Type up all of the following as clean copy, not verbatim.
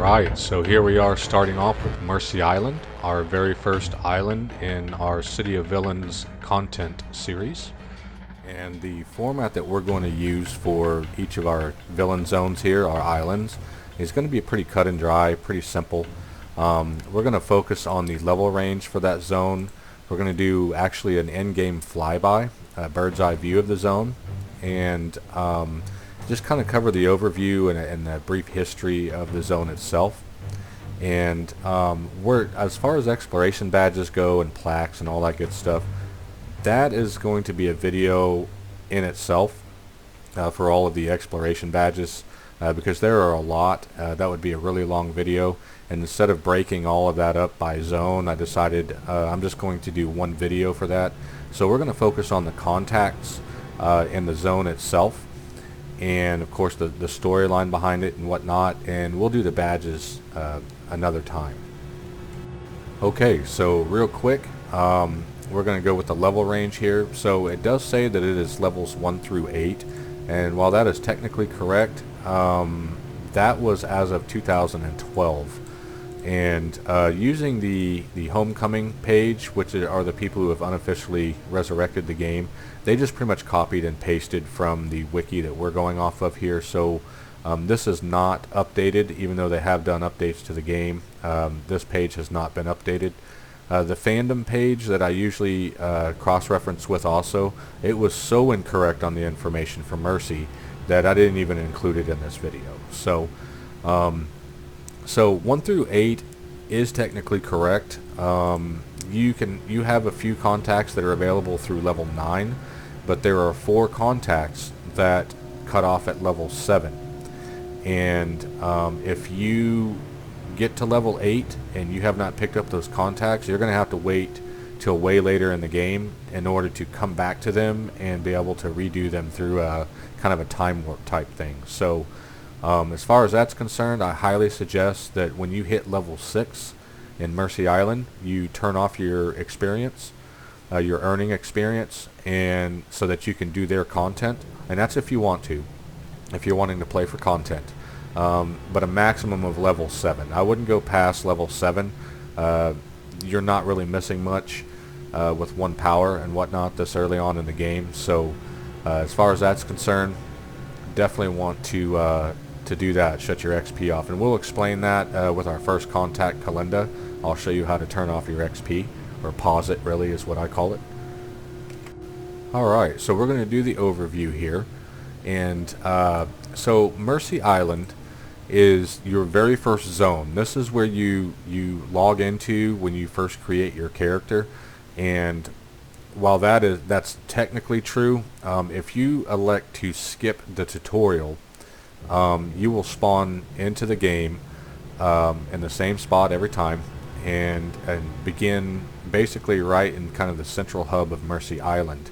Alright, so here we are starting off with Mercy Island, our very first island in our City of Villains content series. And the format that we're going to use for each of our villain zones here, our islands, is going to be pretty cut and dry, pretty simple. We're going to focus on the level range for that zone. We're going to do actually an in-game flyby, a bird's eye view of the zone, and just kind of cover the overview and a brief history of the zone itself. And as far as exploration badges go and plaques and all that good stuff, that is going to be a video in itself for all of the exploration badges, because there are a lot. That would be a really long video, and instead of breaking all of that up by zone, I decided I'm just going to do one video for that. So we're going to focus on the contacts in the zone itself, and of course the storyline behind it and whatnot, and we'll do the badges another time. Okay, so real quick, we're going to go with the level range here. So it does say that it is levels 1 through 8, and while that is technically correct, that was as of 2012. And using the homecoming page, which are the people who have unofficially resurrected the game, they just pretty much copied and pasted from the wiki that we're going off of here. So this is not updated, even though they have done updates to the game. This page has not been updated. The fandom page that I usually cross-reference with also, it was so incorrect on the information for Mercy that I didn't even include it in this video. So so 1 through 8 is technically correct. You have a few contacts that are available through level 9, but there are 4 contacts that cut off at level 7. And if you get to level 8 and you have not picked up those contacts, you're going to have to wait till way later in the game in order to come back to them and be able to redo them through a kind of a time warp type thing. So as far as that's concerned, I highly suggest that when you hit level 6 in Mercy Island, you turn off your experience, your earning experience, and so that you can do their content. And that's if you want to, if you're wanting to play for content. But a maximum of level 7. I wouldn't go past level 7. You're not really missing much with 1 power and whatnot this early on in the game. So as far as that's concerned, definitely want to do that, shut your XP off, and we'll explain that with our first contact, Kalinda. I'll show you how to turn off your XP, or pause it really is what I call it. Alright, so we're going to do the overview here, and so Mercy Island is your very first zone. This is where you log into when you first create your character, and while that's technically true, if you elect to skip the tutorial, you will spawn into the game in the same spot every time, and begin basically right in kind of the central hub of Mercy Island.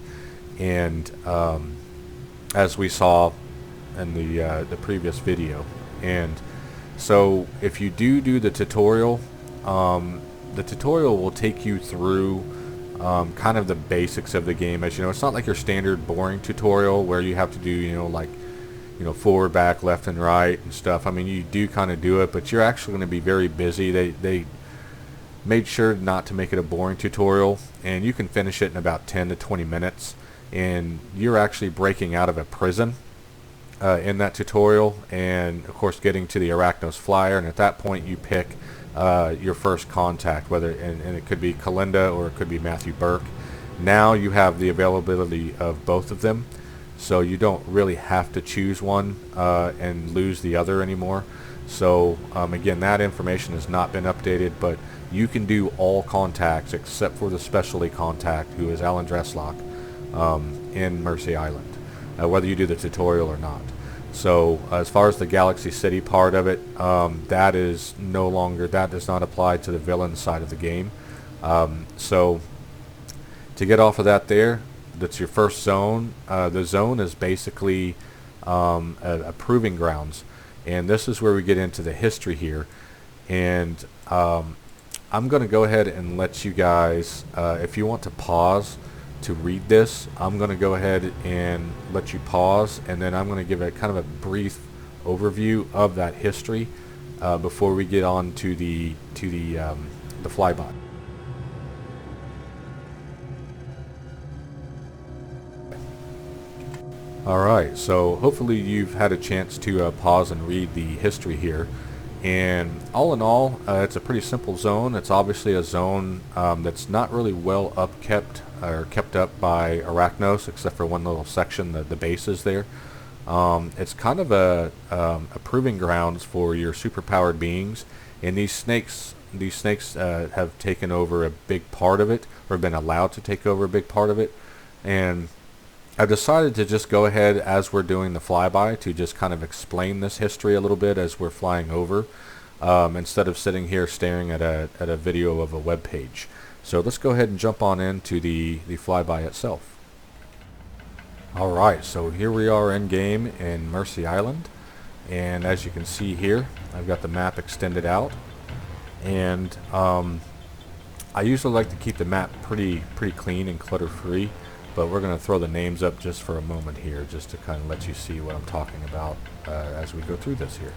And as we saw in the previous video, and so if you do the tutorial will take you through kind of the basics of the game. As you know, it's not like your standard boring tutorial where you have to do like forward, back, left, and right and stuff. I mean, you do kind of do it, but you're actually going to be very busy. They made sure not to make it a boring tutorial, and you can finish it in about 10 to 20 minutes, and you're actually breaking out of a prison in that tutorial, and of course getting to the Arachnos flyer, and at that point you pick your first contact, and it could be Kalinda or it could be Matthew Burke. Now you have the availability of both of them, so you don't really have to choose one and lose the other anymore. So again, that information has not been updated, but you can do all contacts except for the specialty contact, who is Alan Dresslock, in Mercy Island, whether you do the tutorial or not. So as far as the Galaxy City part of it, that does not apply to the villain side of the game. So to get off of that that's your first zone. The zone is basically a proving grounds, and this is where we get into the history here. And I'm going to go ahead and let you guys, if you want to pause to read this, I'm going to go ahead and let you pause, and then I'm going to give a kind of a brief overview of that history before we get on to the flyby. Alright, so hopefully you've had a chance to pause and read the history here. And all in all, it's a pretty simple zone. It's obviously a zone that's not really well upkept or kept up by Arachnos, except for one little section, the bases there. It's kind of a proving grounds for your superpowered beings, and these snakes have taken over a big part of it, or been allowed to take over a big part of it. And I've decided to just go ahead, as we're doing the flyby, to just kind of explain this history a little bit as we're flying over, instead of sitting here staring at a video of a web page. So let's go ahead and jump on into the flyby itself. Alright, so here we are in game in Mercy Island, and as you can see here, I've got the map extended out, and I usually like to keep the map pretty clean and clutter free. But we're going to throw the names up just for a moment here, just to kind of let you see what I'm talking about as we go through this here.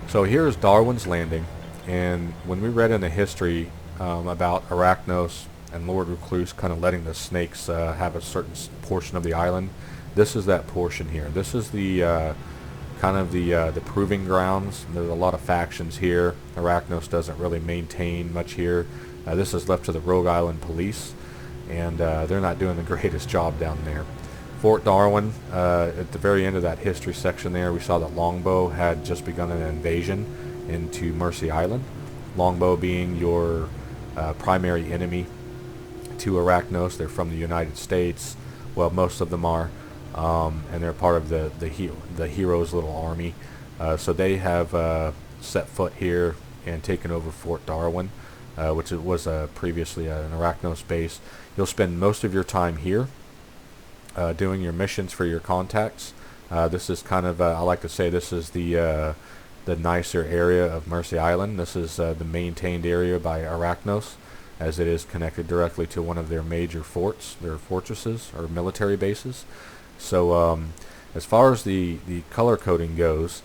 So here's Darwin's Landing, and when we read in the history about Arachnos and Lord Recluse kind of letting the snakes have a certain portion of the island, this is that portion here. This is the kind of the proving grounds. There's a lot of factions here. Arachnos doesn't really maintain much here. This is left to the Rogue Island police, and they're not doing the greatest job down there. Fort Darwin, at the very end of that history section there, we saw that Longbow had just begun an invasion into Mercy Island. Longbow being your primary enemy to Arachnos. They're from the United States. Well, most of them are, and they're part of the hero's little army. So they have set foot here and taken over Fort Darwin, which was previously an Arachnos base. You'll spend most of your time here doing your missions for your contacts. This is kind of, I like to say, this is the nicer area of Mercy Island. This is the maintained area by Arachnos, as it is connected directly to one of their major forts, their fortresses or military bases. So as far as the color coding goes,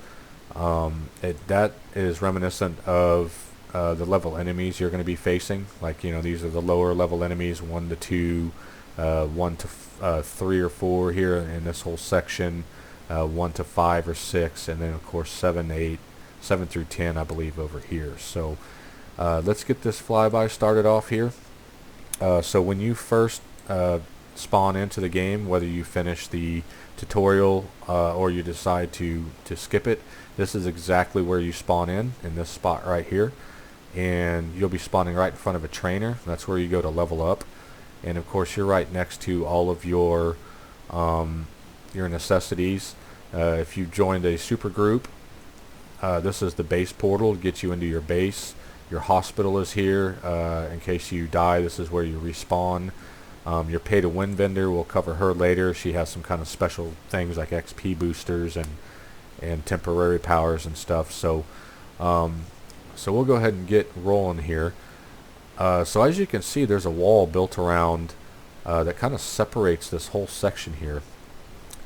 that is reminiscent of the level enemies you're going to be facing. Like, you know, these are the lower level enemies, 1 to 2, 1 to 3 or 4 here in this whole section, 1 to 5 or 6, and then of course 7 through 10, I believe, over here. So let's get this flyby started off here. So when you first spawn into the game, whether you finish the tutorial or you decide to skip it, this is exactly where you spawn in this spot right here. And you'll be spawning right in front of a trainer. That's where you go to level up, and of course you're right next to all of your necessities. If you joined a super group, this is the base portal to get you into your base. Your hospital is here in case you die. This is where you respawn. Your pay to win vendor, we'll cover her later. She has some kind of special things like XP boosters and temporary powers and stuff. So so we'll go ahead and get rolling here. So as you can see, there's a wall built around that kind of separates this whole section here.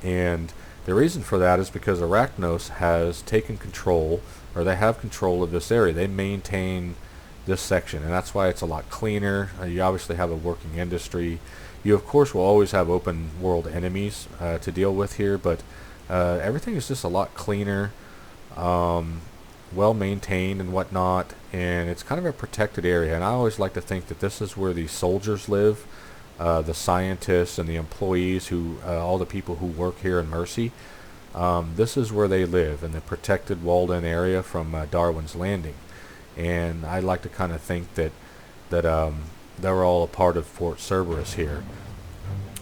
And the reason for that is because Arachnos has taken control, or they have control of this area. They maintain this section, and that's why it's a lot cleaner. You obviously have a working industry. You of course will always have open world enemies to deal with here, but everything is just a lot cleaner, well maintained and whatnot, and it's kind of a protected area. And I always like to think that this is where the soldiers live, the scientists and the employees, who all the people who work here in Mercy. This is where they live, in the protected walled-in area from Darwin's Landing. And I like to kind of think that they're all a part of Fort Cerberus here,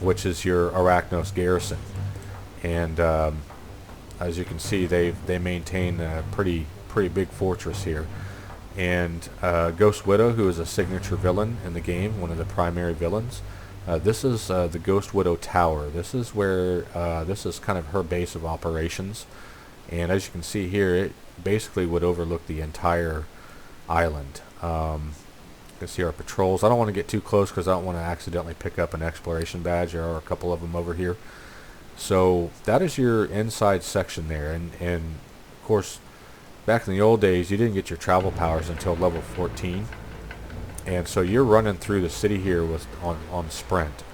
which is your Arachnos garrison. And as you can see, they maintain a pretty big fortress here. And Ghost Widow, who is a signature villain in the game, one of the primary villains, this is the Ghost Widow Tower. This is where this is kind of her base of operations. And as you can see here, it basically would overlook the entire island. You can see our patrols. I don't want to get too close because I don't want to accidentally pick up an exploration badge. There are a couple of them over here. So that is your inside section there, and of course, back in the old days, you didn't get your travel powers until level 14, and so you're running through the city here with on sprint.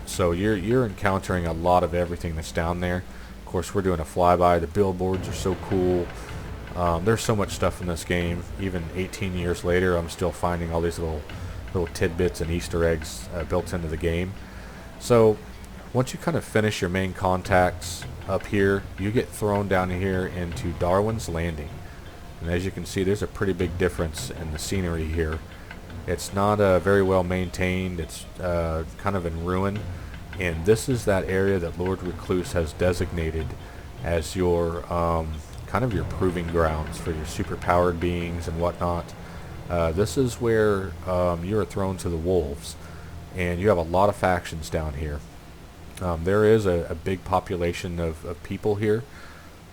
So you're encountering a lot of everything that's down there. Of course, we're doing a flyby. The billboards are so cool. There's so much stuff in this game. Even 18 years later, I'm still finding all these little tidbits and Easter eggs built into the game. So once you kind of finish your main contacts up here, you get thrown down here into Darwin's Landing. And as you can see, there's a pretty big difference in the scenery here. It's not very well maintained. It's kind of in ruin. And this is that area that Lord Recluse has designated as your kind of your proving grounds for your superpowered beings and whatnot. This is where you are thrown to the wolves, and you have a lot of factions down here. There is a big population of people here.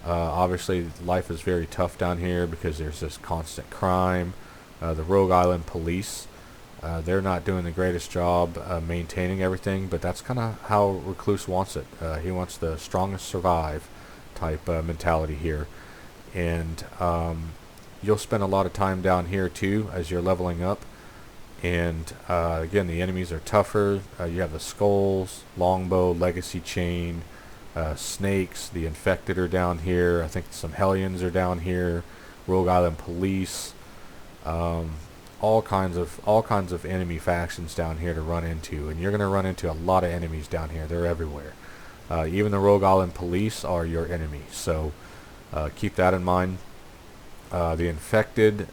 Obviously, life is very tough down here because there's this constant crime. The Rogue Island police, they're not doing the greatest job maintaining everything, but that's kind of how Recluse wants it. He wants the strongest survive type mentality here. And you'll spend a lot of time down here too as you're leveling up. And again, the enemies are tougher. You have the skulls, longbow, legacy chain, snakes. The infected are down here. I think some hellions are down here. Rogue Island police. All kinds of enemy factions down here to run into, and you're going to run into a lot of enemies down here. They're everywhere. Even the Rogue Island police are your enemy, so keep that in mind. The infected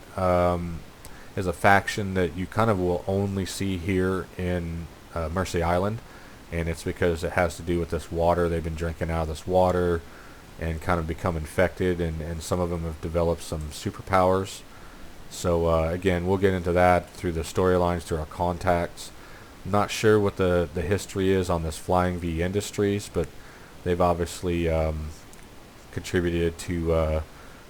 is a faction that you kind of will only see here in Mercy Island, and it's because it has to do with this water. They've been drinking out of this water and kind of become infected, and some of them have developed some superpowers. So again, we'll get into that through the storylines, through our contacts. I'm not sure what the history is on this Flying V Industries, but they've obviously contributed to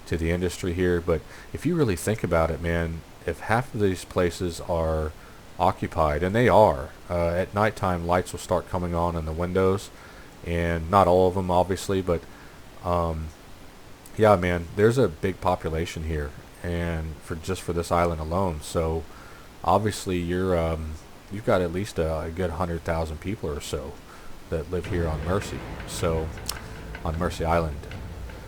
the industry here. But if you really think about it, man, if half of these places are occupied, and they are, at nighttime lights will start coming on in the windows, and not all of them obviously, but yeah, man, there's a big population here, and for this island alone. So obviously you've got at least a good 100,000 people or so that live here on Mercy, so on Mercy Island.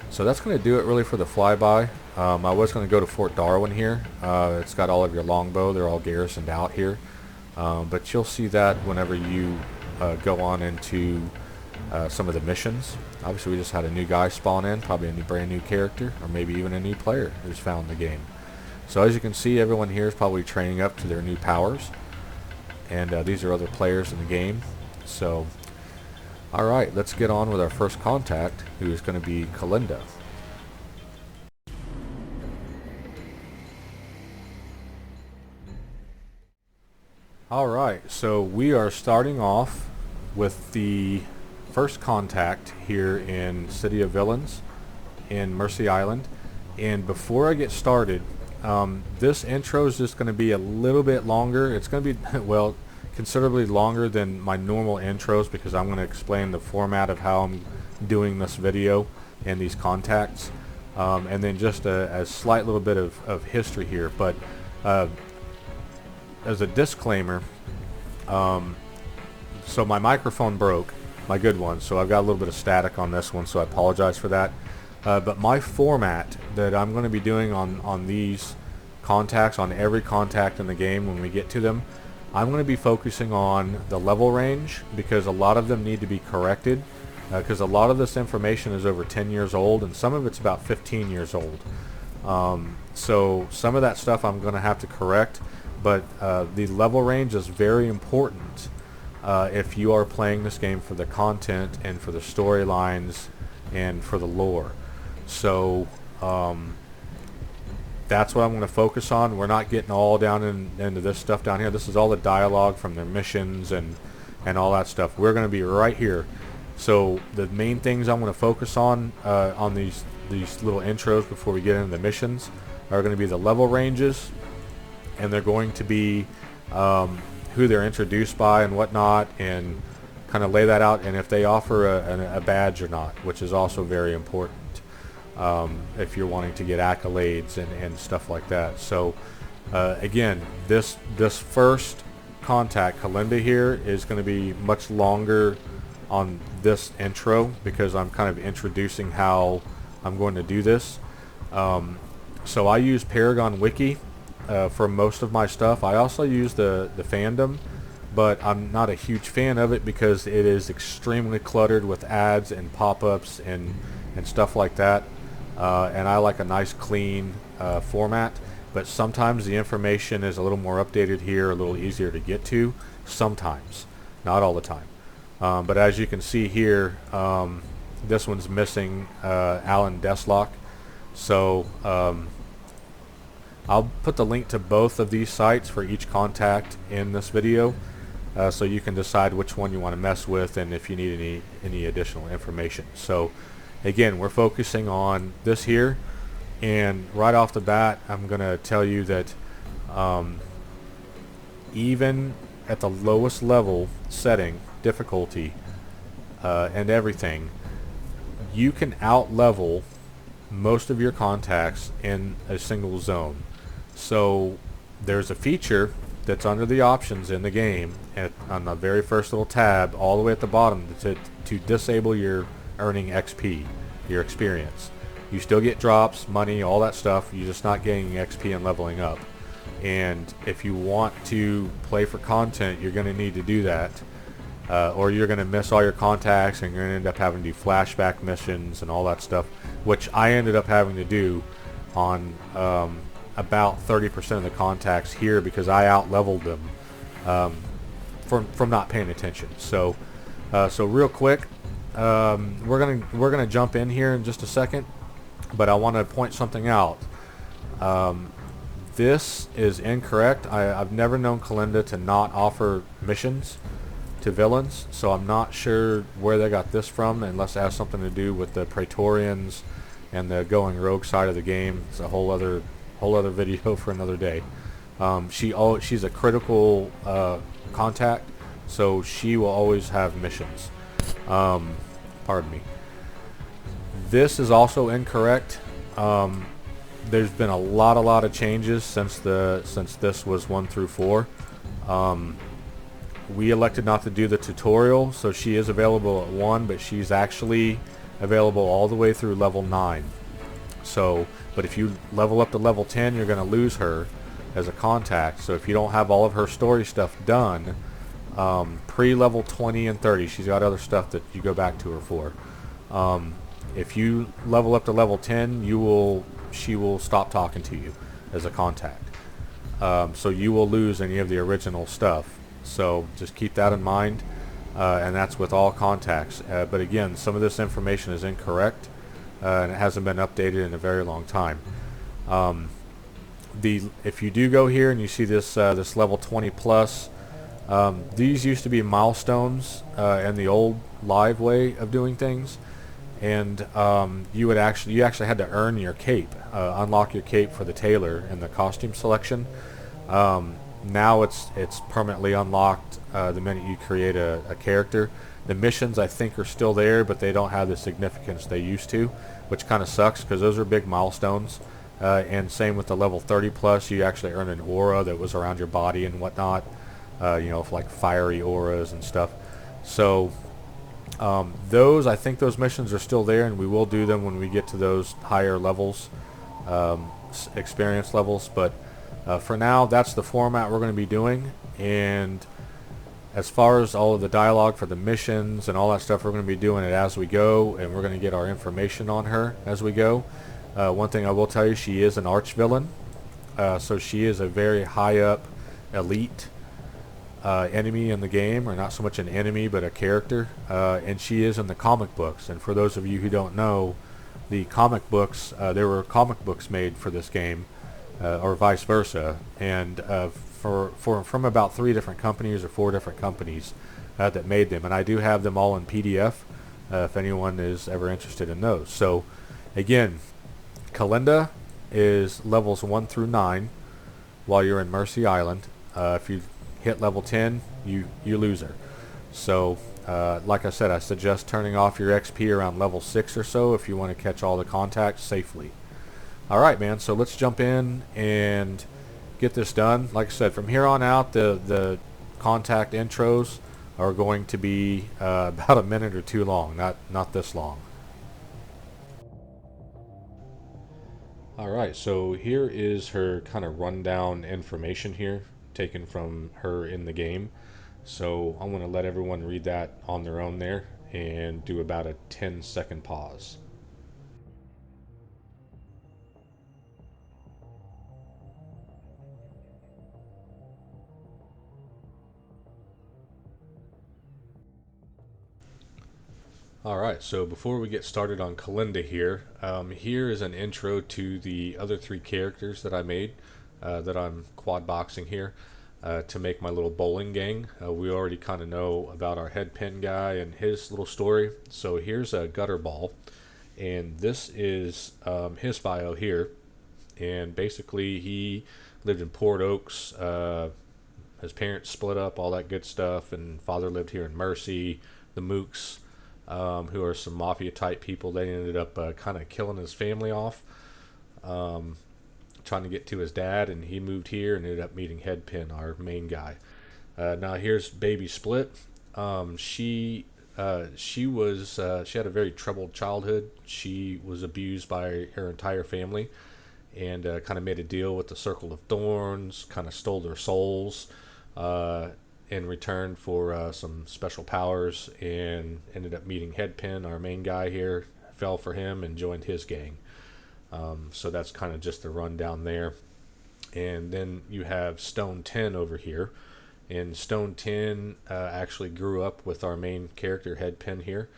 So that's going to do it really for the flyby. I was going to go to Fort Darwin here. It's got all of your longbow. They're all garrisoned out here, but you'll see that whenever you go on into some of the missions. Obviously we just had a new guy spawn in, probably a brand new character, or maybe even a new player who's found the game. So as you can see, everyone here is probably training up to their new powers, and these are other players in the game. So alright, let's get on with our first contact, who is going to be Kalinda. Alright, so we are starting off with the first contact here in City of Villains in Mercy Island. And before I get started, this intro is just going to be a little bit longer. It's going to be, well, considerably longer than my normal intros, because I'm going to explain the format of how I'm doing this video and these contacts, and then just a slight little bit of history here. But as a disclaimer, so my microphone broke, my good one, so I've got a little bit of static on this one, so I apologize for that. But my format that I'm going to be doing on these contacts, on every contact in the game when we get to them, I'm going to be focusing on the level range, because a lot of them need to be corrected, because a lot of this information is over 10 years old, and some of it's about 15 years old. So some of that stuff I'm going to have to correct, but the level range is very important if you are playing this game for the content and for the storylines and for the lore. So that's what I'm going to focus on. We're not getting all down into this stuff down here. This is all the dialogue from their missions and all that stuff. We're going to be right here. So the main things I'm going to focus on these little intros before we get into the missions are going to be the level ranges, and they're going to be who they're introduced by and whatnot, and kind of lay that out, and if they offer a badge or not, which is also very important if you're wanting to get accolades and stuff like that. So again, this first contact, Kalinda here, is going to be much longer on this intro because I'm kind of introducing how I'm going to do this. So I use Paragon Wiki for most of my stuff. I also use the fandom, but I'm not a huge fan of it because it is extremely cluttered with ads and pop-ups and stuff like that. And I like a nice clean format, but sometimes the information is a little more updated here, a little easier to get to, sometimes, not all the time. But as you can see here, this one's missing Alan Dresslock. So I'll put the link to both of these sites for each contact in this video, so you can decide which one you want to mess with and if you need any additional information. So again, we're focusing on this here, and right off the bat I'm going to tell you that even at the lowest level setting, difficulty and everything, you can out level most of your contacts in a single zone. So there's a feature that's under the options in the game on the very first little tab all the way at the bottom to disable your earning XP, your experience. You still get drops, money, all that stuff, you're just not getting XP and leveling up. And if you want to play for content, you're going to need to do that, or you're going to miss all your contacts and you're going to end up having to do flashback missions and all that stuff, which I ended up having to do on about 30% of the contacts here because I out leveled them from not paying attention. So real quick, we're gonna jump in here in just a second, but I want to point something out. This is incorrect. I've never known Kalinda to not offer missions to villains, so I'm not sure where they got this from, unless it has something to do with the Praetorians and the going rogue side of the game. It's a whole other video for another day. She's a critical contact, so she will always have missions. Pardon me. This is also incorrect. There's been a lot of changes since this was 1 through 4. We elected not to do the tutorial, so she is available at 1, but she's actually available all the way through level 9. So, but if you level up to level 10, you're going to lose her as a contact. So if you don't have all of her story stuff done, pre-level 20 and 30, she's got other stuff that you go back to her for. If you level up to level 10, she will stop talking to you as a contact. So you will lose any of the original stuff. So just keep that in mind, and that's with all contacts. But again, some of this information is incorrect, and it hasn't been updated in a very long time. If you do go here and you see this this level 20 plus, these used to be milestones in the old live way of doing things, and you actually had to earn your cape, unlock your cape for the tailor in the costume selection. Now it's permanently unlocked the minute you create a character. The missions, I think, are still there, but they don't have the significance they used to, which kind of sucks because those are big milestones. And same with the level 30 plus, you actually earn an aura that was around your body and whatnot, like fiery auras and stuff. So I think those missions are still there, and we will do them when we get to those higher levels, experience levels. But for now, that's the format we're going to be doing. And as far as all of the dialogue for the missions and all that stuff, we're going to be doing it as we go, and we're going to get our information on her as we go. One thing I will tell you, she is an arch villain, so she is a very high up elite enemy in the game, or not so much an enemy but a character, and she is in the comic books. And for those of you who don't know, the comic books, there were comic books made for this game, or vice versa, and from about 3 different companies or 4 different companies that made them, and I do have them all in PDF if anyone is ever interested in those. So again, Kalinda is levels 1 through 9 while you're in Mercy Island. If you hit level 10, you lose her. So Like I said, I suggest turning off your XP around level 6 or so if you want to catch all the contacts safely. Alright, man, so let's jump in and get this done. Like I said, from here on out, the contact intros are going to be about a minute or two long, not this long. Alright, so here is her kind of rundown information here, taken from her in the game. So I'm going to let everyone read that on their own there and do about a 10-second pause. Alright, so before we get started on Kalinda here, here is an intro to the other three characters that I made, that I'm quad boxing here, to make my little bowling gang. We already kind of know about our headpin guy and his little story, so here's a gutter ball, and this is his bio here, and basically he lived in Port Oaks. His parents split up, all that good stuff, and father lived here in Mercy. The Mooks, who are some mafia type people, they ended up kind of killing his family off, um, trying to get to his dad, and he moved here and ended up meeting Headpin, our main guy. Now here's Baby Split. She had a very troubled childhood. She was abused by her entire family, and kind of made a deal with the Circle of Thorns, kind of stole their souls uh, in return for some special powers, and ended up meeting Headpin, our main guy here, fell for him and joined his gang. So that's kind of just the rundown there. And then you have Stone 10 over here. And Stone 10 actually grew up with our main character, Headpin, here.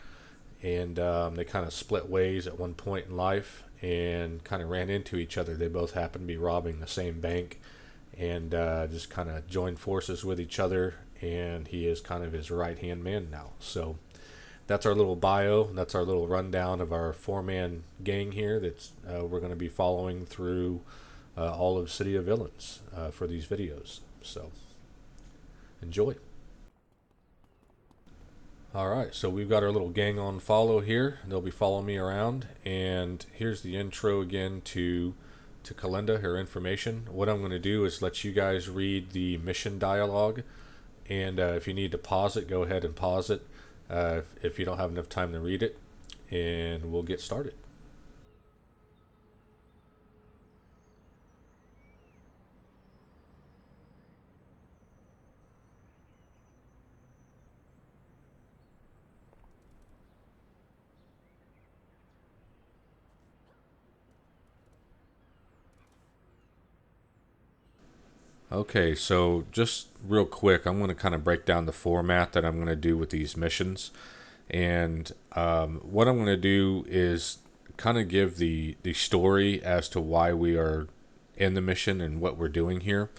And they kind of split ways at one point in life and kind of ran into each other. They both happened to be robbing the same bank, and just kind of joined forces with each other. And he is kind of his right hand man now. So that's our little bio. That's our little rundown of our four-man gang here. That's we're going to be following through all of City of Villains for these videos. So enjoy. All right, so we've got our little gang on follow here. They'll be following me around, and here's the intro again to Kalinda, her information. What I'm going to do is let you guys read the mission dialogue, and if you need to pause it, go ahead and pause it if you don't have enough time to read it, and we'll get started. Okay, so just real quick, I'm going to kind of break down the format that I'm going to do with these missions. And what I'm going to do is kind of give the story as to why we are in the mission and what we're doing here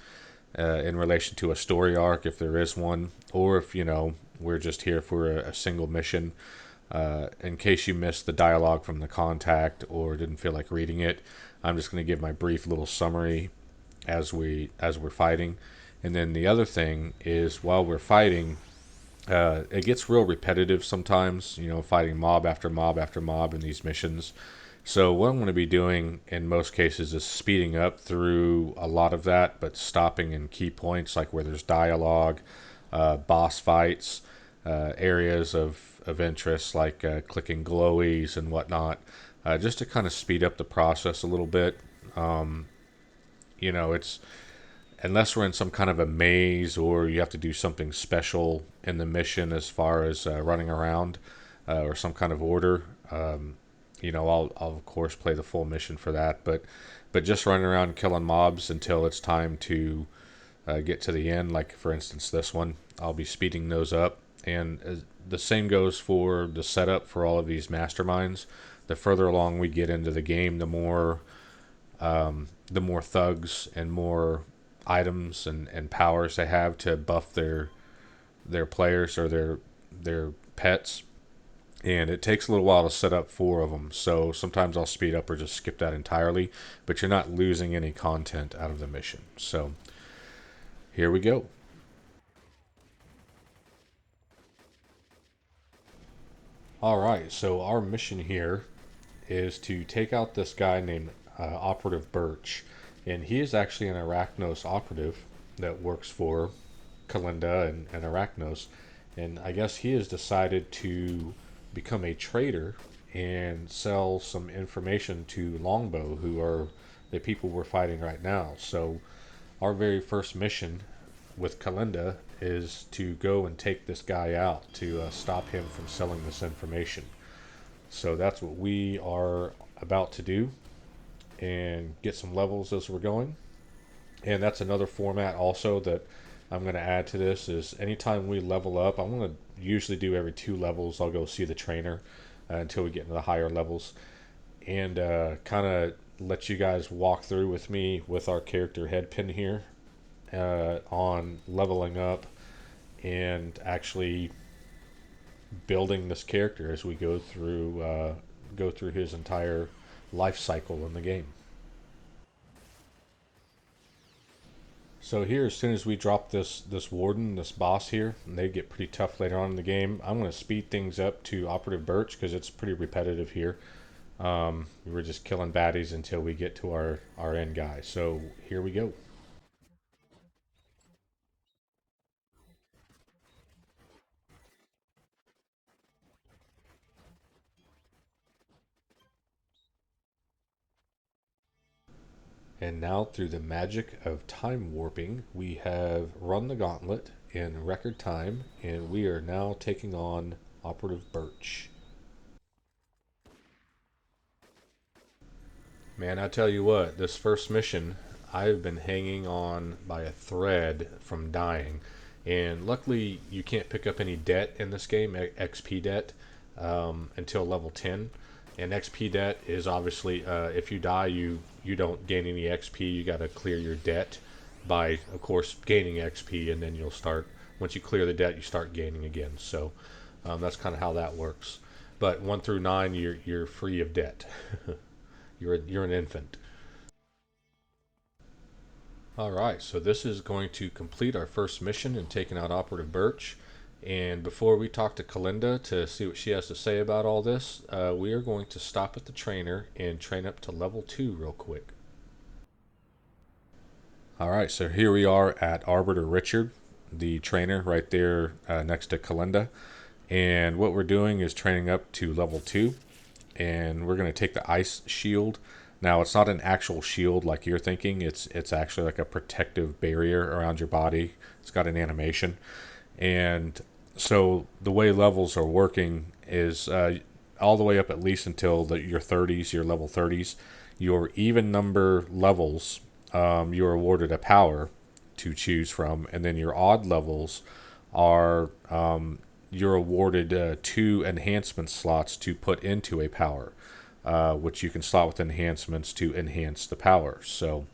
in relation to a story arc, if there is one, or if, we're just here for a single mission. In case you missed the dialogue from the contact or didn't feel like reading it, I'm just going to give my brief little summary as we're fighting. And then the other thing is, while we're fighting, it gets real repetitive sometimes, fighting mob after mob after mob in these missions. So what I'm going to be doing in most cases is speeding up through a lot of that, but stopping in key points like where there's dialogue, boss fights, areas of interest like clicking glowies and whatnot, just to kind of speed up the process a little bit. It's unless we're in some kind of a maze or you have to do something special in the mission as far as running around or some kind of order. I'll of course play the full mission for that, but just running around killing mobs until it's time to get to the end. Like for instance, this one, I'll be speeding those up, and the same goes for the setup for all of these masterminds. The further along we get into the game, the more thugs and more items and powers they have to buff their players or their pets, and it takes a little while to set up four of them. So sometimes I'll speed up or just skip that entirely, but you're not losing any content out of the mission. So here we go. All right, so our mission here is to take out this guy named Operative Birch, and he is actually an Arachnos operative that works for Kalinda and Arachnos, and I guess he has decided to become a trader and sell some information to Longbow, who are the people we're fighting right now. So our very first mission with Kalinda is to go and take this guy out to stop him from selling this information. So that's what we are about to do and get some levels as we're going. And that's another format also that I'm going to add to this is anytime we level up, I'm going to usually do every 2 levels. I'll go see the trainer until we get into the higher levels and kind of let you guys walk through with me with our character headpin here on leveling up and actually building this character as we go through his entire life cycle in the game. So here, as soon as we drop this warden, this boss here, and they get pretty tough later on in the game, I'm going to speed things up to Operative Birch because it's pretty repetitive here. We're just killing baddies until we get to our end guy. So here we go. And now, through the magic of time warping, we have run the gauntlet in record time, and we are now taking on Operative Birch. Man, I tell you what, this first mission, I've been hanging on by a thread from dying. And luckily, you can't pick up any debt in this game, XP debt, until level 10. And XP debt is obviously, if you die, you don't gain any XP. You got to clear your debt by, of course, gaining XP, and then you'll start. Once you clear the debt, you start gaining again. So that's kind of how that works. But 1 through 9, you're free of debt. You're an infant. All right, so this is going to complete our first mission in taking out Operative Birch. And before we talk to Kalinda to see what she has to say about all this, we are going to stop at the trainer and train up to level 2 real quick. All right, so here we are at Arbiter Richard, the trainer right there next to Kalinda. And what we're doing is training up to level 2. And we're going to take the ice shield. Now, it's not an actual shield like you're thinking. It's actually like a protective barrier around your body. It's got an animation. And so the way levels are working is all the way up at least until your 30s, your level 30s. Your even number levels, you're awarded a power to choose from. And then your odd levels are you're awarded 2 enhancement slots to put into a power, which you can slot with enhancements to enhance the power. So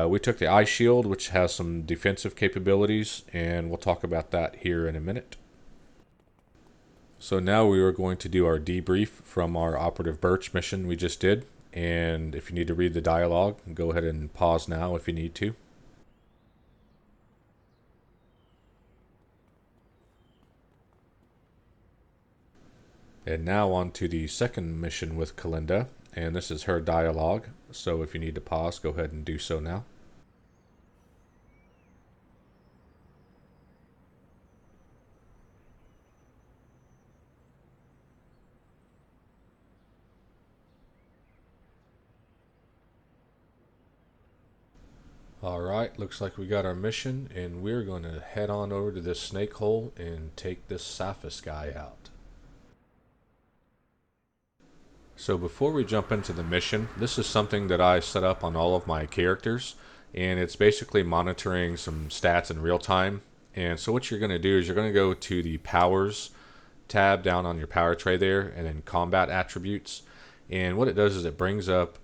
we took the Eye Shield, which has some defensive capabilities, and we'll talk about that here in a minute. So now we are going to do our debrief from our Operative Birch mission we just did. And if you need to read the dialogue, go ahead and pause now if you need to. And now on to the second mission with Kalinda, and this is her dialogue. So if you need to pause, go ahead and do so now. All right, looks like we got our mission, and we're going to head on over to this snake hole and take this Saphis guy out. So before we jump into the mission, this is something that I set up on all of my characters, and it's basically monitoring some stats in real time. And so what you're going to do is you're going to go to the powers tab down on your power tray there, and then combat attributes. And what it does is it brings up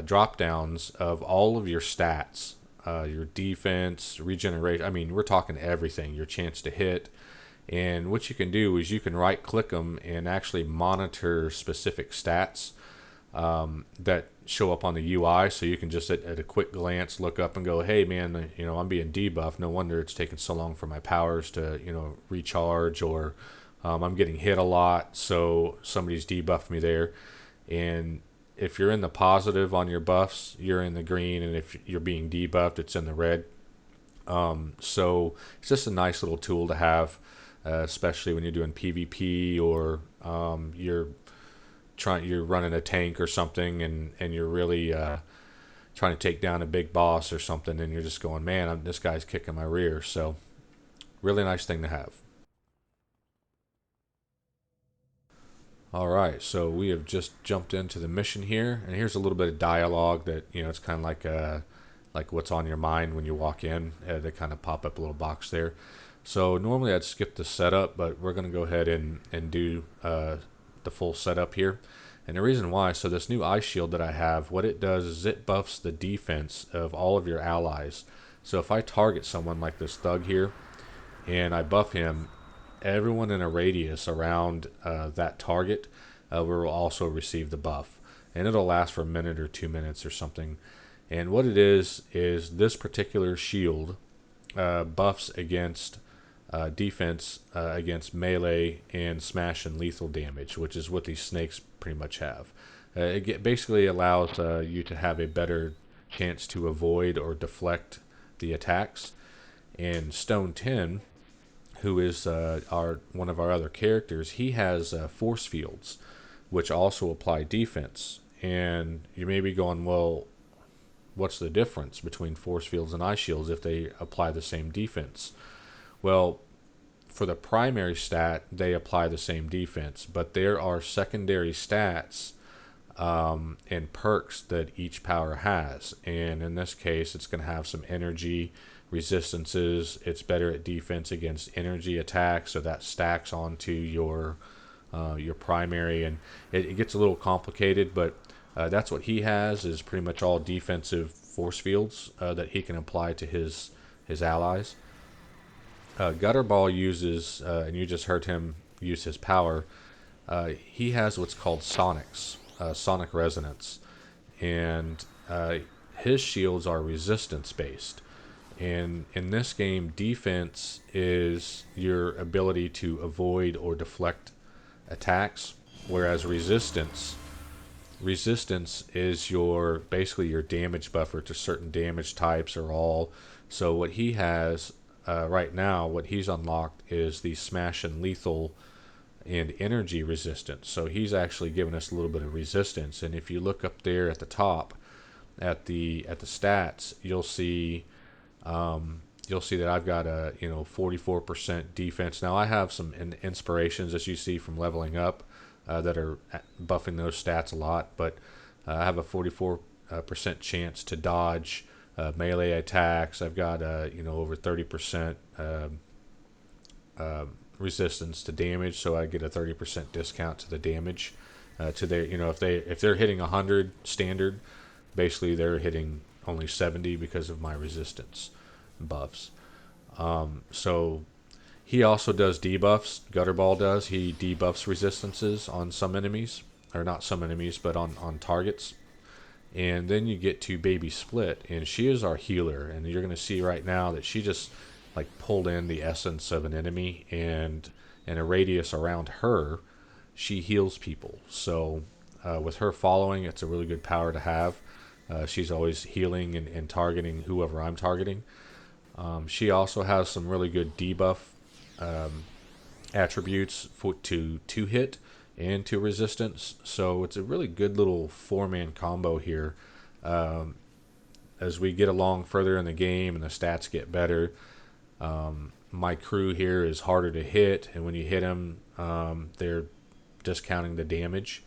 drop downs of all of your stats, your defense, regeneration. I mean, we're talking everything, your chance to hit. And what you can do is you can right click them and actually monitor specific stats that show up on the UI. So you can just at a quick glance look up and go, hey man, I'm being debuffed. No wonder it's taking so long for my powers to, recharge, or I'm getting hit a lot, so somebody's debuffed me there. And if you're in the positive on your buffs, you're in the green, and if you're being debuffed, it's in the red. So it's just a nice little tool to have, especially when you're doing PvP or you're running a tank or something, and you're really trying to take down a big boss or something, and you're just going, man, this guy's kicking my rear. So really nice thing to have. All right, so we have just jumped into the mission here, and here's a little bit of dialogue that it's kind of like what's on your mind when you walk in. They kind of pop up a little box there. So normally I'd skip the setup, but we're going to go ahead and do the full setup here. And the reason why, so this new ice shield that I have, what it does is it buffs the defense of all of your allies. So if I target someone like this thug here, and I buff him, everyone in a radius around that target will also receive the buff. And it'll last for a minute or 2 minutes or something. And what it is this particular shield buffs against defense against melee and smash and lethal damage, which is what these snakes pretty much have. Basically allows you to have a better chance to avoid or deflect the attacks. And Stone 10, who is our one of our other characters, he has force fields, which also apply defense. And you may be going, well, what's the difference between force fields and ice shields if they apply the same defense? Well, for the primary stat, they apply the same defense, but there are secondary stats and perks that each power has. And in this case, it's going to have some energy resistances. It's better at defense against energy attacks, so that stacks onto your primary, and it gets a little complicated. But that's what he has, is pretty much all defensive force fields that he can apply to his allies. Gutterball uses, and you just heard him use his power. He has what's called sonics, sonic resonance, and his shields are resistance based. And in this game, defense is your ability to avoid or deflect attacks, whereas resistance is your basically your damage buffer to certain damage types or all. So what he has right now, what he's unlocked is the smash and lethal and energy resistance. So he's actually given us a little bit of resistance. And if you look up there at the top at the stats, you'll see that I've got a 44% defense. Now I have some inspirations, as you see, from leveling up that are buffing those stats a lot, but I have a 44% chance to dodge melee attacks. I've got over 30% resistance to damage, so I get a 30% discount to the damage. To their, if they're hitting 100 standard, basically they're hitting only 70 because of my resistance buffs. So he also does debuffs. Gutterball does. He debuffs resistances on some enemies, or not some enemies, but on targets. And then you get to Baby Split, and she is our healer. And you're going to see right now that she just like pulled in the essence of an enemy, and in a radius around her, she heals people. So with her following, it's a really good power to have. She's always healing and targeting whoever I'm targeting. She also has some really good debuff attributes to hit and to resistance. So it's a really good little four-man combo here. As we get along further in the game and the stats get better, my crew here is harder to hit, and when you hit them, they're discounting the damage,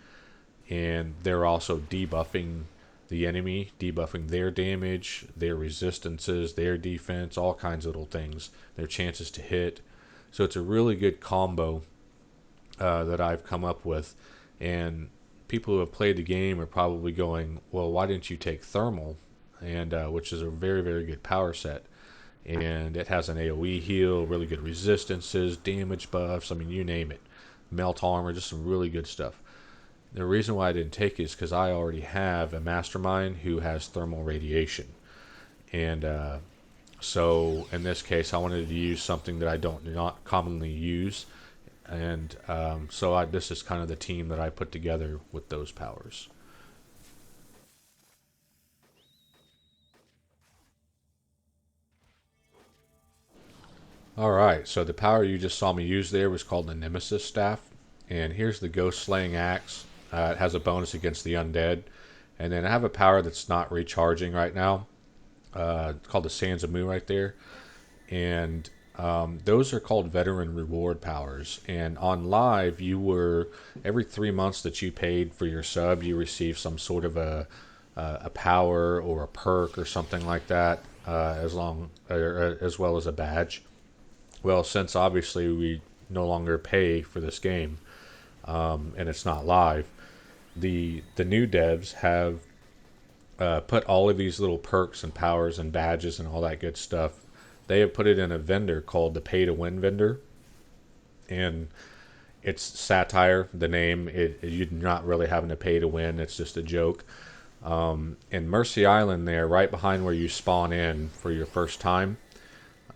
and they're also debuffing the enemy, debuffing their damage, their resistances, their defense, all kinds of little things, their chances to hit. So it's a really good combo that I've come up with, and people who have played the game are probably going, well, why didn't you take thermal, and which is a very, very good power set, and it has an AoE heal, really good resistances, damage buffs, I mean, you name it, melt armor, just some really good stuff. The reason why I didn't take it is because I already have a mastermind who has thermal radiation. And so in this case, I wanted to use something that I don't not commonly use. And this is kind of the team that I put together with those powers. All right, so the power you just saw me use there was called the Nemesis Staff. And here's the Ghost Slaying Axe. It has a bonus against the undead. And then I have a power that's not recharging right now. It's called the Sands of Mu right there. And those are called veteran reward powers. And on live, you were every 3 months that you paid for your sub, you received some sort of a power or a perk or something like that, as well as a badge. Well, since obviously we no longer pay for this game, and it's not live, the new devs have put all of these little perks and powers and badges and all that good stuff. They have put it in a vendor called the Pay to Win vendor, and it's satire. The name, you're not really having to pay to win. It's just a joke. In Mercy Island, there, right behind where you spawn in for your first time,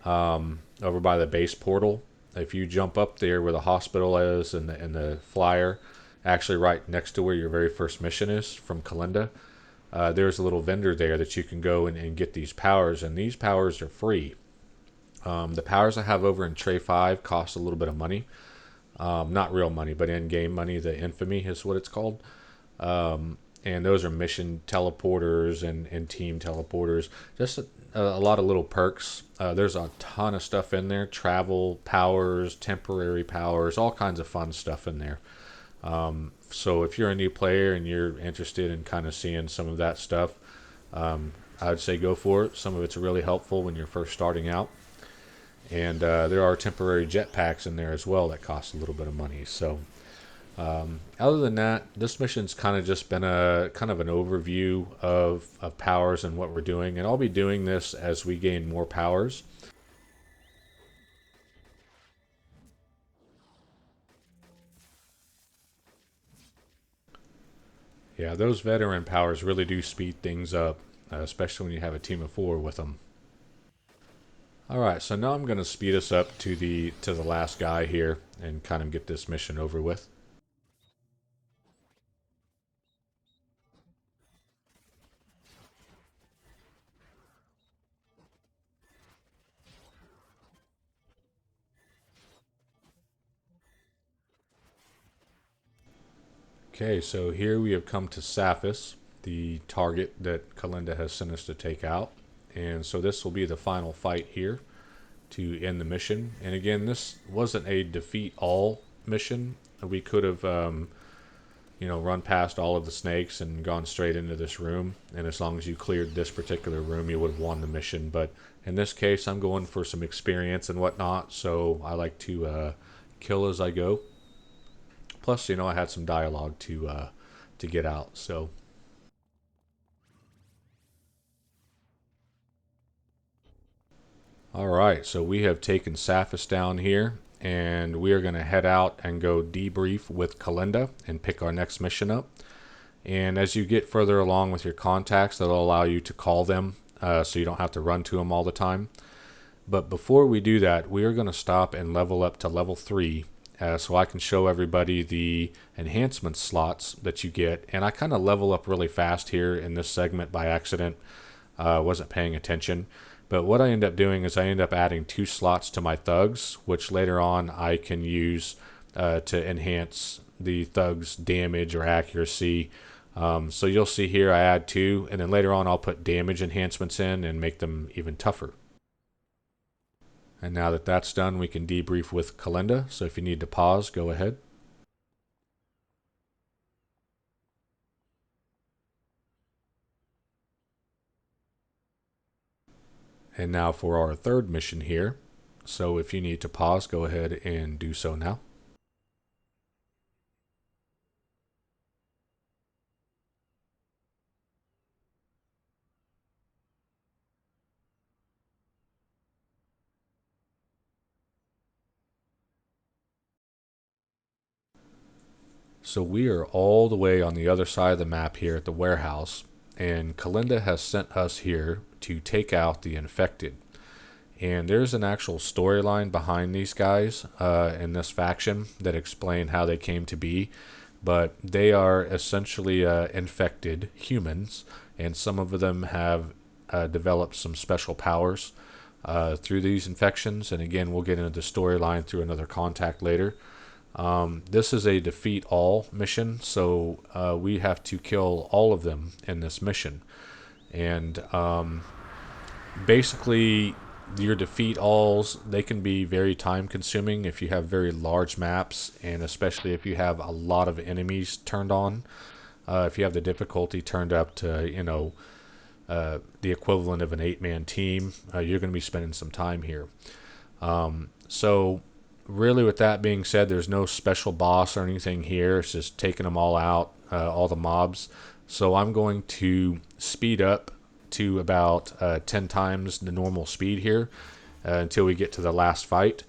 over by the base portal. If you jump up there where the hospital is and the flyer, actually right next to where your very first mission is from Kalinda, there's a little vendor there that you can go and get these powers, and these powers are free. The powers I have over in Tray 5 cost a little bit of money. Not real money, but in-game money. The infamy is what it's called. And those are mission teleporters and team teleporters. Just a lot of little perks. There's a ton of stuff in there. Travel powers, temporary powers, all kinds of fun stuff in there. So if you're a new player and you're interested in kind of seeing some of that stuff, I would say go for it. Some of it's really helpful when you're first starting out. And there are temporary jetpacks in there as well that cost a little bit of money. So other than that, this mission's kind of just been a kind of an overview of powers and what we're doing. And I'll be doing this as we gain more powers. Yeah, those veteran powers really do speed things up, especially when you have a team of 4 with them. All right, so now I'm going to speed us up to the last guy here and kind of get this mission over with. Okay, so here we have come to Saphis, the target that Kalinda has sent us to take out. And so this will be the final fight here to end the mission. And again, this wasn't a defeat all mission. We could have, run past all of the snakes and gone straight into this room. And as long as you cleared this particular room, you would have won the mission. But in this case, I'm going for some experience and whatnot. So I like to kill as I go. Plus, I had some dialogue to get out. So, all right. So we have taken Saphis down here, and we are going to head out and go debrief with Kalinda and pick our next mission up. And as you get further along with your contacts, that'll allow you to call them, so you don't have to run to them all the time. But before we do that, we are going to stop and level up to level 3. So I can show everybody the enhancement slots that you get. And I kind of level up really fast here in this segment by accident. Wasn't paying attention. But what I end up doing is I end up adding 2 slots to my thugs, which later on I can use to enhance the thugs' damage or accuracy. So you'll see here I add 2, and then later on I'll put damage enhancements in and make them even tougher. And now that that's done, we can debrief with Kalinda. So if you need to pause, go ahead. And now for our third mission here. So if you need to pause, go ahead and do so now. So we are all the way on the other side of the map here at the warehouse, and Kalinda has sent us here to take out the infected. And there's an actual storyline behind these guys in this faction that explain how they came to be. But they are essentially infected humans, and some of them have developed some special powers through these infections. And again, we'll get into the storyline through another contact later. This is a defeat all mission, so we have to kill all of them in this mission. And basically, your defeat alls, they can be very time consuming if you have very large maps, and especially if you have a lot of enemies turned on. If you have the difficulty turned up to, the equivalent of an 8-man team, you're going to be spending some time here. So really, with that being said, there's no special boss or anything here. It's just taking them all out, all the mobs. So I'm going to speed up to about 10 times the normal speed here until we get to the last fight,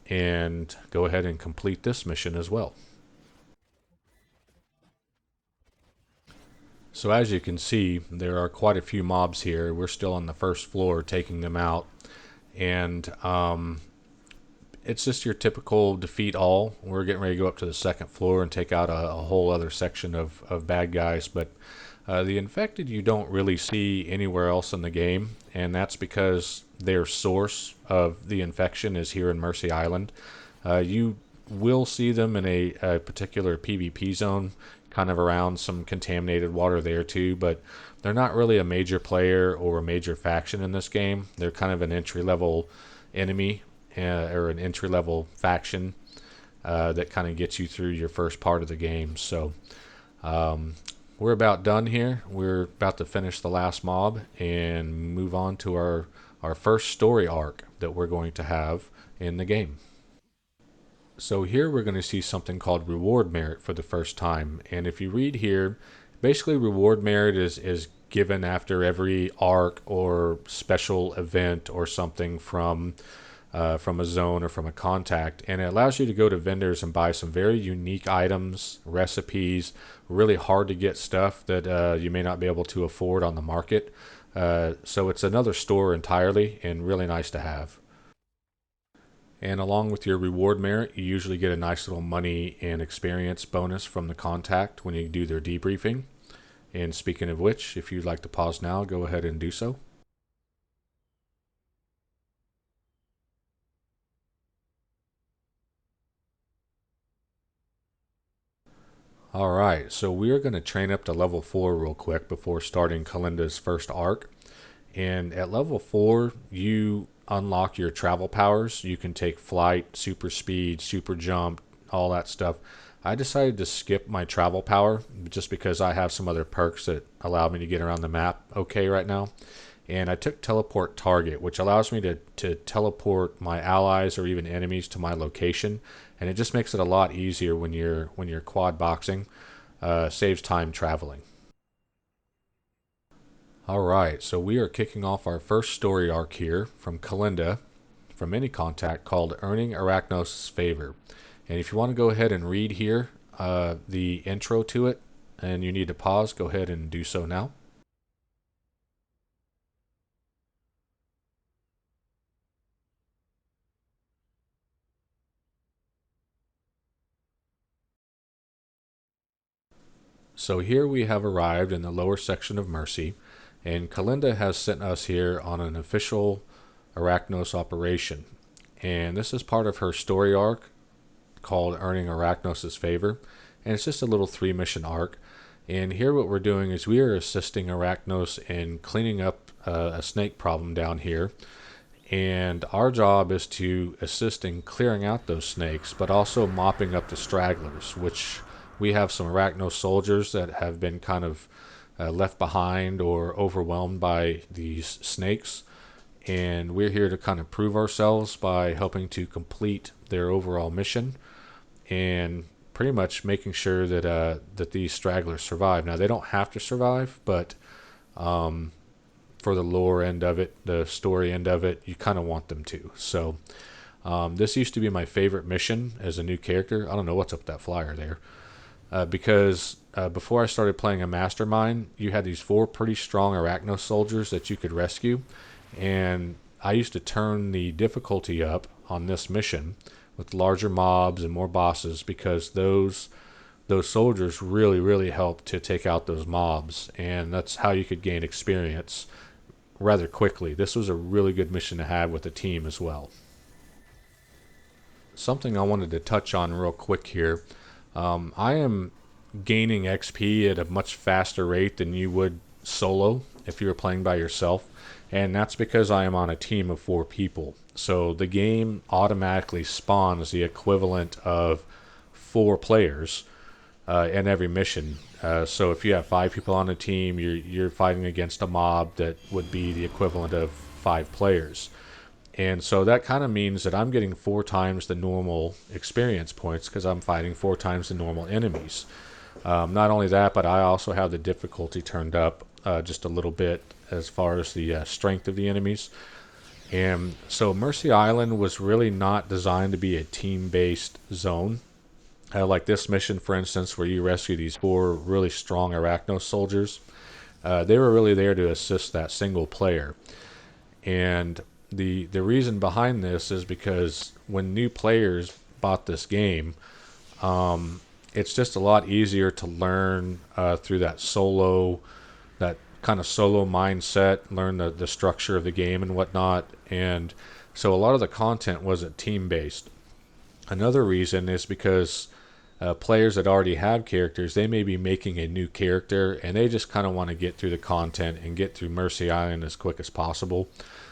and go ahead and complete this mission as well. So as you can see, there are quite a few mobs here. We're still on the first floor taking them out, and it's just your typical defeat all. We're getting ready to go up to the second floor and take out a whole other section of bad guys, but the infected you don't really see anywhere else in the game, and that's because their source of the infection is here in Mercy Island. You will see them in a particular PvP zone, kind of around some contaminated water there too, but they're not really a major player or a major faction in this game. They're kind of an entry-level enemy or an entry-level faction that kind of gets you through your first part of the game. So we're about done here. We're about to finish the last mob and move on to our first story arc that we're going to have in the game. So here we're going to see something called reward merit for the first time. And if you read here, basically reward merit is given after every arc or special event or something from a zone or from a contact, and it allows you to go to vendors and buy some very unique items, recipes, really hard to get stuff that you may not be able to afford on the market. So it's another store entirely, and really nice to have. And along with your reward merit, you usually get a nice little money and experience bonus from the contact when you do their debriefing. And speaking of which, if you'd like to pause now, go ahead and do so. Alright, so we are going to train up to level 4 real quick before starting Kalinda's first arc. And at level 4, you unlock your travel powers. You can take flight, super speed, super jump, all that stuff. I decided to skip my travel power just because I have some other perks that allow me to get around the map okay right now. And I took teleport target, which allows me to teleport my allies or even enemies to my location, and it just makes it a lot easier when you're quad boxing. Saves time traveling. All right, so we are kicking off our first story arc here from Kalinda, from any contact, called Earning Arachnos' Favor. And if you want to go ahead and read here the intro to it, and you need to pause, go ahead and do so now. So here we have arrived in the lower section of Mercy, and Kalinda has sent us here on an official Arachnos operation. And this is part of her story arc called Earning Arachnos' Favor, and it's just a little 3-mission arc. And here what we're doing is we are assisting Arachnos in cleaning up a snake problem down here. And our job is to assist in clearing out those snakes, but also mopping up the stragglers, which we have some Arachnos soldiers that have been kind of left behind or overwhelmed by these snakes. And we're here to kind of prove ourselves by helping to complete their overall mission and pretty much making sure that these stragglers survive. Now, they don't have to survive, but for the lore end of it, the story end of it, you kind of want them to. So this used to be my favorite mission as a new character. I don't know what's up with that flyer there. Because before I started playing a mastermind, you had these 4 pretty strong Arachnos soldiers that you could rescue, and I used to turn the difficulty up on this mission with larger mobs and more bosses because those soldiers really help to take out those mobs, and that's how you could gain experience rather quickly. This was a really good mission to have with a team as well. Something I wanted to touch on real quick here. I am gaining XP at a much faster rate than you would solo if you were playing by yourself, and that's because I am on a team of 4 people. So the game automatically spawns the equivalent of 4 players in every mission. So if you have 5 people on a team, you're fighting against a mob that would be the equivalent of 5 players. And so that kind of means that I'm getting 4 times the normal experience points because I'm fighting 4 times the normal enemies. Not only that, but I also have the difficulty turned up just a little bit as far as the strength of the enemies. And so Mercy Island was really not designed to be a team-based zone. Like this mission, for instance, where you rescue these 4 really strong Arachnos soldiers. They were really there to assist that single player. And the reason behind this is because when new players bought this game, it's just a lot easier to learn through that kind of solo mindset, learn the structure of the game and whatnot. And so a lot of the content wasn't team based. Another reason is because players that already have characters, they may be making a new character and they just kind of want to get through the content and get through Mercy Island as quick as possible.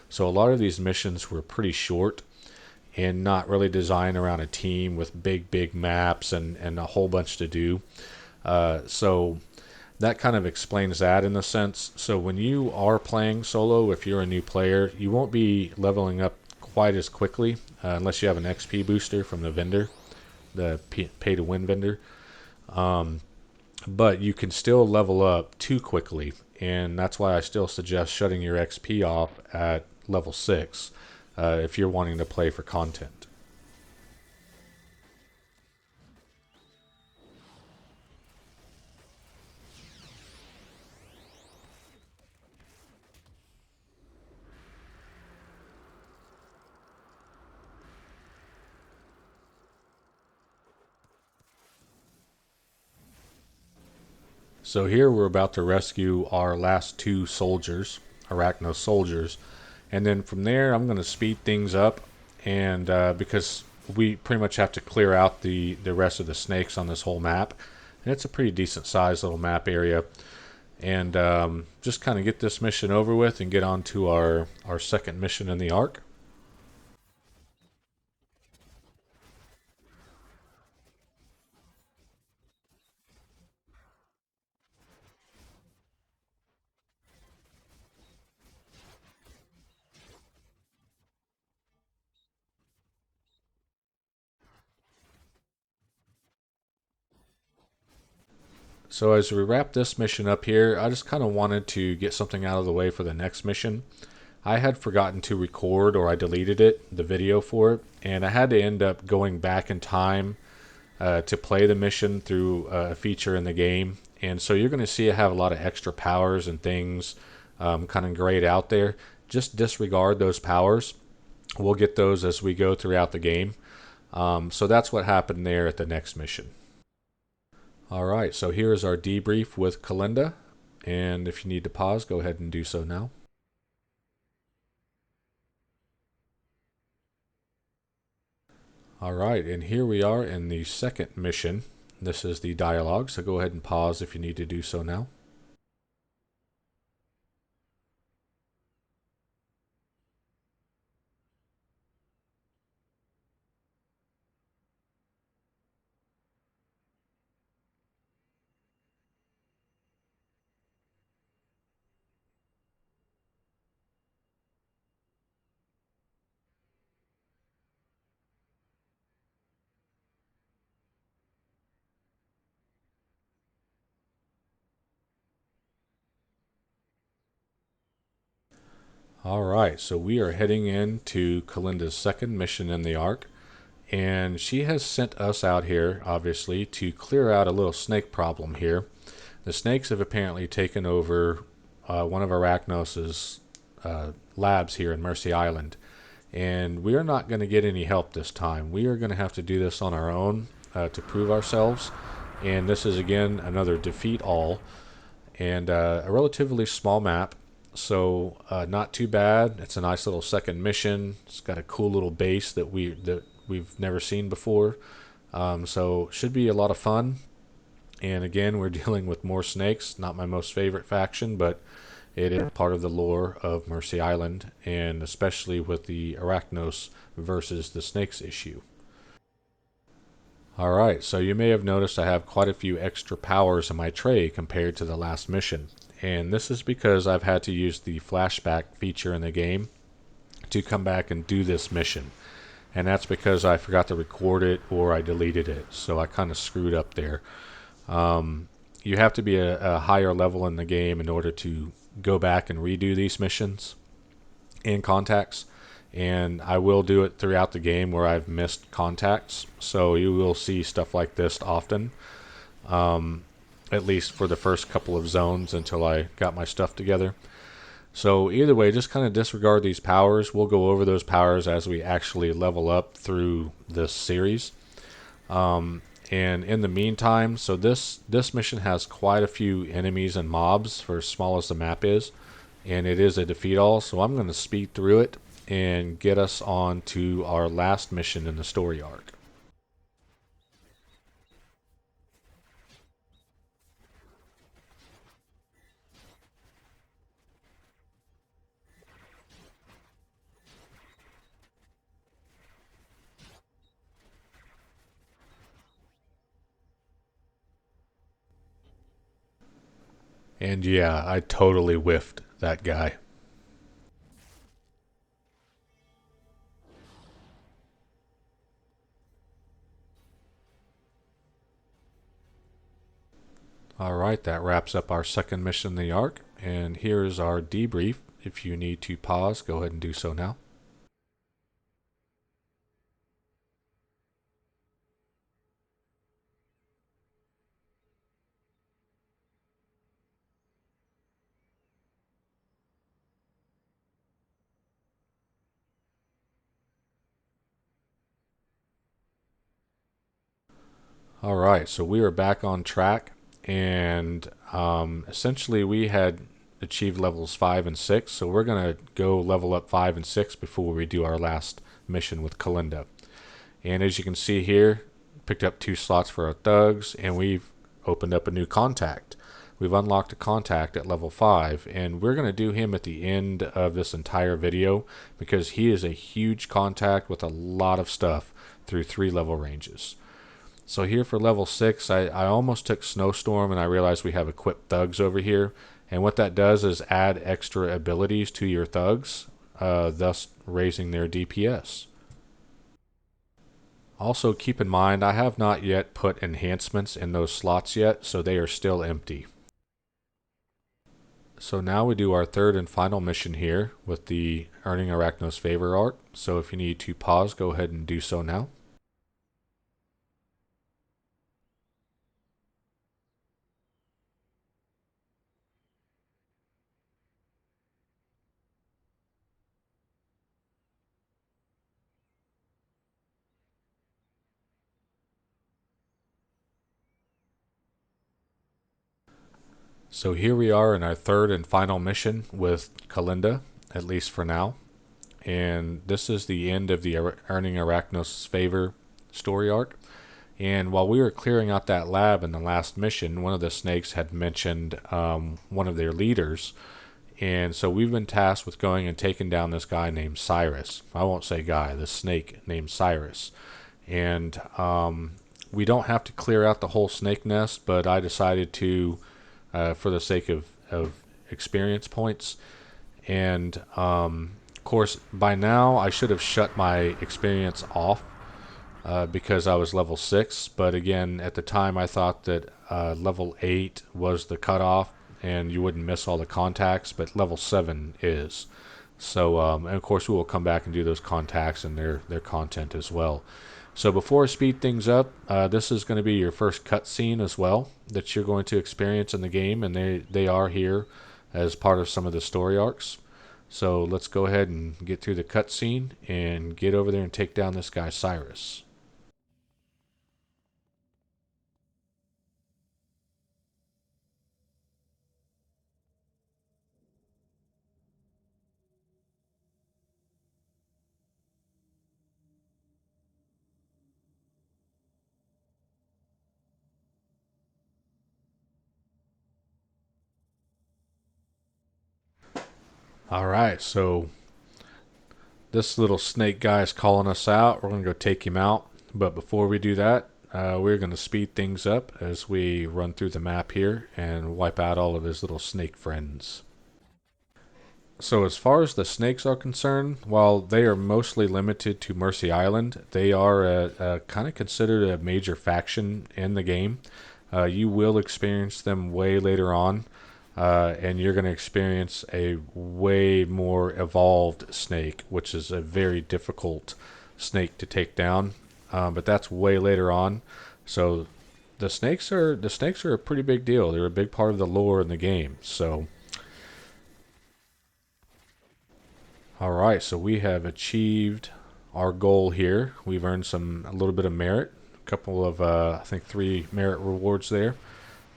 So a lot of these missions were pretty short and not really designed around a team with big maps and a whole bunch to do. So that kind of explains that in a sense. So when you are playing solo, if you're a new player, you won't be leveling up quite as quickly unless you have an XP booster from the vendor, the pay to win vendor. But you can still level up too quickly, and that's why I still suggest shutting your XP off at level 6 if you're wanting to play for content. So here we're about to rescue our last 2 soldiers, Arachnos Soldiers, and then from there I'm going to speed things up, and because we pretty much have to clear out the rest of the snakes on this whole map, and it's a pretty decent sized little map area, and just kind of get this mission over with and get on to our second mission in the arc. So as we wrap this mission up here, I just kind of wanted to get something out of the way for the next mission. I had forgotten to record, or I deleted it, the video for it, and I had to end up going back in time to play the mission through a feature in the game. And so you're going to see I have a lot of extra powers and things kind of grayed out there. Just disregard those powers. We'll get those as we go throughout the game. So that's what happened there at the next mission. Alright, so here is our debrief with Kalinda, and if you need to pause, go ahead and do so now. Alright, and here we are in the second mission. This is the dialogue, so go ahead and pause if you need to do so now. Alright, so we are heading into Kalinda's second mission in the arc, and she has sent us out here, obviously, to clear out a little snake problem here. The snakes have apparently taken over one of Arachnos's labs here in Mercy Island. And we are not going to get any help this time. We are going to have to do this on our own to prove ourselves. And this is again another defeat all, and a relatively small map. So not too bad. It's a nice little second mission. It's got a cool little base that we've never seen before. So should be a lot of fun. And again, we're dealing with more snakes. Not my most favorite faction, but it is part of the lore of Mercy Island, and especially with the Arachnos versus the snakes issue. Alright, so you may have noticed I have quite a few extra powers in my tray compared to the last mission. And this is because I've had to use the flashback feature in the game to come back and do this mission. And that's because I forgot to record it or I deleted it. So I kind of screwed up there. You have to be a higher level in the game in order to go back and redo these missions and contacts. And I will do it throughout the game where I've missed contacts. So you will see stuff like this often. At least for the first couple of zones until I got my stuff together. So either way, just kind of disregard these powers. We'll go over those powers as we actually level up through this series. And in the meantime, so this mission has quite a few enemies and mobs for as small as the map is. And it is a defeat all, so I'm going to speed through it and get us on to our last mission in the story arc. And yeah, I totally whiffed that guy. Alright, that wraps up our second mission in the arc, and here is our debrief. If you need to pause, go ahead and do so now. Alright, so we are back on track, and essentially we had achieved levels 5 and 6, so we're going to go level up 5 and 6 before we do our last mission with Kalinda. And as you can see here, picked up 2 slots for our thugs, and we've opened up a new contact. We've unlocked a contact at level 5, and we're going to do him at the end of this entire video because he is a huge contact with a lot of stuff through 3 level ranges. So here for level 6, I almost took Snowstorm, and I realized we have equipped thugs over here. And what that does is add extra abilities to your thugs, thus raising their DPS. Also keep in mind, I have not yet put enhancements in those slots yet, so they are still empty. So now we do our third and final mission here with the Earning Arachnos Favor arc. So if you need to pause, go ahead and do so now. So here we are in our third and final mission with Kalinda, at least for now. And this is the end of the Earning Arachnos Favor story arc. And while we were clearing out that lab in the last mission, one of the snakes had mentioned one of their leaders. And so we've been tasked with going and taking down this guy named Cyrus. I won't say guy, the snake named Cyrus. And we don't have to clear out the whole snake nest, but I decided to, for the sake of experience points. And of course, by now I should have shut my experience off because I was level 6. But again, at the time I thought that level 8 was the cutoff and you wouldn't miss all the contacts, but level 7 is. So, and of course we will come back and do those contacts and their content as well. So before I speed things up, this is going to be your first cutscene as well that you're going to experience in the game, and they are here as part of some of the story arcs. So let's go ahead and get through the cutscene and get over there and take down this guy Cyrus. Alright, so this little snake guy is calling us out. We're going to go take him out. But before we do that, we're going to speed things up as we run through the map here and wipe out all of his little snake friends. So as far as the snakes are concerned, while they are mostly limited to Mercy Island, they are kind of considered a major faction in the game. You will experience them way later on, and you're going to experience a way more evolved snake, which is a very difficult snake to take down. But that's way later on. So the snakes are a pretty big deal. They're a big part of the lore in the game. So. Alright, so we have achieved our goal here. We've earned a little bit of merit, a couple of, I think 3 merit rewards there.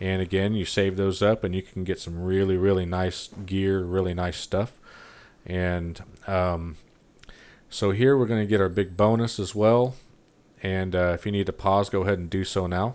And again, you save those up and you can get some really, really nice gear, really nice stuff. And so here we're going to get our big bonus as well. And if you need to pause, go ahead and do so now.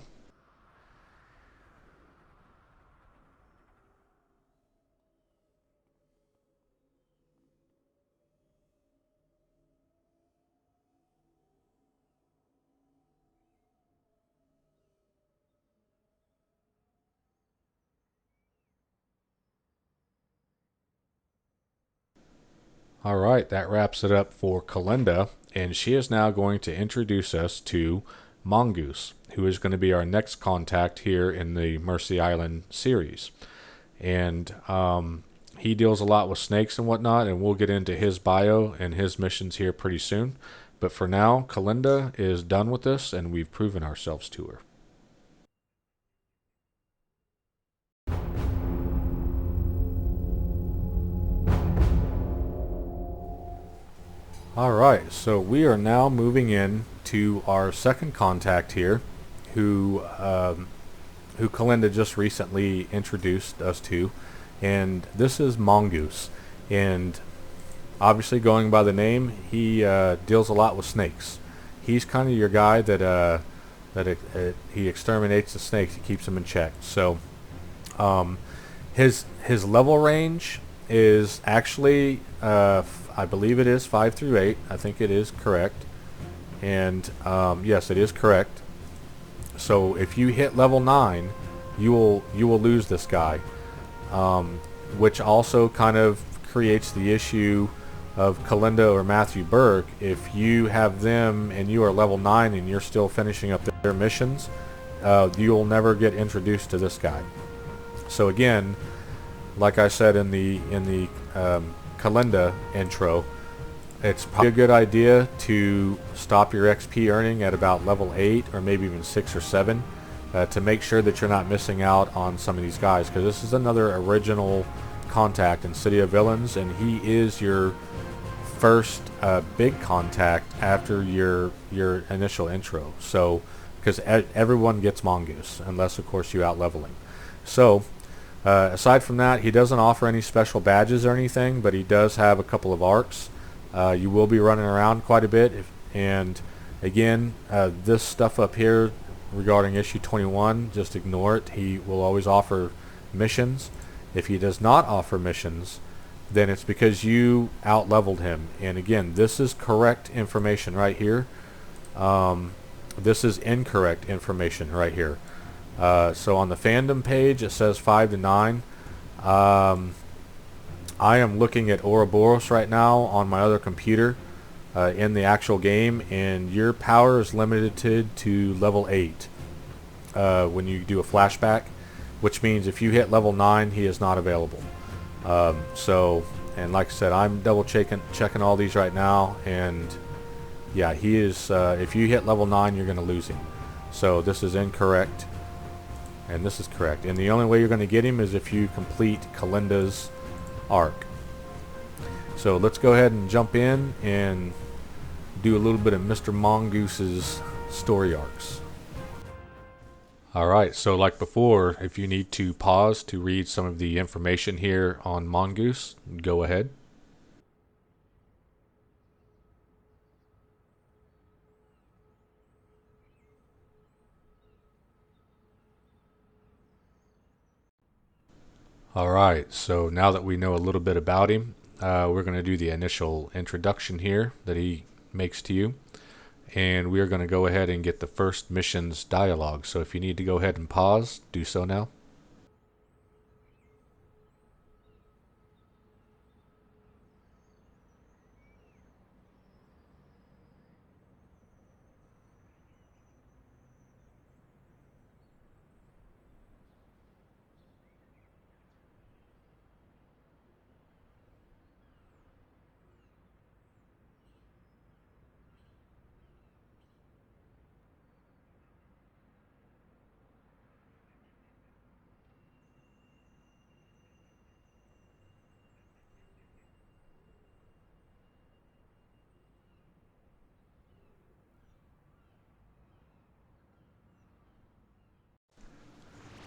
Alright, that wraps it up for Kalinda, and she is now going to introduce us to Mongoose, who is going to be our next contact here in the Mercy Island series. And he deals a lot with snakes and whatnot, and we'll get into his bio and his missions here pretty soon. But for now, Kalinda is done with this, and we've proven ourselves to her. Alright, so we are now moving in to our second contact here, who Kalinda just recently introduced us to, and this is Mongoose. And obviously, going by the name, he deals a lot with snakes. He's kind of your guy that he exterminates the snakes, he keeps them in check. So his level range is actually I believe it is 5 through 8. I think it is correct. And yes, it is correct. So if you hit level 9, you will lose this guy, which also kind of creates the issue of Kalinda or Matthew Burke. If you have them and you are level 9 and you're still finishing up their missions, you'll never get introduced to this guy. So again, like I said in the Kalinda intro, it's probably a good idea to stop your XP earning at about level 8 or maybe even 6 or 7 to make sure that you're not missing out on some of these guys, because this is another original contact in City of Villains, and he is your first big contact after your initial intro. So because everyone gets Mongoose unless of course you out level him. So aside from that, he doesn't offer any special badges or anything, but he does have a couple of arcs. You will be running around quite a bit, and again, this stuff up here regarding issue 21, just ignore it. He will always offer missions. If he does not offer missions, then it's because you out leveled him. And again, this is correct information right here. This is incorrect information right here. So on the fandom page it says 5 to 9. I am looking at Ouroboros right now on my other computer in the actual game, and your power is limited to level 8 when you do a flashback, which means if you hit level 9, he is not available. So, and like I said, I'm double checking all these right now, and yeah, he is, if you hit level 9, you're going to lose him. So this is incorrect, and this is correct. And the only way you're going to get him is if you complete Kalinda's arc. So let's go ahead and jump in and do a little bit of Mr. Mongoose's story arcs. Alright, so like before, if you need to pause to read some of the information here on Mongoose, go ahead. Alright, so now that we know a little bit about him, we're going to do the initial introduction here that he makes to you. And we're going to go ahead and get the first mission's dialogue. So if you need to go ahead and pause, do so now.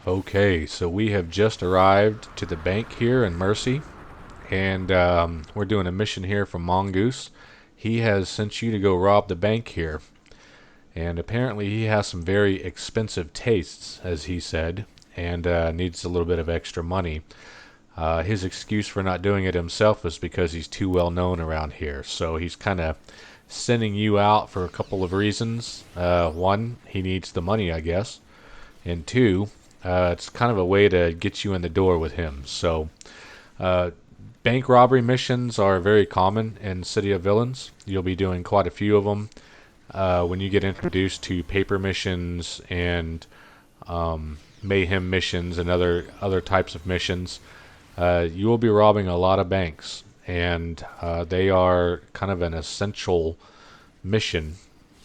Okay, so we have just arrived to the bank here in Mercy, and we're doing a mission here from Mongoose. He has sent you to go rob the bank here, and apparently he has some very expensive tastes, as he said, and needs a little bit of extra money. His excuse for not doing it himself is because he's too well known around here, so he's kind of sending you out for a couple of reasons. One, he needs the money, I guess, and two, it's kind of a way to get you in the door with him. So, uh, bank robbery missions are very common in City of Villains. You'll be doing quite a few of them. When you get introduced to paper missions and mayhem missions and other types of missions, you will be robbing a lot of banks, and they are kind of an essential mission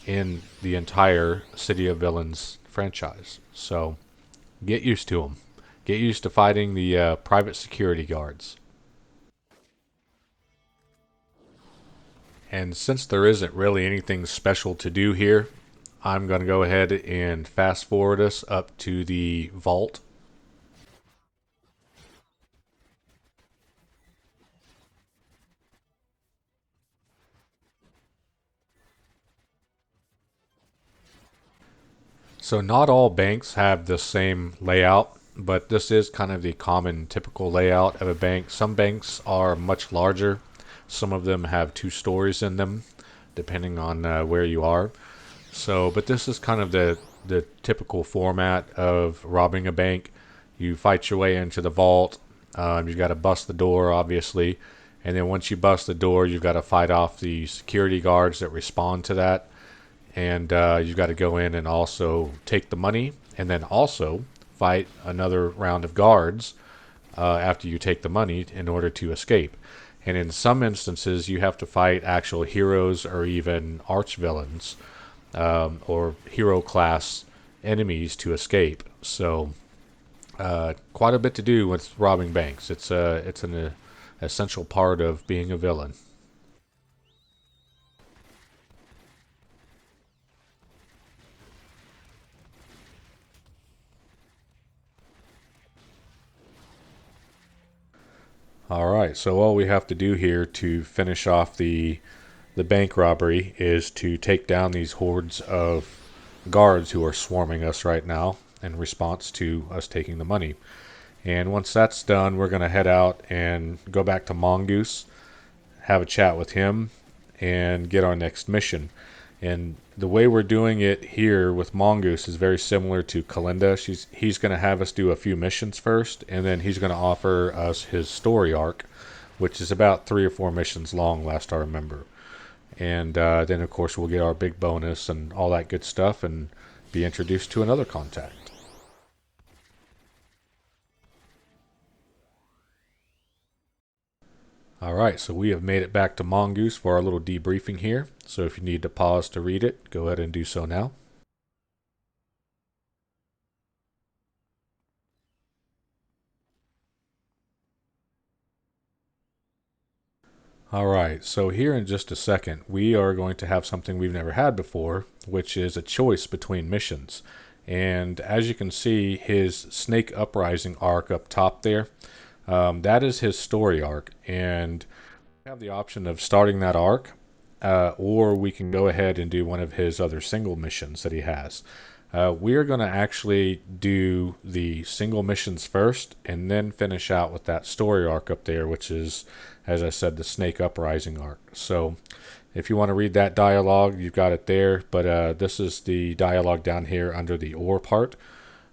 in the entire City of Villains franchise. So get used to them. Get used to fighting the private security guards. And since there isn't really anything special to do here, I'm going to go ahead and fast forward us up to the vault. So not all banks have the same layout, but this is kind of the common typical layout of a bank. Some banks are much larger. Some of them have two stories in them, depending on where you are. So, but this is kind of the typical format of robbing a bank. You fight your way into the vault. You've got to bust the door, obviously, and then once you bust the door, you've got to fight off the security guards that respond to that, and you've got to go in and also take the money, and then also fight another round of guards after you take the money in order to escape. And in some instances, you have to fight actual heroes or even archvillains or hero class enemies to escape. So quite a bit to do with robbing banks. It's an essential part of being a villain. All right, so all we have to do here to finish off the bank robbery is to take down these hordes of guards who are swarming us right now in response to us taking the money. And once that's done, we're going to head out and go back to Mongoose, have a chat with him, and get our next mission. And the way we're doing it here with Mongoose is very similar to Kalinda. He's going to have us do a few missions first, and then he's going to offer us his story arc, which is about 3 or 4 missions long, last I remember. And then, of course, we'll get our big bonus and all that good stuff and be introduced to another contact. Alright, so we have made it back to Mongoose for our little debriefing here. So if you need to pause to read it, go ahead and do so now. All right, so here in just a second, we are going to have something we've never had before, which is a choice between missions. And as you can see, his Snake Uprising arc up top there, that is his story arc. And we have the option of starting that arc, or we can go ahead and do one of his other single missions that he has. We are going to actually do the single missions first and then finish out with that story arc up there, which is, as I said, the Snake Uprising arc. So if you want to read that dialogue, you've got it there, but this is the dialogue down here under the or part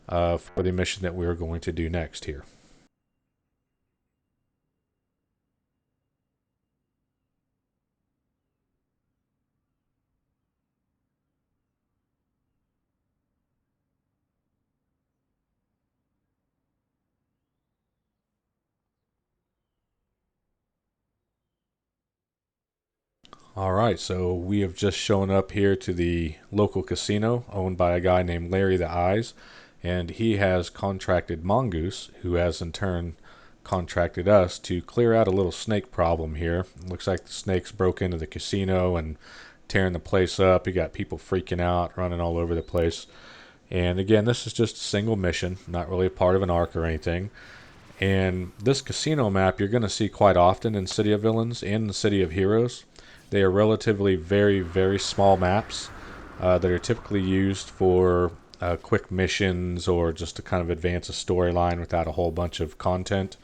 for the mission that we're going to do next here. All right, so we have just shown up here to the local casino owned by a guy named Larry the Eyes, and he has contracted Mongoose, who has in turn contracted us to clear out a little snake problem here. It looks like the snakes broke into the casino and tearing the place up. You got people freaking out, running all over the place. And again, this is just a single mission, not really a part of an arc or anything. And this casino map you're going to see quite often in City of Villains and the City of Heroes. They are relatively very, very small maps that are typically used for quick missions or just to kind of advance a storyline without a whole bunch of content.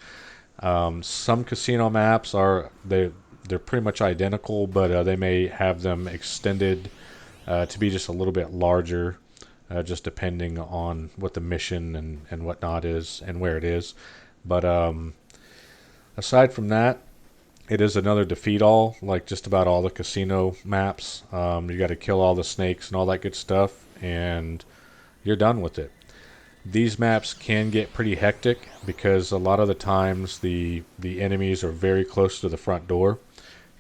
Some casino maps they're pretty much identical, but they may have them extended to be just a little bit larger, just depending on what the mission and whatnot is and where it is. But aside from that, it is another defeat all, like just about all the casino maps. You got to kill all the snakes and all that good stuff, and you're done with it. These maps can get pretty hectic because a lot of the times the enemies are very close to the front door,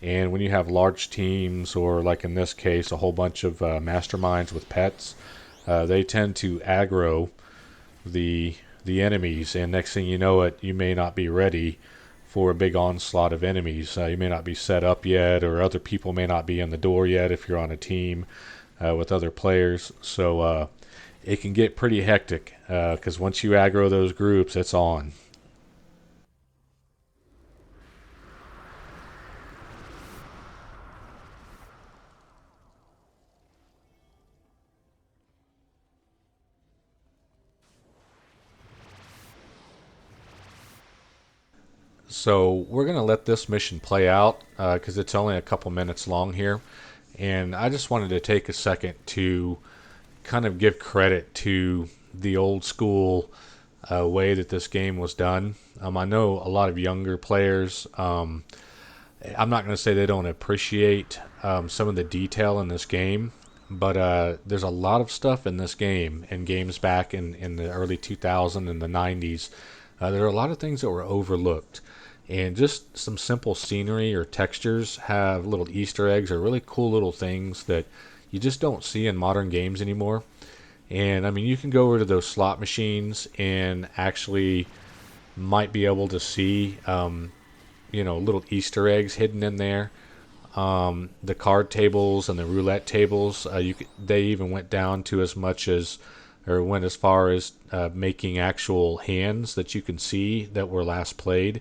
and when you have large teams, or like in this case, a whole bunch of masterminds with pets, they tend to aggro the the enemies, and next thing you know it, you may not be ready for a big onslaught of enemies. You may not be set up yet, or other people may not be in the door yet if you're on a team with other players. So it can get pretty hectic because once you aggro those groups, it's on. So we're going to let this mission play out because it's only a couple minutes long here. And I just wanted to take a second to kind of give credit to the old school way that this game was done. I know a lot of younger players. I'm not going to say they don't appreciate some of the detail in this game, but there's a lot of stuff in this game and games back in the early 2000s and the 90s. There are a lot of things that were overlooked. And just some simple scenery or textures have little Easter eggs or really cool little things that you just don't see in modern games anymore. And I mean, you can go over to those slot machines and actually might be able to see, little Easter eggs hidden in there. The card tables and the roulette tables, they even went down to as much as, or went as far as making actual hands that you can see that were last played.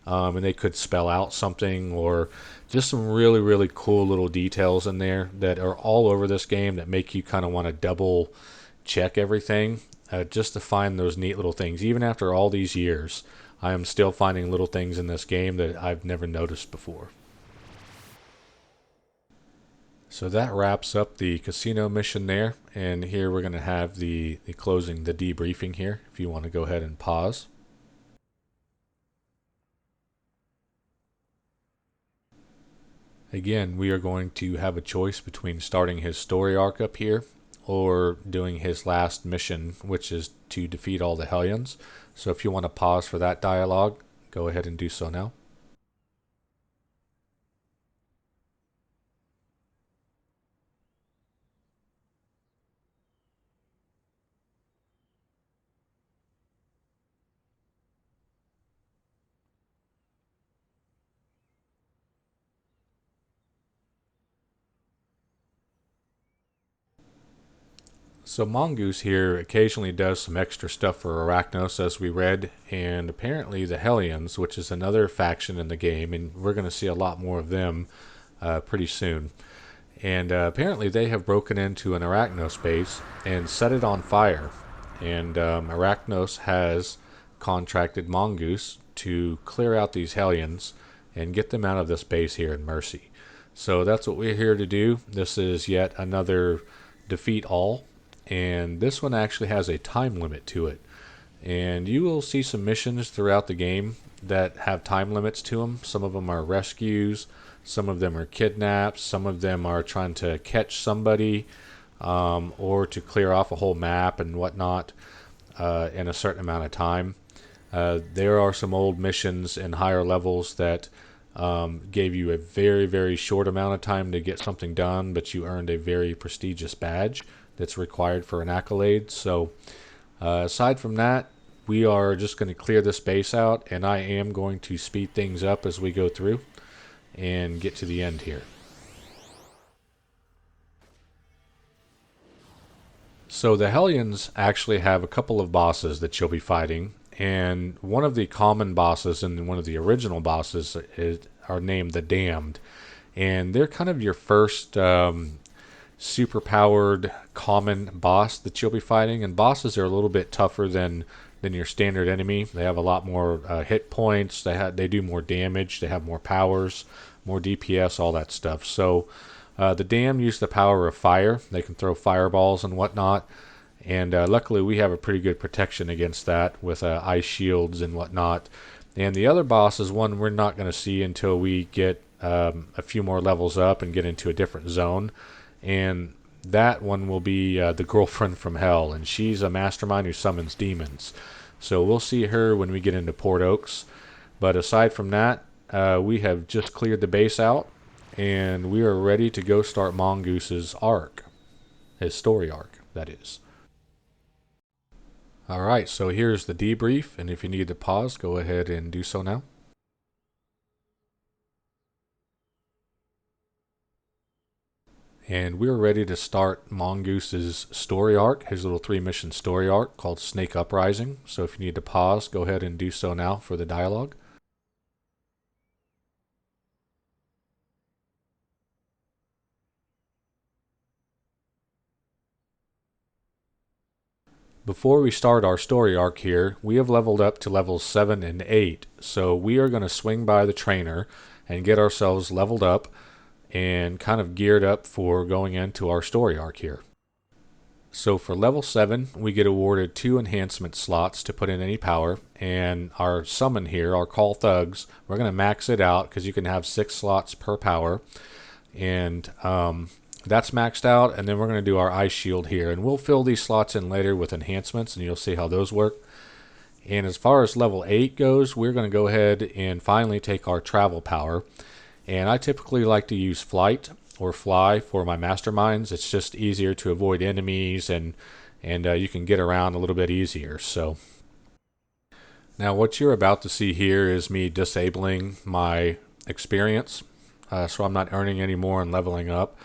And they could spell out something, or just some really, really cool little details in there that are all over this game that make you kind of want to double check everything just to find those neat little things. Even after all these years, I am still finding little things in this game that I've never noticed before. So that wraps up the casino mission there, and here we're going to have the closing, the debriefing here, if you want to go ahead and pause. Again, we are going to have a choice between starting his story arc up here or doing his last mission, which is to defeat all the Hellions. So if you want to pause for that dialogue, go ahead and do so now. So Mongoose here occasionally does some extra stuff for Arachnos, as we read, and apparently the Hellions, which is another faction in the game, and we're going to see a lot more of them pretty soon. And apparently they have broken into an Arachnos base and set it on fire. And Arachnos has contracted Mongoose to clear out these Hellions and get them out of this base here in Mercy. So that's what we're here to do. This is yet another defeat all, and this one actually has a time limit to it. And you will see some missions throughout the game that have time limits to them. Some of them are rescues, some of them are kidnaps, some of them are trying to catch somebody, or to clear off a whole map and whatnot in a certain amount of time. There are some old missions in higher levels that gave you a very, very short amount of time to get something done, but you earned a very prestigious badge that's required for an accolade. So aside from that, we are just going to clear this base out, and I am going to speed things up as we go through and get to the end here. So the Hellions actually have a couple of bosses that you'll be fighting, and one of the common bosses and one of the original bosses are named the Damned, and they're kind of your first super-powered common boss that you'll be fighting. And bosses are a little bit tougher than your standard enemy. They have a lot more hit points. They do more damage. They have more powers, more DPS, all that stuff. So the Damned use the power of fire. They can throw fireballs and whatnot. And luckily we have a pretty good protection against that with ice shields and whatnot. And the other boss is one we're not going to see until we get a few more levels up and get into a different zone. And that one will be the girlfriend from hell, and she's a mastermind who summons demons. So we'll see her when we get into Port Oaks. But aside from that, we have just cleared the base out, and we are ready to go start Mongoose's arc. His story arc, that is. Alright, so here's the debrief, and if you need to pause, go ahead and do so now. And we're ready to start Mongoose's story arc, his little 3-mission story arc called Snake Uprising. So if you need to pause, go ahead and do so now for the dialogue. Before we start our story arc here, we have leveled up to levels 7 and 8. So we are going to swing by the trainer and get ourselves leveled up and kind of geared up for going into our story arc here. So for level 7, we get awarded 2 enhancement slots to put in any power, and our summon here, our Call Thugs, we're going to max it out because you can have 6 slots per power, and that's maxed out. And then we're going to do our Ice Shield here, and we'll fill these slots in later with enhancements, and you'll see how those work. And as far as level 8 goes, we're going to go ahead and finally take our travel power. And I typically like to use flight or fly for my masterminds. It's just easier to avoid enemies, and you can get around a little bit easier. So now what you're about to see here is me disabling my experience, so I'm not earning any more and leveling up.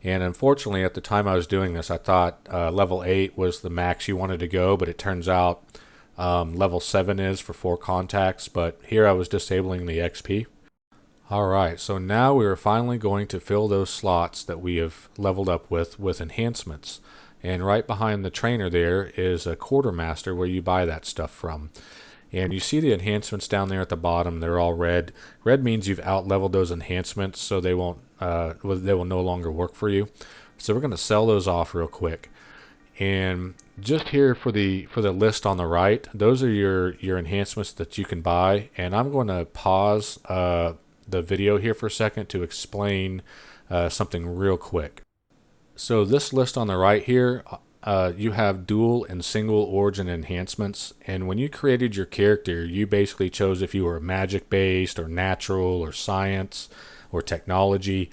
And unfortunately, at the time I was doing this, I thought level 8 was the max you wanted to go, but it turns out level 7 is for 4 contacts. But here I was disabling the XP. Alright, so now we are finally going to fill those slots that we have leveled up with enhancements. And right behind the trainer there is a quartermaster where you buy that stuff from. And you see the enhancements down there at the bottom. They're all red. Red means you've out-leveled those enhancements, so they will no longer work for you. So we're going to sell those off real quick. And just here for the list on the right, those are your enhancements that you can buy. And I'm going to pause the video here for a second to explain something real quick. So this list on the right here, you have dual and single origin enhancements, and when you created your character, you basically chose if you were magic based or natural or science or technology,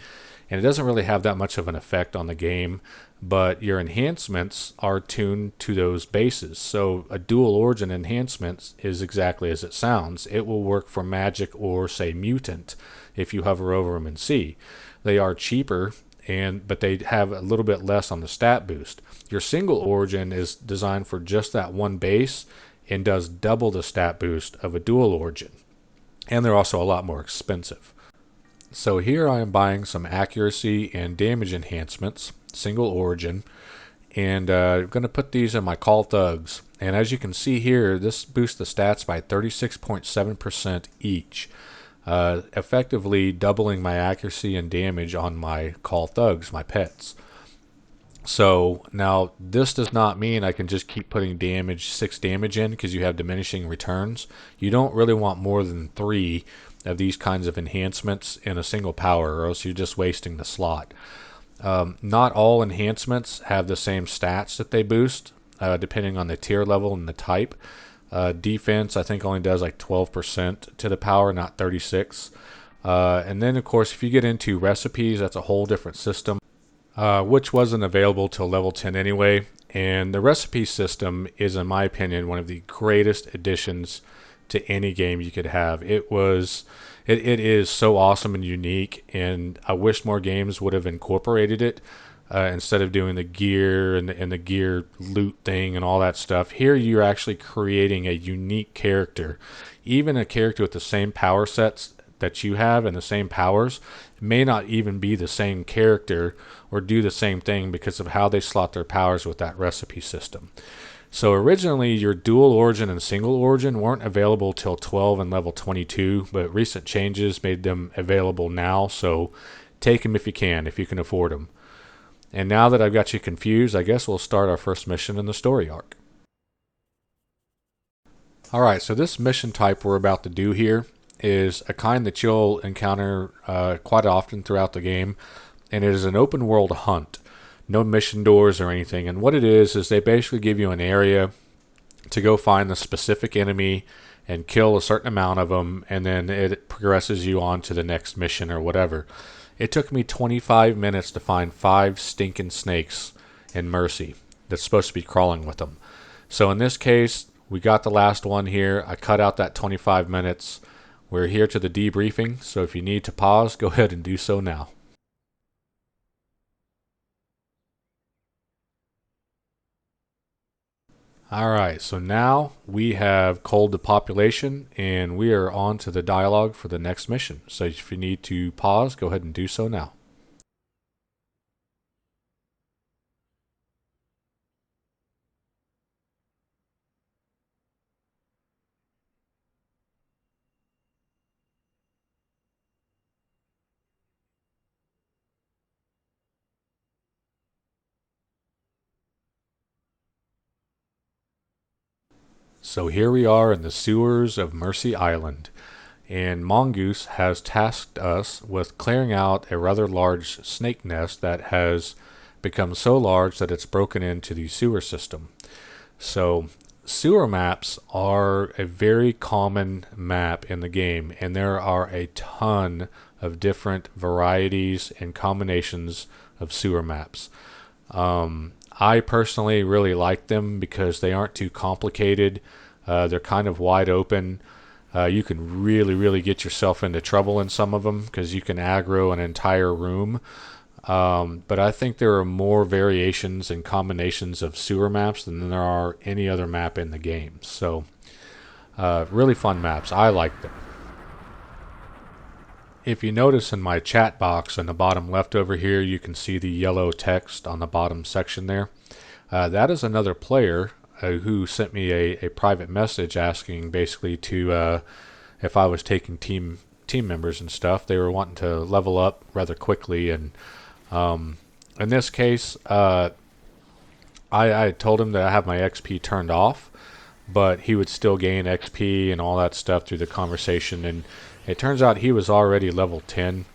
and it doesn't really have that much of an effect on the game, but your enhancements are tuned to those bases. So a dual origin enhancement is exactly as it sounds. It will work for magic or say mutant if you hover over them and see. They are cheaper, but they have a little bit less on the stat boost. Your single origin is designed for just that one base and does double the stat boost of a dual origin. And they're also a lot more expensive. So here I am buying some accuracy and damage enhancements, single origin, and I'm going to put these in my Call Thugs. And as you can see here, this boosts the stats by 36.7% each, effectively doubling my accuracy and damage on my Call Thugs, my pets. So now this does not mean I can just keep putting 6 damage in, because you have diminishing returns. You don't really want more than 3 of these kinds of enhancements in a single power, or else you're just wasting the slot. Not all enhancements have the same stats that they boost, depending on the tier level and the type. Defense, I think, only does like 12% to the power, not 36. And then, of course, if you get into recipes, that's a whole different system, which wasn't available till level 10 anyway. And the recipe system is, in my opinion, one of the greatest additions to any game you could have. It is so awesome and unique, and I wish more games would have incorporated it, instead of doing the gear and the gear loot thing and all that stuff. Here you're actually creating a unique character. Even a character with the same power sets that you have and the same powers may not even be the same character or do the same thing because of how they slot their powers with that recipe system. So originally your dual origin and single origin weren't available till 12 and level 22, but recent changes made them available now, so take them if you can afford them. And now that I've got you confused, I guess we'll start our first mission in the story arc. Alright, so this mission type we're about to do here is a kind that you'll encounter quite often throughout the game, and it is an open world hunt. No mission doors or anything, and what it is they basically give you an area to go find the specific enemy and kill a certain amount of them, and then it progresses you on to the next mission or whatever. It took me 25 minutes to find 5 stinking snakes in Mercy that's supposed to be crawling with them. So in this case, we got the last one here. I cut out that 25 minutes. We're here to the debriefing, so if you need to pause, go ahead and do so now. Alright, so now we have culled the population, and we are on to the dialogue for the next mission. So if you need to pause, go ahead and do so now. So here we are in the sewers of Mercy Island, and Mongoose has tasked us with clearing out a rather large snake nest that has become so large that it's broken into the sewer system. So sewer maps are a very common map in the game, and there are a ton of different varieties and combinations of sewer maps. I personally really like them because they aren't too complicated. They're kind of wide open. You can really get yourself into trouble in some of them because you can aggro an entire room. But I think there are more variations and combinations of sewer maps than there are any other map in the game. So really fun maps. I like them. If you notice in my chat box in the bottom left over here, you can see the yellow text on the bottom section there. That is another player who sent me a private message asking basically to if I was taking team members and stuff. They were wanting to level up rather quickly, and in this case, I told him that I have my XP turned off, but he would still gain XP and all that stuff through the conversation, and it turns out he was already level 10,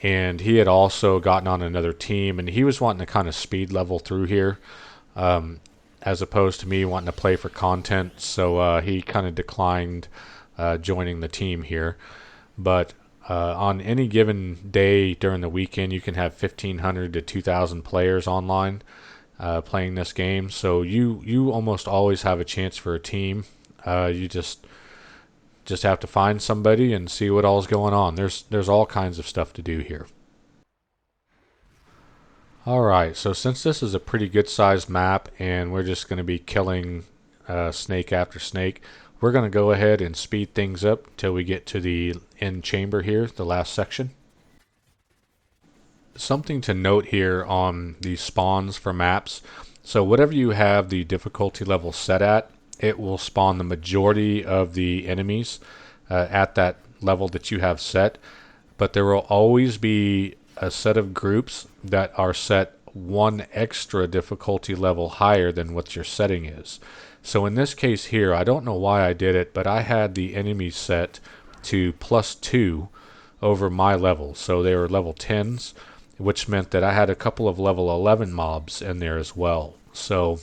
and he had also gotten on another team, and he was wanting to kind of speed level through here, as opposed to me wanting to play for content, so he kind of declined joining the team here. But on any given day during the weekend, you can have 1,500 to 2,000 players online playing this game, so you almost always have a chance for a team. You just have to find somebody and see what all's going on. There's all kinds of stuff to do here. Alright, so since this is a pretty good sized map and we're just going to be killing snake after snake, we're going to go ahead and speed things up till we get to the end chamber here, the last section. Something to note here on the spawns for maps. So whatever you have the difficulty level set at, it will spawn the majority of the enemies at that level that you have set. But there will always be a set of groups that are set one extra difficulty level higher than what your setting is. So in this case here, I don't know why I did it, but I had the enemies set to +2 over my level. So they were level 10s, which meant that I had a couple of level 11 mobs in there as well. So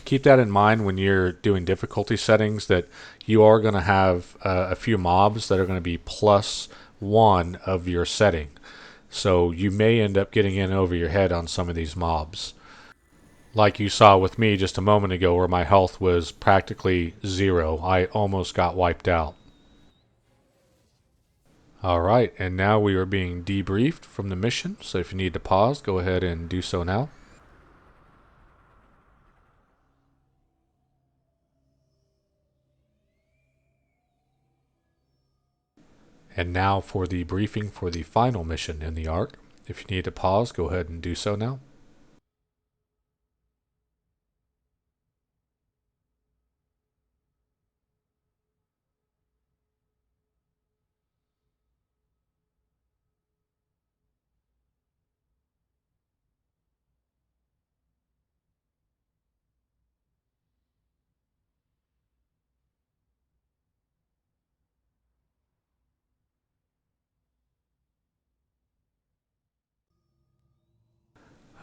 keep that in mind when you're doing difficulty settings, that you are going to have a few mobs that are going to be +1 of your setting. So you may end up getting in over your head on some of these mobs. Like you saw with me just a moment ago where my health was practically 0. I almost got wiped out. Alright, and now we are being debriefed from the mission, so if you need to pause, go ahead and do so now. And now for the briefing for the final mission in the arc. If you need to pause, go ahead and do so now.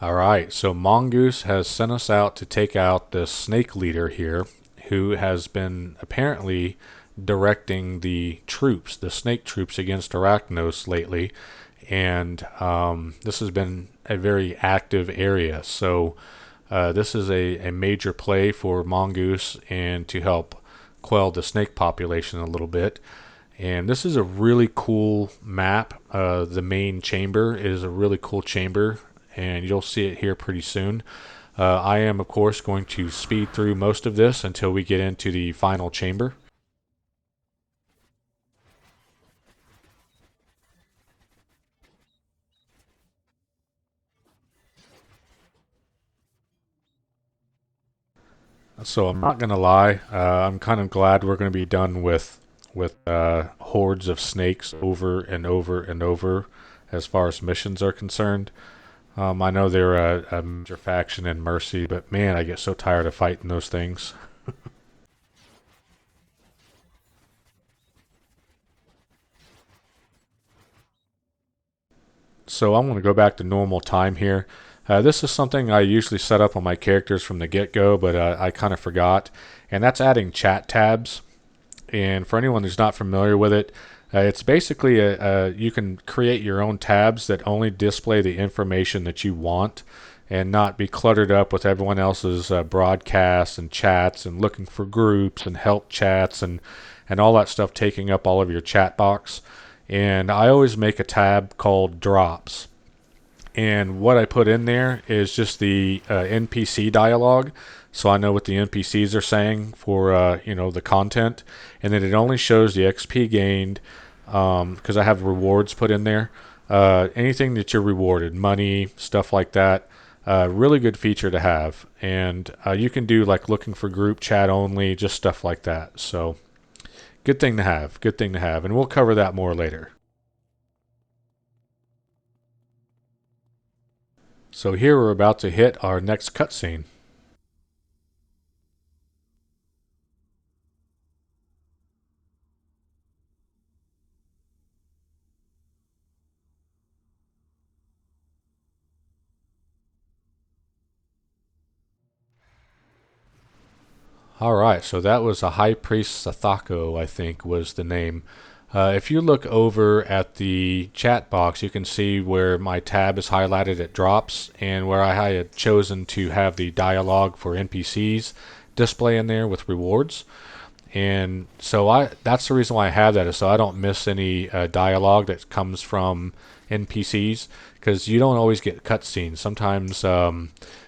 Alright, so Mongoose has sent us out to take out the snake leader here, who has been apparently directing the troops, the snake troops, against Arachnos lately. And this has been a very active area. So this is a major play for Mongoose and to help quell the snake population a little bit. And this is a really cool map. The main chamber is a really cool chamber, and you'll see it here pretty soon. I am, of course, going to speed through most of this until we get into the final chamber. So I'm not gonna lie, I'm kind of glad we're gonna be done with hordes of snakes over and over and over, as far as missions are concerned. I know they're a major faction in Mercy, but man, I get so tired of fighting those things. So I'm going to go back to normal time here. This is something I usually set up on my characters from the get-go, but I kind of forgot. And that's adding chat tabs. And for anyone who's not familiar with it, it's basically you can create your own tabs that only display the information that you want and not be cluttered up with everyone else's broadcasts and chats and looking for groups and help chats and all that stuff taking up all of your chat box. And I always make a tab called drops. And what I put in there is just the NPC dialogue, so I know what the NPCs are saying for the content, and then it only shows the XP gained because I have rewards put in there. Anything that you're rewarded, money, stuff like that. Really good feature to have, and you can do like looking for group chat only, just stuff like that. So good thing to have, good thing to have, and we'll cover that more later. So here we're about to hit our next cutscene. Alright, so that was a High Priest Sathako, I think was the name. If you look over at the chat box, you can see where my tab is highlighted at drops and where I had chosen to have the dialogue for NPCs display in there with rewards. And so that's the reason why I have that, is so I don't miss any dialogue that comes from NPCs, because you don't always get cutscenes.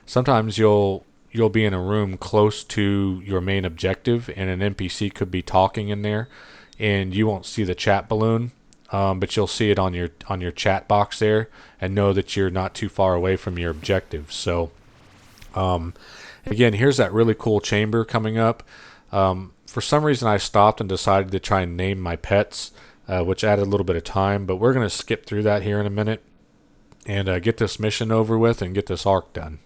Sometimes you'll be in a room close to your main objective, and an NPC could be talking in there, and you won't see the chat balloon, but you'll see it on your chat box there, and know that you're not too far away from your objective. So again, here's that really cool chamber coming up. For some reason, I stopped and decided to try and name my pets, which added a little bit of time, but we're going to skip through that here in a minute and get this mission over with and get this arc done.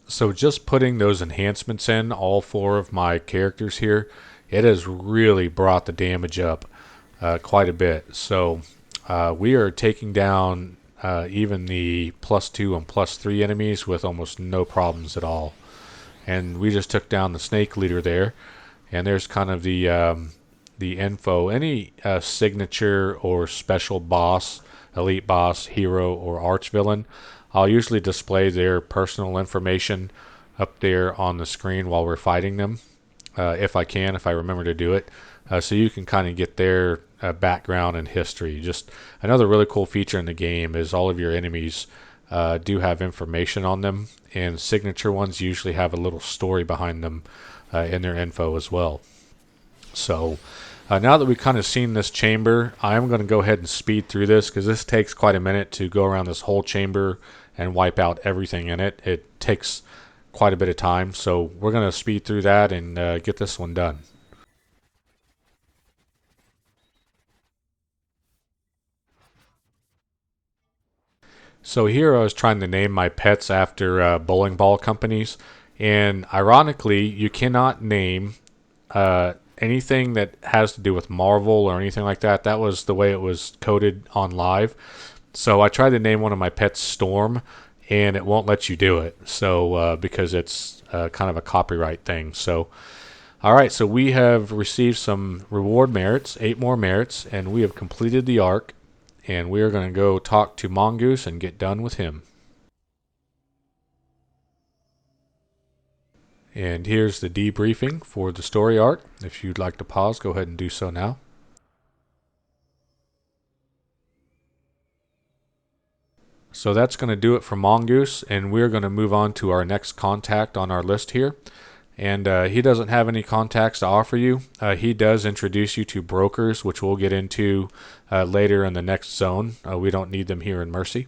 So just putting those enhancements in, all 4 of my characters here, it has really brought the damage up quite a bit. So we are taking down even the +2 and +3 enemies with almost no problems at all. And we just took down the snake leader there. And there's kind of the info. Any signature or special boss, elite boss, hero, or arch villain, I'll usually display their personal information up there on the screen while we're fighting them, if I remember to do it, so you can kind of get their background and history. Just another really cool feature in the game is all of your enemies do have information on them, and signature ones usually have a little story behind them in their info as well. So now that we've kind of seen this chamber, I'm going to go ahead and speed through this, because this takes quite a minute to go around this whole chamber and wipe out everything in it. It takes quite a bit of time, so we're going to speed through that and get this one done. So here I was trying to name my pets after bowling ball companies, and ironically, you cannot name anything that has to do with Marvel or anything like that. That was the way it was coded on live. So I tried to name one of my pets Storm, and it won't let you do it. So because it's kind of a copyright thing. So all right, so we have received some reward merits, 8 more merits, and we have completed the arc. And we are going to go talk to Mongoose and get done with him. And here's the debriefing for the story arc. If you'd like to pause, go ahead and do so now. So that's going to do it for Mongoose, and we're going to move on to our next contact on our list here. And he doesn't have any contacts to offer you. He does introduce you to brokers, which we'll get into later in the next zone. We don't need them here in Mercy.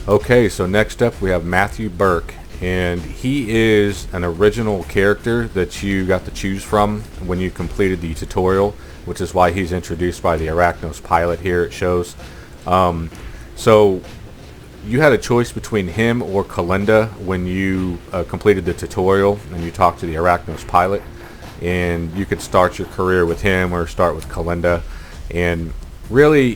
Okay, so next up we have Matthew Burke, and he is an original character that you got to choose from when you completed the tutorial, which is why he's introduced by the Arachnos pilot here, it shows. So you had a choice between him or Kalinda when you completed the tutorial and you talked to the Arachnos pilot, and you could start your career with him or start with Kalinda. And really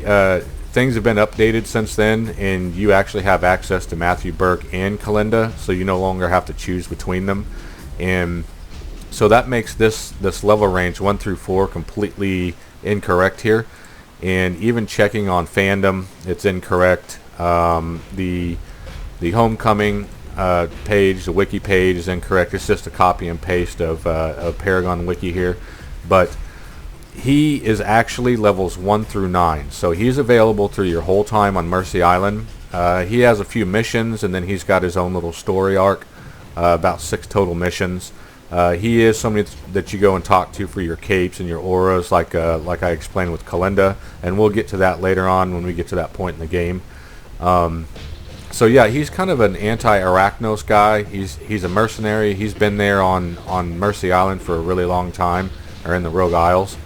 things have been updated since then, and you actually have access to Matthew Burke and Kalinda, so you no longer have to choose between them. And so that makes this level range 1 through 4 completely incorrect here. And even checking on fandom, it's incorrect. The homecoming page, the wiki page, is incorrect. It's just a copy and paste of Paragon wiki here. But he is actually levels 1 through 9, so he's available through your whole time on Mercy Island. He has a few missions, and then he's got his own little story arc. about 6 total missions. He is somebody that you go and talk to for your capes and your auras, like I explained with Kalinda, and we'll get to that later on when we get to that point in the game. So yeah, he's kind of an anti-Arachnos guy. He's a mercenary. He's been there on Mercy Island for a really long time, or in the Rogue Isles.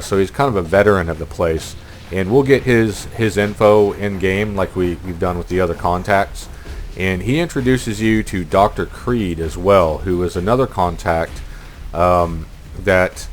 So he's kind of a veteran of the place, and we'll get his info in game like we've done with the other contacts. And he introduces you to Dr. Creed as well, who is another contact that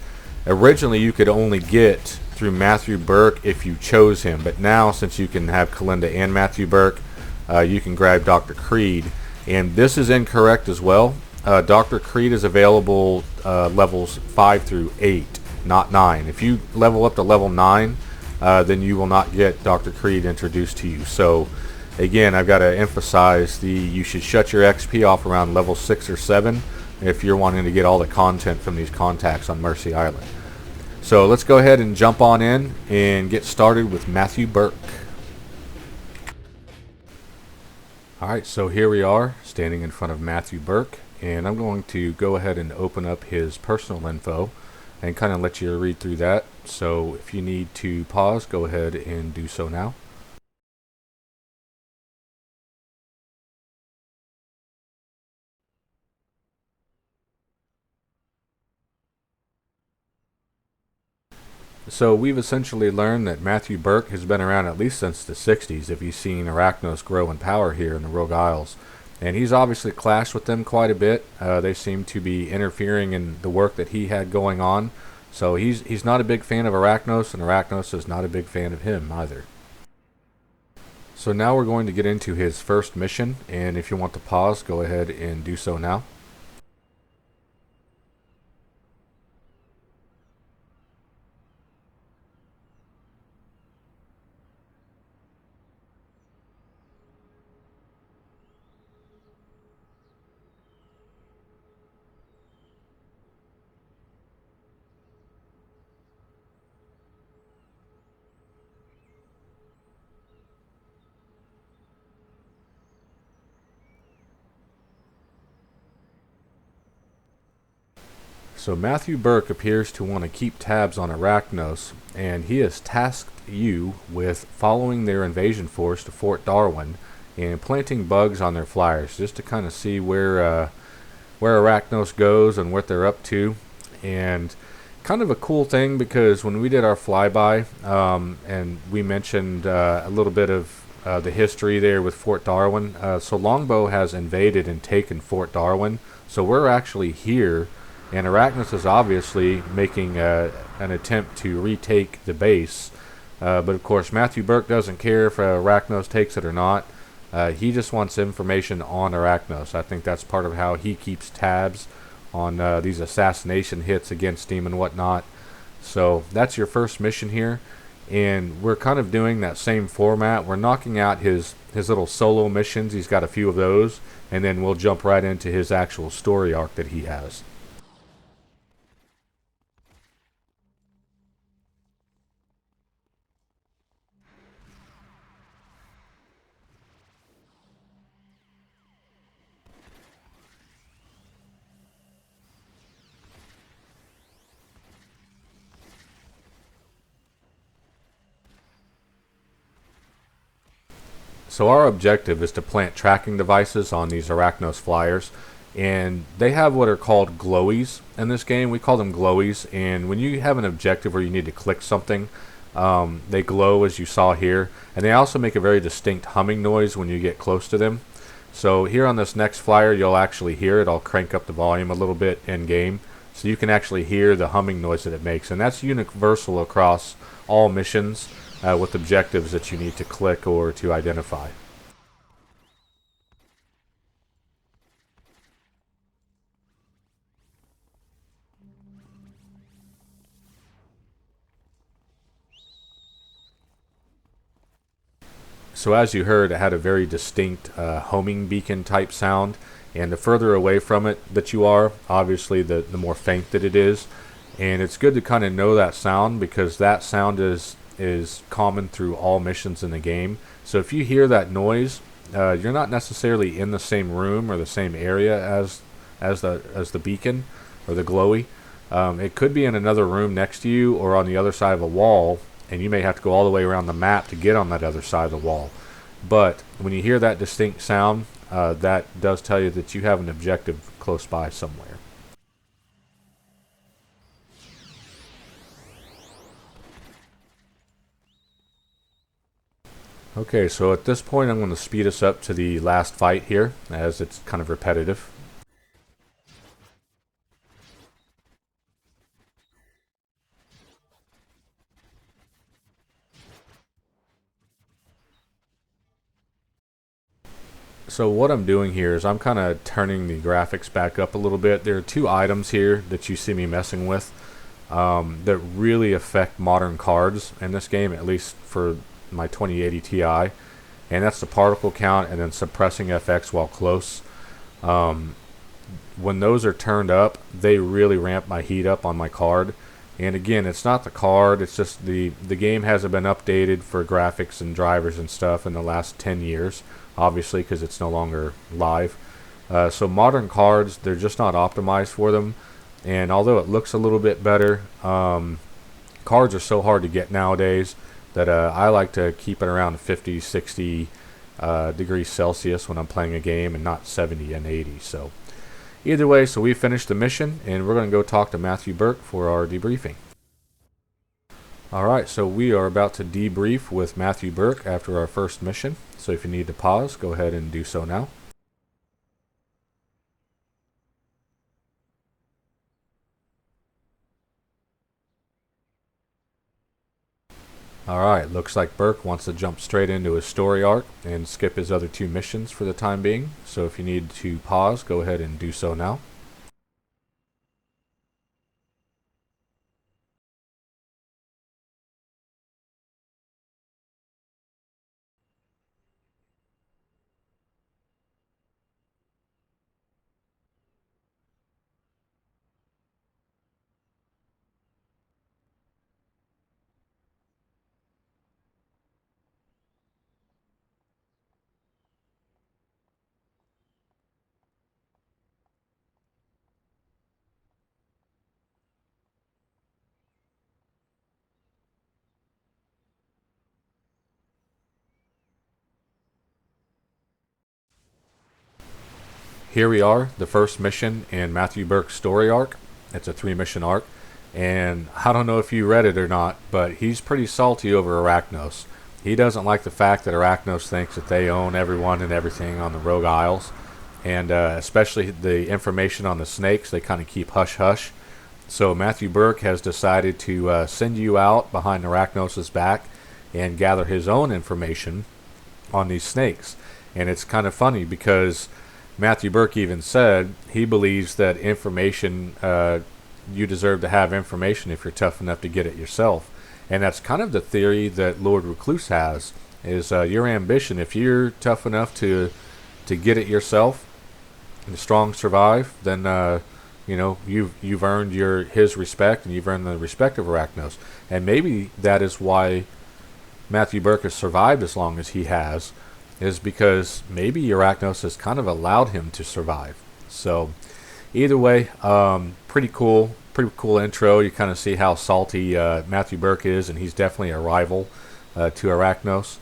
originally you could only get through Matthew Burke if you chose him. But now, since you can have Kalinda and Matthew Burke, you can grab Dr. Creed. And this is incorrect as well. Dr. Creed is available levels 5 through 8, not 9. If you level up to level 9, then you will not get Dr. Creed introduced to you. So again, I've got to emphasize you should shut your XP off around level 6 or 7 if you're wanting to get all the content from these contacts on Mercy Island. So let's go ahead and jump on in and get started with Matthew Burke. Alright, so here we are standing in front of Matthew Burke, and I'm going to go ahead and open up his personal info and kind of let you read through that. So if you need to pause, go ahead and do so now. So we've essentially learned that Matthew Burke has been around at least since the 60s if you've seen Arachnos grow in power here in the Rogue Isles. And he's obviously clashed with them quite a bit. They seem to be interfering in the work that he had going on. So he's not a big fan of Arachnos, and Arachnos is not a big fan of him either. So now we're going to get into his first mission, and if you want to pause, go ahead and do so now. So Matthew Burke appears to want to keep tabs on Arachnos, and he has tasked you with following their invasion force to Fort Darwin and planting bugs on their flyers just to kind of see where Arachnos goes and what they're up to. And kind of a cool thing, because when we did our flyby and we mentioned a little bit of the history there with Fort Darwin, so Longbow has invaded and taken Fort Darwin, so we're actually here. And Arachnos is obviously making an attempt to retake the base. But of course, Matthew Burke doesn't care if Arachnos takes it or not. He just wants information on Arachnos. I think that's part of how he keeps tabs on these assassination hits against him and whatnot. So that's your first mission here. And we're kind of doing that same format. We're knocking out his little solo missions. He's got a few of those. And then we'll jump right into his actual story arc that he has. So our objective is to plant tracking devices on these Arachnos flyers, and they have what are called glowies in this game. We call them glowies, and when you have an objective where you need to click something, they glow as you saw here, and they also make a very distinct humming noise when you get close to them. So here on this next flyer, you'll actually hear it. I'll crank up the volume a little bit in game so you can actually hear the humming noise that it makes, and that's universal across all missions with objectives that you need to click or to identify. So as you heard, it had a very distinct homing beacon type sound, and the further away from it that you are, obviously the more faint that it is. And it's good to kind of know that sound, because that sound is common through all missions in the game. So if you hear that noise, you're not necessarily in the same room or the same area as the beacon or the glowy. It could be in another room next to you or on the other side of a wall, and you may have to go all the way around the map to get on that other side of the wall. But when you hear that distinct sound, that does tell you that you have an objective close by somewhere. Okay, so at this point I'm going to speed us up to the last fight here, as it's kind of repetitive. So what I'm doing here is I'm kind of turning the graphics back up a little bit. There are two items here that you see me messing with that really affect modern cards in this game, at least for my 2080 Ti, and that's the particle count and then suppressing FX while close. When those are turned up, they really ramp my heat up on my card. And again, it's not the card, it's just the game hasn't been updated for graphics and drivers and stuff in the last 10 years, obviously, because it's no longer live. So modern cards, they're just not optimized for them. And although it looks a little bit better, cards are so hard to get nowadays that I like to keep it around 50, 60 degrees Celsius when I'm playing a game, and not 70 and 80. So either way, so we finished the mission, and we're going to go talk to Matthew Burke for our debriefing. Alright, so we are about to debrief with Matthew Burke after our first mission. So if you need to pause, go ahead and do so now. Alright, looks like Burke wants to jump straight into his story arc and skip his other two missions for the time being. So if you need to pause, go ahead and do so now. Here we are, the first mission in Matthew Burke's story arc. It's a 3-mission arc, and I don't know if you read it or not, but he's pretty salty over Arachnos. He doesn't like the fact that Arachnos thinks that they own everyone and everything on the Rogue Isles, and especially the information on the snakes, they kind of keep hush-hush. So Matthew Burke has decided to send you out behind Arachnos' back and gather his own information on these snakes. And it's kind of funny because Matthew Burke even said he believes that information, you deserve to have information if you're tough enough to get it yourself. And that's kind of the theory that Lord Recluse has, is your ambition. If you're tough enough to get it yourself, and the strong survive, then you know you've earned his respect, and you've earned the respect of Arachnos. And maybe that is why Matthew Burke has survived as long as he has, is because maybe Arachnos has kind of allowed him to survive. So either way, pretty cool intro. You kind of see how salty Matthew Burke is, and he's definitely a rival to Arachnos.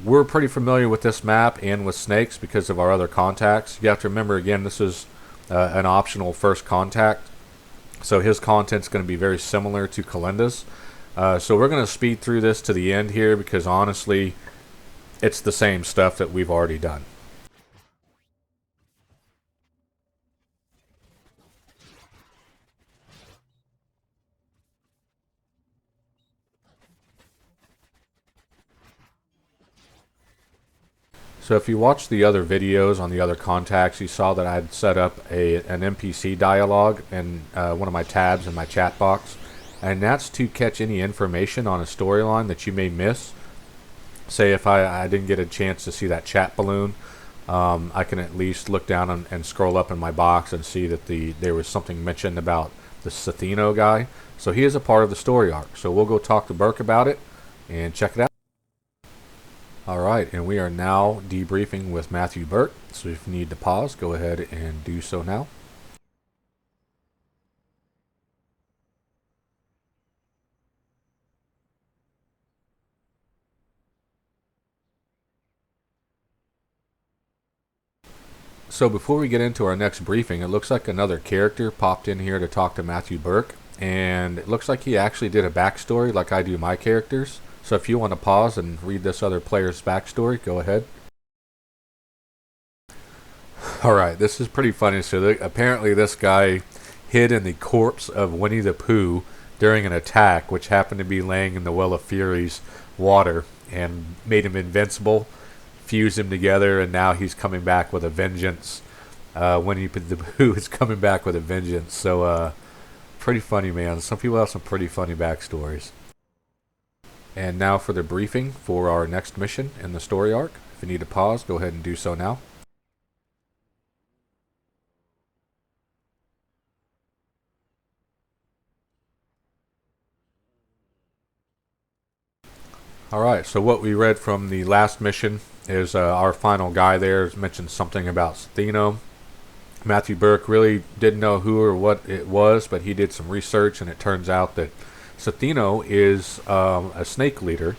We're pretty familiar with this map and with snakes because of our other contacts. You have to remember, again, this is an optional first contact, so his content's going to be very similar to Kalinda's. So we're going to speed through this to the end here, because honestly, it's the same stuff that we've already done. So if you watched the other videos on the other contacts, you saw that I had set up an NPC dialogue in one of my tabs in my chat box. And that's to catch any information on a storyline that you may miss. Say if I didn't get a chance to see that chat balloon, I can at least look down and scroll up in my box and see that there was something mentioned about the Sathino guy. So he is a part of the story arc. So we'll go talk to Burke about it and check it out. Alright, and we are now debriefing with Matthew Burke, so if you need to pause, go ahead and do so now. So before we get into our next briefing, it looks like another character popped in here to talk to Matthew Burke, and it looks like he actually did a backstory like I do my characters. So if you want to pause and read this other player's backstory, go ahead. Alright, this is pretty funny. So apparently this guy hid in the corpse of Winnie the Pooh during an attack, which happened to be laying in the Well of Fury's water, and made him invincible, fused him together, and now he's coming back with a vengeance. Winnie the Pooh is coming back with a vengeance. So pretty funny, man. Some people have some pretty funny backstories. And now for the briefing for our next mission in the story arc. If you need to pause, go ahead and do so now. Alright, so what we read from the last mission is our final guy there has mentioned something about Stheno. Matthew Burke really didn't know who or what it was, but he did some research, and it turns out that Stheno is a snake leader,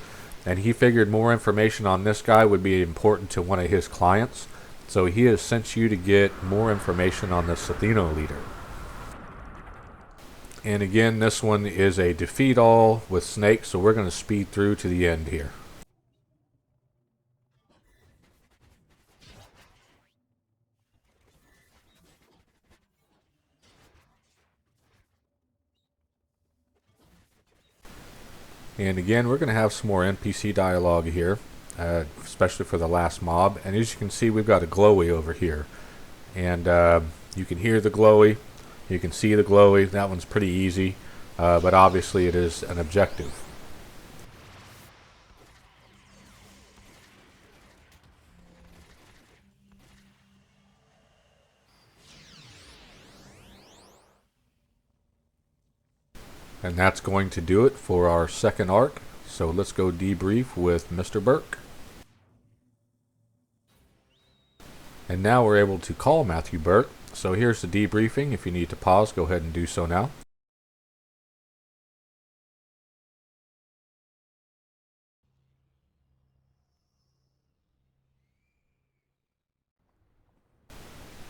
and he figured more information on this guy would be important to one of his clients. So he has sent you to get more information on the Stheno leader. And again, this one is a defeat all with snakes, so we're going to speed through to the end here. And again, we're going to have some more NPC dialogue here, especially for the last mob. And as you can see, we've got a glowy over here. And you can hear the glowy, you can see the glowy. That one's pretty easy, but obviously it is an objective. And that's going to do it for our second arc. So let's go debrief with Mr. Burke. And now we're able to call Matthew Burke. So here's the debriefing. If you need to pause, go ahead and do so now.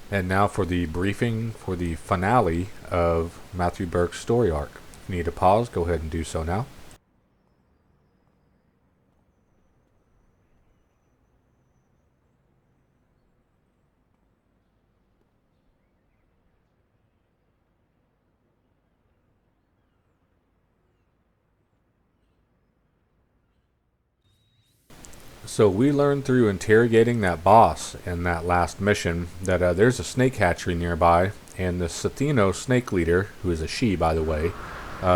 And now for the briefing for the finale of Matthew Burke's story arc. If you need to pause, go ahead and do so now. So we learned through interrogating that boss in that last mission that there's a snake hatchery nearby, and the Stheno snake leader, who is a she by the way,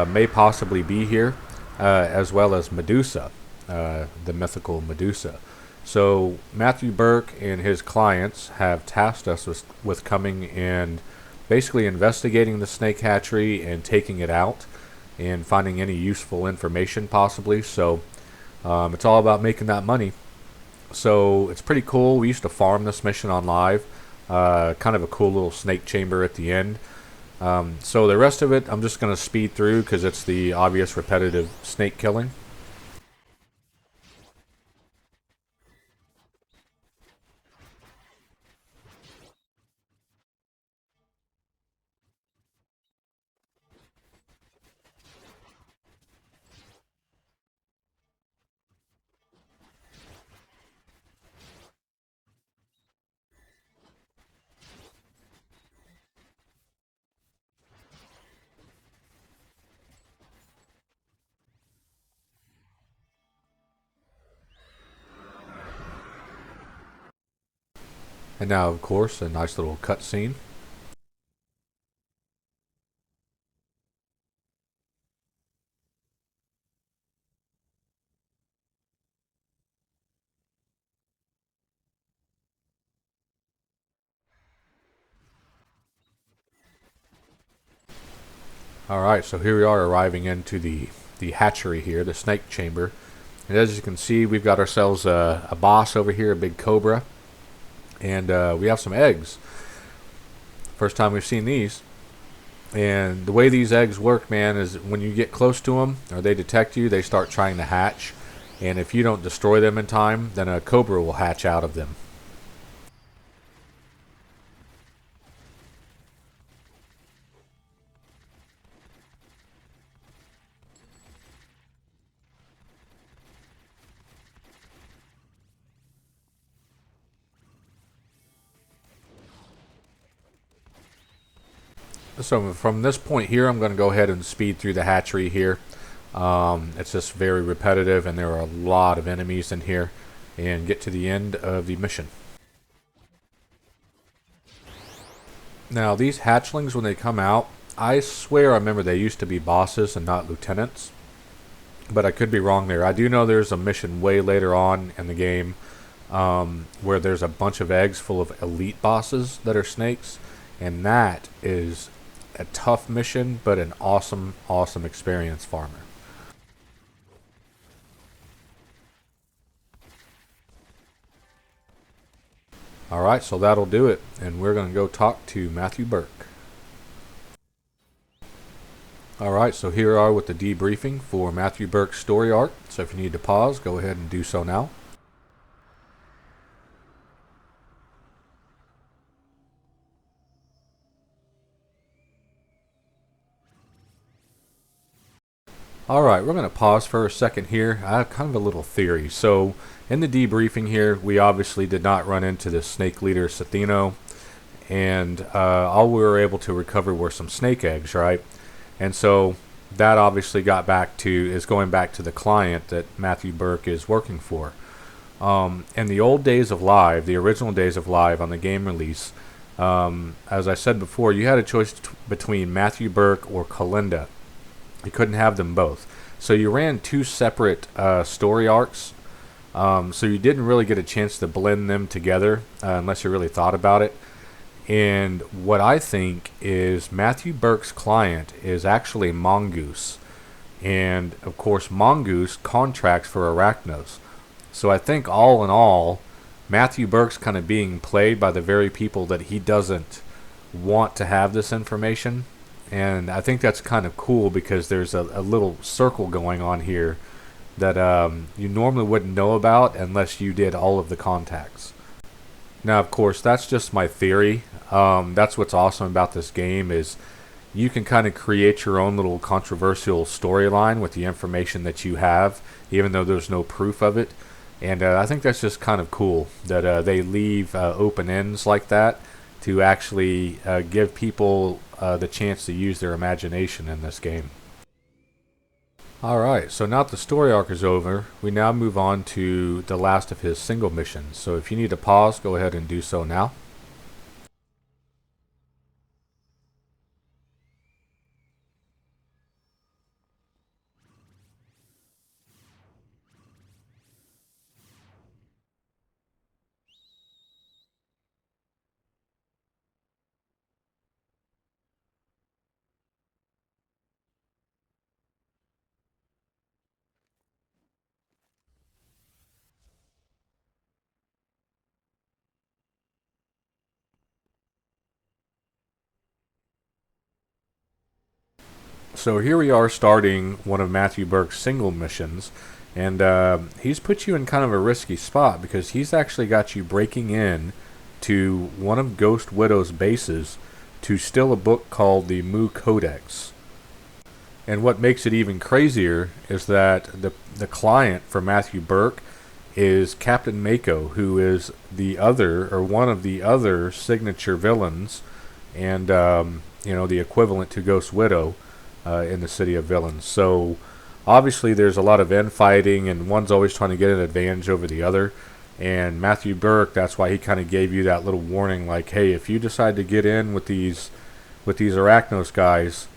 may possibly be here, as well as Medusa, the mythical Medusa. So Matthew Burke and his clients have tasked us with coming and basically investigating the snake hatchery and taking it out and finding any useful information possibly. So it's all about making that money. So it's pretty cool. We used to farm this mission on live. Kind of a cool little snake chamber at the end. So the rest of it I'm just going to speed through because it's the obvious repetitive snake killing. And now, of course, a nice little cutscene. Alright, so here we are arriving into the hatchery here, the snake chamber. And as you can see, we've got ourselves a boss over here, a big cobra, and we have some eggs. First time we've seen these. And the way these eggs work, man, is when you get close to them or they detect you, they start trying to hatch. And if you don't destroy them in time, then a cobra will hatch out of them. So from this point here, I'm going to go ahead and speed through the hatchery here. It's just very repetitive, and there are a lot of enemies in here, and get to the end of the mission. Now, these hatchlings, when they come out, I swear I remember they used to be bosses and not lieutenants, but I could be wrong there. I do know there's a mission way later on in the game where there's a bunch of eggs full of elite bosses that are snakes, and that is a tough mission, but an awesome, awesome experience farmer. Alright, so that'll do it, and we're going to go talk to Matthew Burke. Alright, so here we are with the debriefing for Matthew Burke's story arc. So if you need to pause, go ahead and do so now. Alright, we're going to pause for a second here. I have kind of a little theory. So, in the debriefing here, we obviously did not run into the snake leader, Sathino, and all we were able to recover were some snake eggs, right? And so, that obviously is going back to the client that Matthew Burke is working for. In the old days of Live, the original days of Live on the game release, as I said before, you had a choice between Matthew Burke or Kalinda. You couldn't have them both. So you ran two separate story arcs. So you didn't really get a chance to blend them together unless you really thought about it. And what I think is Matthew Burke's client is actually Mongoose. And of course Mongoose contracts for Arachnos. So I think all in all, Matthew Burke's kind of being played by the very people that he doesn't want to have this information. And I think that's kind of cool because there's a little circle going on here that you normally wouldn't know about unless you did all of the contacts. Now, of course, that's just my theory. That's what's awesome about this game is you can kind of create your own little controversial storyline with the information that you have, even though there's no proof of it. And I think that's just kind of cool that they leave open ends like that to actually give people the chance to use their imagination in this game. Alright, so now that the story arc is over, we now move on to the last of his single missions. So if you need to pause, go ahead and do so now. So here we are starting one of Matthew Burke's single missions, and he's put you in kind of a risky spot because he's actually got you breaking in to one of Ghost Widow's bases to steal a book called the Mu Codex. And what makes it even crazier is that the client for Matthew Burke is Captain Mako, who is the other, or one of the other signature villains, and the equivalent to Ghost Widow in the City of Villains. So obviously there's a lot of infighting, and one's always trying to get an advantage over the other. And Matthew Burke, that's why he kind of gave you that little warning, like, hey, if you decide to get in with these Arachnos guys,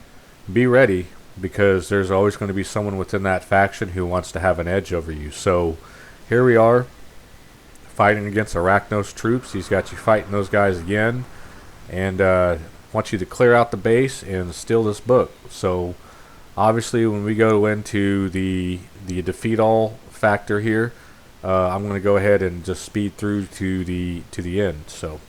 be ready, because there's always going to be someone within that faction who wants to have an edge over you. So here we are, fighting against Arachnos troops. He's got you fighting those guys again, and wants you to clear out the base and steal this book. So obviously when we go into the defeat all factor here, I'm going to go ahead and just speed through to the end. So.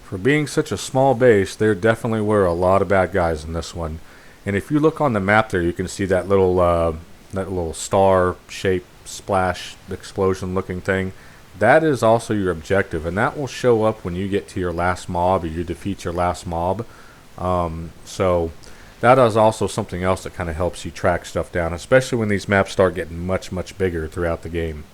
For being such a small base, there definitely were a lot of bad guys in this one. And if you look on the map there, you can see that little star-shaped splash explosion looking thing. That is also your objective, and that will show up when you get to your last mob or you defeat your last mob. So that is also something else that kind of helps you track stuff down, especially when these maps start getting much, much bigger throughout the game.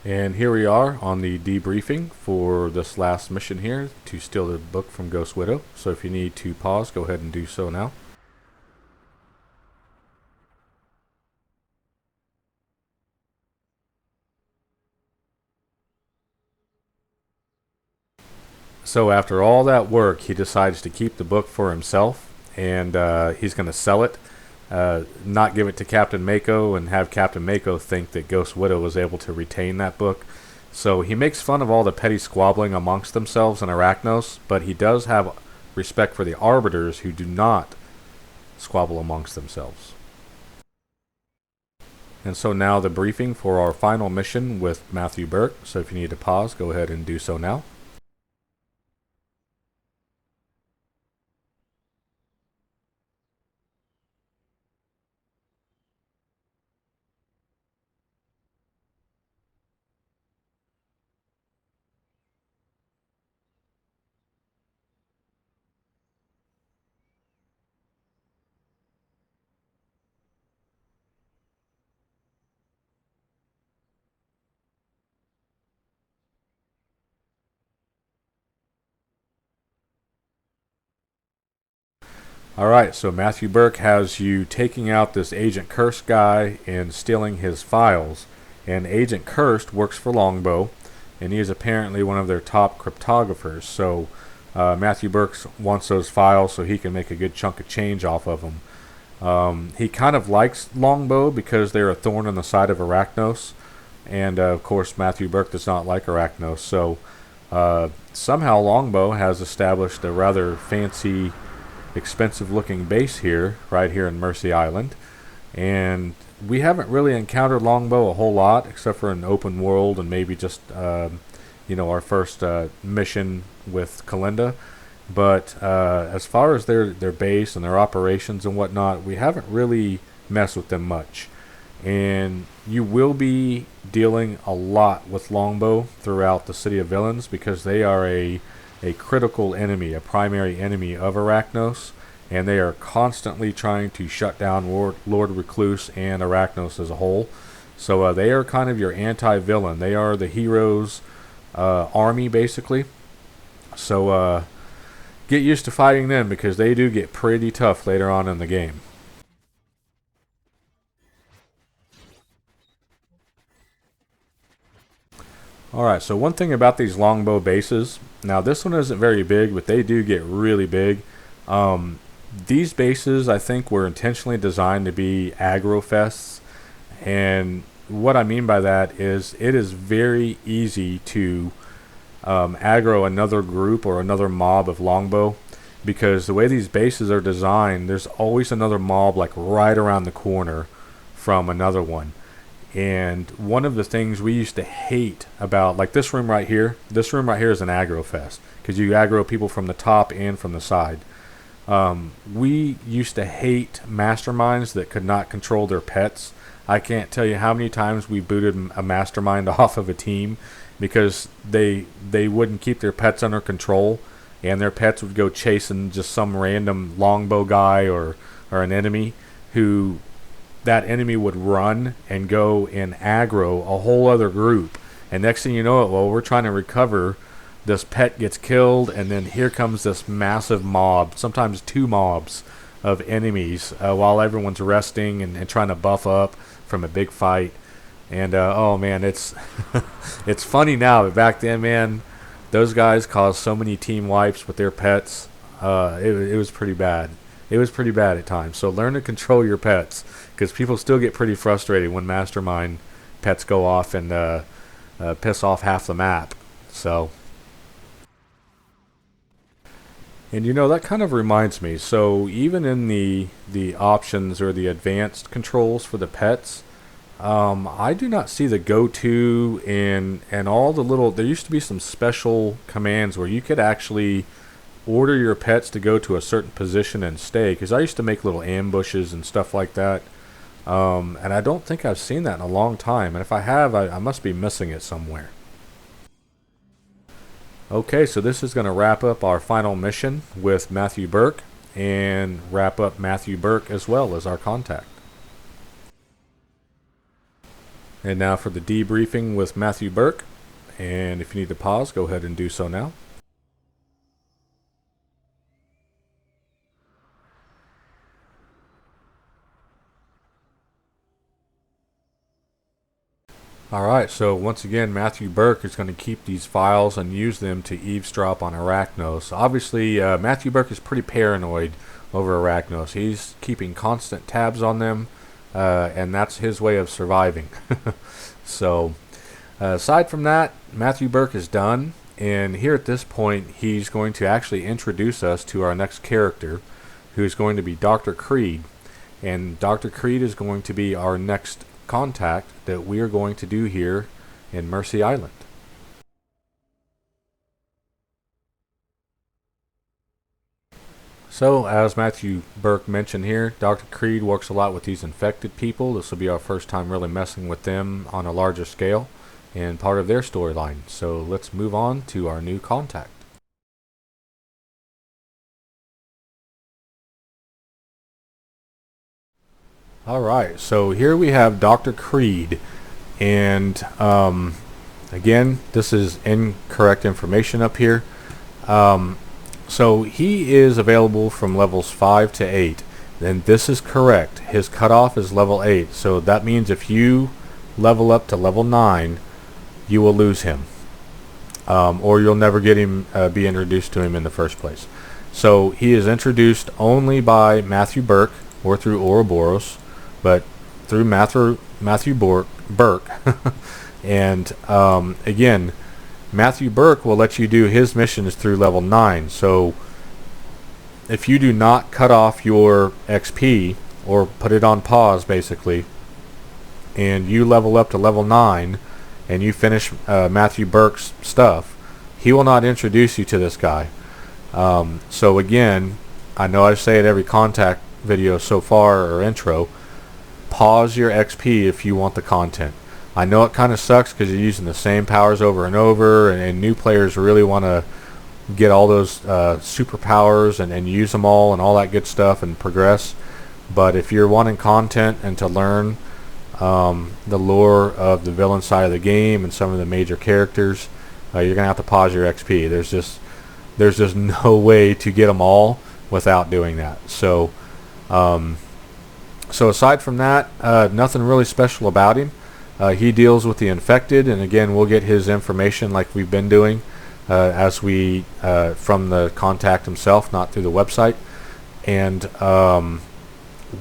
And here we are on the debriefing for this last mission here to steal the book from Ghost Widow. So if you need to pause, go ahead and do so now. So after all that work, he decides to keep the book for himself, and he's going to sell it. Not give it to Captain Mako and have Captain Mako think that Ghost Widow was able to retain that book. So he makes fun of all the petty squabbling amongst themselves in Arachnos, but he does have respect for the Arbiters who do not squabble amongst themselves. And so now the briefing for our final mission with Matthew Burke. So if you need to pause, go ahead and do so now. Alright, so Matthew Burke has you taking out this Agent Cursed guy and stealing his files. And Agent Cursed works for Longbow, and he is apparently one of their top cryptographers. So Matthew Burke wants those files so he can make a good chunk of change off of them. He kind of likes Longbow because they're a thorn in the side of Arachnos. And of course Matthew Burke does not like Arachnos. So somehow Longbow has established a rather fancy, expensive looking base here, right here in Mercy Island, and we haven't really encountered Longbow a whole lot except for an open world and maybe just our first mission with Kalinda. But as far as their base and their operations and whatnot, we haven't really messed with them much. And you will be dealing a lot with Longbow throughout the City of Villains because they are a critical enemy, a primary enemy of Arachnos, and they are constantly trying to shut down Lord Recluse and Arachnos as a whole. So they are kind of your anti-villain. They are the heroes' army, basically. So get used to fighting them because they do get pretty tough later on in the game. Alright, so one thing about these Longbow bases, now this one isn't very big, but they do get really big. These bases, I think, were intentionally designed to be aggro fests, and what I mean by that is it is very easy to aggro another group or another mob of Longbow, because the way these bases are designed, there's always another mob like right around the corner from another one. And one of the things we used to hate about, like this room right here is an aggro fest because you aggro people from the top and from the side. We used to hate masterminds that could not control their pets. I can't tell you how many times we booted a mastermind off of a team because they wouldn't keep their pets under control, and their pets would go chasing just some random Longbow guy or an enemy who that enemy would run and go and aggro a whole other group. And next thing you know it, well, we're trying to recover, this pet gets killed, and then here comes this massive mob, sometimes two mobs of enemies, while everyone's resting and trying to buff up from a big fight. And oh man, it's it's funny now, but back then, man, those guys caused so many team wipes with their pets. it was pretty bad. It was pretty bad at times. So learn to control your pets, because people still get pretty frustrated when mastermind pets go off and piss off half the map. So, and that kind of reminds me. So even in the options or the advanced controls for the pets, I do not see the go-to and all the little. There used to be some special commands where you could actually order your pets to go to a certain position and stay. Because I used to make little ambushes and stuff like that, and I don't think I've seen that in a long time. And if I have, I must be missing it somewhere. Okay, so this is going to wrap up our final mission with Matthew Burke, and wrap up Matthew Burke as well as our contact. And now for the debriefing with Matthew Burke. And if you need to pause, go ahead and do so now. Alright, so once again, Matthew Burke is going to keep these files and use them to eavesdrop on Arachnos. Obviously, Matthew Burke is pretty paranoid over Arachnos. He's keeping constant tabs on them, and that's his way of surviving. So, aside from that, Matthew Burke is done, and here at this point, he's going to actually introduce us to our next character, who's going to be Dr. Creed. And Dr. Creed is going to be our next contact that we are going to do here in Mercy Island. So, as Matthew Burke mentioned here, Dr. Creed works a lot with these infected people. This will be our first time really messing with them on a larger scale and part of their storyline. So let's move on to our new contact. Alright, so here we have Dr. Creed, and again, this is incorrect information up here. So he is available from levels 5 to 8, and this is correct. His cutoff is level 8, so that means if you level up to level 9, you will lose him, or you'll never get him, be introduced to him in the first place. So he is introduced only by Matthew Burke or through Ouroboros, but through Matthew Burke. And again, Matthew Burke will let you do his missions through level 9. So if you do not cut off your XP or put it on pause basically, and you level up to level 9 and you finish Matthew Burke's stuff, he will not introduce you to this guy. So again, I know I say it every contact video so far, or intro, pause your XP if you want the content. I know it kind of sucks because you're using the same powers over and over, and new players really want to get all those superpowers and use them all and all that good stuff and progress. But if you're wanting content and to learn the lore of the villain side of the game and some of the major characters, you're gonna have to pause your XP. There's just no way to get them all without doing that. So so aside from that, nothing really special about him. He deals with the infected, and again, we'll get his information like we've been doing as we from the contact himself, not through the website. And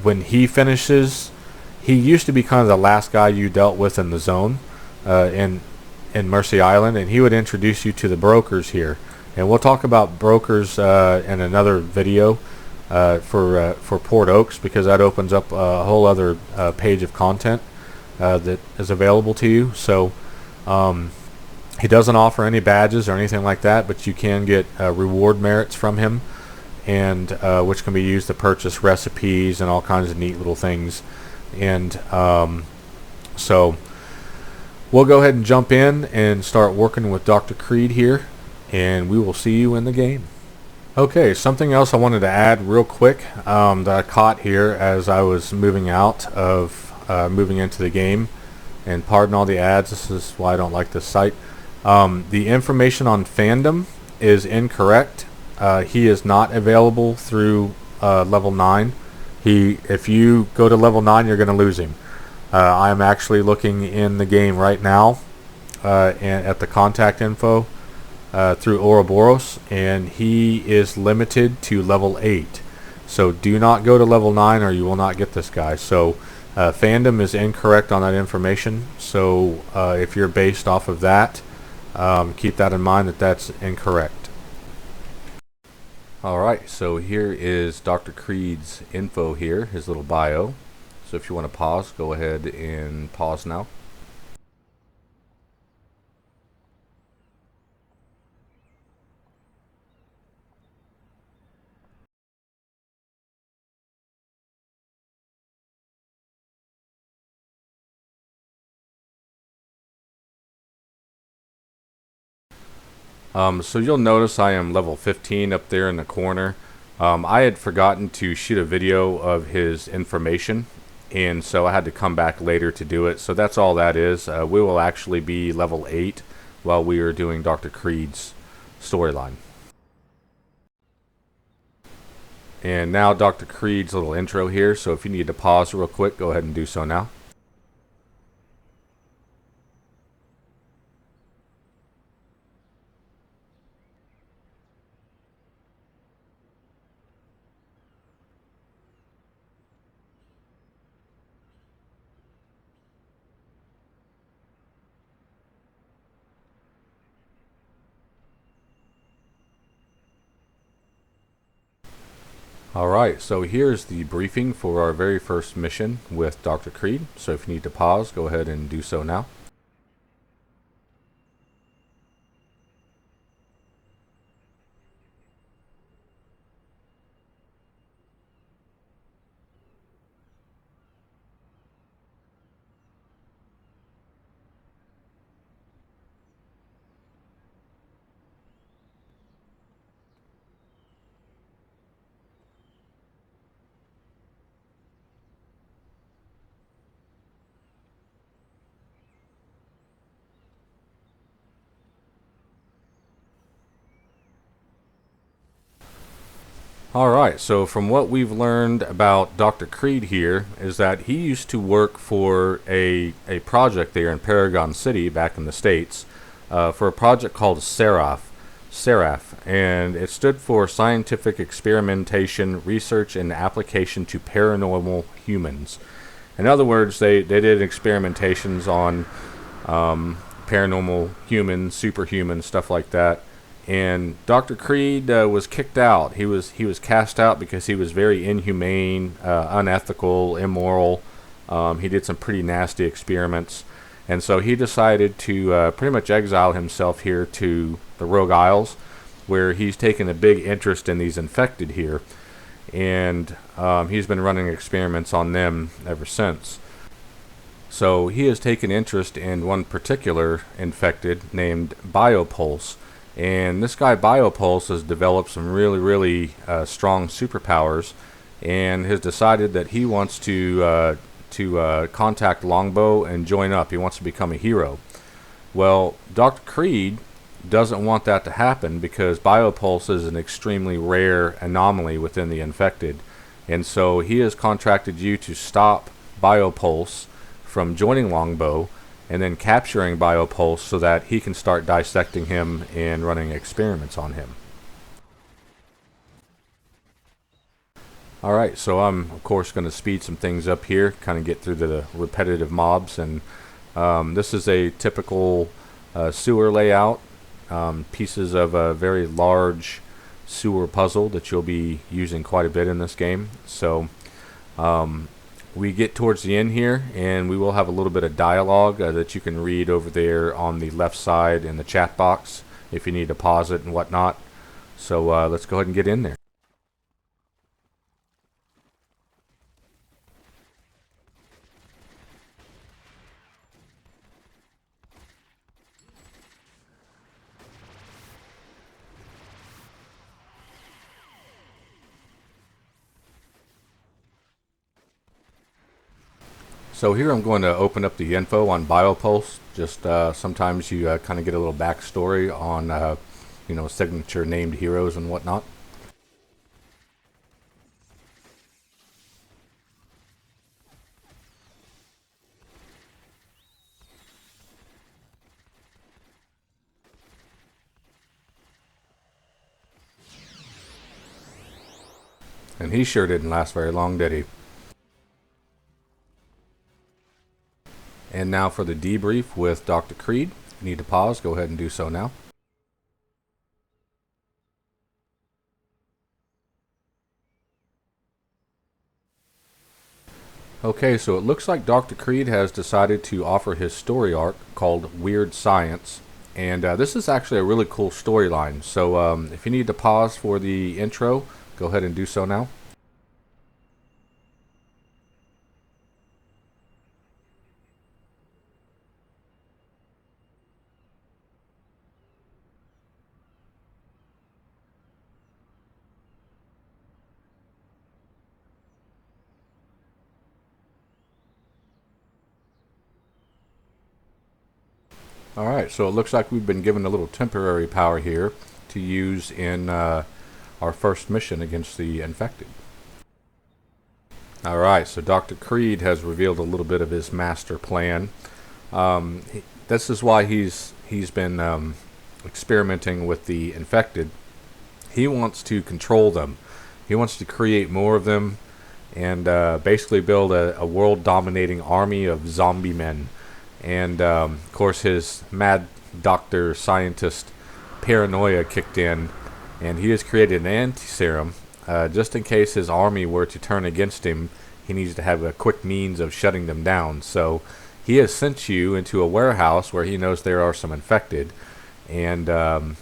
when he finishes, he used to be kind of the last guy you dealt with in the zone in Mercy Island, and he would introduce you to the brokers here. And we'll talk about brokers in another video for Port Oaks, because that opens up a whole other page of content that is available to you. So he doesn't offer any badges or anything like that, but you can get reward merits from him, and which can be used to purchase recipes and all kinds of neat little things. And so we'll go ahead and jump in and start working with Dr. Creed here, and we will see you in the game. Okay, something else I wanted to add real quick that I caught here as I was moving out of moving into the game, and pardon all the ads, this is why I don't like this site. The information on fandom is incorrect. He is not available through level 9. If you go to level 9, you're going to lose him. I'm actually looking in the game right now and at the contact info through Ouroboros, and he is limited to level 8. So do not go to level 9 or you will not get this guy. So fandom is incorrect on that information. So if you're based off of that, keep that in mind that that's incorrect. Alright, so here is Dr. Creed's info here, his little bio. So if you want to pause, go ahead and pause now. So you'll notice I am level 15 up there in the corner. I had forgotten to shoot a video of his information, and so I had to come back later to do it. So that's all that is. We will actually be level 8 while we are doing Dr. Creed's storyline. And now Dr. Creed's little intro here, so if you need to pause real quick, go ahead and do so now. Alright, so here's the briefing for our very first mission with Dr. Creed. So if you need to pause, go ahead and do so now. Alright, so from what we've learned about Dr. Creed here is that he used to work for a project there in Paragon City back in the States for a project called Seraph, and it stood for Scientific Experimentation, Research, and Application to Paranormal Humans. In other words, they did experimentations on paranormal humans, superhumans, stuff like that. And Dr. Creed was kicked out. He was cast out because he was very inhumane, unethical, immoral. He did some pretty nasty experiments, and so he decided to pretty much exile himself here to the Rogue Isles, where he's taken a big interest in these infected here, and he's been running experiments on them ever since. So he has taken interest in one particular infected named Biopulse. And this guy Biopulse has developed some really strong superpowers, and has decided that he wants to contact Longbow and join up. He wants to become a hero. Well, Dr. Creed doesn't want that to happen because Biopulse is an extremely rare anomaly within the infected, and so he has contracted you to stop Biopulse from joining Longbow and then capturing Biopulse so that he can start dissecting him and running experiments on him. Alright, so I'm of course going to speed some things up here, kind of get through the repetitive mobs, and this is a typical sewer layout, pieces of a very large sewer puzzle that you'll be using quite a bit in this game. So we get towards the end here, and we will have a little bit of dialogue that you can read over there on the left side in the chat box if you need to pause it and whatnot. So let's go ahead and get in there. So here I'm going to open up the info on Biopulse. Just sometimes you kind of get a little backstory on signature named heroes and whatnot. And he sure didn't last very long, did he? And now for the debrief with Dr. Creed. If you need to pause, go ahead and do so now. Okay, so it looks like Dr. Creed has decided to offer his story arc called Weird Science. And this is actually a really cool storyline. So if you need to pause for the intro, go ahead and do so now. Alright, so it looks like we've been given a little temporary power here to use in our first mission against the infected. Alright, so Dr. Creed has revealed a little bit of his master plan. This is why he's been experimenting with the infected. He wants to control them. He wants to create more of them and basically build a world-dominating army of zombie men. And of course his mad doctor scientist paranoia kicked in, and he has created an anti-serum just in case his army were to turn against him. He needs to have a quick means of shutting them down. So he has sent you into a warehouse where he knows there are some infected, and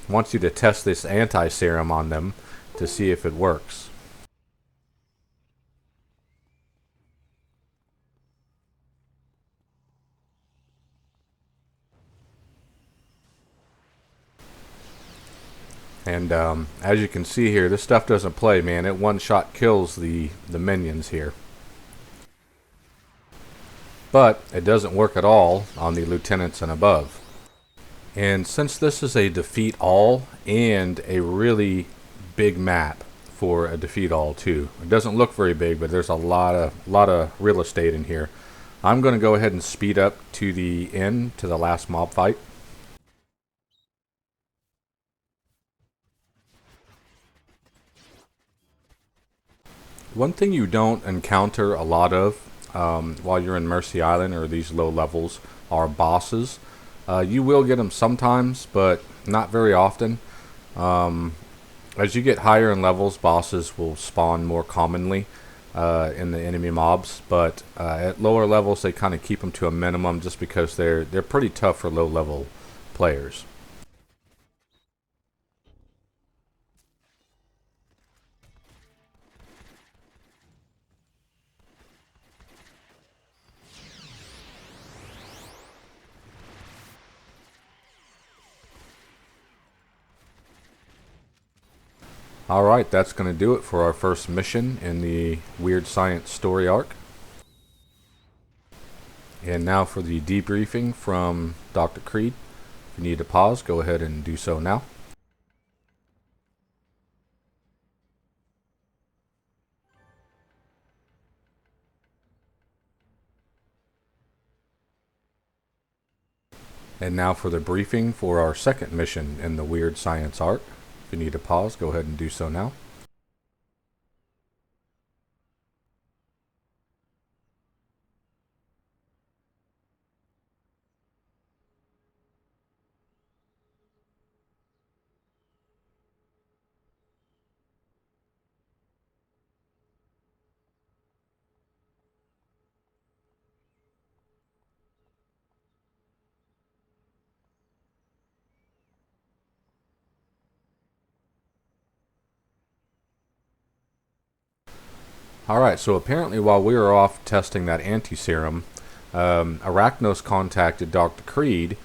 wants you to test this anti-serum on them to see if it works. And as you can see here, this stuff doesn't play, man. It one-shot kills the minions here. But it doesn't work at all on the lieutenants and above. And since this is a defeat all and a really big map for a defeat all too, it doesn't look very big, but there's a lot of real estate in here. I'm going to go ahead and speed up to the end, to the last mob fight. One thing you don't encounter a lot of while you're in Mercy Island or these low levels are bosses. You will get them sometimes, but not very often. As you get higher in levels, bosses will spawn more commonly in the enemy mobs, but at lower levels they kind of keep them to a minimum just because they're pretty tough for low level players. Alright, that's going to do it for our first mission in the Weird Science story arc. And now for the debriefing from Dr. Creed. If you need to pause, go ahead and do so now. And now for the briefing for our second mission in the Weird Science arc. If you need to pause, go ahead and do so now. Alright, so apparently while we were off testing that anti-serum, Arachnos contacted Dr. Creed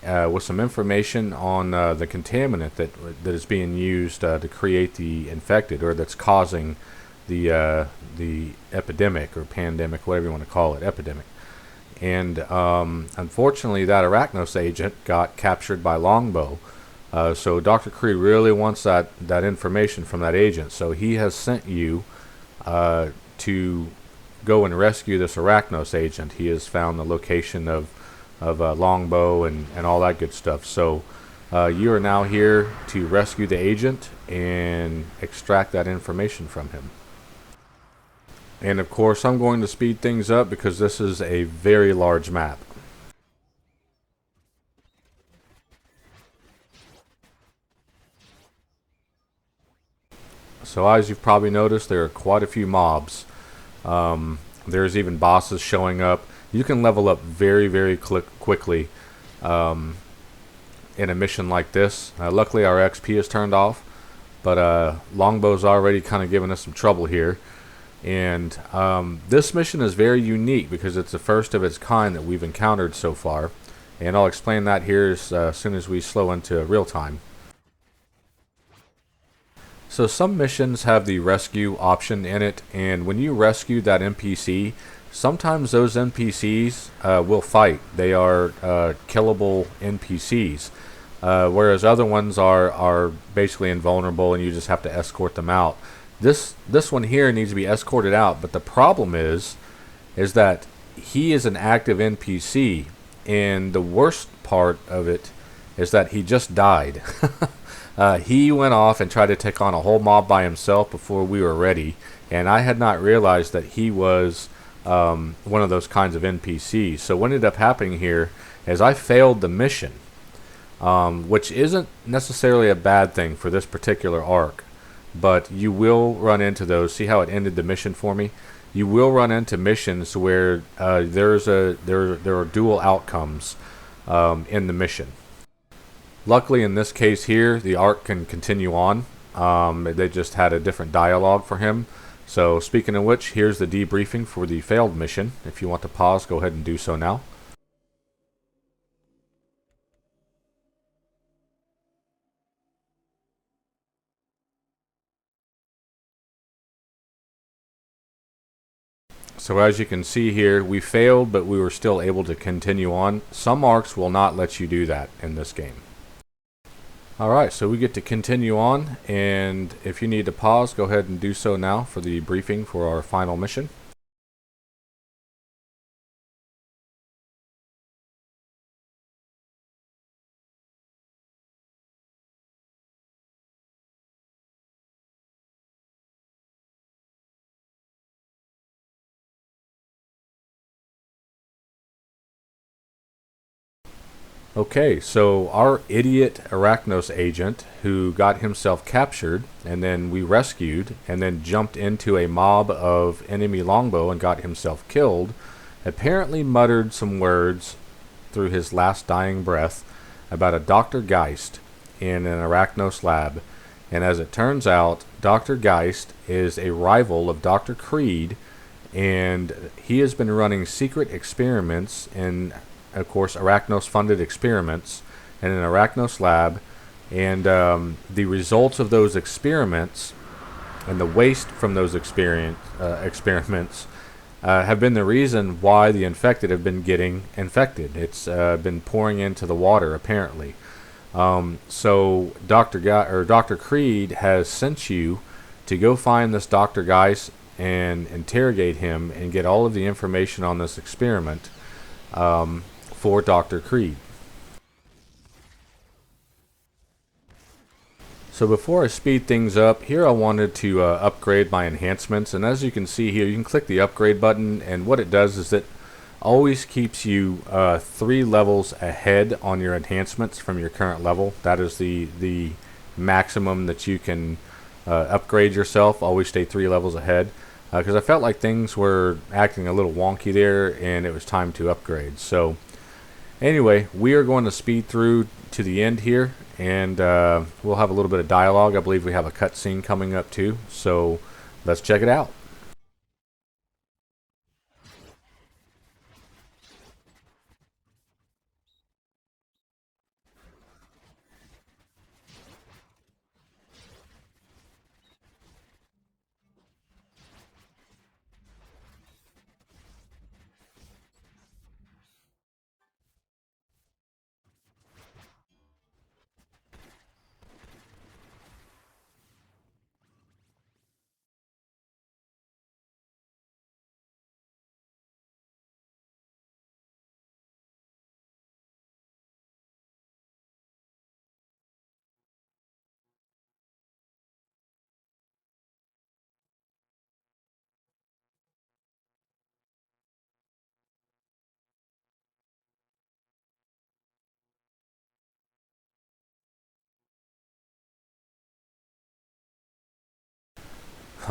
with some information on the contaminant that is being used to create the infected, or that's causing the epidemic or pandemic, whatever you want to call it, epidemic. And unfortunately, that Arachnos agent got captured by Longbow. So Dr. Creed really wants that information from that agent. So he has sent you to go and rescue this Arachnos agent. He has found the location of Longbow and all that good stuff. So you are now here to rescue the agent and extract that information from him. And of course, I'm going to speed things up because this is a very large map. So as you've probably noticed, there are quite a few mobs. There's even bosses showing up. You can level up very quickly in a mission like this. Luckily, our XP is turned off, but Longbow's already kind of giving us some trouble here. And this mission is very unique because it's the first of its kind that we've encountered so far. And I'll explain that here as soon as we slow into real time. So some missions have the rescue option in it, and when you rescue that NPC, sometimes those NPCs will fight. They are killable NPCs, whereas other ones are basically invulnerable, and you just have to escort them out. This one here needs to be escorted out, but the problem is that he is an active NPC, and the worst part of it is that he just died. He went off and tried to take on a whole mob by himself before we were ready, and I had not realized that he was one of those kinds of NPCs. So what ended up happening here is I failed the mission, which isn't necessarily a bad thing for this particular arc, but you will run into those. See how it ended the mission for me? You will run into missions where there are dual outcomes in the mission. Luckily, in this case here, the arc can continue on. They just had a different dialogue for him. So speaking of which, here's the debriefing for the failed mission. If you want to pause, go ahead and do so now. So as you can see here, we failed, but we were still able to continue on. Some arcs will not let you do that in this game. Alright, so we get to continue on, and if you need to pause, go ahead and do so now for the briefing for our final mission. Okay, so our idiot Arachnos agent who got himself captured and then we rescued and then jumped into a mob of enemy longbow and got himself killed apparently muttered some words through his last dying breath about a Dr. Geist in an Arachnos lab. And as it turns out, Dr. Geist is a rival of Dr. Creed, and he has been running secret experiments in, of course, Arachnos funded experiments in an Arachnos lab, and the results of those experiments and the waste from those experiments have been the reason why the infected have been getting infected. It's been pouring into the water, apparently. So Dr. Creed has sent you to go find this Dr. Geist and interrogate him and get all of the information on this experiment for Dr. Creed. So before I speed things up, here I wanted to upgrade my enhancements, and as you can see here, you can click the upgrade button, and what it does is it always keeps you 3 levels ahead on your enhancements from your current level. That is the maximum that you can upgrade yourself. Always stay 3 levels ahead, because I felt like things were acting a little wonky there, and it was time to upgrade. So anyway, we are going to speed through to the end here, and we'll have a little bit of dialogue. I believe we have a cutscene coming up too, so let's check it out.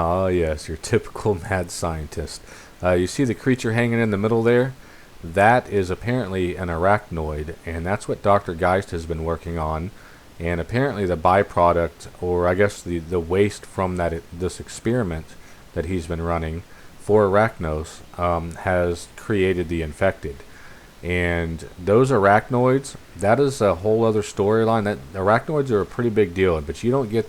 Ah, yes, your typical mad scientist. You see the creature hanging in the middle there? That is apparently an arachnoid, and that's what Dr. Geist has been working on. And apparently the byproduct, or I guess the waste from this experiment that he's been running for Arachnos, has created the infected. And those arachnoids, that is a whole other storyline. That arachnoids are a pretty big deal, but you don't get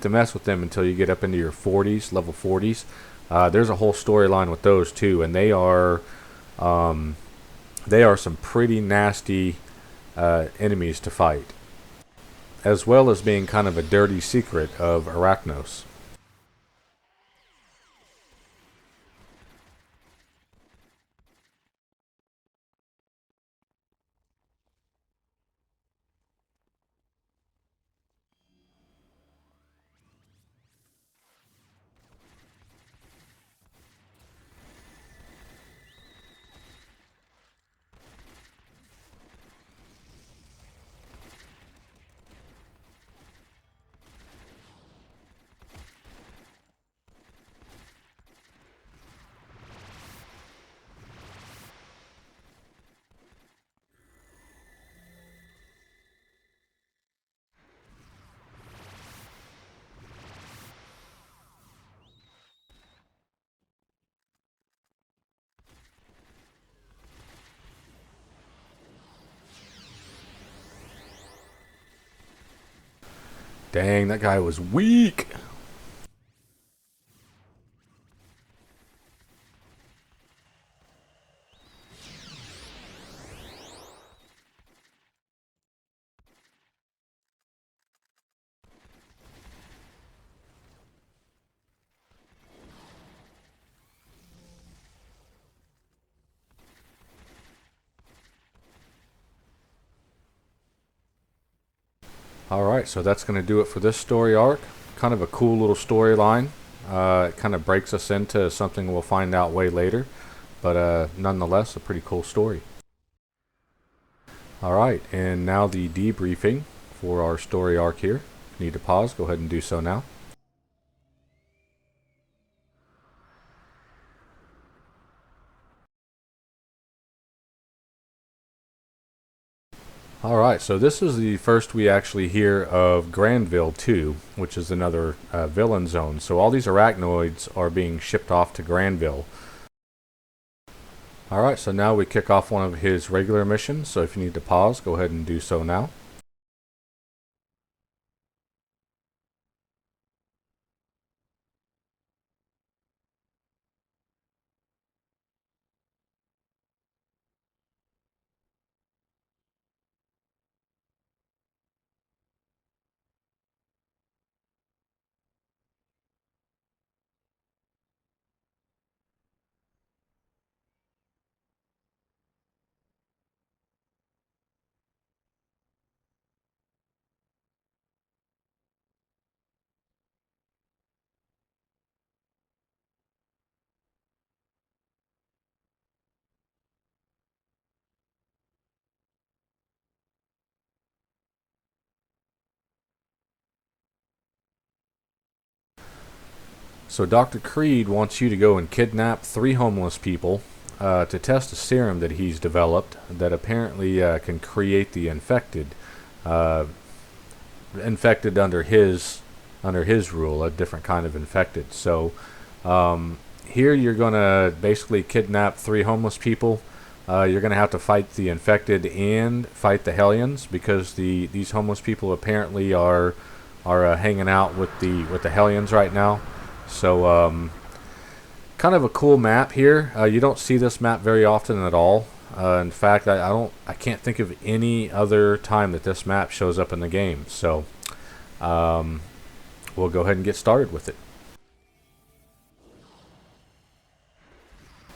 to mess with them until you get up into your 40s, level 40s. There's a whole storyline with those too, and they are some pretty nasty enemies to fight, as well as being kind of a dirty secret of Arachnos. Dang, that guy was weak. Alright, so that's going to do it for this story arc. Kind of a cool little storyline. It kind of breaks us into something we'll find out way later, but nonetheless, a pretty cool story. Alright, and now the debriefing for our story arc here. If you need to pause, go ahead and do so now. Alright, so this is the first we actually hear of Granville 2, which is another villain zone. So all these arachnoids are being shipped off to Granville. Alright, so now we kick off one of his regular missions, so if you need to pause, go ahead and do so now. So Dr. Creed wants you to go and kidnap 3 homeless people to test a serum that he's developed that apparently can create the infected, infected under his rule, a different kind of infected. So here you're going to basically kidnap 3 homeless people. You're going to have to fight the infected and fight the Hellions, because these homeless people apparently are hanging out with the Hellions right now. So kind of a cool map here. You don't see this map very often at all. In fact, I can't think of any other time that this map shows up in the game. So we'll go ahead and get started with it.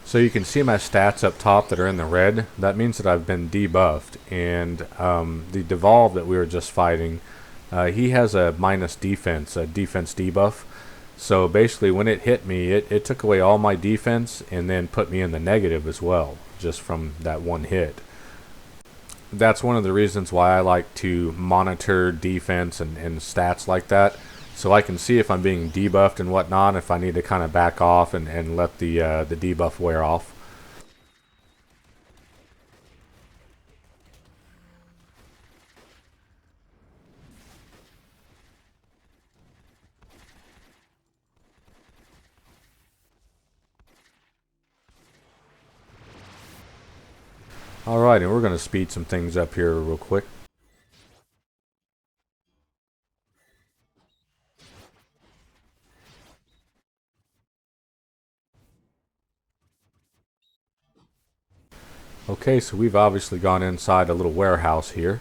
So you can see my stats up top that are in the red. That means that I've been debuffed, and the Devolve that we were just fighting, he has a minus defense, a defense debuff. So basically when it hit me, it took away all my defense and then put me in the negative as well, just from that one hit. That's one of the reasons why I like to monitor defense and stats like that, so I can see if I'm being debuffed and whatnot, if I need to kind of back off and let the debuff wear off. Alright, and we're going to speed some things up here real quick. Okay, so we've obviously gone inside a little warehouse here,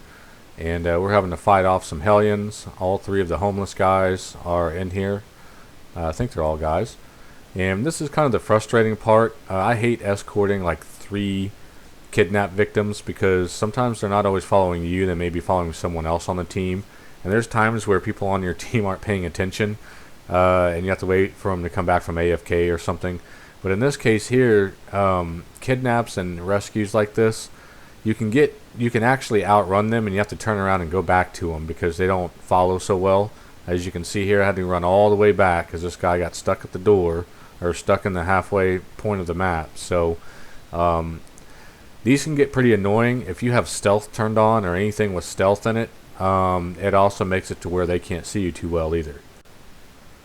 and we're having to fight off some Hellions. All three of the homeless guys are in here. I think they're all guys. And this is kind of the frustrating part. I hate escorting like 3 kidnap victims because sometimes they're not always following you. They may be following someone else on the team. And there's times where people on your team aren't paying attention, and you have to wait for them to come back from AFK or something. But in this case here, kidnaps and rescues like this, you can actually outrun them, and you have to turn around and go back to them because they don't follow so well. As you can see here, I had to run all the way back because this guy got stuck at the door, or stuck in the halfway point of the map. So these can get pretty annoying if you have stealth turned on or anything with stealth in it. It also makes it to where they can't see you too well either.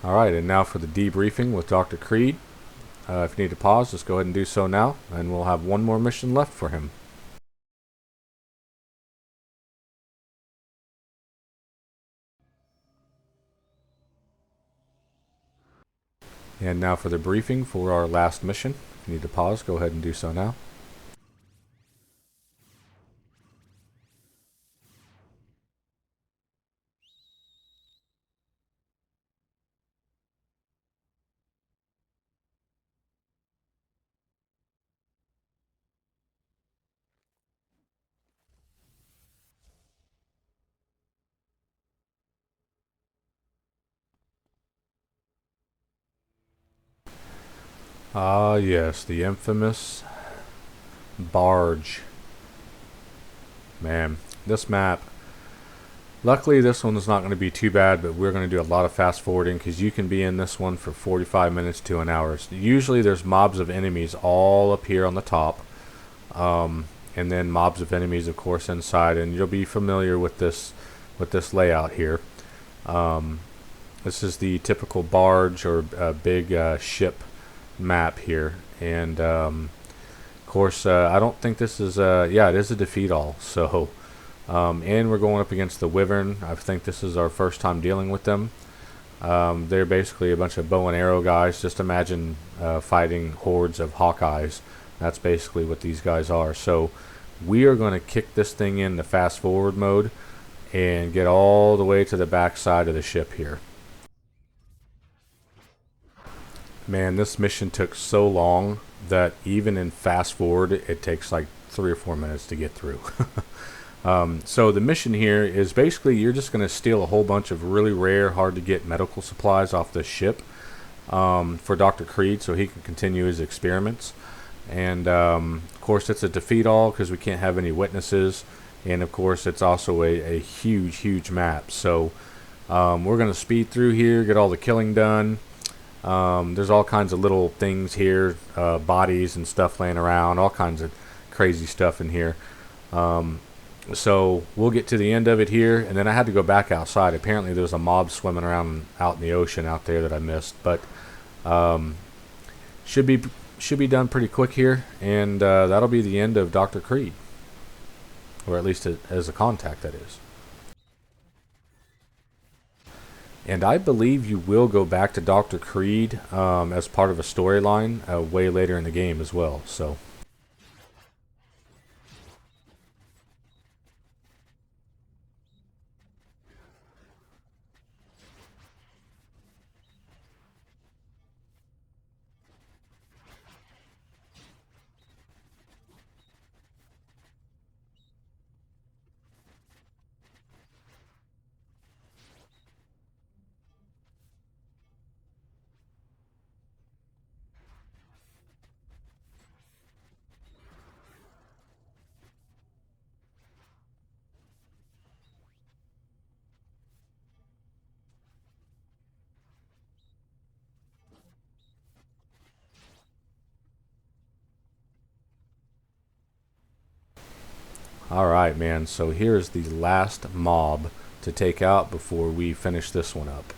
Alright, and now for the debriefing with Dr. Creed. If you need to pause, just go ahead and do so now, and we'll have one more mission left for him. And now for the briefing for our last mission. If you need to pause, go ahead and do so now. Ah, yes, the infamous barge. Man, this map. Luckily, this one is not going to be too bad, but we're going to do a lot of fast forwarding because you can be in this one for 45 minutes to an hour. Usually, there's mobs of enemies all up here on the top, and then mobs of enemies, of course, inside. And you'll be familiar with this layout here. This is the typical barge or big ship map here, and of course I don't think this is yeah, it is a defeat all. So and we're going up against the Wyvern. I think this is our first time dealing with them. They're basically a bunch of bow and arrow guys. Just imagine fighting hordes of Hawkeyes. That's basically what these guys are. So we are going to kick this thing into fast forward mode and get all the way to the back side of the ship here. Man, this mission took so long that even in fast forward, it takes like 3 or 4 minutes to get through. So the mission here is basically you're just going to steal a whole bunch of really rare, hard to get medical supplies off the ship for Dr. Creed so he can continue his experiments. And of course, it's a defeat all because we can't have any witnesses. And of course, it's also a huge, huge map. So we're going to speed through here, get all the killing done. There's all kinds of little things here, bodies and stuff laying around, all kinds of crazy stuff in here. So we'll get to the end of it here, and then I had to go back outside. Apparently there was a mob swimming around out in the ocean out there that I missed, but should be done pretty quick here, and that'll be the end of Dr. Creed, or at least as a contact, that is. And I believe you will go back to Dr. Creed as part of a storyline way later in the game as well. So. Alright, man, so here's the last mob to take out before we finish this one up.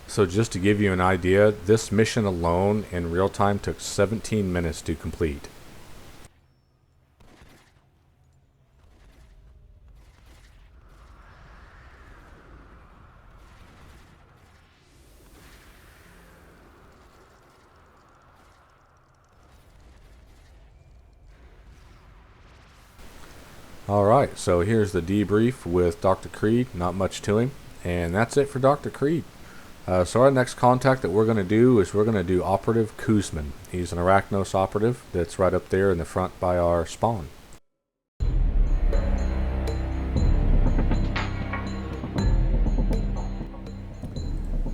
So just to give you an idea, this mission alone in real time took 17 minutes to complete. Alright, so here's the debrief with Dr. Creed. Not much to him. And that's it for Dr. Creed. So our next contact that we're going to do is we're going to do Operative Kuzmin. He's an Arachnos operative that's right up there in the front by our spawn.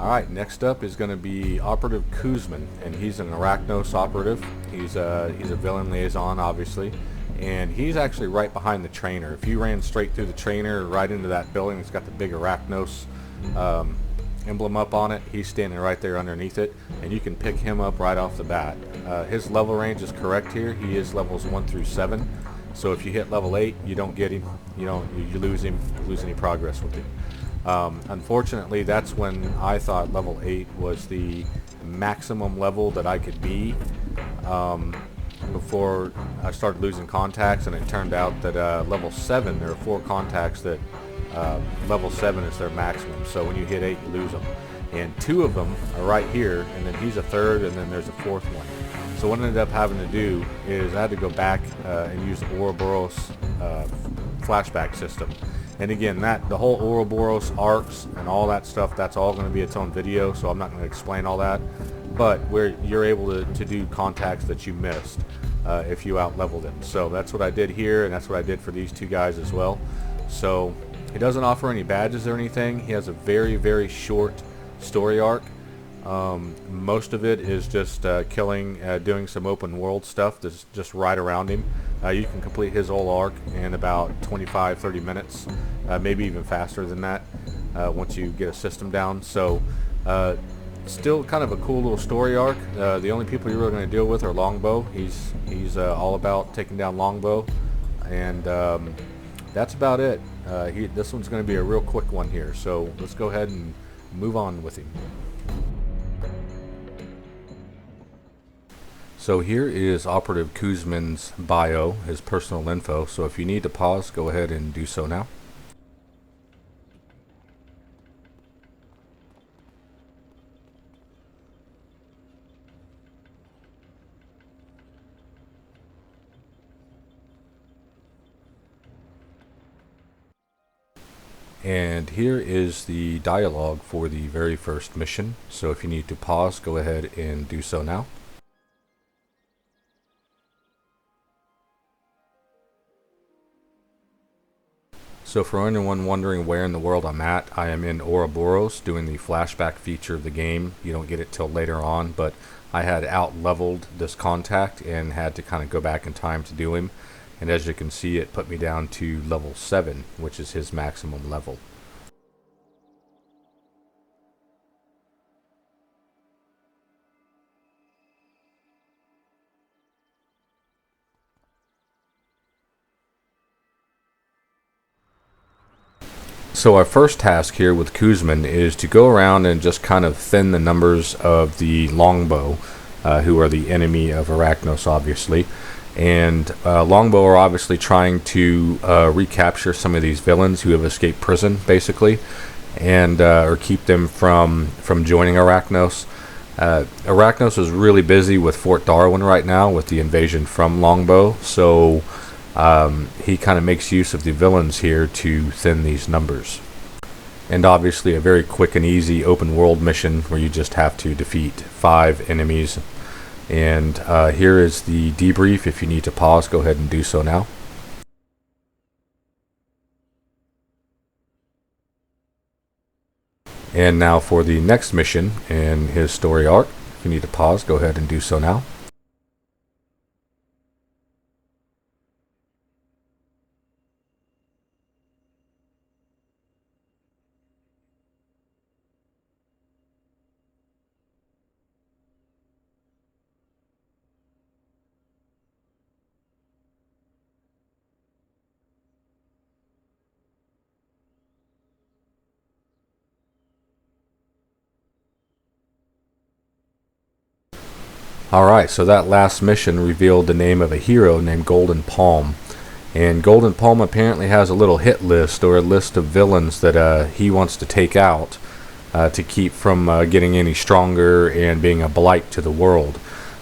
Alright, next up is going to be Operative Kuzmin, and he's an Arachnos operative. He's a villain liaison, obviously. And he's actually right behind the trainer. If you ran straight through the trainer right into that building, it's got the big Arachnos emblem up on it. He's standing right there underneath it, and you can pick him up right off the bat. His level range is correct here. He is levels 1 through 7. So if you hit level 8, you don't get him. You lose him. You lose any progress with him. Unfortunately, that's when I thought level 8 was the maximum level that I could be. Before I started losing contacts, and it turned out that level 7, there are 4 contacts that level 7 is their maximum. So when you hit 8, you lose them. And 2 of them are right here, and then he's a 3rd, and then there's a 4th one. So what I ended up having to do is I had to go back and use the Ouroboros flashback system. And again, the whole Ouroboros arcs and all that stuff, that's all going to be its own video, so I'm not going to explain all that. But where you're able to do contacts that you missed if you out-leveled them. So that's what I did here, and that's what I did for these 2 guys as well. So he doesn't offer any badges or anything. He has a very, very short story arc. Most of it is just killing, doing some open world stuff that's just right around him. You can complete his whole arc in about 25-30 minutes, maybe even faster than that once you get a system down. So still kind of a cool little story arc. The only people you're really going to deal with are Longbow. He's all about taking down Longbow, and that's about it. This one's going to be a real quick one here, so let's go ahead and move on with him. So here is Operative Kuzmin's bio, his personal info, so if you need to pause, go ahead and do so now. And here is the dialogue for the very first mission, so if you need to pause, go ahead and do so now. So for anyone wondering where in the world I'm at, I am in Ouroboros doing the flashback feature of the game. You don't get it till later on, but I had out-leveled this contact and had to kind of go back in time to do him. And as you can see, it put me down to level 7, which is his maximum level. So our first task here with Kuzmin is to go around and just kind of thin the numbers of the Longbow, who are the enemy of Arachnos, obviously. And Longbow are obviously trying to recapture some of these villains who have escaped prison, basically, and or keep them from joining Arachnos. Arachnos is really busy with Fort Darwin right now with the invasion from Longbow, so he kind of makes use of the villains here to thin these numbers. And obviously a very quick and easy open world mission where you just have to defeat 5 enemies. And here is the debrief. If you need to pause, go ahead and do so now. And now for the next mission in his story arc. If you need to pause, go ahead and do so now. Alright, so that last mission revealed the name of a hero named Golden Palm. And Golden Palm apparently has a little hit list, or a list of villains that he wants to take out to keep from getting any stronger and being a blight to the world.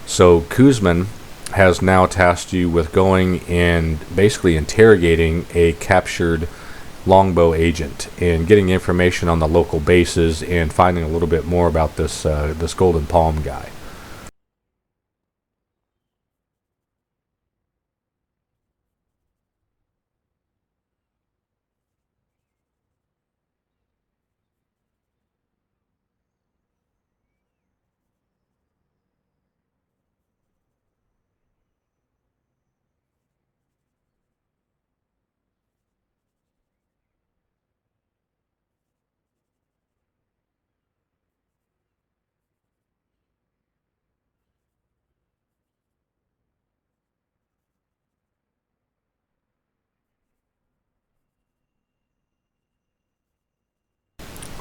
So Kuzmin has now tasked you with going and basically interrogating a captured longbow agent and getting information on the local bases and finding a little bit more about this Golden Palm guy.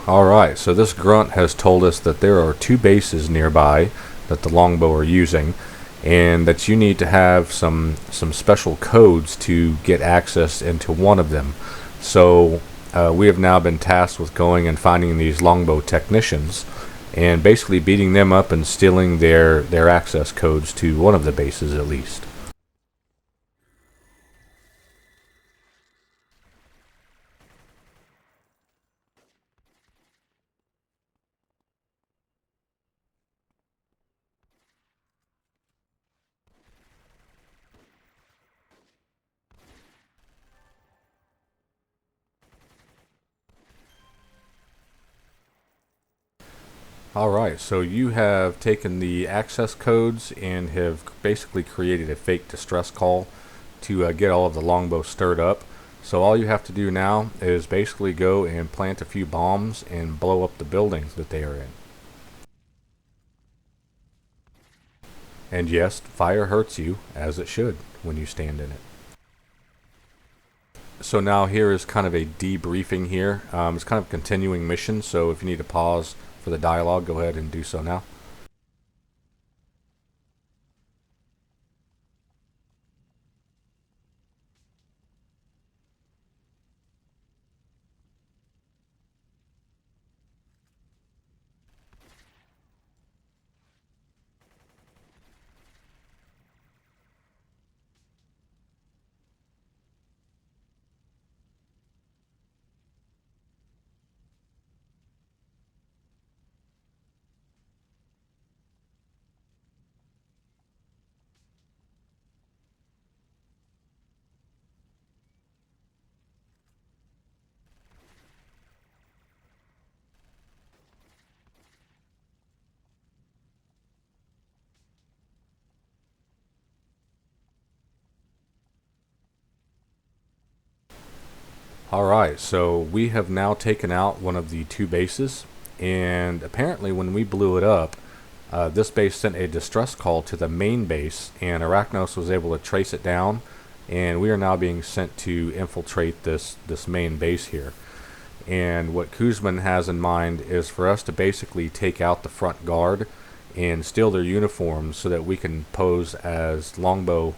Alright, so this grunt has told us that there are 2 bases nearby that the longbow are using, and that you need to have some special codes to get access into one of them. So we have now been tasked with going and finding these longbow technicians and basically beating them up and stealing their access codes to one of the bases at least. Alright, so you have taken the access codes and have basically created a fake distress call to get all of the longbow stirred up. So all you have to do now is basically go and plant a few bombs and blow up the buildings that they are in. And yes, fire hurts you, as it should, when you stand in it. So now here is kind of a debriefing here. It's kind of a continuing mission, so if you need to pause for the dialogue, go ahead and do so now. Alright, so we have now taken out one of the 2 bases, and apparently when we blew it up, this base sent a distress call to the main base, and Arachnos was able to trace it down, and we are now being sent to infiltrate this main base here. And what Kuzmin has in mind is for us to basically take out the front guard and steal their uniforms so that we can pose as longbow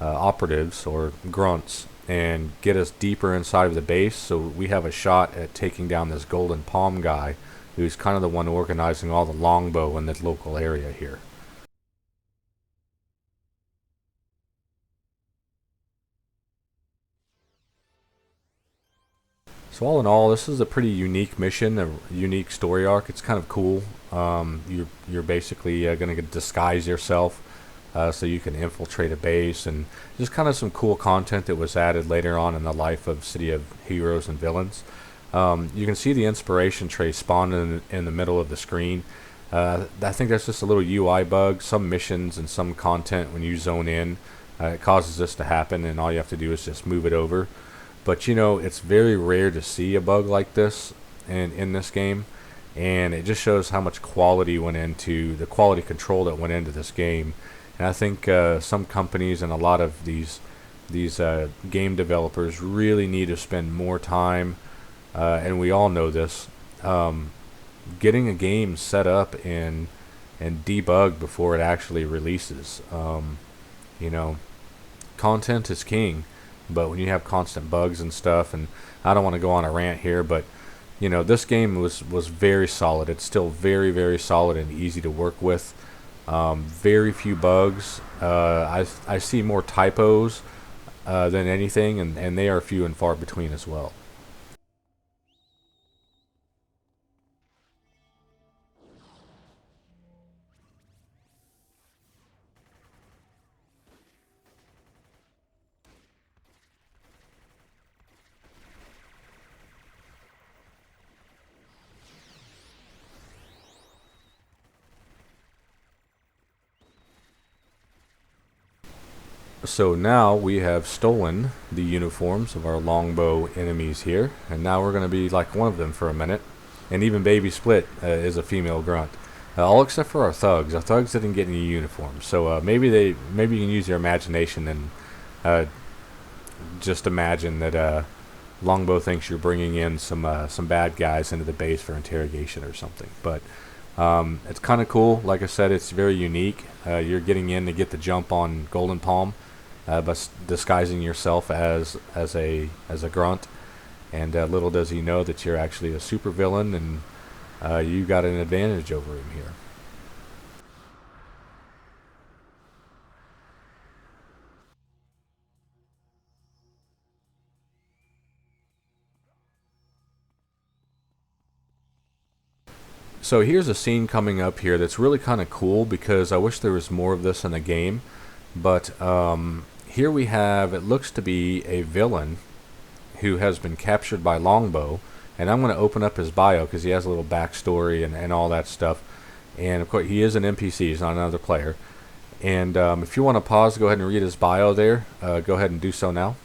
operatives or grunts and get us deeper inside of the base so we have a shot at taking down this Golden Palm guy, who's kind of the one organizing all the longbow in this local area here. So all in all, this is a pretty unique mission, a unique story arc. It's kind of cool. You're basically going to disguise yourself so you can infiltrate a base, and just kind of some cool content that was added later on in the life of City of Heroes and Villains. You can see the inspiration tray spawn in the middle of the screen. I think that's just a little UI bug. Some missions and some content, when you zone in, it causes this to happen, and all you have to do is just move it over. But you know, it's very rare to see a bug like this in this game, and it just shows how much quality went into the quality control that went into this game. And I think some companies and a lot of these game developers really need to spend more time, and we all know this, getting a game set up and and debug before it actually releases. You know, content is king, but when you have constant bugs and stuff, and I don't want to go on a rant here, but you know, this game was very solid. It's still very, very solid and easy to work with. Very few bugs. I see more typos than anything, and they are few and far between as well. So now we have stolen the uniforms of our longbow enemies here, and now we're going to be like one of them for a minute. And even Baby Split is a female grunt, all except for our thugs. Our thugs didn't get any uniforms, so maybe you can use your imagination and just imagine that Longbow thinks you're bringing in some bad guys into the base for interrogation or something. But it's kind of cool. Like I said, it's very unique. You're getting in to get the jump on Golden Palm. By disguising yourself as a grunt, and little does he know that you're actually a supervillain, and you got an advantage over him here. So here's a scene coming up here that's really kind of cool, because I wish there was more of this in the game, but here we have, it looks to be a villain who has been captured by Longbow, and I'm going to open up his bio because he has a little backstory and all that stuff. And of course he is an NPC, he's not another player. And if you want to pause, go ahead and read his bio there. Go ahead and do so now.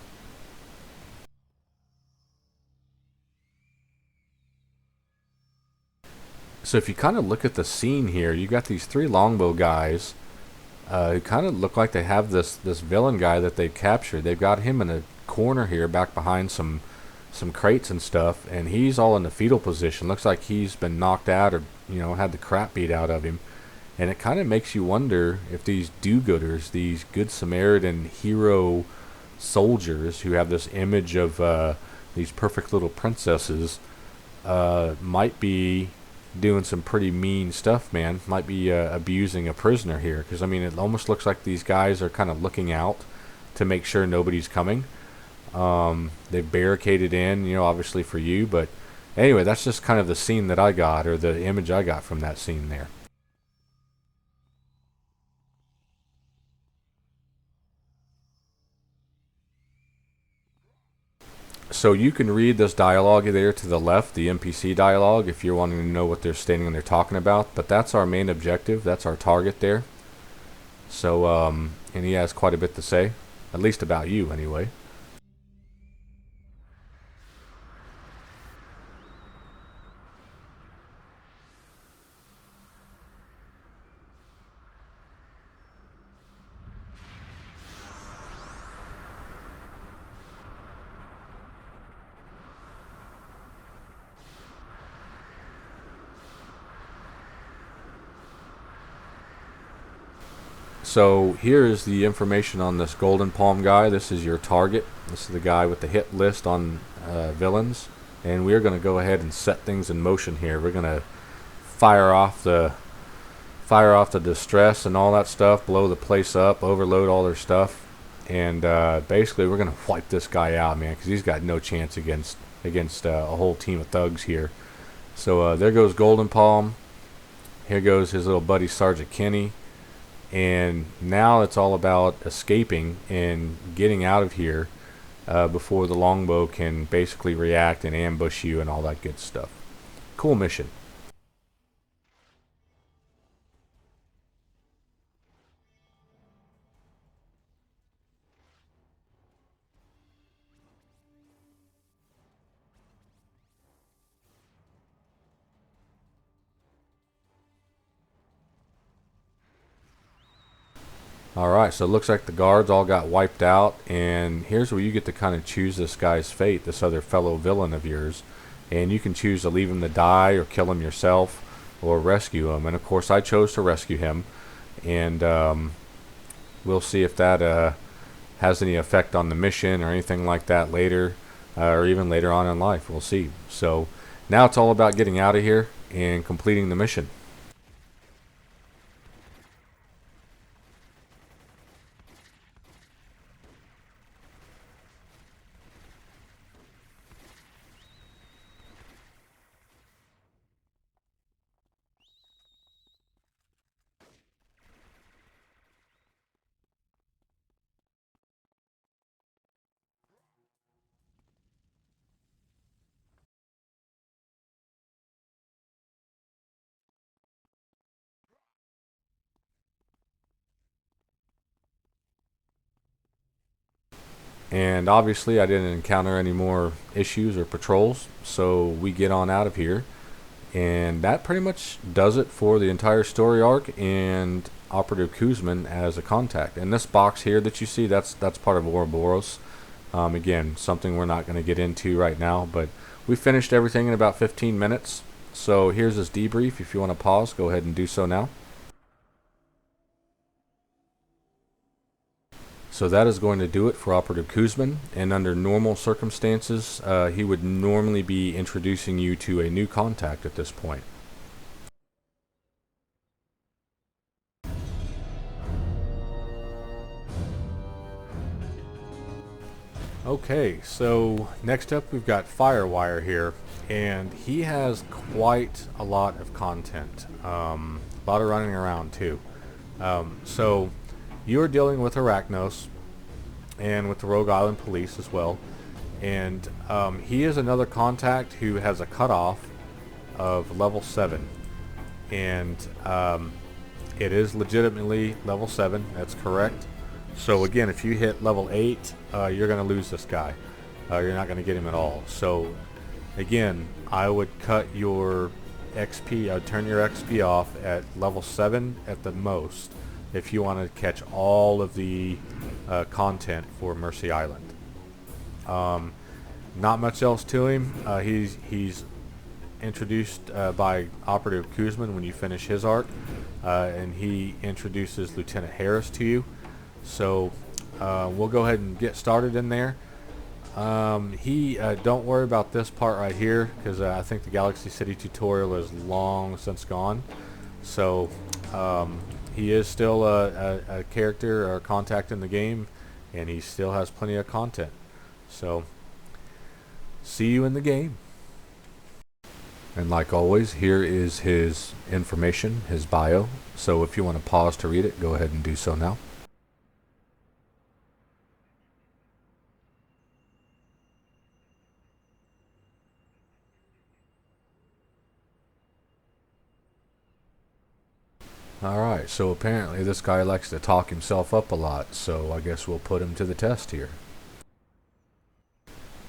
So if you kind of look at the scene here, you got these three Longbow guys who kind of look like they have this villain guy that they've captured. They've got him in a corner here back behind some crates and stuff, and he's all in the fetal position. Looks like he's been knocked out, or had the crap beat out of him. And it kind of makes you wonder if these do-gooders, these good Samaritan hero soldiers who have this image of these perfect little princesses, might be doing some pretty mean stuff, man. Might be abusing a prisoner here, because I mean, it almost looks like these guys are kind of looking out to make sure nobody's coming. They've barricaded in, obviously for you, but anyway, that's just kind of the scene that I got, or the image I got from that scene there. So you can read this dialogue there to the left, the NPC dialogue, if you're wanting to know what they're stating and they're talking about. But that's our main objective. That's our target there. So, and he has quite a bit to say, at least about you anyway. So here's the information on this Golden Palm guy. This is your target. This is the guy with the hit list on villains, and we're going to go ahead and set things in motion here. We're going to fire off the distress and all that stuff, blow the place up, overload all their stuff, and basically we're going to wipe this guy out, man, because he's got no chance against a whole team of thugs here. So there goes Golden Palm. Here goes his little buddy Sergeant Kenny. And now it's all about escaping and getting out of here before the Longbow can basically react and ambush you and all that good stuff. Cool mission. Alright, so it looks like the guards all got wiped out, and here's where you get to kind of choose this guy's fate, this other fellow villain of yours. And you can choose to leave him to die or kill him yourself. or rescue him. And of course I chose to rescue him, and we'll see if that has any effect on the mission or anything like that later, or even later on in life. We'll see. So now it's all about getting out of here and completing the mission. And obviously I didn't encounter any more issues or patrols, so we get on out of here. And that pretty much does it for the entire story arc and Operative Kuzmin as a contact. And this box here that you see, that's part of Ouroboros. Again, something we're not going to get into right now, but we finished everything in about 15 minutes. So here's this debrief. If you want to pause, go ahead and do so now. So that is going to do it for Operative Kuzmin, and under normal circumstances, he would normally be introducing you to a new contact at this point. Okay, so next up we've got Firewire here, and he has quite a lot of content, a lot of running around too. So you are dealing with Arachnos and with the Rogue Island Police as well, and he is another contact who has a cutoff of level 7, and it is legitimately level 7, that's correct. So again, if you hit level 8, you're going to lose this guy. You're not going to get him at all. So again, I would cut your XP, I would turn your XP off at level 7 at the most if you want to catch all of the content for Mercy Island. Not much else to him. He's introduced by Operative Kuzmin when you finish his arc, and he introduces Lieutenant Harris to you. So we'll go ahead and get started in there. Don't worry about this part right here, because I think the Galaxy City tutorial is long since gone. So he is still a character or a contact in the game, and he still has plenty of content. So see you in the game. And like always, here is his information, his bio. So if you want to pause to read it, go ahead and do so now. Alright, so apparently this guy likes to talk himself up a lot, so I guess we'll put him to the test here.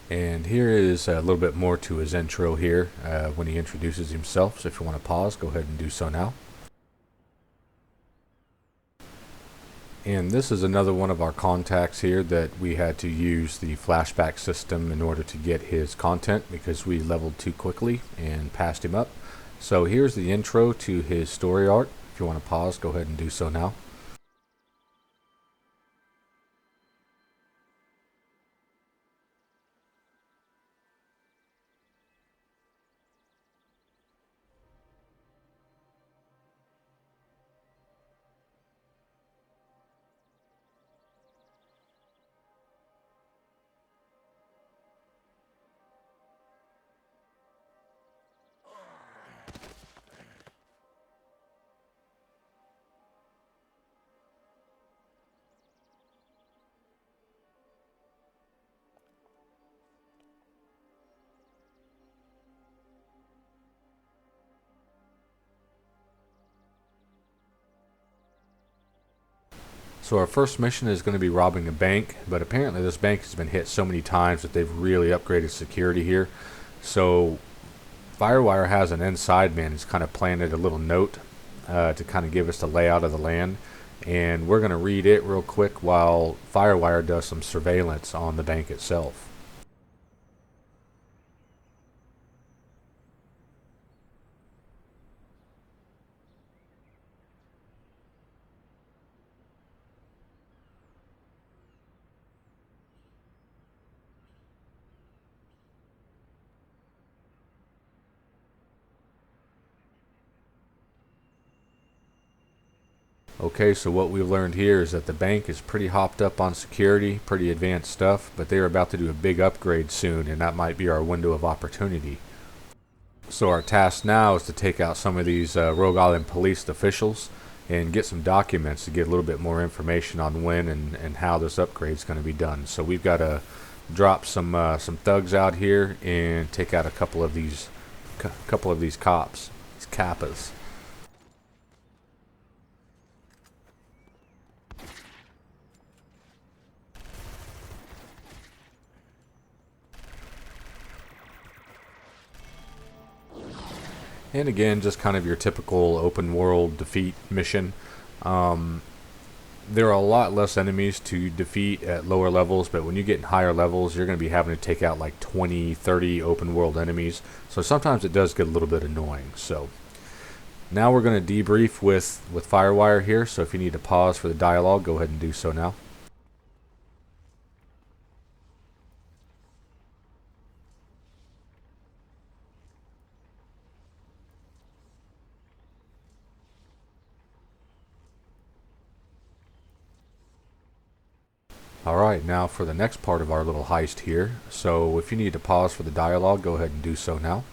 And here is a little bit more to his intro here when he introduces himself, so if you want to pause, go ahead and do so now. And this is another one of our contacts here that we had to use the flashback system in order to get his content because we leveled too quickly and passed him up. So here's the intro to his story arc. If you want to pause, go ahead and do so now. So our first mission is going to be robbing a bank, but apparently this bank has been hit so many times that they've really upgraded security here. So Firewire has an inside man who's kind of planted a little note to kind of give us the layout of the land, and we're going to read it real quick while Firewire does some surveillance on the bank itself. Okay, so what we learned here is that the bank is pretty hopped up on security, pretty advanced stuff, but they're about to do a big upgrade soon, and that might be our window of opportunity. So our task now is to take out some of these Rogue Island police officials and get some documents to get a little bit more information on when and how this upgrade is going to be done. So we've got to drop some thugs out here and take out a couple of these cops, these kappas. And again, just kind of your typical open world defeat mission. There are a lot less enemies to defeat at lower levels, but when you get in higher levels, you're going to be having to take out like 20, 30 open world enemies. So sometimes it does get a little bit annoying. So now we're going to debrief with Firewire here. So if you need to pause for the dialogue, go ahead and do so now. Alright, now for the next part of our little heist here. So if you need to pause for the dialogue, go ahead and do so now.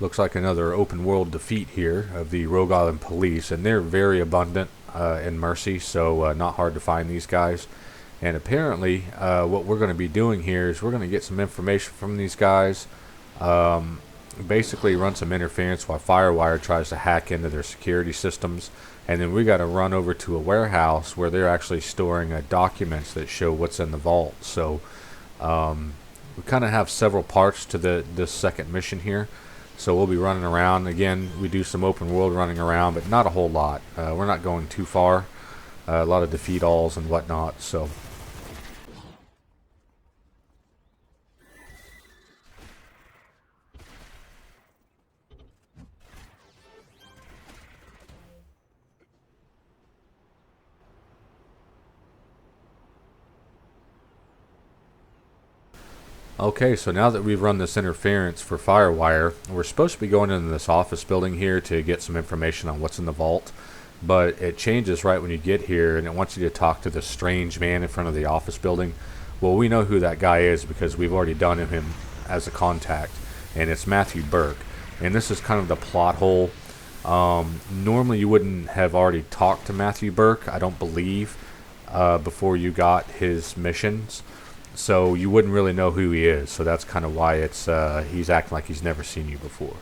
Looks like another open world defeat here of the Rogue Island police, and they're very abundant in Mercy, so not hard to find these guys. And apparently what we're going to be doing here is we're going to get some information from these guys, basically run some interference while Firewire tries to hack into their security systems, and then we got to run over to a warehouse where they're actually storing documents that show what's in the vault. So we kind of have several parts to this second mission here. So we'll be running around. Again, we do some open world running around, but not a whole lot. We're not going too far. A lot of defeat alls and whatnot. So okay, so now that we've run this interference for Firewire, we're supposed to be going into this office building here to get some information on what's in the vault. But it changes right when you get here, and it wants you to talk to this strange man in front of the office building. Well, we know who that guy is because we've already done him as a contact, and it's Matthew Burke. And this is kind of the plot hole. Normally you wouldn't have already talked to Matthew Burke, I don't believe, before you got his missions. So you wouldn't really know who he is. So that's kind of why it's he's acting like he's never seen you before.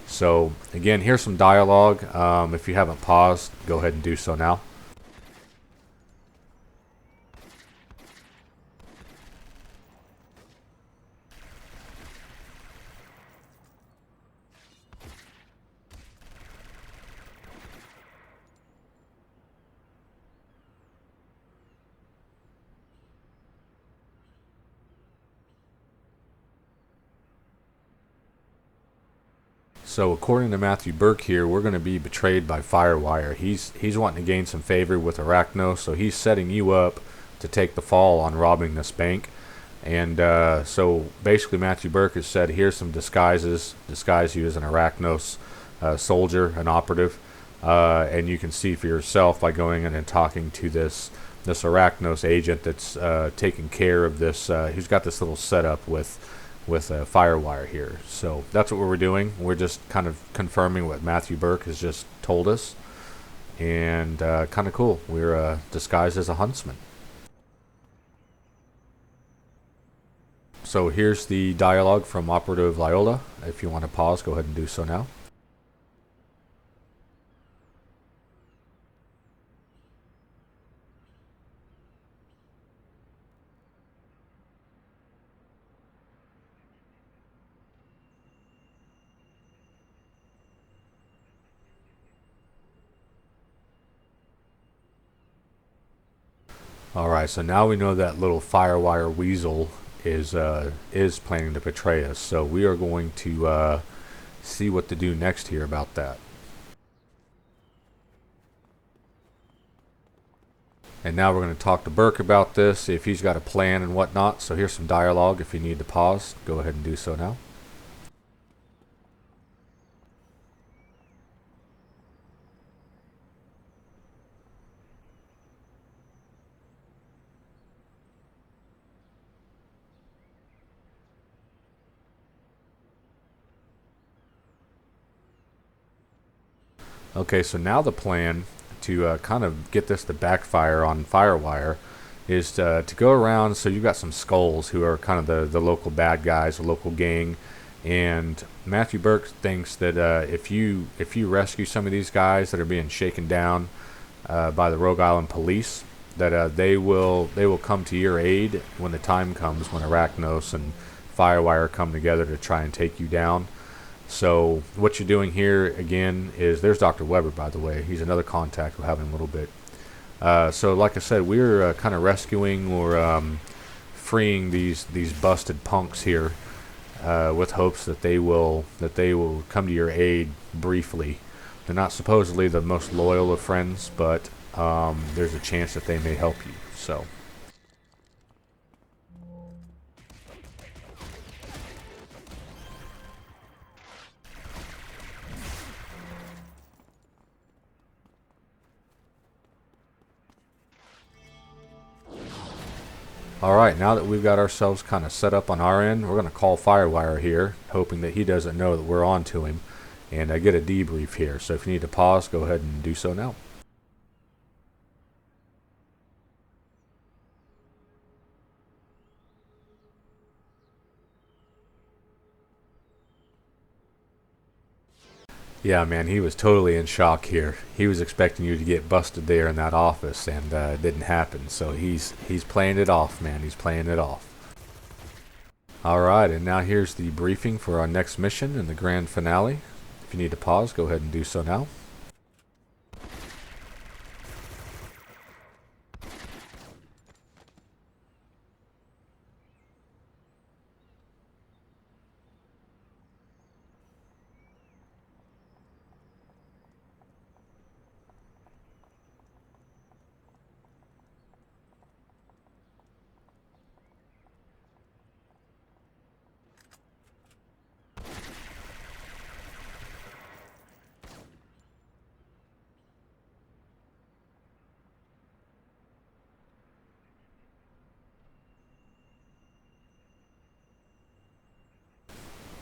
So again, here's some dialogue. If you haven't paused, go ahead and do so now. So according to Matthew Burke here, we're going to be betrayed by Firewire. He's wanting to gain some favor with Arachnos, so he's setting you up to take the fall on robbing this bank. And so basically Matthew Burke has said, here's some disguises. Disguise you as an Arachnos soldier, an operative. And you can see for yourself by going in and talking to this Arachnos agent that's taking care of this. He's got this little setup with a Firewire here. So that's what we're doing. We're just kind of confirming what Matthew Burke has just told us. And kind of cool. We're disguised as a huntsman. So here's the dialogue from Operative Viola. If you want to pause, go ahead and do so now. Alright, so now we know that little Firewire weasel is planning to betray us. So we are going to see what to do next here about that. And now we're going to talk to Burke about this, see if he's got a plan and whatnot. So here's some dialogue. If you need to pause, go ahead and do so now. Okay, so now the plan to kind of get this to backfire on Firewire is to go around. So you've got some skulls who are kind of the local bad guys, the local gang, and Matthew Burke thinks that if you rescue some of these guys that are being shaken down by the Rogue Island police, that they will come to your aid when the time comes, when Arachnos and Firewire come together to try and take you down. So what you're doing here again is, there's Dr. Weber, by the way. He's another contact we'll have in a little bit. So like I said, we're kind of rescuing or freeing these busted punks here with hopes that they will come to your aid briefly. They're not supposedly the most loyal of friends, but there's a chance that they may help you. So. Alright, now that we've got ourselves kind of set up on our end, we're going to call Firewire here, hoping that he doesn't know that we're on to him, and get a debrief here. So if you need to pause, go ahead and do so now. Yeah, man, he was totally in shock here. He was expecting you to get busted there in that office, and it didn't happen. So he's playing it off, man. He's playing it off. Alright, and now here's the briefing for our next mission and the grand finale. If you need to pause, go ahead and do so now.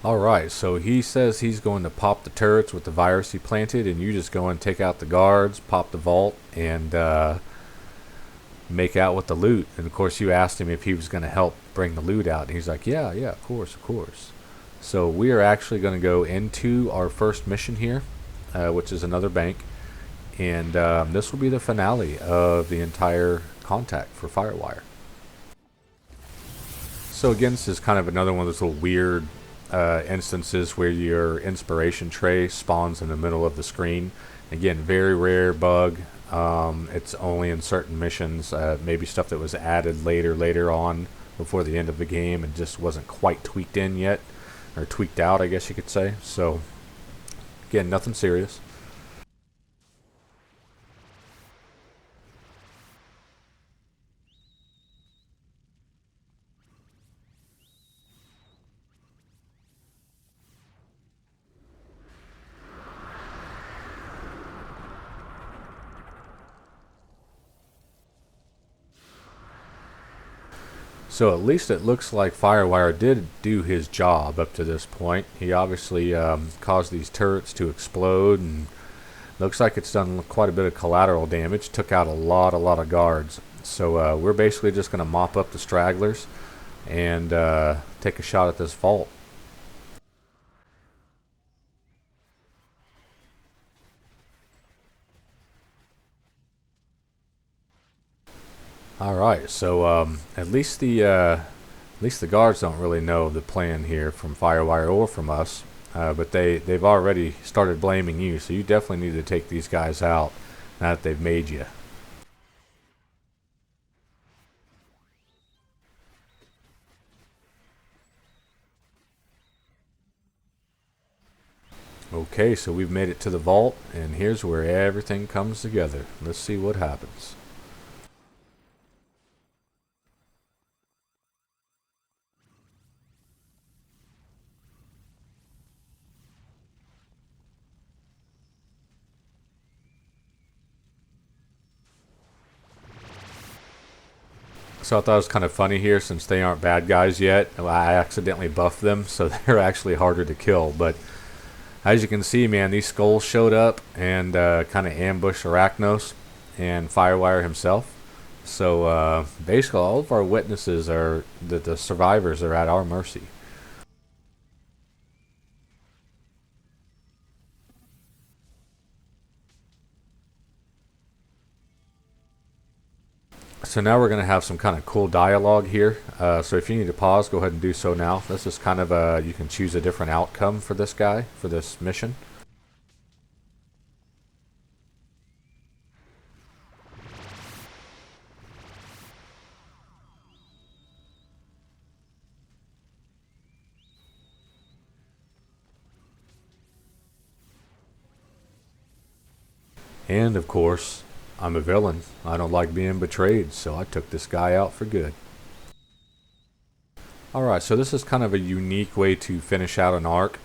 Alright, so he says he's going to pop the turrets with the virus he planted, and you just go and take out the guards, pop the vault, and make out with the loot. And of course you asked him if he was going to help bring the loot out, and he's like, yeah, of course. So we are actually going to go into our first mission here, which is another bank, and this will be the finale of the entire contact for Firewire. So again, this is kind of another one of those little weird instances where your inspiration tray spawns in the middle of the screen. Again, very rare bug. It's only in certain missions, maybe stuff that was added later on before the end of the game and just wasn't quite tweaked in yet, or tweaked out, I guess you could say. So again, nothing serious. So at least it looks like Firewire did do his job up to this point. He obviously caused these turrets to explode, and looks like it's done quite a bit of collateral damage. Took out a lot of guards. So we're basically just going to mop up the stragglers and take a shot at this vault. All right, so at least the guards don't really know the plan here from Firewire or from us, but they've already started blaming you. So you definitely need to take these guys out now that they've made you. Okay, so we've made it to the vault, and here's where everything comes together. Let's see what happens. So I thought it was kind of funny here, since they aren't bad guys yet. I accidentally buffed them, so they're actually harder to kill. But as you can see, man, these skulls showed up and kind of ambushed Arachnos and Firewire himself. So basically, all of our witnesses are the survivors are at our mercy. So now we're going to have some kind of cool dialogue here. So if you need to pause, go ahead and do so now. This is kind of you can choose a different outcome for this guy, for this mission. And of course, I'm a villain. I don't like being betrayed, so I took this guy out for good. Alright, so this is kind of a unique way to finish out an arc.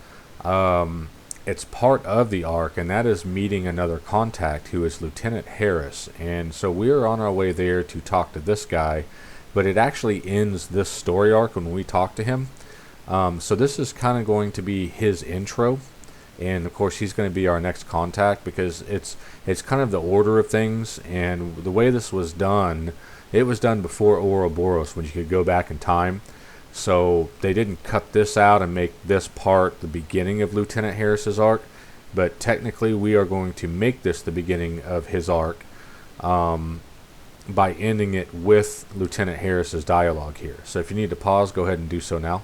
It's part of the arc, and that is meeting another contact who is Lieutenant Harris. And so we're on our way there to talk to this guy, but it actually ends this story arc when we talk to him. So this is kind of going to be his intro, and of course he's going to be our next contact, because it's kind of the order of things. And the way this was done, it was done before Ouroboros, when you could go back in time. So they didn't cut this out and make this part the beginning of Lieutenant Harris's arc, but technically we are going to make this the beginning of his arc by ending it with Lieutenant Harris's dialogue here. So if you need to pause, go ahead and do so now.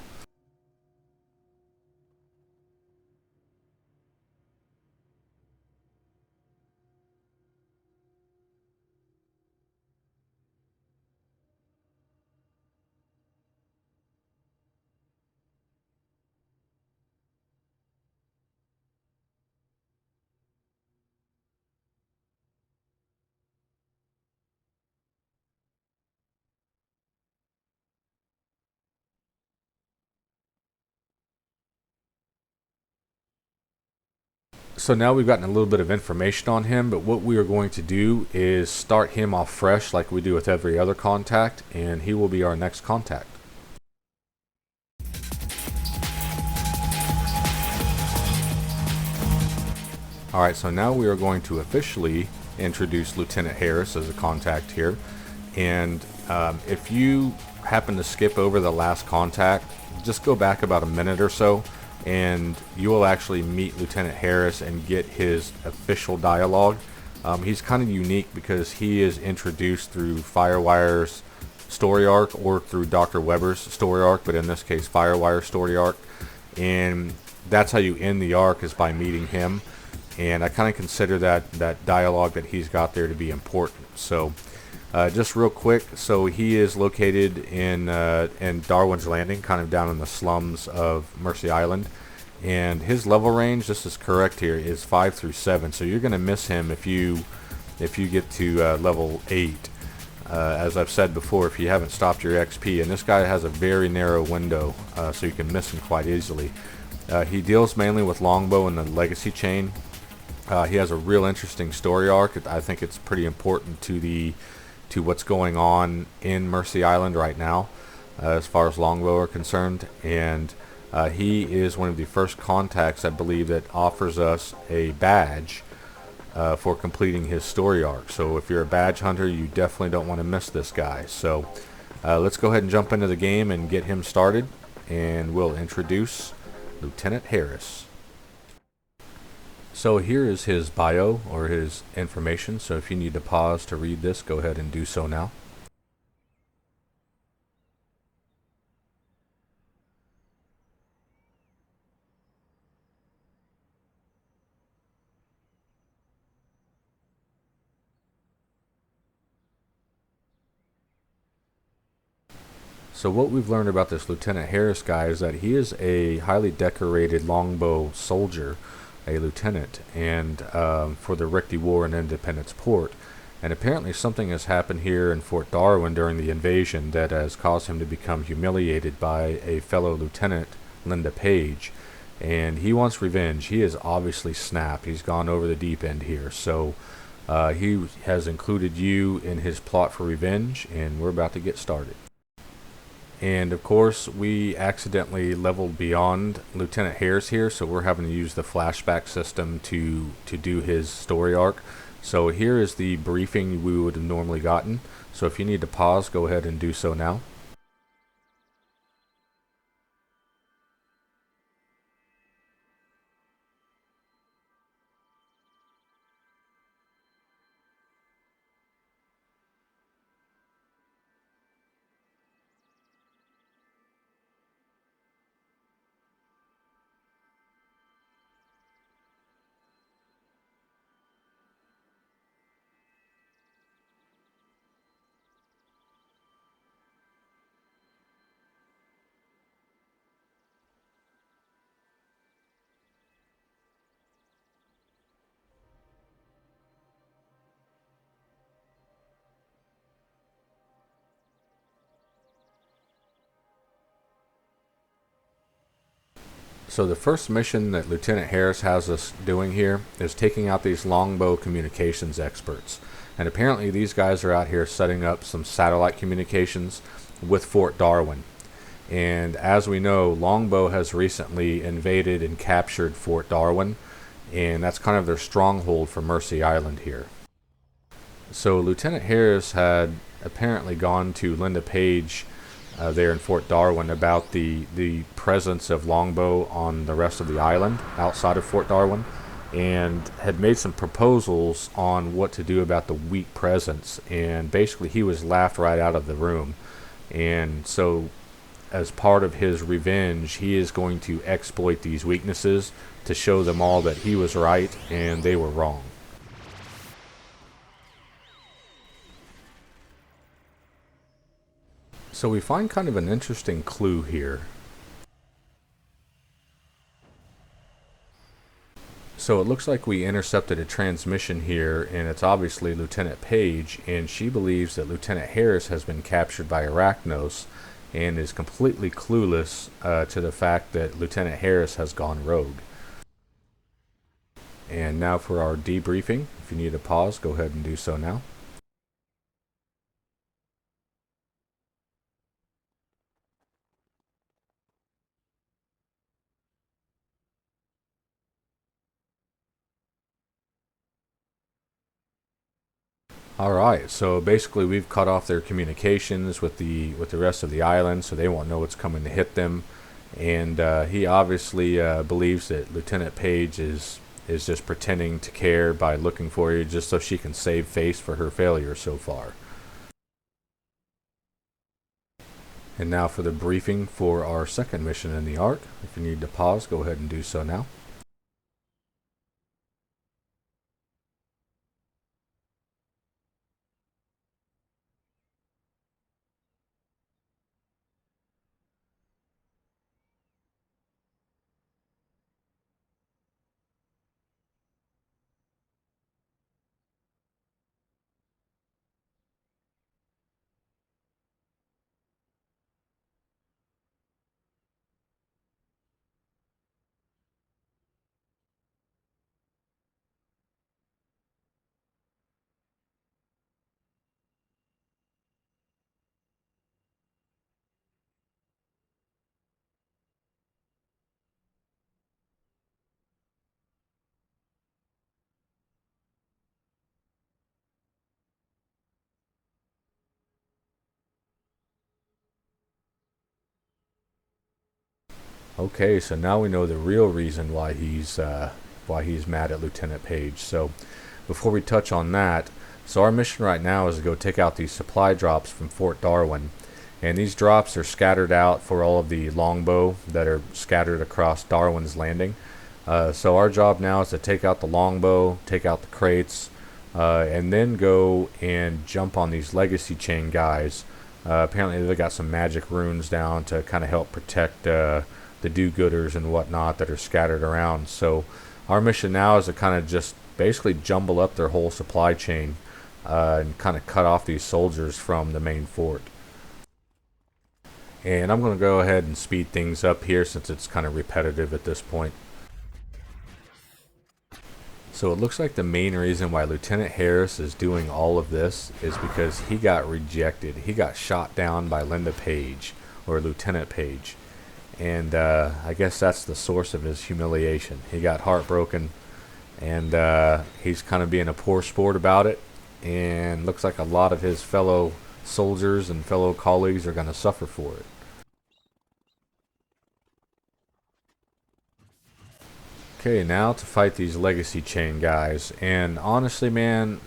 So now we've gotten a little bit of information on him, but what we are going to do is start him off fresh like we do with every other contact, and he will be our next contact. Alright, so now we are going to officially introduce Lieutenant Harris as a contact here. And if you happen to skip over the last contact, just go back about a minute or so, and you will actually meet Lieutenant Harris and get his official dialogue. He's kind of unique because he is introduced through Firewire's story arc or through Dr. Weber's story arc, but in this case Firewire's story arc. And that's how you end the arc, is by meeting him. And I kind of consider that dialogue that he's got there to be important. So just real quick, so he is located in Darwin's Landing, kind of down in the slums of Mercy Island. And his level range, this is correct here, is 5 through 7. So you're going to miss him if you get to level 8. As I've said before, if you haven't stopped your XP. And this guy has a very narrow window, so you can miss him quite easily. He deals mainly with longbow and the legacy chain. He has a real interesting story arc. I think it's pretty important to what's going on in Mercy Island right now, as far as longbow are concerned. And he is one of the first contacts, I believe, that offers us a badge for completing his story arc. So if you're a badge hunter, you definitely don't want to miss this guy. So let's go ahead and jump into the game and get him started, and we'll introduce Lieutenant Harris. So here is his bio, or his information. So if you need to pause to read this, go ahead and do so now. So what we've learned about this Lieutenant Harris guy is that he is a highly decorated longbow soldier. a lieutenant, and for the Richte War and Independence Port. And apparently something has happened here in Fort Darwin during the invasion that has caused him to become humiliated by a fellow lieutenant, Linda Page. And he wants revenge. He is obviously snapped. He's gone over the deep end here. So he has included you in his plot for revenge, and we're about to get started. And of course, we accidentally leveled beyond Lieutenant Harris here, so we're having to use the flashback system to do his story arc. So here is the briefing we would have normally gotten. So if you need to pause, go ahead and do so now. So the first mission that Lieutenant Harris has us doing here is taking out these longbow communications experts. And apparently these guys are out here setting up some satellite communications with Fort Darwin. And as we know, Longbow has recently invaded and captured Fort Darwin, and that's kind of their stronghold for Mercy Island here. So Lieutenant Harris had apparently gone to Linda Page there in Fort Darwin about the presence of Longbow on the rest of the island outside of Fort Darwin, and had made some proposals on what to do about the weak presence, and basically he was laughed right out of the room. And so as part of his revenge, he is going to exploit these weaknesses to show them all that he was right and they were wrong. So we find kind of an interesting clue here. So it looks like we intercepted a transmission here, and it's obviously Lieutenant Page, and she believes that Lieutenant Harris has been captured by Arachnos and is completely clueless to the fact that Lieutenant Harris has gone rogue. And now for our debriefing. If you need a pause, go ahead and do so now. Alright, so basically we've cut off their communications with the rest of the island, so they won't know what's coming to hit them. And he obviously believes that Lieutenant Page is just pretending to care by looking for you just so she can save face for her failure so far. And now for the briefing for our second mission in the arc. If you need to pause, go ahead and do so now. Okay, so now we know the real reason why he's mad at Lieutenant Page. So before we touch on that, so our mission right now is to go take out these supply drops from Fort Darwin. And these drops are scattered out for all of the longbow that are scattered across Darwin's Landing. So our job now is to take out the longbow, take out the crates, and then go and jump on these legacy chain guys. Apparently they got some magic runes down to kind of help protect the do-gooders and whatnot that are scattered around. So Our mission now is to kind of just basically jumble up their whole supply chain and kind of cut off these soldiers from the main fort. And I'm going to go ahead and speed things up here since it's kind of repetitive at this point. So it looks like the main reason why Lieutenant Harris is doing all of this is because he got rejected. He got shot down by Linda Page, or Lieutenant Page. And I guess that's the source of his humiliation. He got heartbroken, and he's kind of being a poor sport about it. And looks like a lot of his fellow soldiers and fellow colleagues are going to suffer for it. Okay, now to fight these Legacy Chain guys. And honestly, man,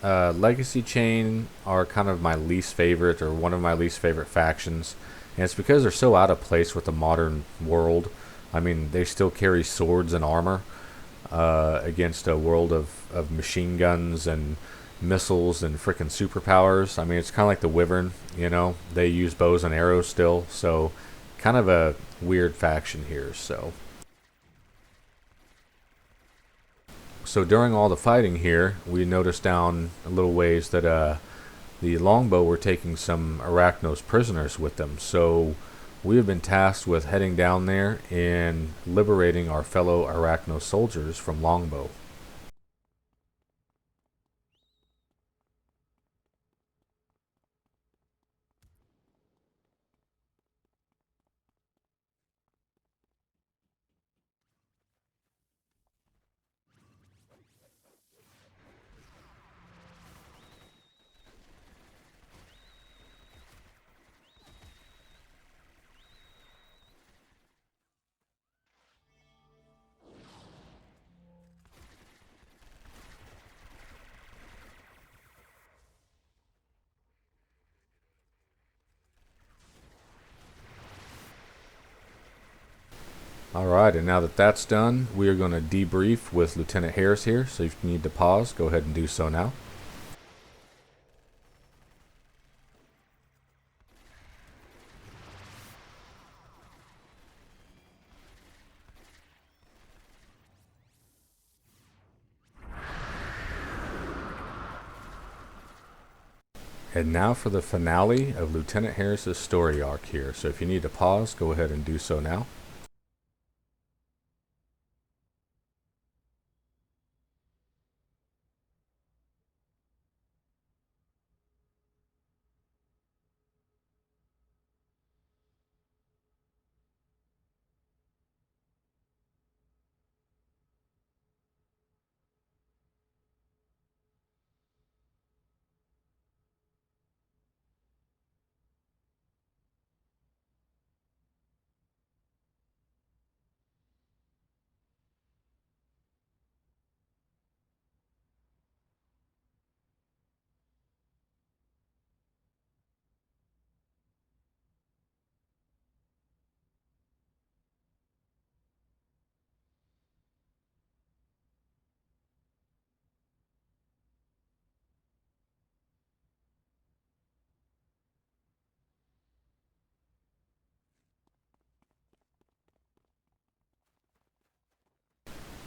Legacy Chain are kind of my least favorite, or one of my least favorite factions. And it's because they're so out of place with the modern world. I mean, they still carry swords and armor against a world of machine guns and missiles and freaking superpowers. I mean, it's kind of like the Wyvern, you know. They use bows and arrows still. So, kind of a weird faction here, So during all the fighting here, we noticed down a little ways that the longbow were taking some Arachnos prisoners with them. So we have been tasked with heading down there and liberating our fellow Arachnos soldiers from longbow. Alright, and now that that's done, we are going to debrief with Lieutenant Harris here. So if you need to pause, go ahead and do so now. And now for the finale of Lieutenant Harris's story arc here. So if you need to pause, go ahead and do so now.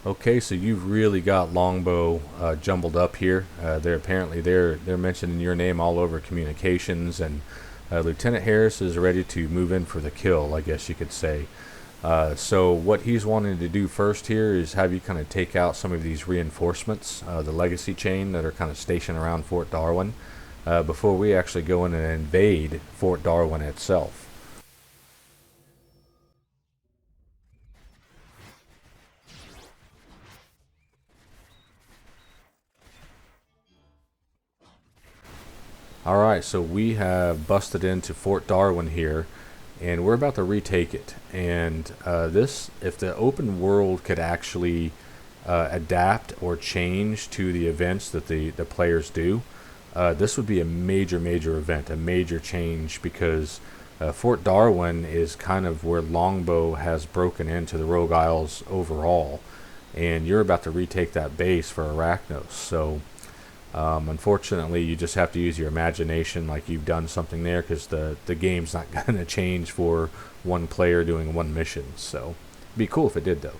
Okay, so you've really got longbow jumbled up here. They're mentioning your name all over communications, and Lieutenant Harris is ready to move in for the kill, I guess you could say. So what he's wanting to do first here is have you kind of take out some of these reinforcements, the Legacy Chain that are kind of stationed around Fort Darwin, before we actually go in and invade Fort Darwin itself. Alright, so we have busted into Fort Darwin here, and we're about to retake it. And if the open world could actually adapt or change to the events that the players do, this would be a major event, a major change, because Fort Darwin is kind of where longbow has broken into the Rogue Isles overall, and you're about to retake that base for Arachnos. So unfortunately, you just have to use your imagination like you've done something there, because the game's not going to change for one player doing one mission. So it'd be cool if it did, though.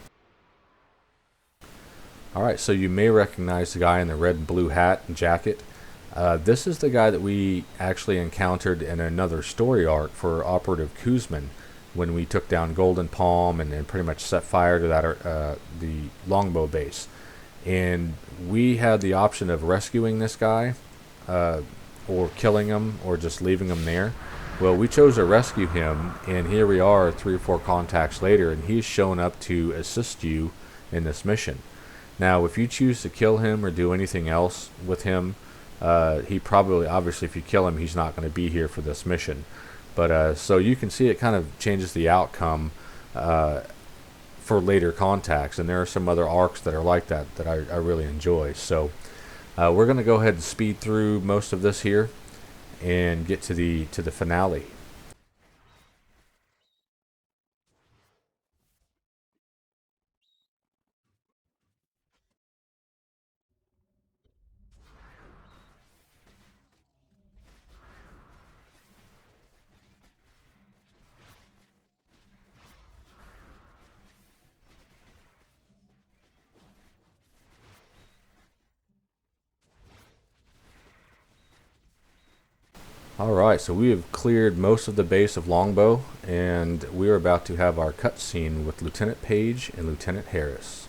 Alright, so you may recognize the guy in the red and blue hat and jacket. This is the guy that we actually encountered in another story arc for Operative Kuzmin when we took down Golden Palm and pretty much set fire to the longbow base. And we had the option of rescuing this guy, or killing him, or just leaving him there. Well, we chose to rescue him, and here we are 3 or 4 contacts later, and he's shown up to assist you in this mission. Now, if you choose to kill him or do anything else with him, he probably, obviously, if you kill him, he's not going to be here for this mission. But so you can see it kind of changes the outcome for later contacts, and there are some other arcs that are like that that I really enjoy. So we're going to go ahead and speed through most of this here and get to the finale. Alright, so we have cleared most of the base of Longbow, and we are about to have our cutscene with Lieutenant Page and Lieutenant Harris.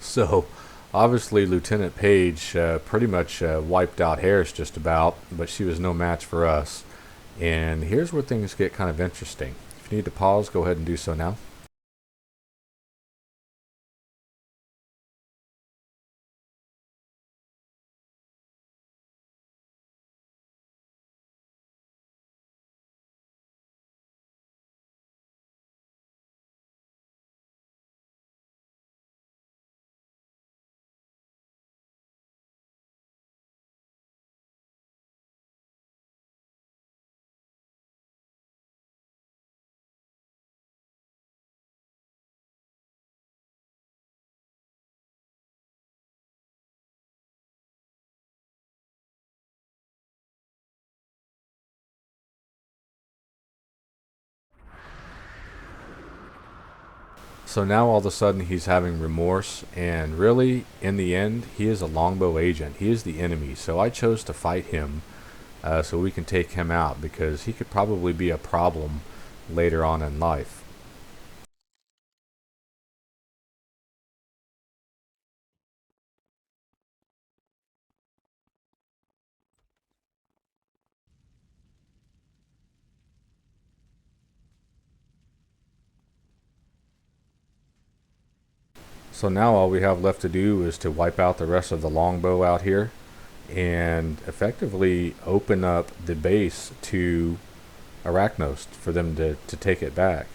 So, obviously, Lieutenant Page pretty much wiped out Harris just about, but she was no match for us. And here's where things get kind of interesting. If you need to pause, go ahead and do so now. So now all of a sudden he's having remorse, and really, in the end, he is a longbow agent. He is the enemy, so I chose to fight him so we can take him out, because he could probably be a problem later on in life. So now all we have left to do is to wipe out the rest of the longbow out here and effectively open up the base to Arachnos for them to take it back.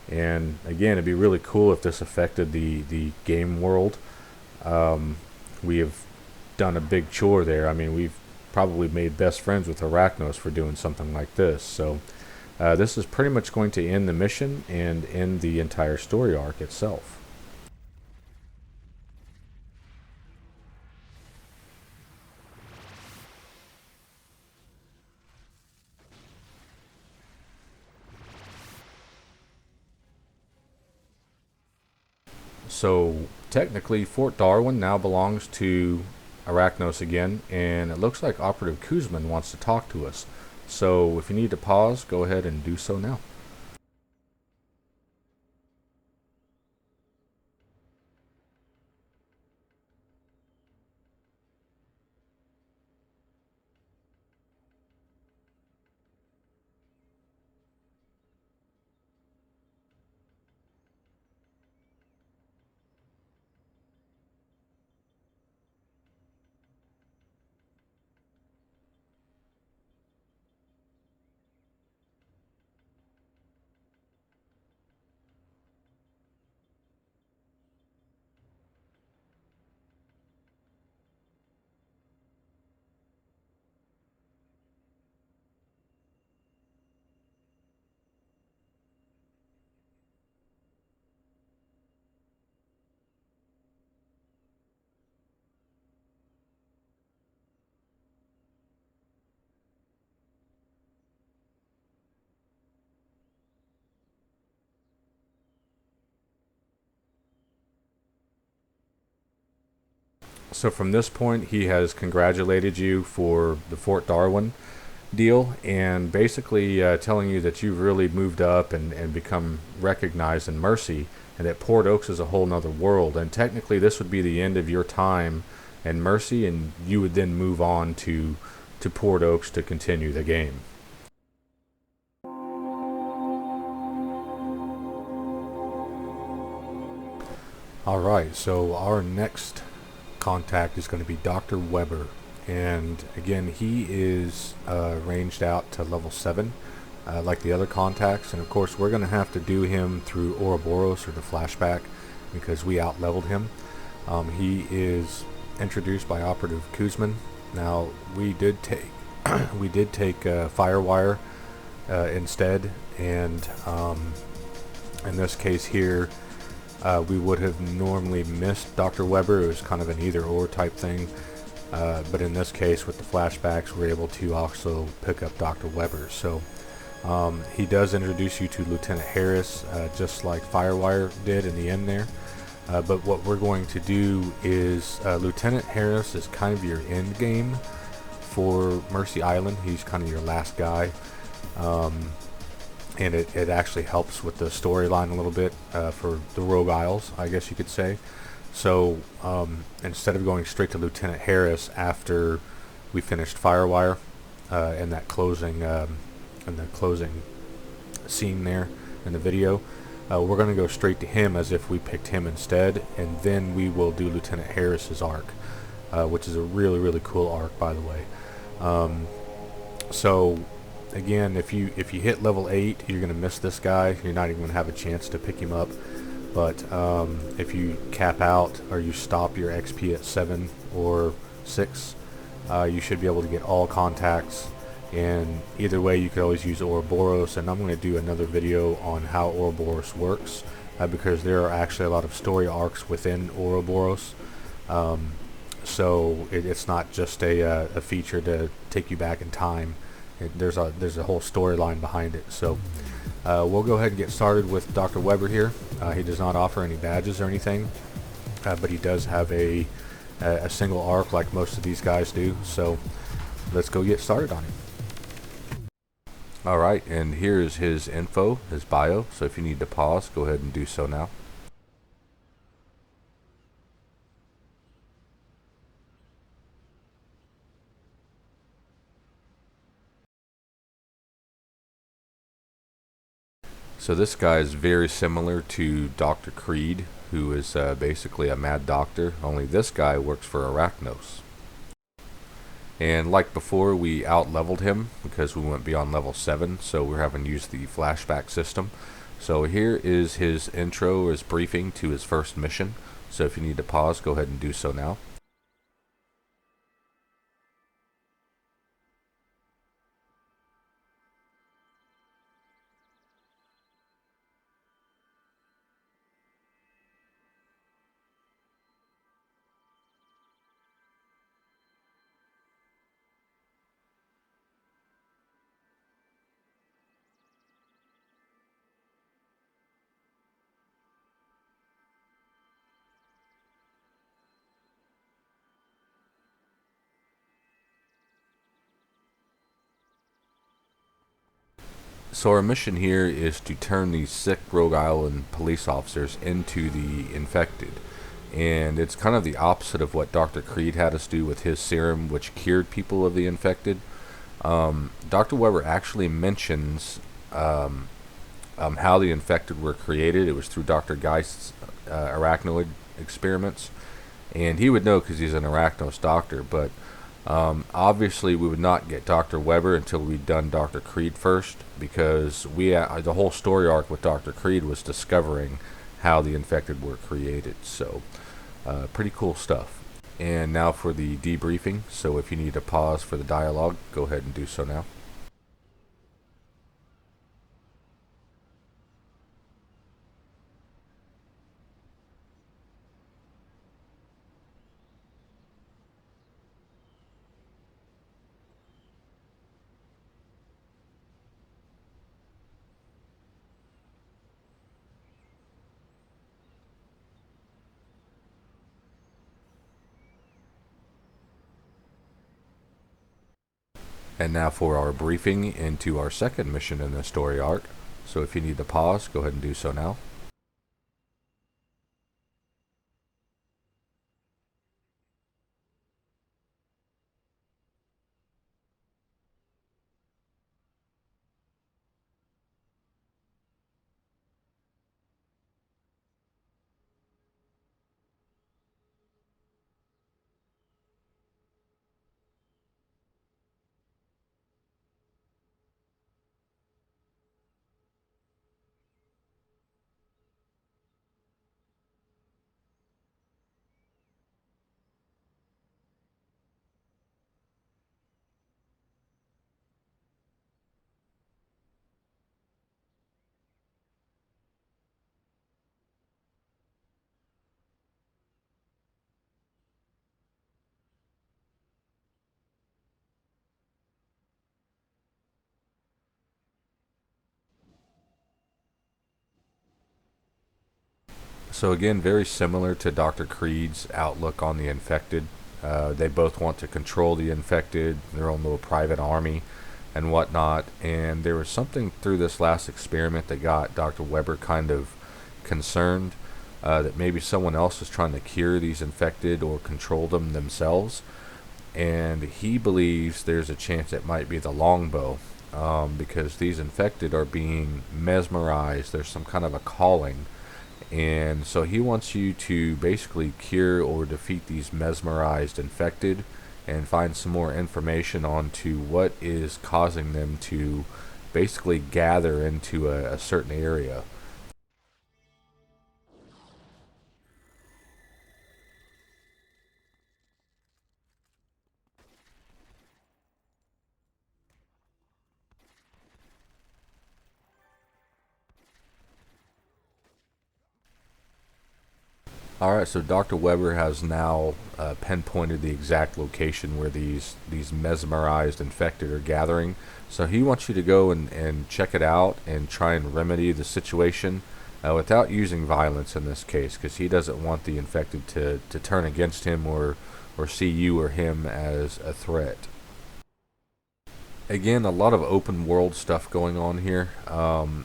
And again, it'd be really cool if this affected the game world. We have done a big chore there. I mean, we've probably made best friends with Arachnos for doing something like this. So this is pretty much going to end the mission and end the entire story arc itself. So technically, Fort Darwin now belongs to Arachnos again, and it looks like Operative Kuzmin wants to talk to us. So if you need to pause, go ahead and do so now. So from this point, he has congratulated you for the Fort Darwin deal, and basically telling you that you've really moved up and become recognized in Mercy, and that Port Oaks is a whole nother world. And technically, this would be the end of your time in Mercy, and you would then move on to Port Oaks to continue the game. Alright, so our next contact is going to be Dr. Weber. And again, he is ranged out to level 7, like the other contacts. And of course, we're going to have to do him through Ouroboros or the flashback because we out-leveled him. He is introduced by Operative Kuzmin. Now, we did take Firewire instead, and in this case here, we would have normally missed Dr. Weber. It was kind of an either-or type thing. But in this case, with the flashbacks, we're able to also pick up Dr. Weber. So he does introduce you to Lieutenant Harris, just like Firewire did in the end there. But what we're going to do is Lieutenant Harris is kind of your end game for Mercy Island. He's kind of your last guy. And it actually helps with the storyline a little bit for the Rogue Isles, I guess you could say. So instead of going straight to Lieutenant Harris after we finished Firewire and that closing scene there in the video, we're going to go straight to him as if we picked him instead, and then we will do Lieutenant Harris's arc, which is a really, really cool arc, by the way. So again, if you hit level 8, you're going to miss this guy. You're not even going to have a chance to pick him up. But if you cap out or you stop your XP at 7 or 6, you should be able to get all contacts. And either way, you could always use Ouroboros. And I'm going to do another video on how Ouroboros works, because there are actually a lot of story arcs within Ouroboros. So it's not just a feature to take you back in time. There's a whole storyline behind it. So we'll go ahead and get started with Dr. Weber here. He does not offer any badges or anything, but he does have a single arc like most of these guys do. So let's go get started on him. Alright, and here's his info, his bio. So if you need to pause, go ahead and do so now. So this guy is very similar to Dr. Creed, who is basically a mad doctor, only this guy works for Arachnos. And like before, we out-leveled him because we went beyond level 7, so we're having to use the flashback system. So here is his intro, his briefing to his first mission. So if you need to pause, go ahead and do so now. So our mission here is to turn these sick Rogue Island police officers into the infected. And it's kind of the opposite of what Dr. Creed had us do with his serum, which cured people of the infected. Dr. Weber actually mentions how the infected were created. It was through Dr. Geist's arachnoid experiments. And he would know because he's an Arachnos doctor, but obviously we would not get Dr. Weber until we'd done Dr. Creed first, because the whole story arc with Dr. Creed was discovering how the infected were created. So pretty cool stuff. And now for the debriefing. So if you need to pause for the dialogue, go ahead and do so now. And now for our briefing into our second mission in the story arc. So if you need to pause, go ahead and do so now. So again, very similar to Dr. Creed's outlook on the infected. They both want to control the infected, their own little private army and whatnot. And there was something through this last experiment that got Dr. Weber kind of concerned that maybe someone else is trying to cure these infected or control them themselves. And he believes there's a chance it might be the longbow, because these infected are being mesmerized. There's some kind of a calling, and so he wants you to basically cure or defeat these mesmerized infected and find some more information on to what is causing them to basically gather into a certain area. Alright, so Dr. Weber has now pinpointed the exact location where these mesmerized infected are gathering. So he wants you to go and check it out and try and remedy the situation without using violence in this case, because he doesn't want the infected to turn against him or see you or him as a threat. Again, a lot of open world stuff going on here.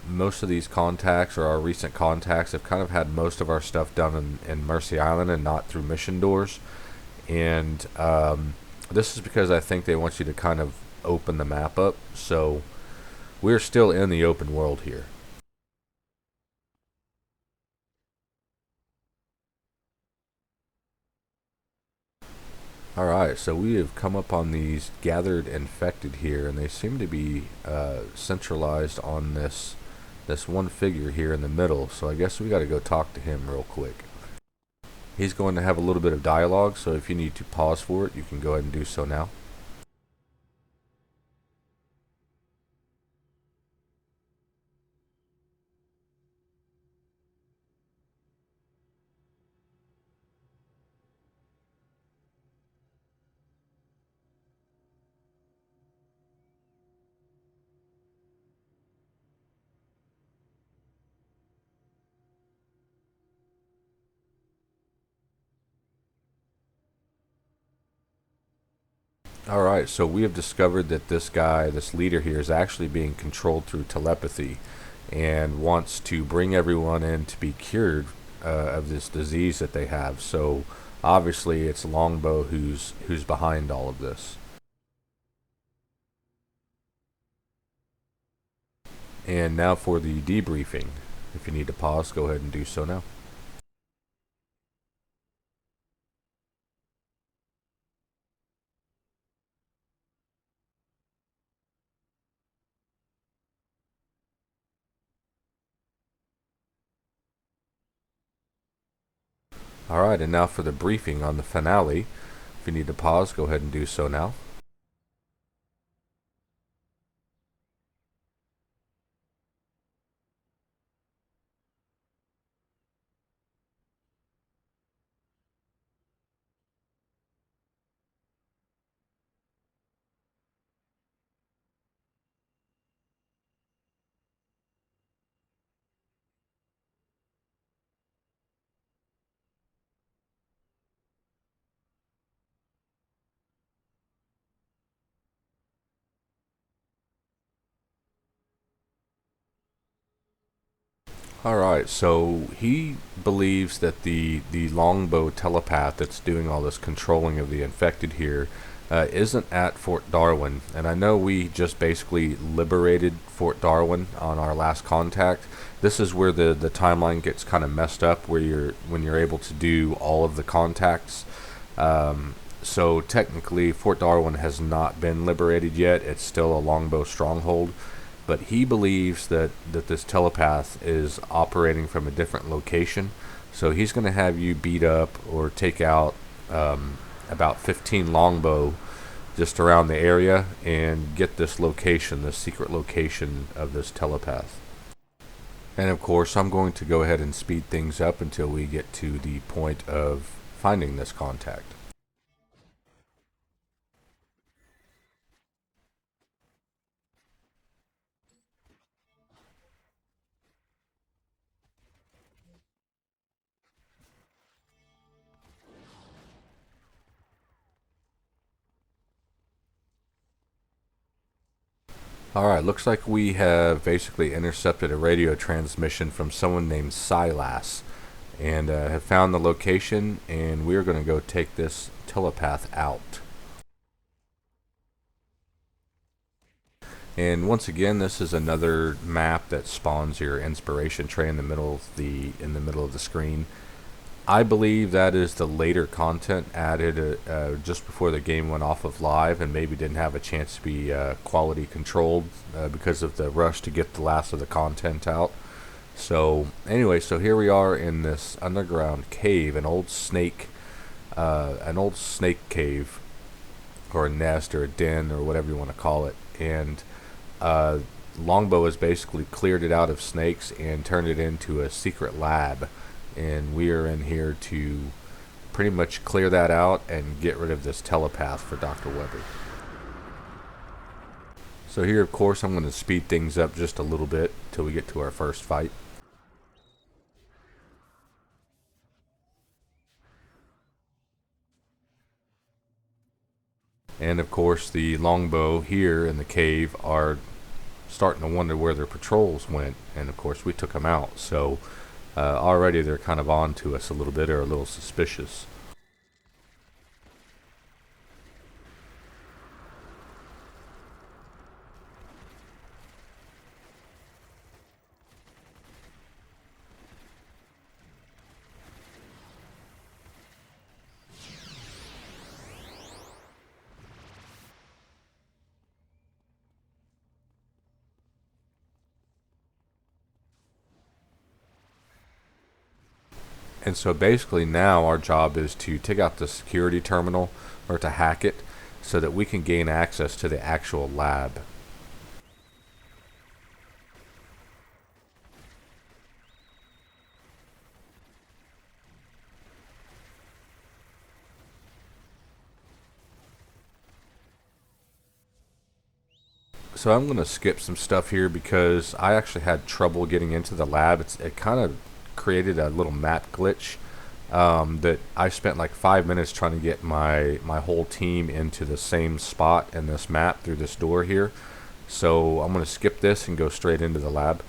Most of these contacts, or our recent contacts, have kind of had most of our stuff done in Mercy Island and not through mission doors. And this is because I think they want you to kind of open the map up. So we're still in the open world here. Alright, so we have come up on these gathered infected here, and they seem to be centralized on this one figure here in the middle. So I guess we got to go talk to him real quick. He's going to have a little bit of dialogue, so if you need to pause for it, you can go ahead and do so now. Alright, so we have discovered that this guy, this leader here, is actually being controlled through telepathy and wants to bring everyone in to be cured of this disease that they have. So obviously it's Longbow who's behind all of this. And now for the debriefing. If you need to pause, go ahead and do so now. Alright, and now for the briefing on the finale. If you need to pause, go ahead and do so now. Alright, so he believes that the longbow telepath that's doing all this controlling of the infected here isn't at Fort Darwin. And I know we just basically liberated Fort Darwin on our last contact. This is where the timeline gets kind of messed up, where when you're able to do all of the contacts. So technically, Fort Darwin has not been liberated yet. It's still a longbow stronghold. But he believes that this telepath is operating from a different location. So he's going to have you beat up or take out about 15 longbow just around the area and get this location, this secret location of this telepath. And of course, I'm going to go ahead and speed things up until we get to the point of finding this contact. Alright, looks like we have basically intercepted a radio transmission from someone named Silas and have found the location, and we're going to go take this telepath out. And once again, this is another map that spawns your inspiration tray in the middle of the screen. I believe that is the later content added just before the game went off of live and maybe didn't have a chance to be quality controlled because of the rush to get the last of the content out. So anyway, so here we are in this underground cave, an old snake cave, or a nest or a den or whatever you want to call it. And Longbow has basically cleared it out of snakes and turned it into a secret lab. And we are in here to pretty much clear that out and get rid of this telepath for Dr. Weber. So here, of course, I'm going to speed things up just a little bit till we get to our first fight. And of course, the longbow here in the cave are starting to wonder where their patrols went. And of course, we took them out. So already they're kind of on to us a little bit, or a little suspicious. And so basically now our job is to take out the security terminal, or to hack it, so that we can gain access to the actual lab. So I'm going to skip some stuff here because I actually had trouble getting into the lab. It kind of created a little map glitch that I spent like 5 minutes trying to get my whole team into the same spot in this map through this door here. So I'm going to skip this and go straight into the lab.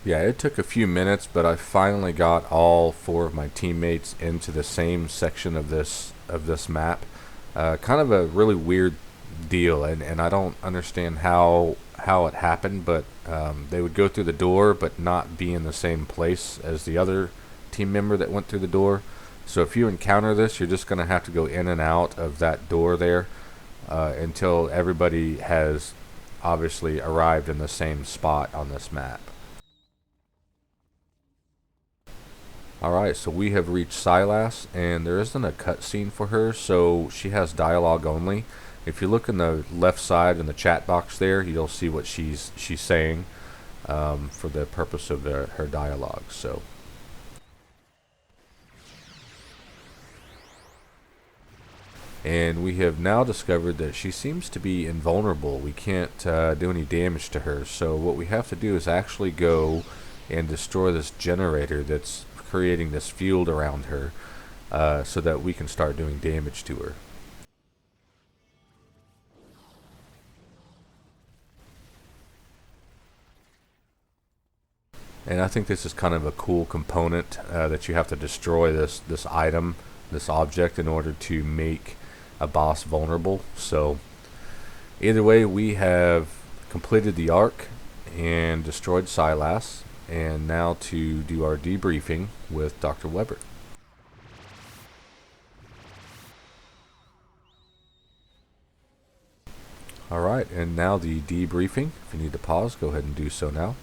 Yeah, it took a few minutes, but I finally got all 4 of my teammates into the same section of this map. Kind of a really weird deal, and I don't understand how it happened, but they would go through the door but not be in the same place as the other team member that went through the door. So if you encounter this, you're just going to have to go in and out of that door there until everybody has obviously arrived in the same spot on this map. Alright, so we have reached Silas, and there isn't a cutscene for her, so she has dialogue only. If you look in the left side in the chat box there, you'll see what she's saying for the purpose of her dialogue. So, and we have now discovered that she seems to be invulnerable. We can't do any damage to her. So what we have to do is actually go and destroy this generator that's creating this field around her so that we can start doing damage to her. And I think this is kind of a cool component that you have to destroy this item, this object, in order to make a boss vulnerable. So either way, we have completed the arc and destroyed Silas, and now to do our debriefing with Dr. Weber. Alright, and now the debriefing. If you need to pause, go ahead and do so now.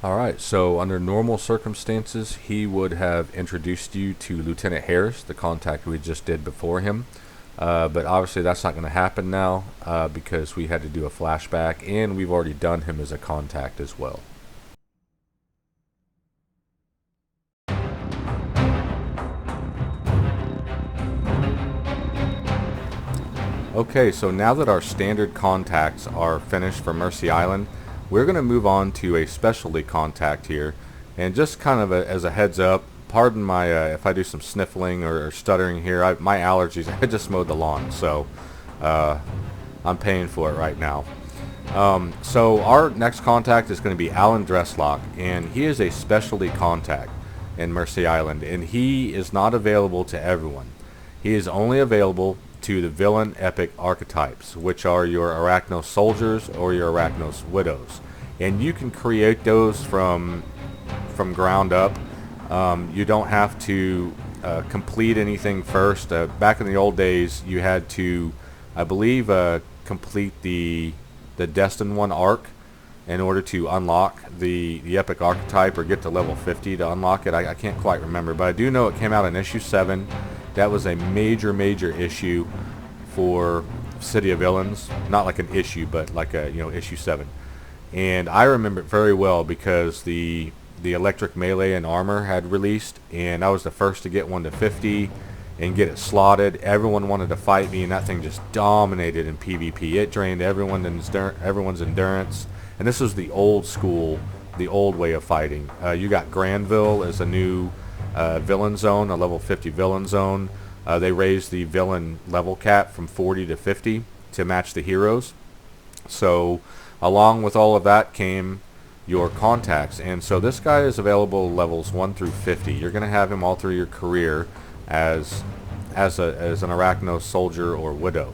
Alright, so under normal circumstances, he would have introduced you to Lieutenant Harris, the contact we just did before him. But obviously that's not going to happen now because we had to do a flashback, and we've already done him as a contact as well. Okay, so now that our standard contacts are finished for Mercy Island, we're going to move on to a specialty contact here. And just kind of as a heads up, pardon my if I do some sniffling or stuttering here. My allergies. I just mowed the lawn, so I'm paying for it right now. So our next contact is going to be Alan Dresslock, and he is a specialty contact in Mercy Island, and he is not available to everyone. He is only available to the villain epic archetypes, which are your Arachnos Soldiers or your Arachnos Widows, and you can create those from ground up. You don't have to complete anything first. Back in the old days, you had to, I believe, complete the Destined One arc in order to unlock the epic archetype or get to level 50 to unlock it. I can't quite remember, but I do know it came out in issue 7. That was a major issue for City of Villains. Not like an issue, but like a issue 7. And I remember it very well because the electric melee and armor had released, and I was the first to get one to 50 and get it slotted. Everyone wanted to fight me, and that thing just dominated in PvP. It drained everyone's endurance, and this was the old school, the old way of fighting. You got Granville as a new villain zone, a level 50 villain zone. They raised the villain level cap from 40 to 50 to match the heroes. So along with all of that came your contacts, and so this guy is available levels 1 through 50. You're going to have him all through your career as an Arachnos Soldier or Widow.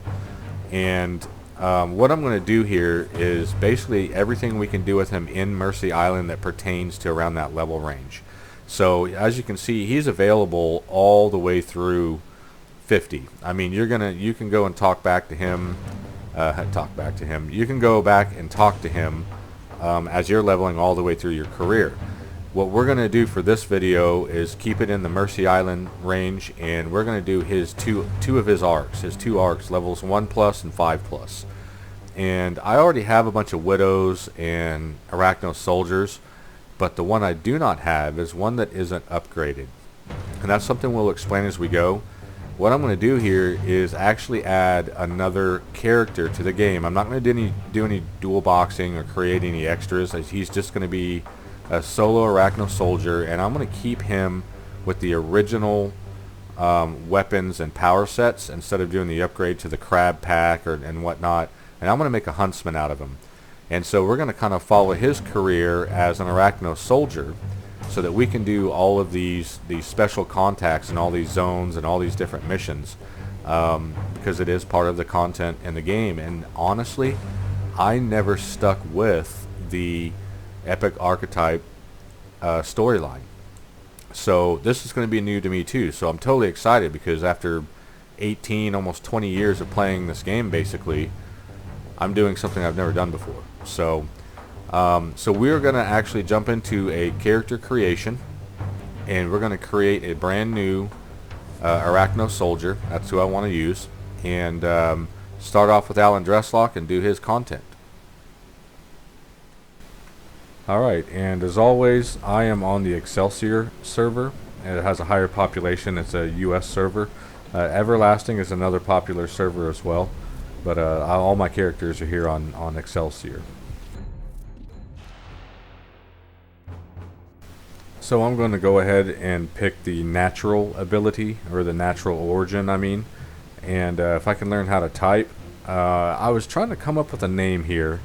And what I'm going to do here is basically everything we can do with him in Mercy Island that pertains to around that level range. So as you can see, he's available all the way through 50. I mean, you can go and talk back to him. You can go back and talk to him as you're leveling all the way through your career. What we're going to do for this video is keep it in the Mercy Island range, and we're going to do his two of his arcs, levels 1+ and 5+. And I already have a bunch of Widows and Arachnos Soldiers, but the one I do not have is one that isn't upgraded. And that's something we'll explain as we go. What I'm going to do here is actually add another character to the game. I'm not going to do any dual boxing or create any extras. He's just going to be a solo Arachnos Soldier, and I'm going to keep him with the original weapons and power sets instead of doing the upgrade to the crab pack and whatnot. And I'm going to make a huntsman out of him. And so we're going to kind of follow his career as an Arachnos Soldier so that we can do all of these special contacts and all these zones and all these different missions because it is part of the content in the game. And honestly, I never stuck with the epic archetype storyline. So this is going to be new to me too. So I'm totally excited because after 18, almost 20 years of playing this game, basically, I'm doing something I've never done before. So we're going to actually jump into a character creation, and we're going to create a brand new Arachnos Soldier. That's who I want to use, and start off with Alan Dresslock and do his content. Alright, and as always, I am on the Excelsior server. It has a higher population. It's a US server. Everlasting is another popular server as well, but all my characters are here on Excelsior. So I'm going to go ahead and pick the natural ability, or the natural origin, I mean. And if I can learn how to type, I was trying to come up with a name here.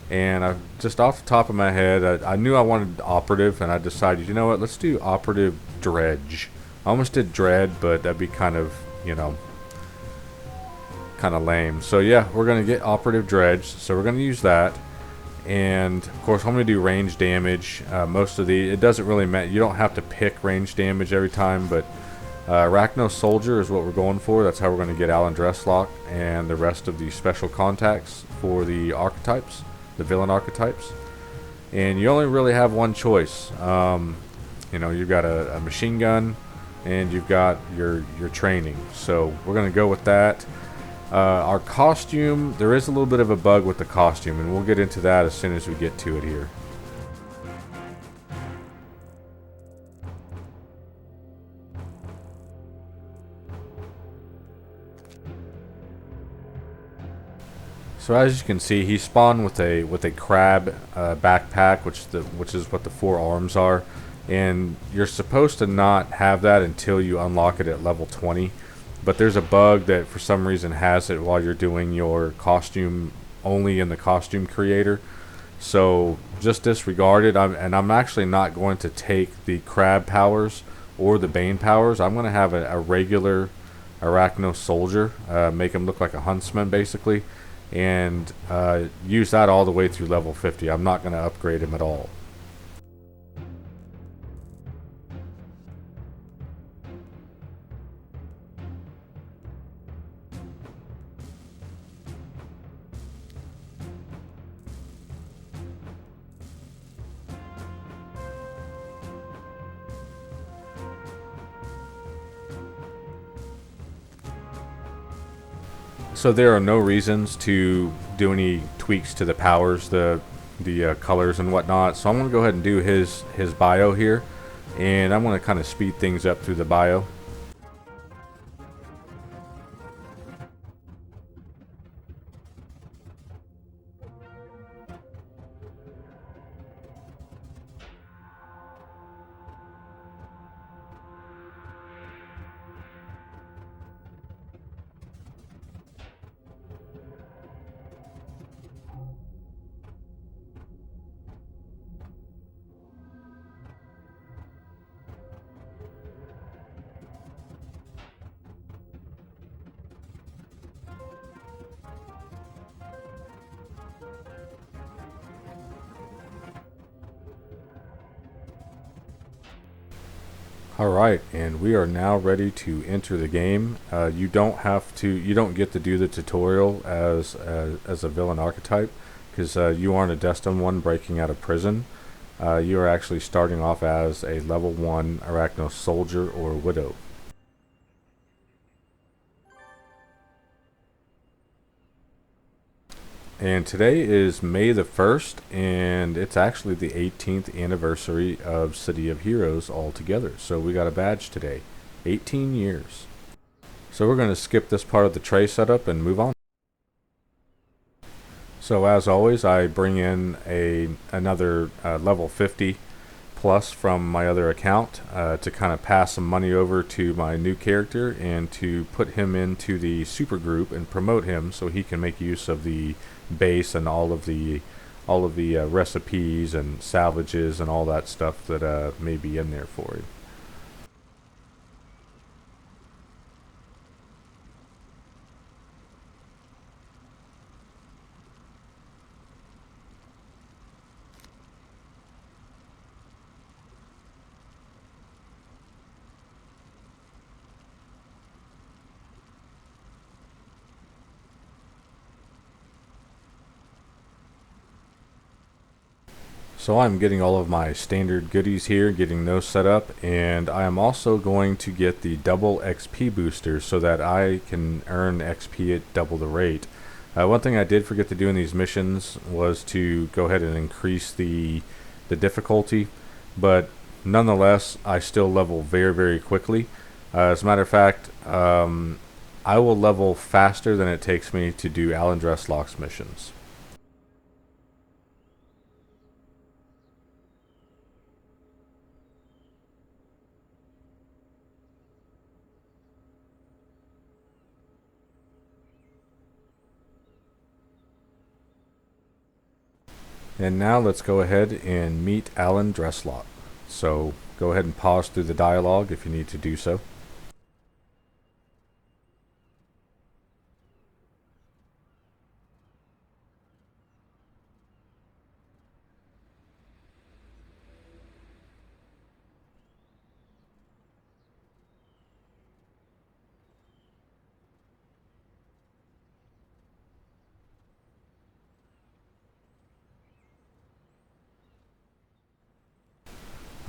And I just off the top of my head, I knew I wanted operative, and I decided, you know what, let's do operative dredge. I almost did dread, but that'd be kind of, kind of lame. So yeah, we're going to get operative dredge. So we're going to use that. And of course I'm going to do range damage. Most of it doesn't really matter. You don't have to pick range damage every time, but Arachnos Soldier is what we're going for. That's how we're going to get Alan Dresslock and the rest of the special contacts for the archetypes, the villain archetypes. And you only really have one choice. You've got a machine gun, and you've got your training. So we're going to go with that. Our costume, there is a little bit of a bug with the costume, and we'll get into that as soon as we get to it here. So as you can see, he spawned with a crab backpack, which is what the 4 arms are, and you're supposed to not have that until you unlock it at level 20. But there's a bug that for some reason has it while you're doing your costume only in the costume creator. So just disregard it. I'm actually not going to take the crab powers or the bane powers. I'm going to have a regular Arachnos Soldier, make him look like a huntsman basically, and use that all the way through level 50. I'm not going to upgrade him at all. So there are no reasons to do any tweaks to the powers, the colors and whatnot. So I'm going to go ahead and do his bio here, and I'm going to kind of speed things up through the bio. Alright, and we are now ready to enter the game. You don't get to do the tutorial as a villain archetype, because you aren't a Destined One breaking out of prison. You are actually starting off as a level 1 Arachnos Soldier or Widow. And today is May the 1st, and it's actually the 18th anniversary of City of Heroes altogether. So we got a badge today. 18 years. So we're going to skip this part of the tray setup and move on. So as always, I bring in another level 50 plus from my other account to kind of pass some money over to my new character and to put him into the super group and promote him so he can make use of the base and all of the recipes and salvages and all that stuff that may be in there for him. So I'm getting all of my standard goodies here, getting those set up, and I am also going to get the double XP booster so that I can earn XP at double the rate. One thing I did forget to do in these missions was to go ahead and increase the difficulty, but nonetheless I still level very, very quickly. As a matter of fact, I will level faster than it takes me to do Alan Dresslock's missions. And now let's go ahead and meet Alan Dresslock. So go ahead and pause through the dialogue if you need to do so.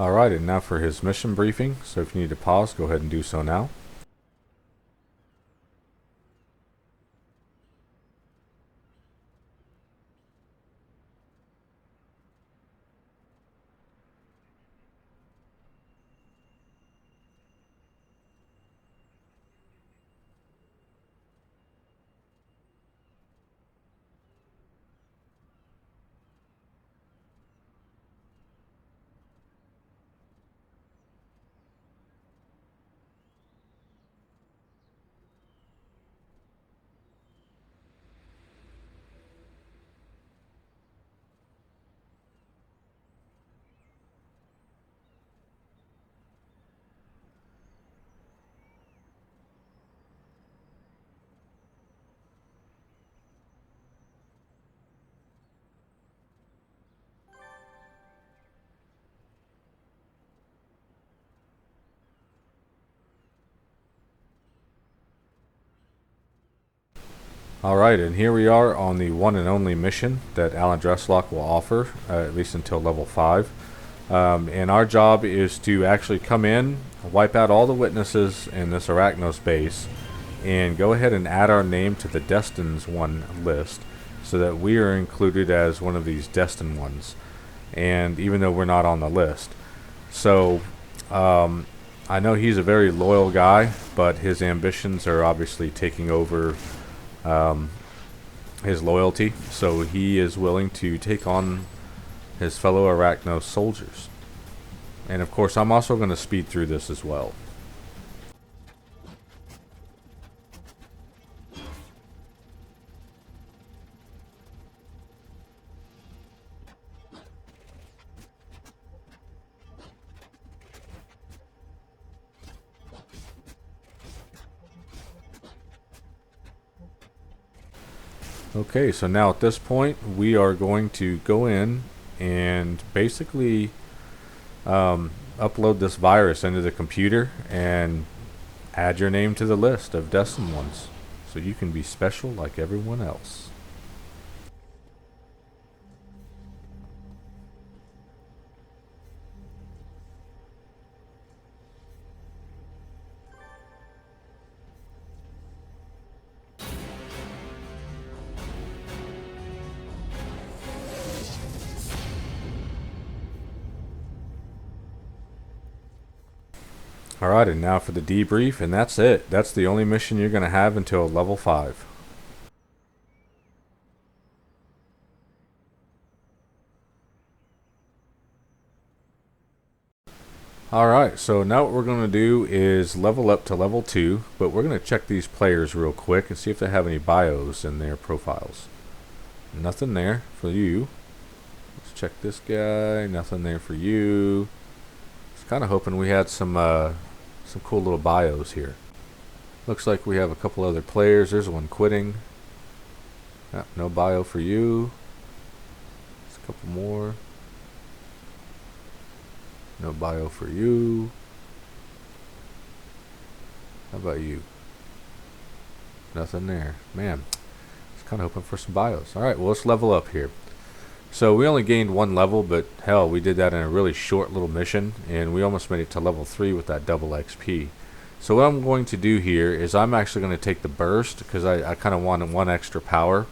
Alright, and now for his mission briefing. So if you need to pause, go ahead and do so now. Alright, and here we are on the one and only mission that Alan Dresslock will offer, at least until level 5. And our job is to actually come in, wipe out all the witnesses in this Arachnos base, and go ahead and add our name to the Destined One list, so that we are included as one of these Destined Ones, and even though we're not on the list. So, I know he's a very loyal guy, but his ambitions are obviously taking over his loyalty, so he is willing to take on his fellow Arachnos soldiers. And of course, I'm also going to speed through this as well. Okay, so now at this point we are going to go in and basically upload this virus into the computer and add your name to the list of Destined Ones, so you can be special like everyone else. Alright, and now for the debrief, and that's it. That's the only mission you're going to have until level 5. Alright, so now what we're going to do is level up to level 2, but we're going to check these players real quick and see if they have any bios in their profiles. Nothing there for you. Let's check this guy. Nothing there for you. I was kind of hoping we had some cool little bios here. Looks like we have a couple other players. There's one quitting. No bio for you. There's a couple more. No bio for you. How about you? Nothing there. Man, I was kind of hoping for some bios. Alright, well, let's level up here. So we only gained 1 level, but hell, we did that in a really short little mission, and we almost made it to level 3 with that double XP. So what I'm going to do here is I'm actually going to take the burst, because I kind of wanted 1 extra power.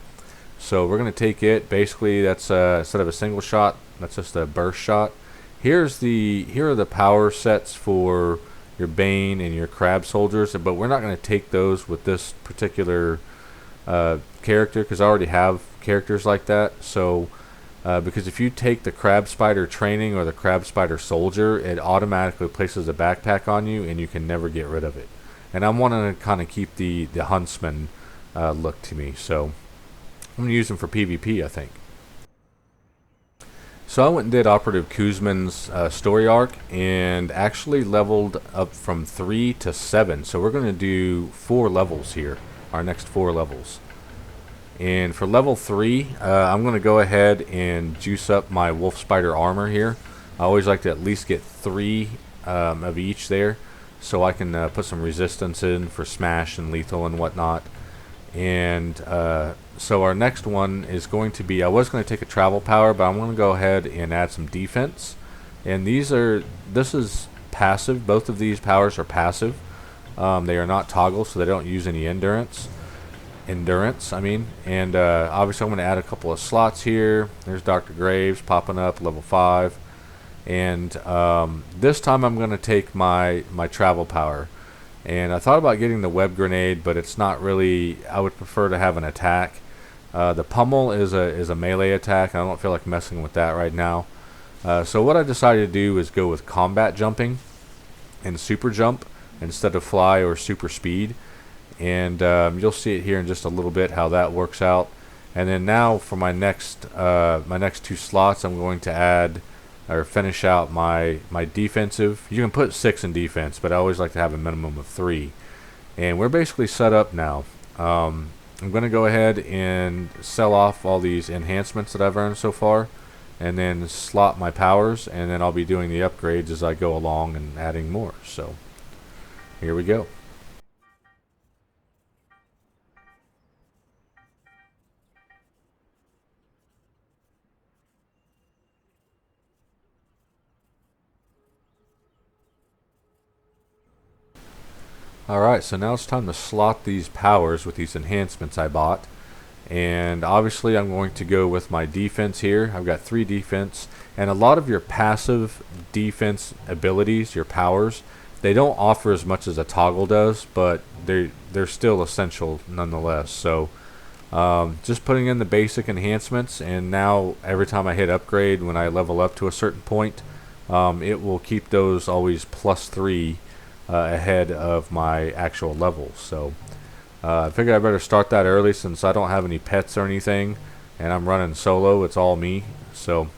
So we're going to take it. Basically, that's instead of a single shot, that's just a burst shot. Here are the power sets for your Bane and your Crab soldiers, but we're not going to take those with this particular character, because I already have characters like that. So because if you take the Crab Spider Training or the Crab Spider Soldier, it automatically places a backpack on you and you can never get rid of it. And I'm wanting to kind of keep the Huntsman look to me, so I'm going to use them for PvP, I think. So I went and did Operative Kuzmin's story arc and actually leveled up from 3 to 7. So we're going to do 4 levels here, our next 4 levels. And for level 3, I'm going to go ahead and juice up my wolf spider armor here. I always like to at least get 3 of each there, so I can put some resistance in for smash and lethal and whatnot. And so our next one is going to be, I was going to take a travel power, but I'm going to go ahead and add some defense. And this is passive. Both of these powers are passive. They are not toggle, so they don't use any endurance. And obviously I'm going to add a couple of slots here. There's Dr. Graves popping up, level 5. And this time I'm going to take my travel power. And I thought about getting the web grenade, but it's not really, I would prefer to have an attack. The pummel is a melee attack, and I don't feel like messing with that right now. So what I decided to do is go with combat jumping and super jump instead of fly or super speed. And you'll see it here in just a little bit how that works out. And then now for my next 2 slots, I'm going to add or finish out my defensive. You can put 6 in defense, but I always like to have a minimum of 3. And we're basically set up now. I'm going to go ahead and sell off all these enhancements that I've earned so far, and then slot my powers, and then I'll be doing the upgrades as I go along and adding more. So here we go. Alright, so now it's time to slot these powers with these enhancements I bought. And obviously I'm going to go with my defense here. I've got 3 defense. And a lot of your passive defense abilities, your powers, they don't offer as much as a toggle does, but they're still essential nonetheless. So just putting in the basic enhancements, and now every time I hit upgrade, when I level up to a certain point, it will keep those always +3 ahead of my actual levels. So I figured I better start that early since I don't have any pets or anything, and I'm running solo. It's all me. So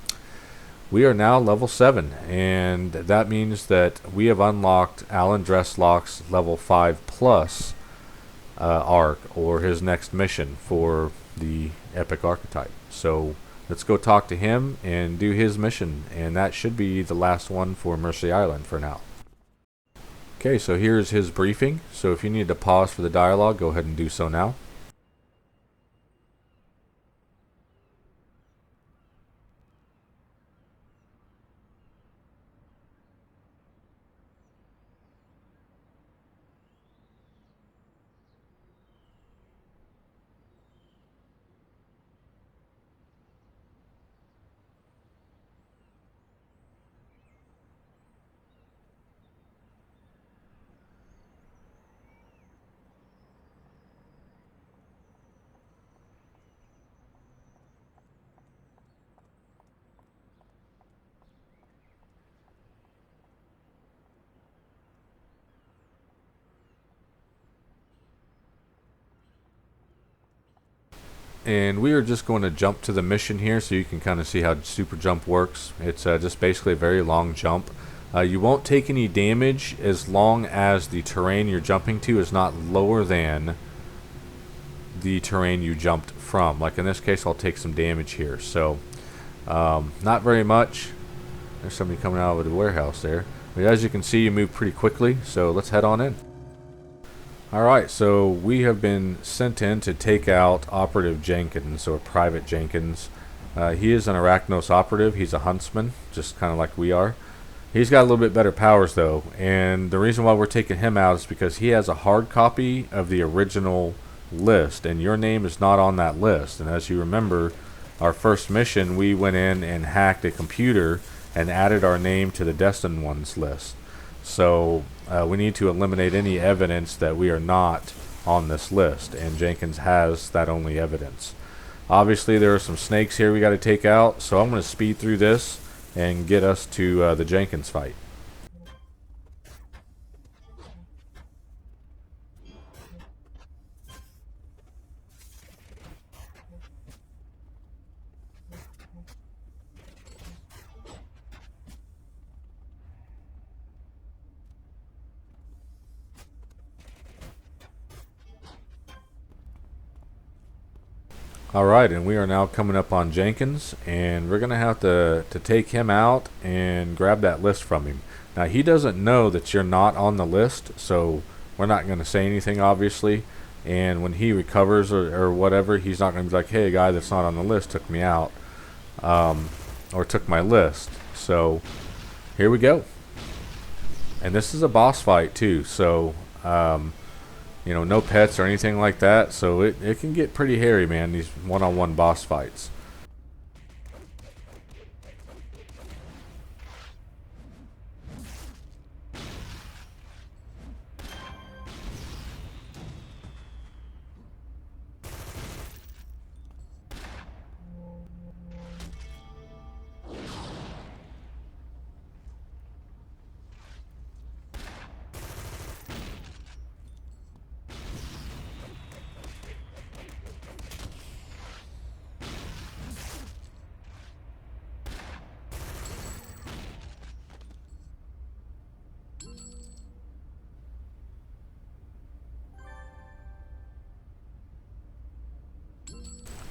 we are now level 7, and that means that we have unlocked Alan Dresslock's level 5 plus arc, or his next mission for the epic archetype. So let's go talk to him and do his mission, and that should be the last one for Mercy Island for now. Okay, so here's his briefing. So if you need to pause for the dialogue, go ahead and do so now. And we are just going to jump to the mission here so you can kind of see how super jump works. It's just basically a very long jump. You won't take any damage as long as the terrain you're jumping to is not lower than the terrain you jumped from. Like in this case, I'll take some damage here. So not very much. There's somebody coming out of the warehouse there. But as you can see, you move pretty quickly. So let's head on in. Alright, so we have been sent in to take out Operative Jenkins, or Private Jenkins. He is an Arachnos operative. He's a huntsman, just kind of like we are. He's got a little bit better powers though, and the reason why we're taking him out is because he has a hard copy of the original list, and your name is not on that list. And as you remember, our first mission, we went in and hacked a computer and added our name to the Destined One's list. So we need to eliminate any evidence that we are not on this list, and Jenkins has that only evidence. Obviously there are some snakes here we got to take out, so I'm going to speed through this and get us to the Jenkins fight. Alright, and we are now coming up on Jenkins, and we're going to have to take him out and grab that list from him. Now, he doesn't know that you're not on the list, so we're not going to say anything, obviously. And when he recovers or whatever, he's not going to be like, hey, a guy that's not on the list took me out, or took my list. So, here we go. And this is a boss fight, too, so... you know, no pets or anything like that, so it can get pretty hairy, man, these one-on-one boss fights.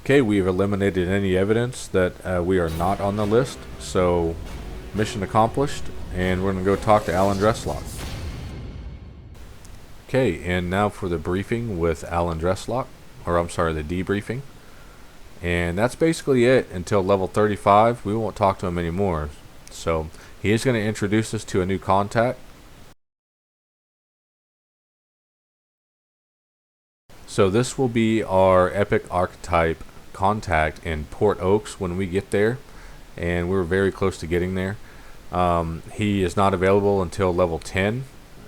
Okay, we've eliminated any evidence that we are not on the list, so mission accomplished, and we're going to go talk to Alan Dresslock. Okay, and now for the briefing with Alan Dresslock, or I'm sorry, the debriefing. And that's basically it until level 35. We won't talk to him anymore. So he is going to introduce us to a new contact. So this will be our epic archetype contact in Port Oaks when we get there, and we're very close to getting there. He is not available until level 10,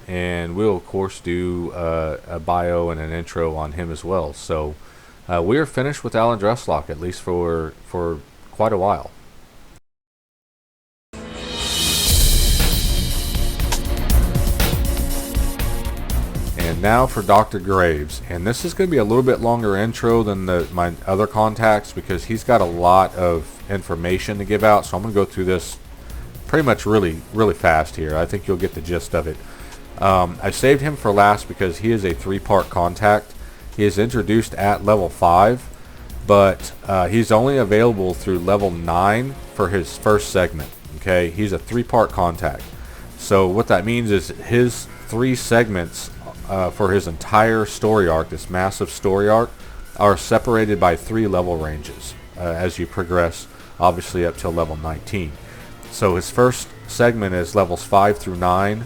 and we'll of course do a bio and an intro on him as well. So we are finished with Alan Dresslock, at least for quite a while. And now for Dr. Graves, and this is going to be a little bit longer intro than my other contacts because he's got a lot of information to give out, so I'm going to go through this pretty much really fast here. I think you'll get the gist of it. I saved him for last because he is a 3-part contact. He is introduced at level 5, but he's only available through level 9 for his first segment. Okay, he's a 3-part contact. So what that means is his 3 segments for his entire story arc, this massive story arc, are separated by 3 level ranges as you progress, obviously up till level 19. So his first segment is levels 5 through 9.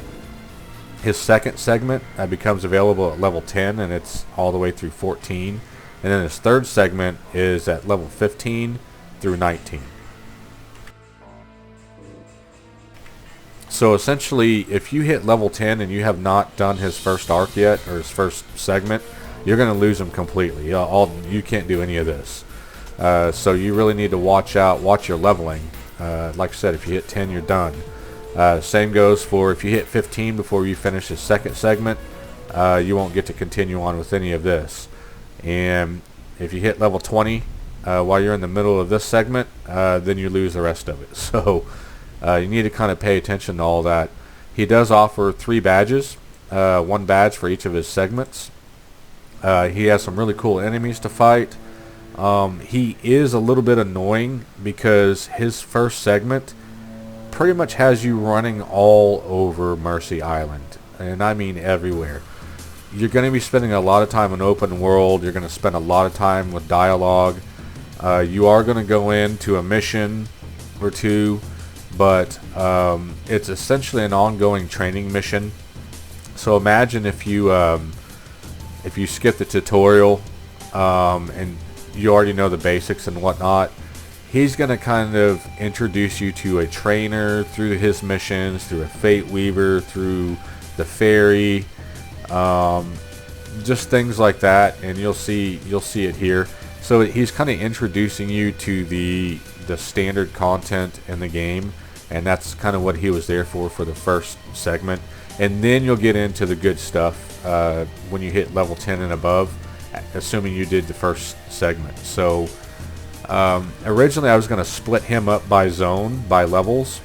His second segment becomes available at level 10, and it's all the way through 14. And then his third segment is at level 15 through 19. So essentially, if you hit level 10 and you have not done his first arc yet, or his first segment, you're going to lose him completely. You can't do any of this. So you really need to watch your leveling. Like I said, if you hit 10, you're done. Same goes for if you hit 15 before you finish his second segment, you won't get to continue on with any of this. And if you hit level 20 while you're in the middle of this segment, then you lose the rest of it. So you need to kind of pay attention to all that. He does offer 3 badges, 1 badge for each of his segments. He has some really cool enemies to fight. He is a little bit annoying because his first segment pretty much has you running all over Mercy Island, and I mean everywhere. You're going to be spending a lot of time in open world. You're going to spend a lot of time with dialogue. You are going to go into a mission or 2, but it's essentially an ongoing training mission. So imagine if you skip the tutorial and you already know the basics and whatnot. He's going to kind of introduce you to a trainer through his missions, through a Fate Weaver, through the ferry, just things like that, and you'll see it here. So he's kind of introducing you to the standard content in the game, and that's kind of what he was there for the first segment. And then you'll get into the good stuff when you hit level 10 and above, assuming you did the first segment. So originally I was going to split him up by zone, by levels,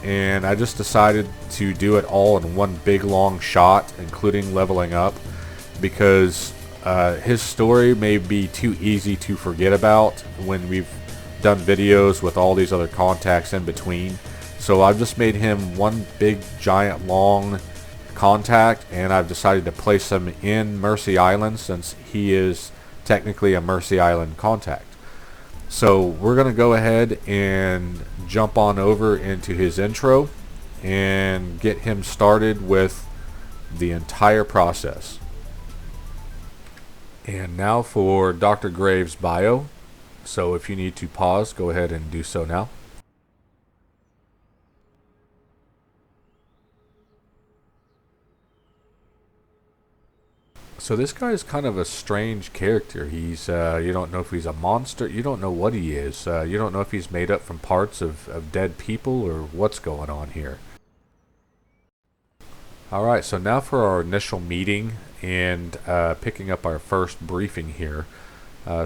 and I just decided to do it all in one big long shot, including leveling up, because His story may be too easy to forget about when we've done videos with all these other contacts in between. So I've just made him one big giant long contact, and I've decided to place him in Mercy Island since he is technically a Mercy Island contact. So we're going to go ahead and jump on over into his intro and get him started with the entire process. And now for Dr. Graves' bio. So if you need to pause, go ahead and do so now. So this guy is kind of a strange character. He's you don't know if he's a monster. You don't know what he is. You don't know if he's made up from parts of dead people or what's going on here. Alright, so now for our initial meeting and picking up our first briefing here.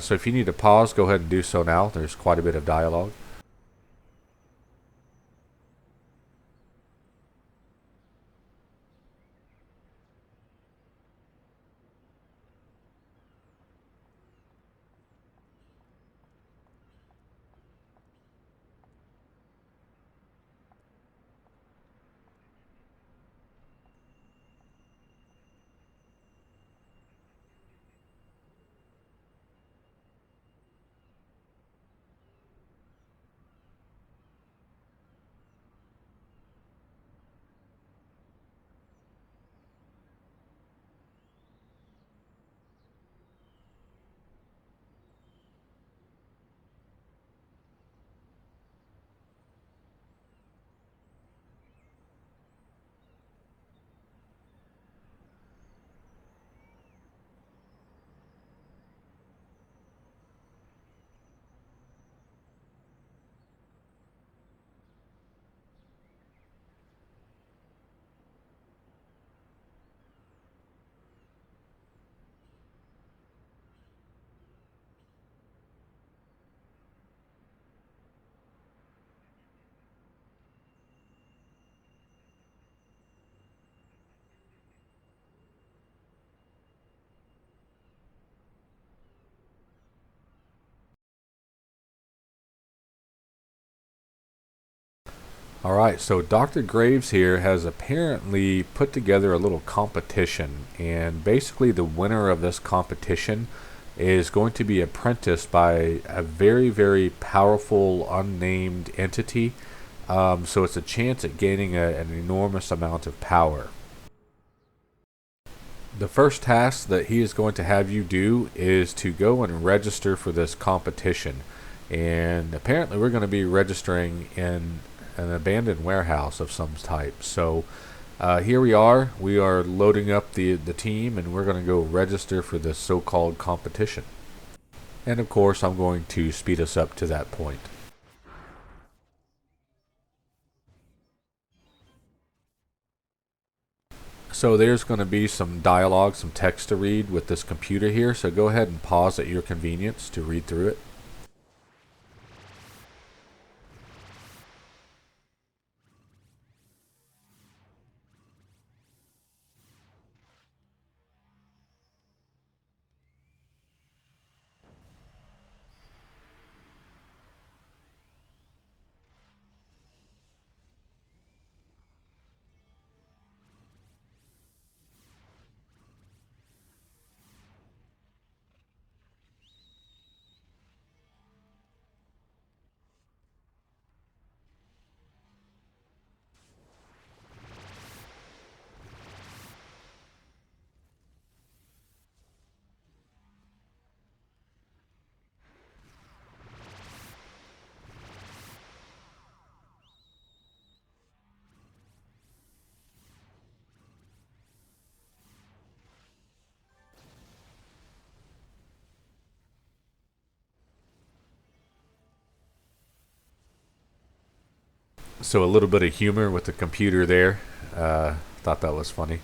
So if you need to pause, go ahead and do so now. There's quite a bit of dialogue. Alright, so Dr. Graves here has apparently put together a little competition, and basically the winner of this competition is going to be apprenticed by a very, very powerful unnamed entity. So it's a chance at gaining an enormous amount of power. The first task that he is going to have you do is to go and register for this competition. And apparently we're going to be registering in an abandoned warehouse of some type. So here we are loading up the team, and we're going to go register for this so-called competition. And of course I'm going to speed us up to that point. So there's going to be some dialogue, some text to read with this computer here, so go ahead and pause at your convenience to read through it. So a little bit of humor with the computer there. Thought that was funny.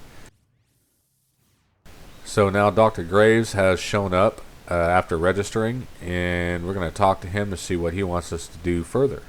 So now Dr. Graves has shown up after registering, and we're going to talk to him to see what he wants us to do further.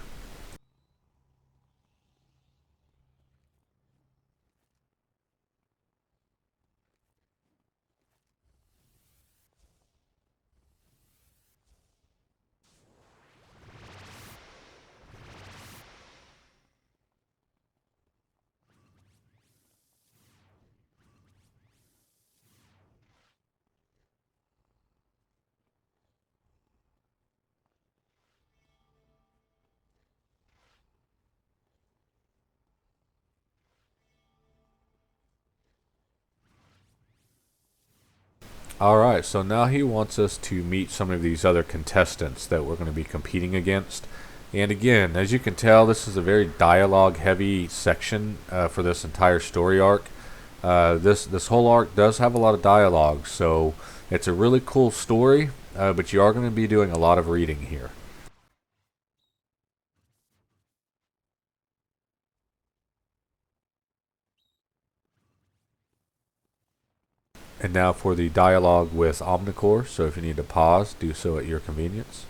Alright, so now he wants us to meet some of these other contestants that we're going to be competing against. And again, as you can tell, this is a very dialogue heavy section for this entire story arc. This whole arc does have a lot of dialogue, so it's a really cool story, but you are going to be doing a lot of reading here. And now for the dialogue with Omnicore, so if you need to pause, do so at your convenience.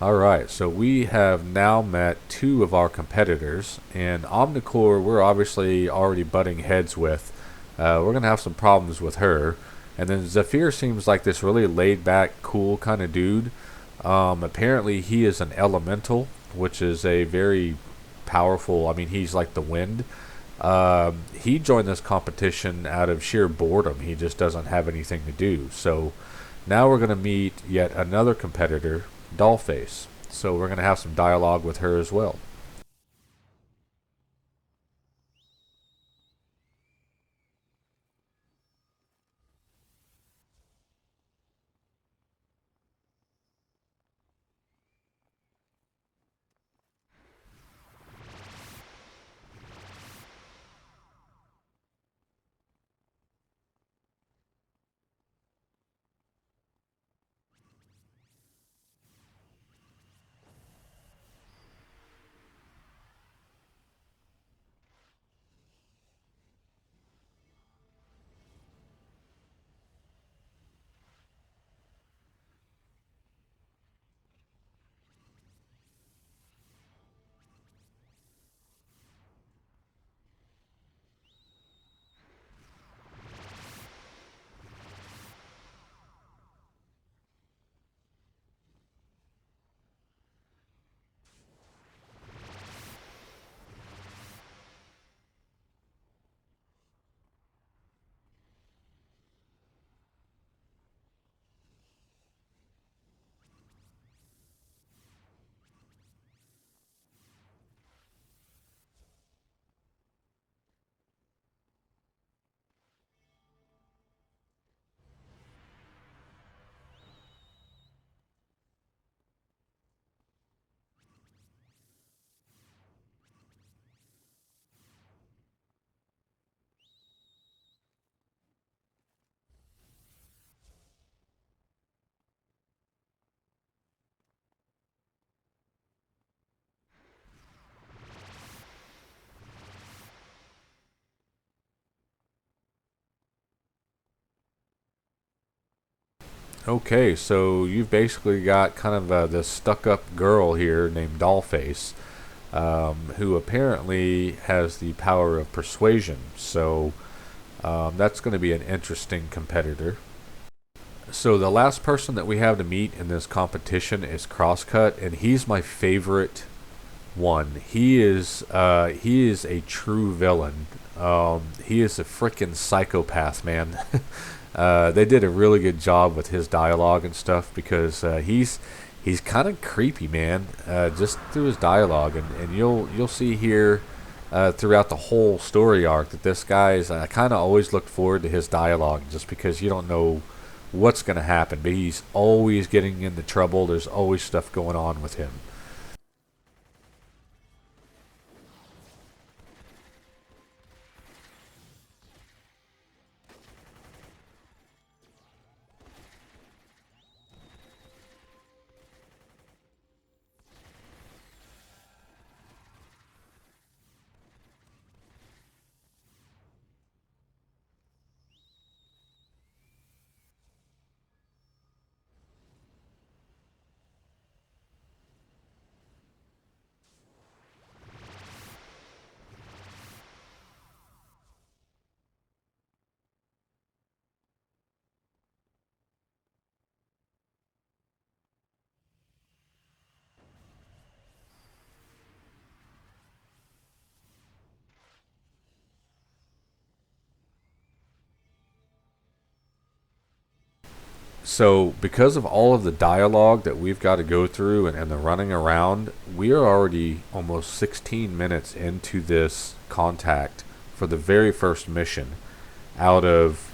Alright, so we have now met two of our competitors, and Omnicore we're obviously already butting heads with. We're going to have some problems with her. And then Zephyr seems like this really laid back, cool kind of dude. Apparently, he is an elemental, which is a very powerful, I mean, he's like the wind. He joined this competition out of sheer boredom. He just doesn't have anything to do. So now we're going to meet yet another competitor, Dollface. So we're going to have some dialogue with her as well. Okay, so you've basically got kind of this stuck-up girl here named Dollface, who apparently has the power of persuasion. So that's going to be an interesting competitor. So the last person that we have to meet in this competition is Crosscut, and he's my favorite one. He is a true villain. He is a freaking psychopath, man. They did a really good job with his dialogue and stuff because he's kind of creepy, man. Just through his dialogue, and you'll see here throughout the whole story arc that this guy's. I kind of always looked forward to his dialogue just because you don't know what's going to happen, but he's always getting into trouble. There's always stuff going on with him. So, because of all of the dialogue that we've got to go through and the running around, we are already almost 16 minutes into this contact for the very first mission out of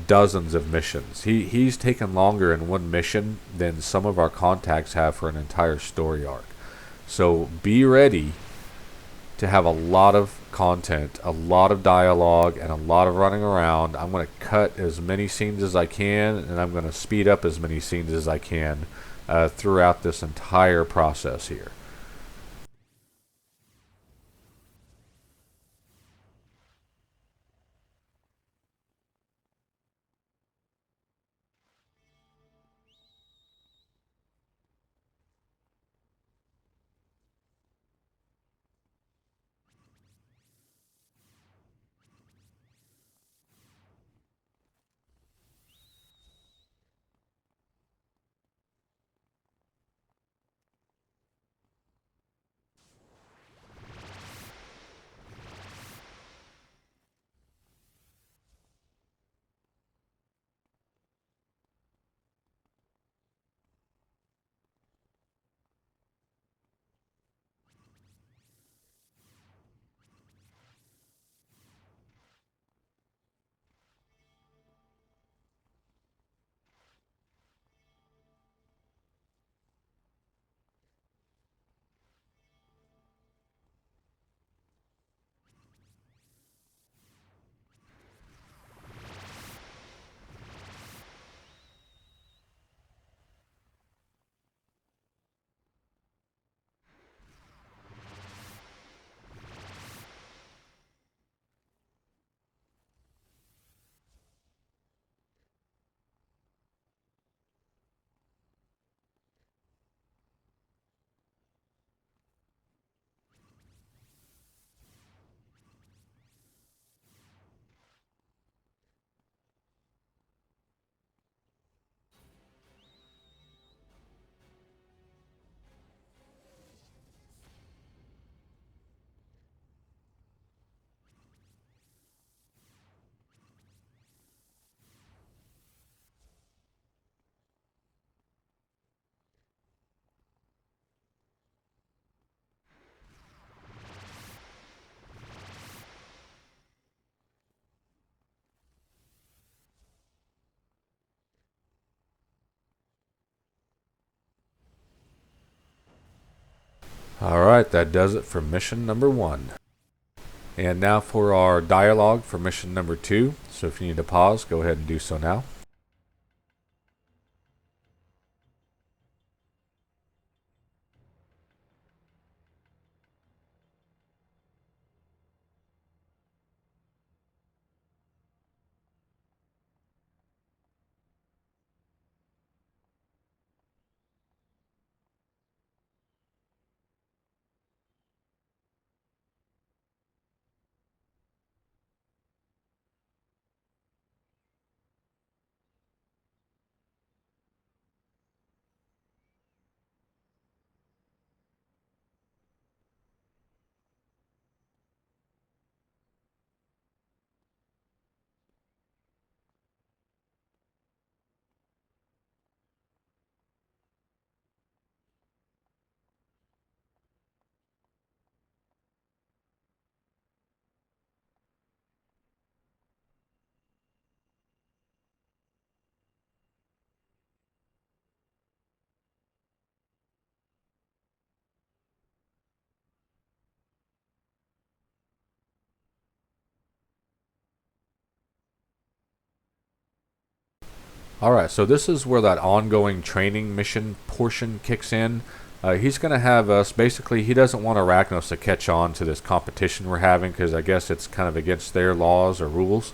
dozens of missions. He's taken longer in one mission than some of our contacts have for an entire story arc. So, be ready to have a lot of content, a lot of dialogue, and a lot of running around. I'm going to cut as many scenes as I can, and I'm going to speed up as many scenes as I can throughout this entire process here. Alright, that does it for mission number one. And now for our dialogue for mission number two. So if you need to pause, go ahead and do so now. Alright, so this is where that ongoing training mission portion kicks in. He's going to have us, basically, he doesn't want Arachnos to catch on to this competition we're having, because I guess it's kind of against their laws or rules.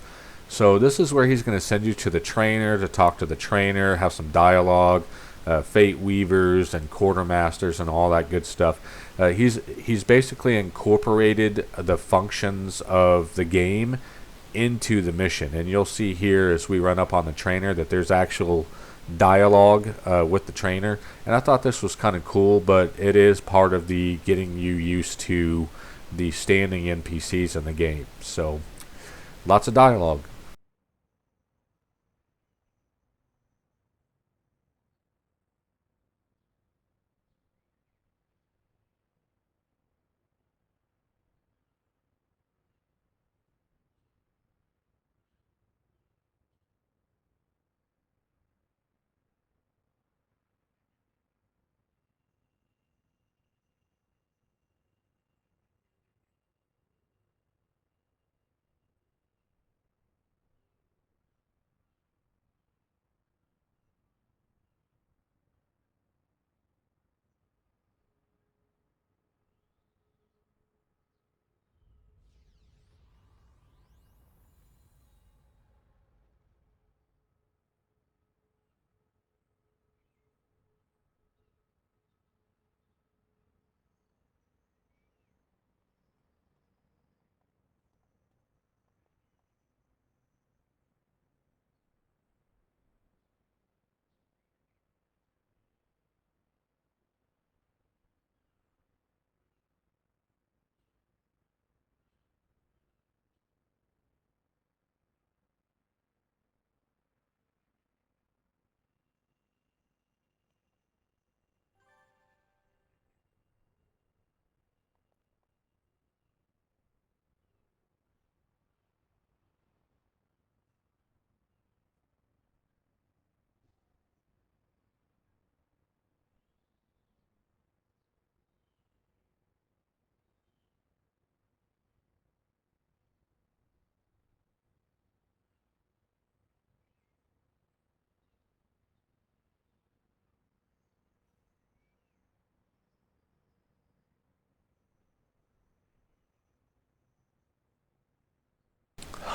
So this is where he's going to send you to the trainer to talk to the trainer, have some dialogue, fate weavers and quartermasters and all that good stuff. He's basically incorporated the functions of the game into the mission, and you'll see here as we run up on the trainer that there's actual dialogue with the trainer, and I thought this was kind of cool, but it is part of the getting you used to the standing NPCs in the game. So lots of dialogue.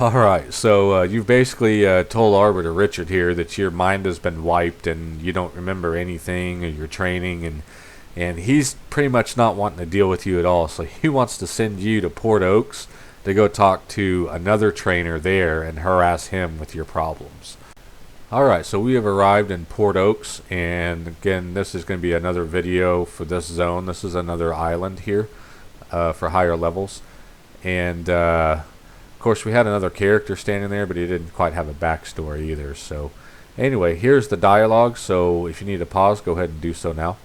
Alright, so you've basically told Arbiter Richard here that your mind has been wiped and you don't remember anything of your training, and he's pretty much not wanting to deal with you at all, so he wants to send you to Port Oaks to go talk to another trainer there and harass him with your problems. Alright, so we have arrived in Port Oaks, and again, this is going to be another video for this zone. This is another island here for higher levels, and of course we had another character standing there, but he didn't quite have a backstory either. So anyway, here's the dialogue, so if you need to pause, go ahead and do so now.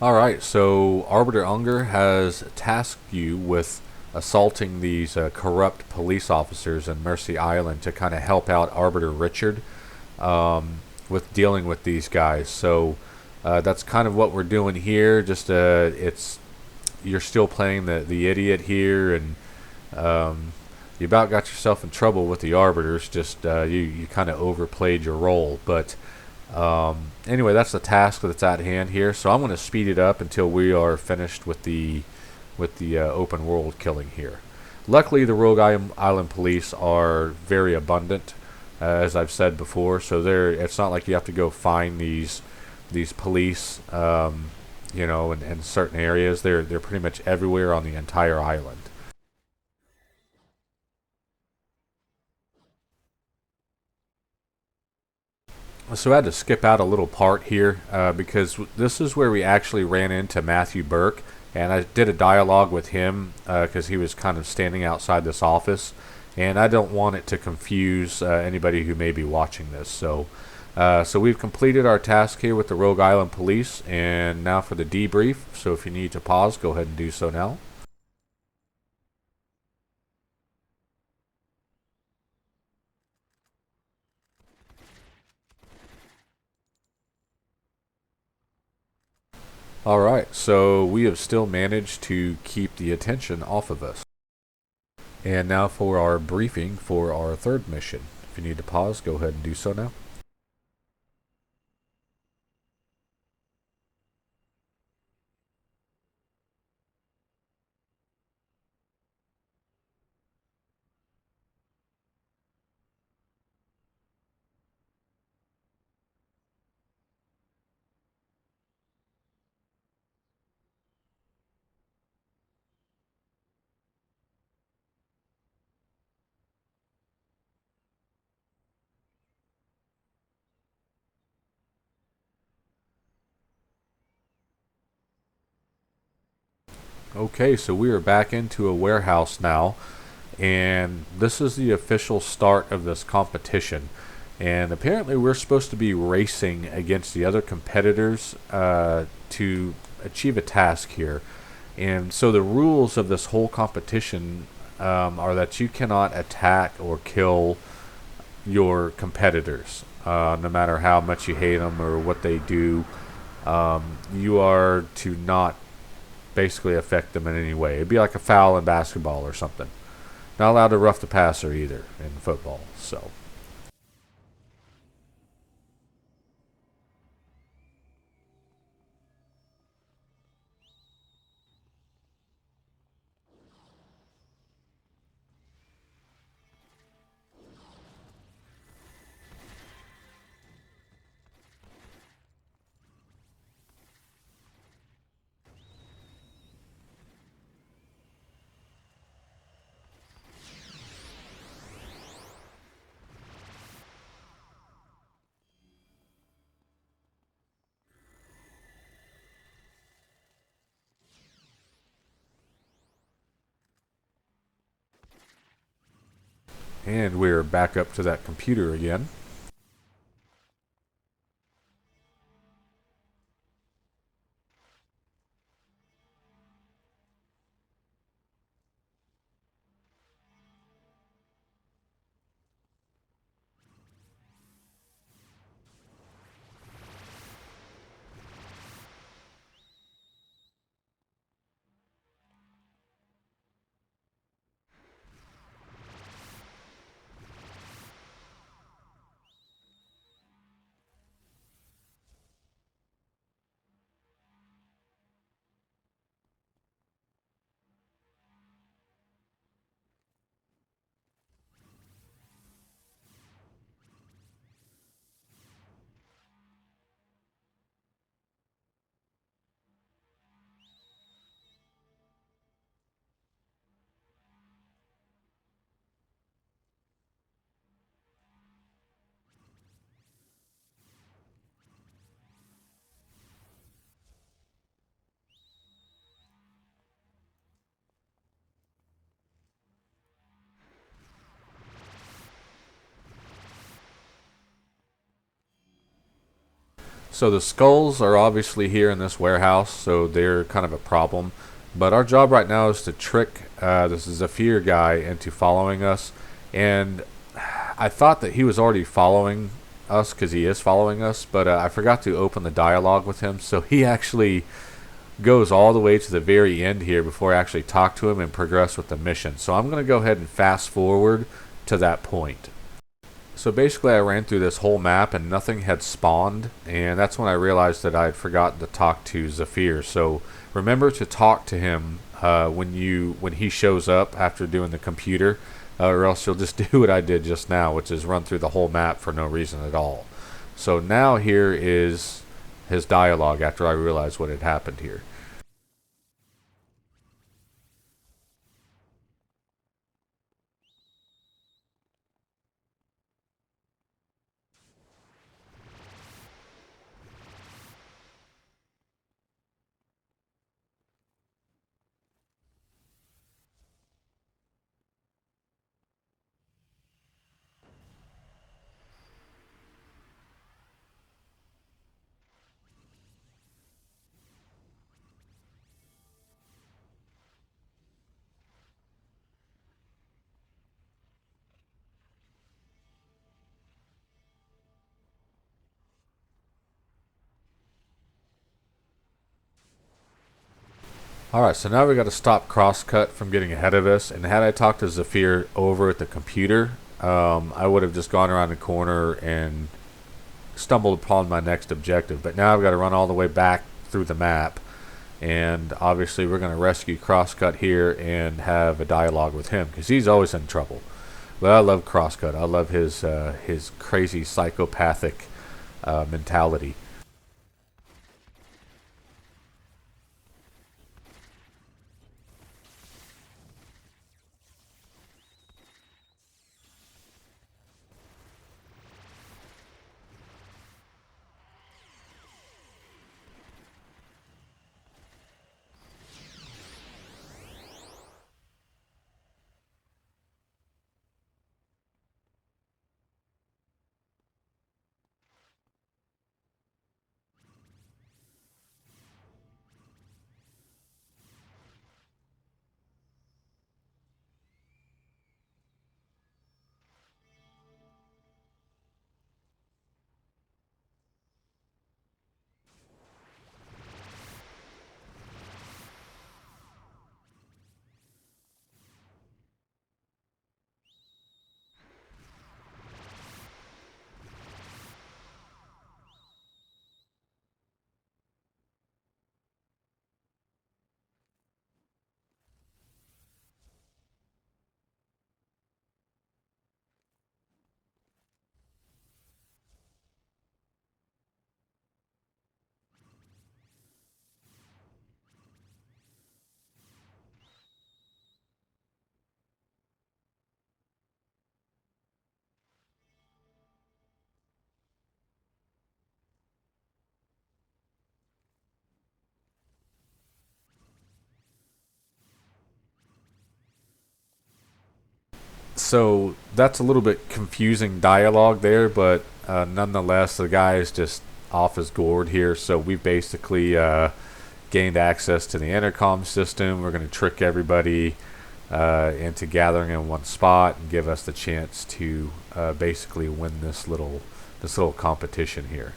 Alright, so Arbiter Unger has tasked you with assaulting these corrupt police officers in Mercy Island to kind of help out Arbiter Richard with dealing with these guys. So that's kind of what we're doing here. Just it's you're still playing the idiot here, and you about got yourself in trouble with the arbiters. Just you kind of overplayed your role. But anyway, that's the task that's at hand here. So I'm going to speed it up until we are finished with the open world killing here. Luckily, the Rogue Island police are very abundant, as I've said before. So it's not like you have to go find these police, in certain areas. They're pretty much everywhere on the entire island. So I had to skip out a little part here because this is where we actually ran into Matthew Burke, and I did a dialogue with him because he was kind of standing outside this office, and I don't want it to confuse anybody who may be watching this. So we've completed our task here with the Rogue Island Police, and now for the debrief. So if you need to pause, go ahead and do so now. Alright, so we have still managed to keep the attention off of us. And now for our briefing for our third mission. If you need to pause, go ahead and do so now. Okay, so we are back into a warehouse now, and this is the official start of this competition. And apparently we're supposed to be racing against the other competitors to achieve a task here. And so the rules of this whole competition are that you cannot attack or kill your competitors, no matter how much you hate them or what they do. You are to not basically affect them in any way. It'd be like a foul in basketball or something. Not allowed to rough the passer either in football. So. And we're back up to that computer again. So the skulls are obviously here in this warehouse, so they're kind of a problem. But our job right now is to trick this Zephyr guy into following us. And I thought that he was already following us because he is following us, but I forgot to open the dialogue with him. So he actually goes all the way to the very end here before I actually talk to him and progress with the mission. So I'm going to go ahead and fast forward to that point. So basically I ran through this whole map and nothing had spawned, and that's when I realized that I had forgotten to talk to Zephyr. So remember to talk to him when he shows up after doing the computer, or else you'll just do what I did just now, which is run through the whole map for no reason at all. So now here is his dialogue after I realized what had happened here. Alright, so now we got to stop Crosscut from getting ahead of us, and had I talked to Zephyr over at the computer, I would have just gone around the corner and stumbled upon my next objective. But now I've got to run all the way back through the map, and obviously we're going to rescue Crosscut here and have a dialogue with him, because he's always in trouble. But I love Crosscut. I love his crazy psychopathic mentality. So that's a little bit confusing dialogue there, but nonetheless, the guy is just off his gourd here. So we basically gained access to the intercom system. We're going to trick everybody into gathering in one spot and give us the chance to basically win this little competition here.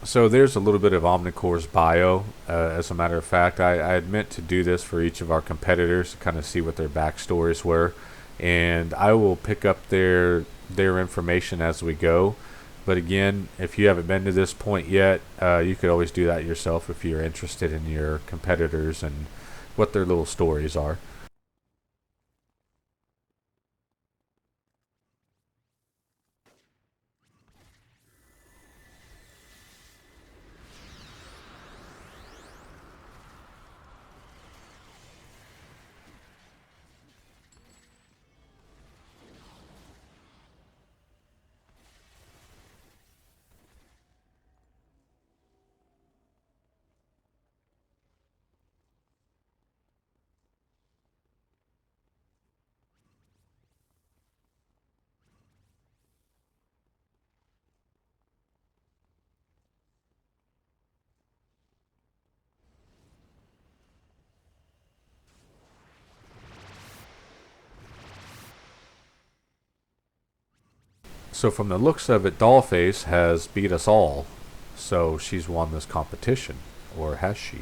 So there's a little bit of Omnicore's bio. As a matter of fact, I had meant to do this for each of our competitors to kind of see what their backstories were, and I will pick up their information as we go. But again, if you haven't been to this point yet, you could always do that yourself if you're interested in your competitors and what their little stories are. So from the looks of it, Dollface has beat us all. So she's won this competition. Or has she?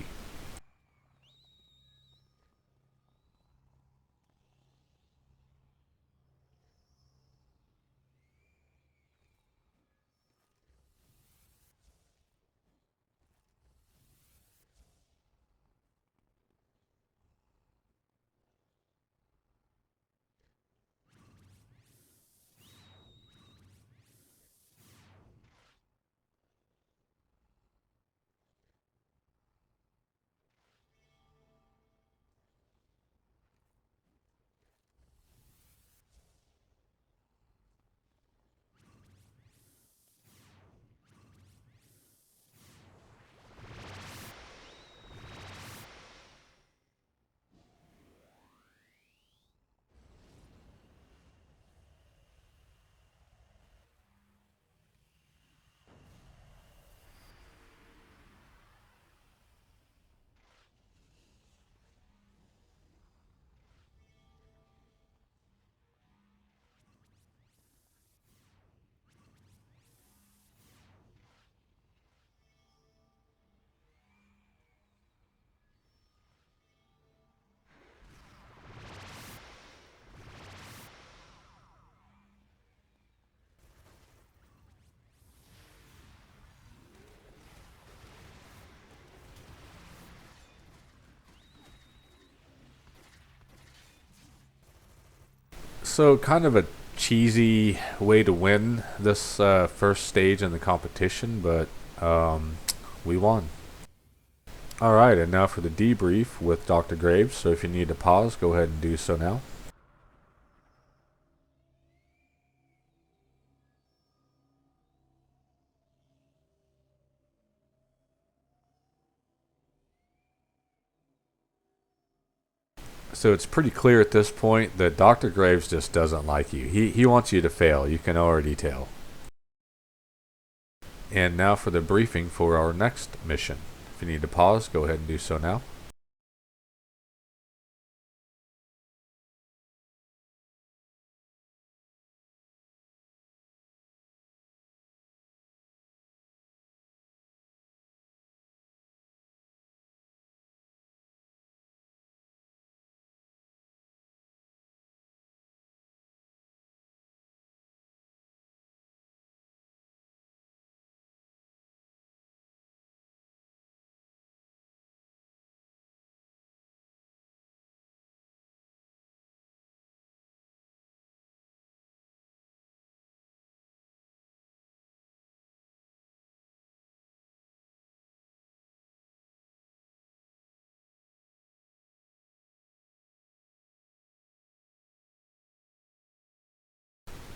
So kind of a cheesy way to win this first stage in the competition, but we won. All right, and now for the debrief with Dr. Graves. So if you need to pause, go ahead and do so now. So it's pretty clear at this point that Dr. Graves just doesn't like you. He wants you to fail. You can already tell. And now for the briefing for our next mission. If you need to pause, go ahead and do so now.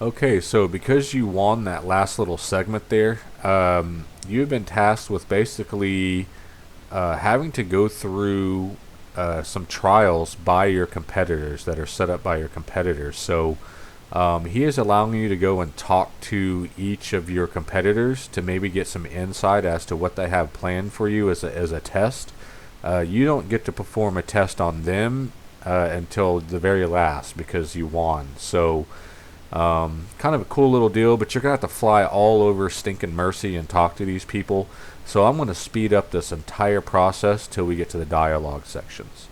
Okay, so because you won that last little segment there, you've been tasked with basically having to go through some trials by your competitors that are set up by your competitors. So he is allowing you to go and talk to each of your competitors to maybe get some insight as to what they have planned for you as a test. You don't get to perform a test on them until the very last because you won. So kind of a cool little deal, but you're going to have to fly all over Stinkin' Mercy and talk to these people. So I'm going to speed up this entire process till we get to the dialogue sections.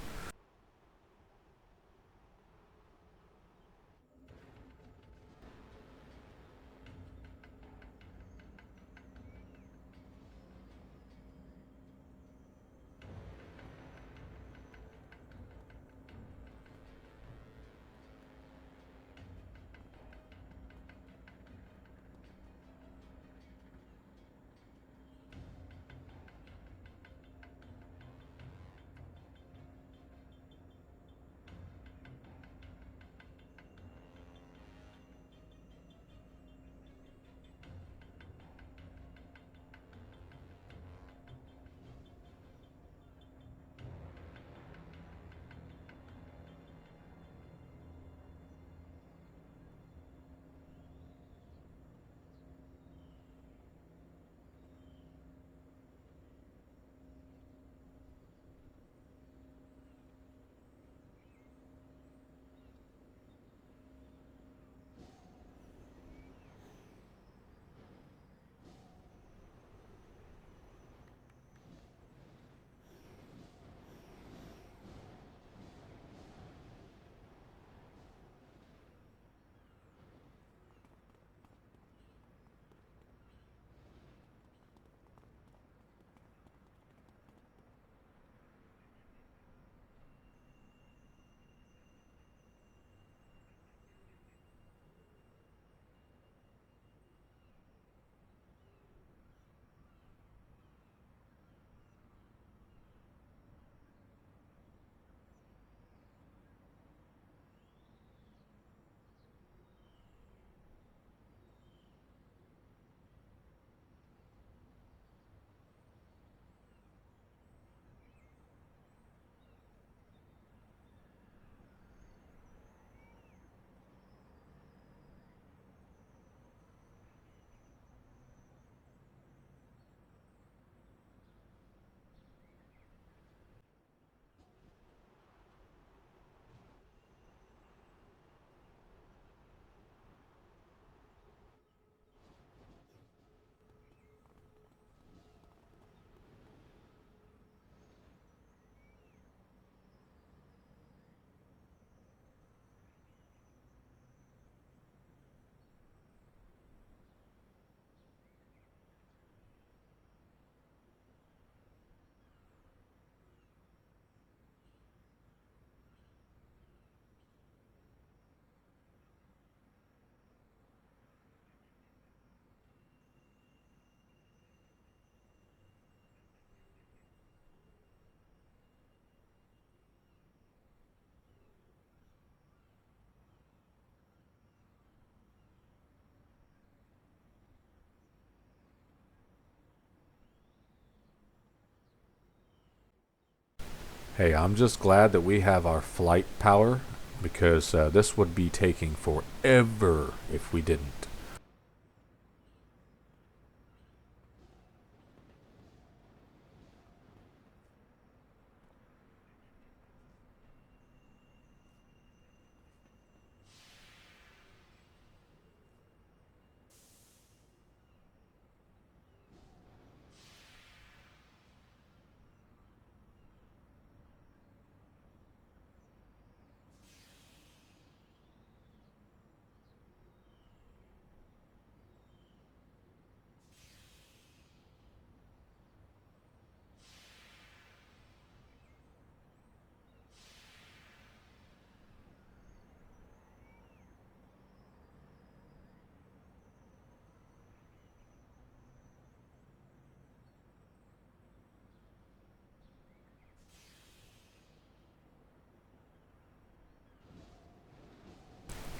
Hey, I'm just glad that we have our flight power, because this would be taking forever if we didn't.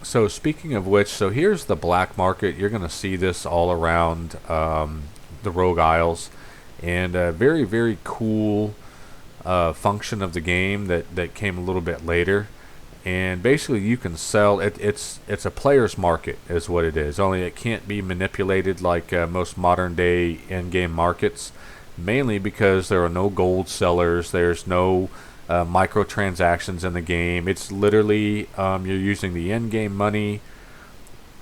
So speaking of which, so here's the black market. You're going to see this all around the Rogue Isles, and a very, very cool function of the game that came a little bit later. And basically, you can sell it. It's a player's market, is what it is. Only it can't be manipulated like most modern day in-game markets. Mainly because there are no gold sellers. There's no microtransactions in the game. It's literally you're using the in-game money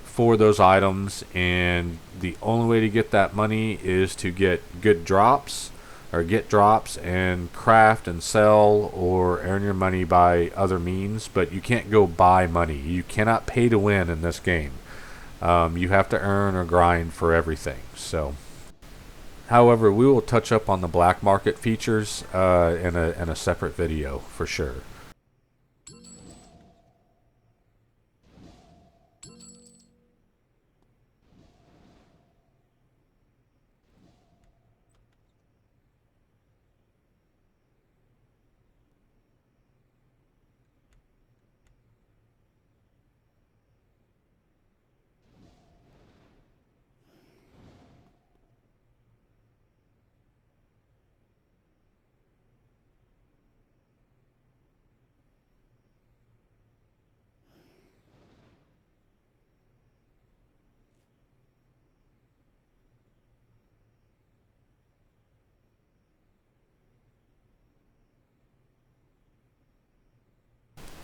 for those items, and the only way to get that money is to get good drops or get drops and craft and sell or earn your money by other means. But you can't go buy money. You cannot pay to win in this game. You have to earn or grind for everything. So, however, we will touch up on the black market features in a separate video for sure.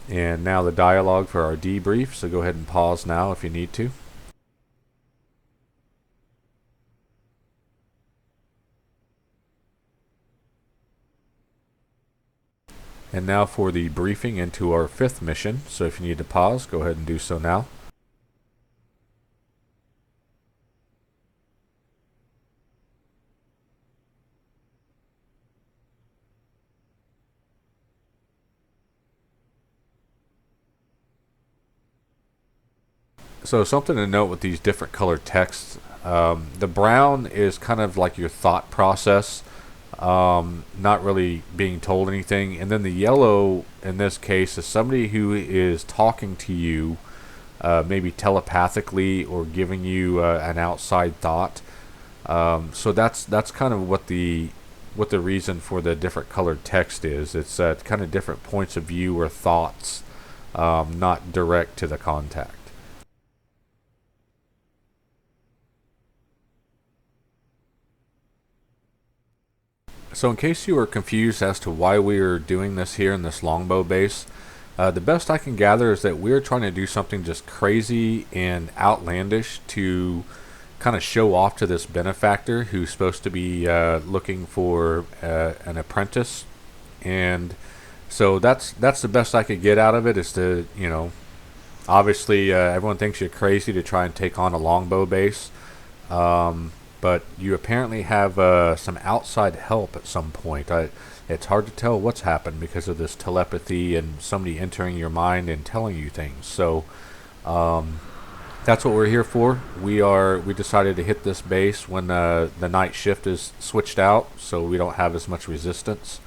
And now the dialogue for our debrief, so go ahead and pause now if you need to. And now for the briefing into our 5th mission, so if you need to pause, go ahead and do so now. So something to note with these different colored texts, the brown is kind of like your thought process, not really being told anything. And then the yellow, in this case, is somebody who is talking to you, maybe telepathically or giving you an outside thought. So that's kind of what the reason for the different colored text is. It's kind of different points of view or thoughts, not direct to the contact. So in case you were confused as to why we are doing this here in this longbow base, the best I can gather is that we're trying to do something just crazy and outlandish to kind of show off to this benefactor who's supposed to be looking for an apprentice. And so that's the best I could get out of it, is to, obviously everyone thinks you're crazy to try and take on a longbow base. But you apparently have some outside help at some point. It's hard to tell what's happened because of this telepathy and somebody entering your mind and telling you things. So that's what we're here for. We decided to hit this base when the night shift is switched out, so we don't have as much resistance.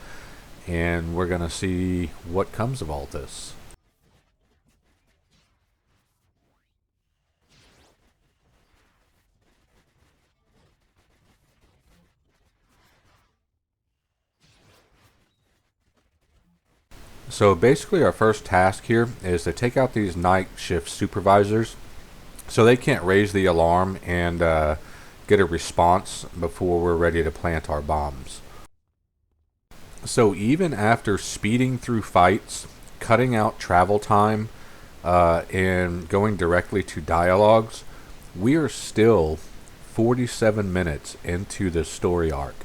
And we're going to see what comes of all this. So basically our first task here is to take out these night shift supervisors so they can't raise the alarm and get a response before we're ready to plant our bombs. So even after speeding through fights, cutting out travel time, and going directly to dialogues, we are still 47 minutes into the story arc.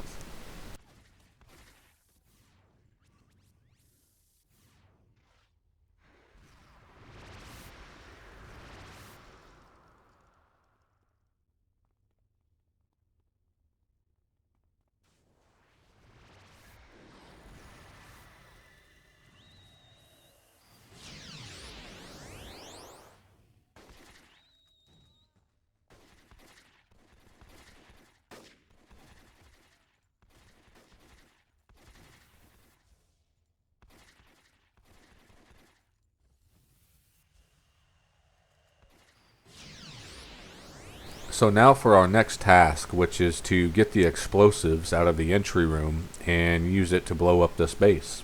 So now for our next task, which is to get the explosives out of the entry room and use it to blow up this base.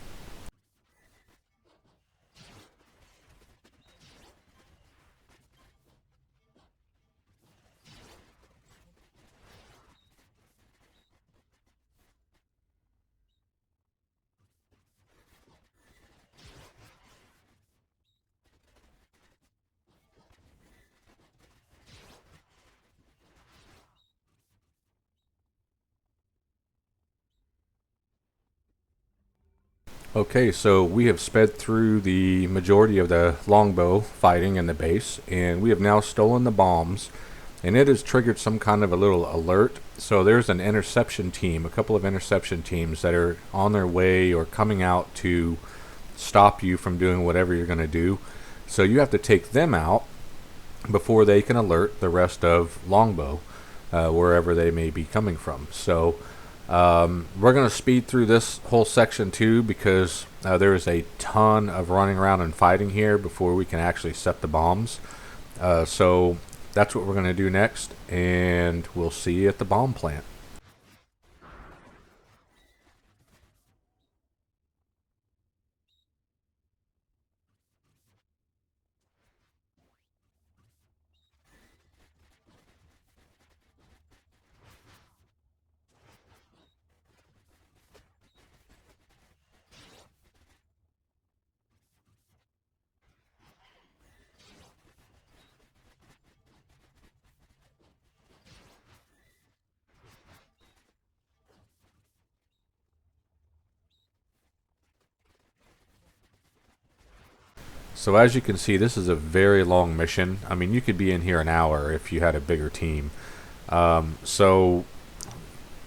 Okay, so we have sped through the majority of the longbow fighting in the base, and we have now stolen the bombs, and it has triggered some kind of a little alert. So there's an interception team, a couple of interception teams that are on their way or coming out to stop you from doing whatever you're going to do. So you have to take them out before they can alert the rest of longbow, wherever they may be coming from. So we're going to speed through this whole section too, because there is a ton of running around and fighting here before we can actually set the bombs. So that's what we're going to do next, and we'll see you at the bomb plant. So as you can see, this is a very long mission. I mean, you could be in here an hour if you had a bigger team. So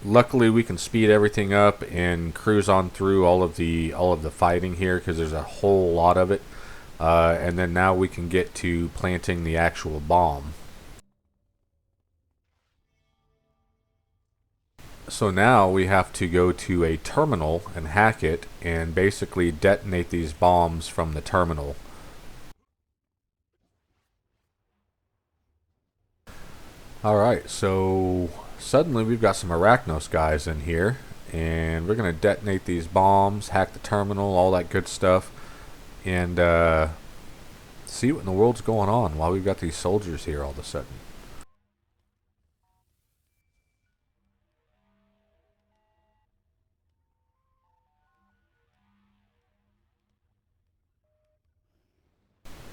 luckily we can speed everything up and cruise on through all of the fighting here, because there's a whole lot of it. And then now we can get to planting the actual bomb. So now we have to go to a terminal and hack it and basically detonate these bombs from the terminal. Alright, so suddenly we've got some Arachnos guys in here, and we're going to detonate these bombs, hack the terminal, all that good stuff, and see what in the world's going on while we've got these soldiers here all of a sudden.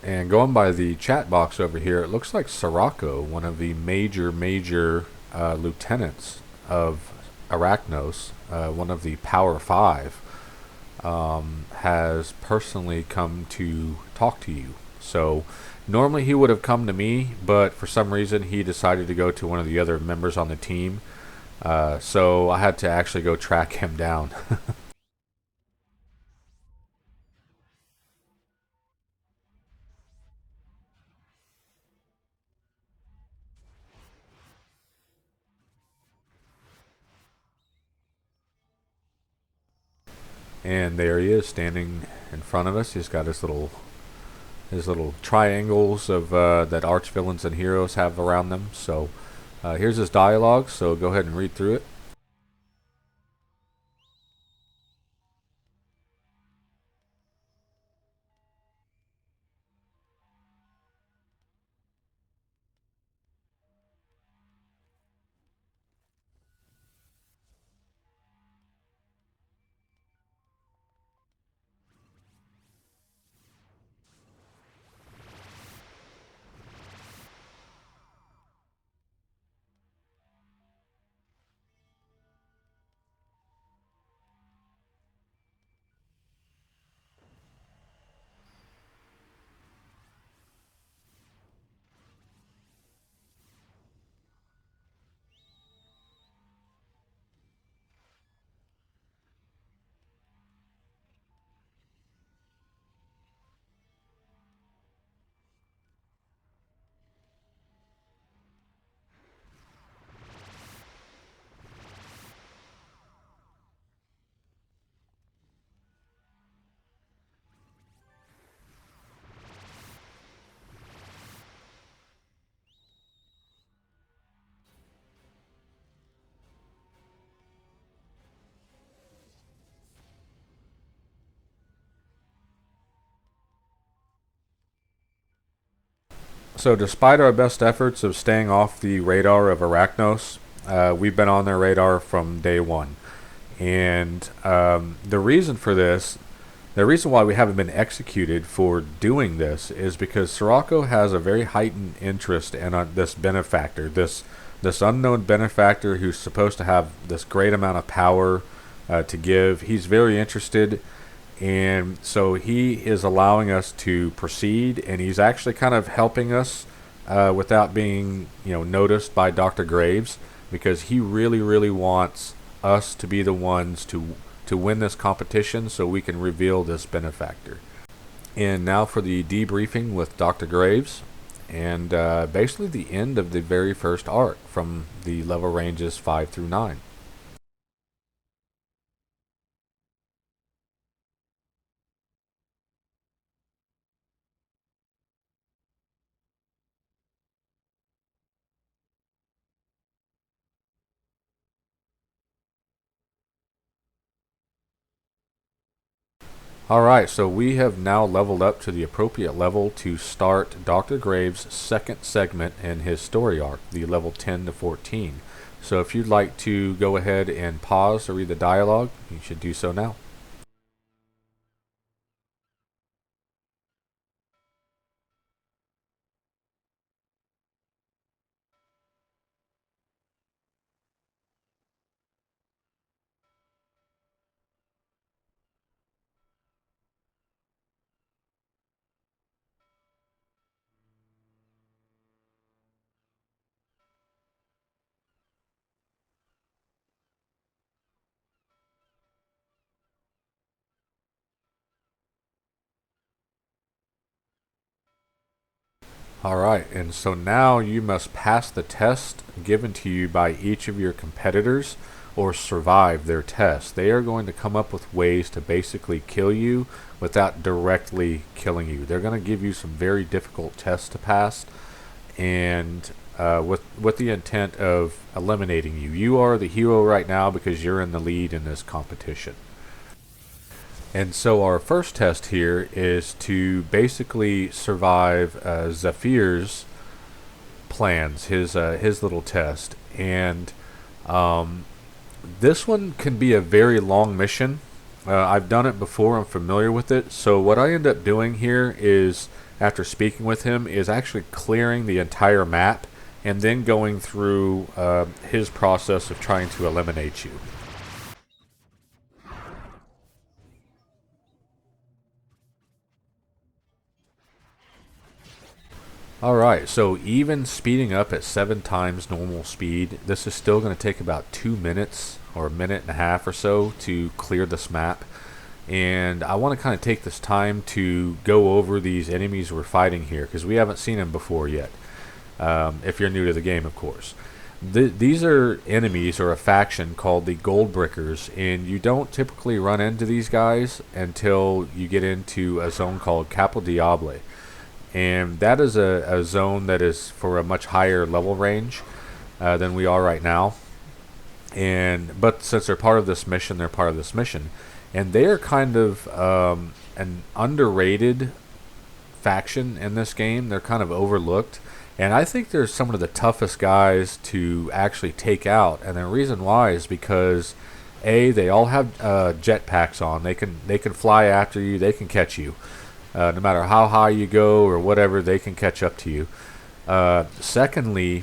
And going by the chat box over here, it looks like Sirocco, one of the major lieutenants of Arachnos, one of the Power 5, has personally come to talk to you. So normally he would have come to me, but for some reason he decided to go to one of the other members on the team. So I had to actually go track him down. And there he is, standing in front of us. He's got his little triangles of that arch villains and heroes have around them. So here's his dialogue. So go ahead and read through it. So despite our best efforts of staying off the radar of Arachnos, we've been on their radar from day one. And the reason for this, the reason why we haven't been executed for doing this is because Sirocco has a very heightened interest in this benefactor, this unknown benefactor who's supposed to have this great amount of power to give. He's very interested, and so he is allowing us to proceed, and he's actually kind of helping us without being, noticed by Dr. Graves, because he really, really wants us to be the ones to win this competition so we can reveal this benefactor. And now for the debriefing with Dr. Graves, and basically the end of the very first arc from the level ranges 5 through 9. Alright, so we have now leveled up to the appropriate level to start Dr. Graves' second segment in his story arc, the level 10 to 14. So if you'd like to go ahead and pause to read the dialogue, you should do so now. Alright, and so now you must pass the test given to you by each of your competitors or survive their test. They are going to come up with ways to basically kill you without directly killing you. They're going to give you some very difficult tests to pass, and with the intent of eliminating you. You are the hero right now because you're in the lead in this competition. And so our first test here is to basically survive Zephyr's plans, his little test. And this one can be a very long mission. I've done it before, I'm familiar with it. So what I end up doing here is, after speaking with him, is actually clearing the entire map and then going through his process of trying to eliminate you. Alright, so even speeding up at 7 times normal speed, this is still going to take about 2 minutes or a minute and a half or so to clear this map. And I want to kind of take this time to go over these enemies we're fighting here, because we haven't seen them before yet. If you're new to the game, of course. These are enemies, or a faction called the Goldbrickers, and you don't typically run into these guys until you get into a zone called Capo Diable. And that is a zone that is for a much higher level range than we are right now. But since they're part of this mission, they're part of this mission. And they are kind of an underrated faction in this game. They're kind of overlooked. And I think they're some of the toughest guys to actually take out. And the reason why is because, A, they all have jetpacks on. They can fly after you. They can catch you. No matter how high you go or whatever, they can catch up to you. Secondly,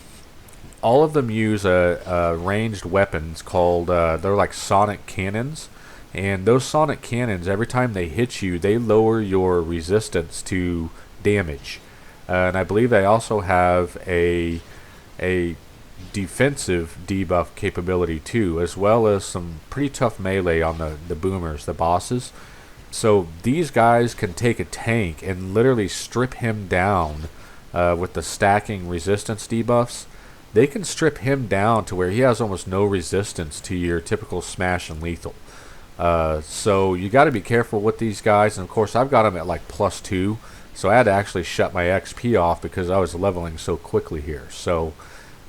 all of them use ranged weapons called, they're like sonic cannons. And those sonic cannons, every time they hit you, they lower your resistance to damage. And I believe they also have a defensive debuff capability too, as well as some pretty tough melee on the boomers, the bosses. So these guys can take a tank and literally strip him down with the stacking resistance debuffs. They can strip him down to where he has almost no resistance to your typical smash and lethal. So you got to be careful with these guys. And of course I've got them at like +2. So I had to actually shut my XP off because I was leveling so quickly here. So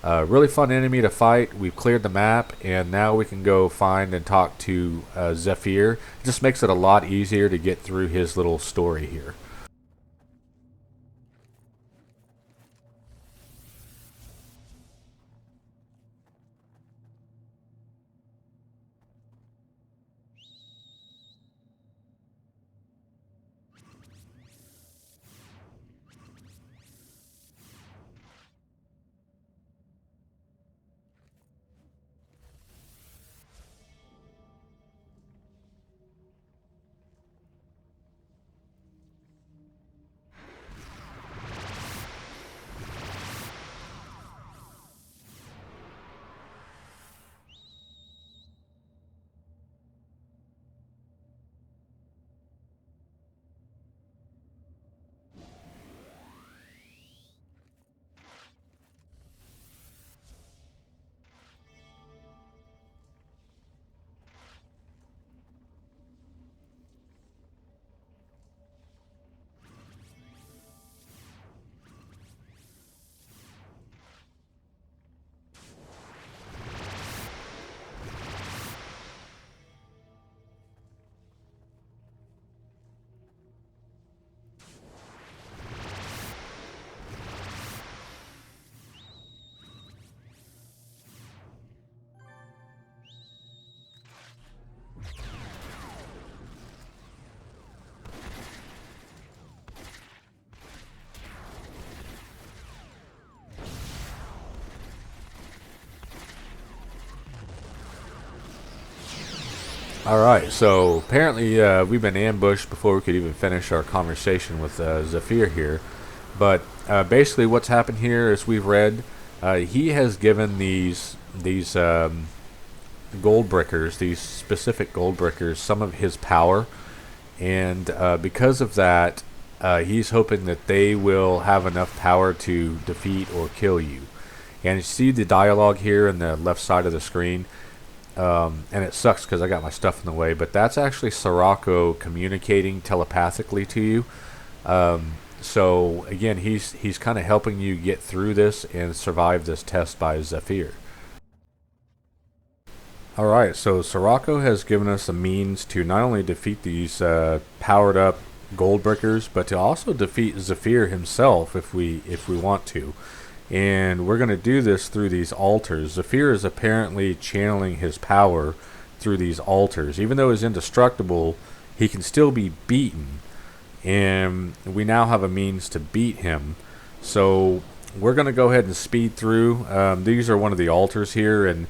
really fun enemy to fight. We've cleared the map, and now we can go find and talk to Zephyr. It just makes it a lot easier to get through his little story here. Alright, so apparently we've been ambushed before we could even finish our conversation with Zephyr here. But basically what's happened here, as we've read, he has given these gold brickers, these specific gold brickers, some of his power. And because of that, he's hoping that they will have enough power to defeat or kill you. And you see the dialogue here in the left side of the screen. And it sucks because I got my stuff in the way, but that's actually Sirocco communicating telepathically to you. So again, he's kind of helping you get through this and survive this test by Zephyr. Alright, so Sirocco has given us a means to not only defeat these powered up gold brickers, but to also defeat Zephyr himself if we want to. And we're going to do this through these altars. Zephyr is apparently channeling his power through these altars. Even though he's indestructible, he can still be beaten. And we now have a means to beat him. So we're going to go ahead and speed through. These are one of the altars here. And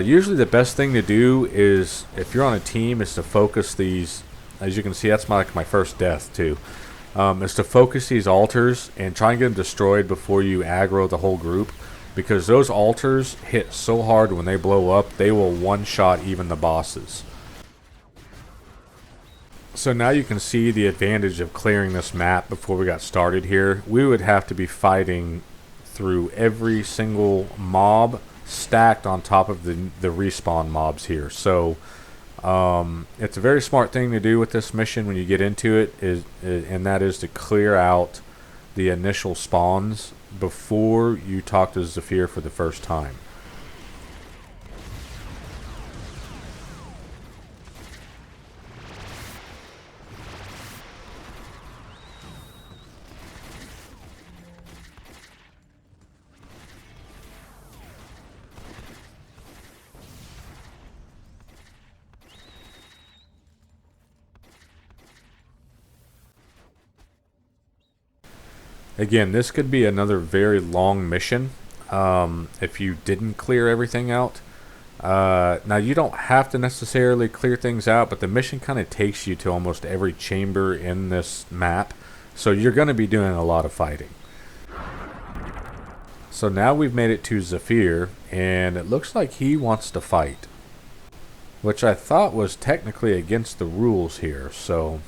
usually the best thing to do is, if you're on a team, is to focus these. As you can see, that's my first death too. Is to focus these altars and try and get them destroyed before you aggro the whole group, because those altars hit so hard when they blow up, they will one-shot even the bosses. So now you can see the advantage of clearing this map before we got started here. We would have to be fighting through every single mob stacked on top of the respawn mobs here. So it's a very smart thing to do with this mission when you get into it, and that is to clear out the initial spawns before you talk to Zephyr for the first time. Again, this could be another very long mission if you didn't clear everything out. Now, you don't have to necessarily clear things out, but the mission kind of takes you to almost every chamber in this map, so you're going to be doing a lot of fighting. So now we've made it to Zephyr, and it looks like he wants to fight, which I thought was technically against the rules here, so,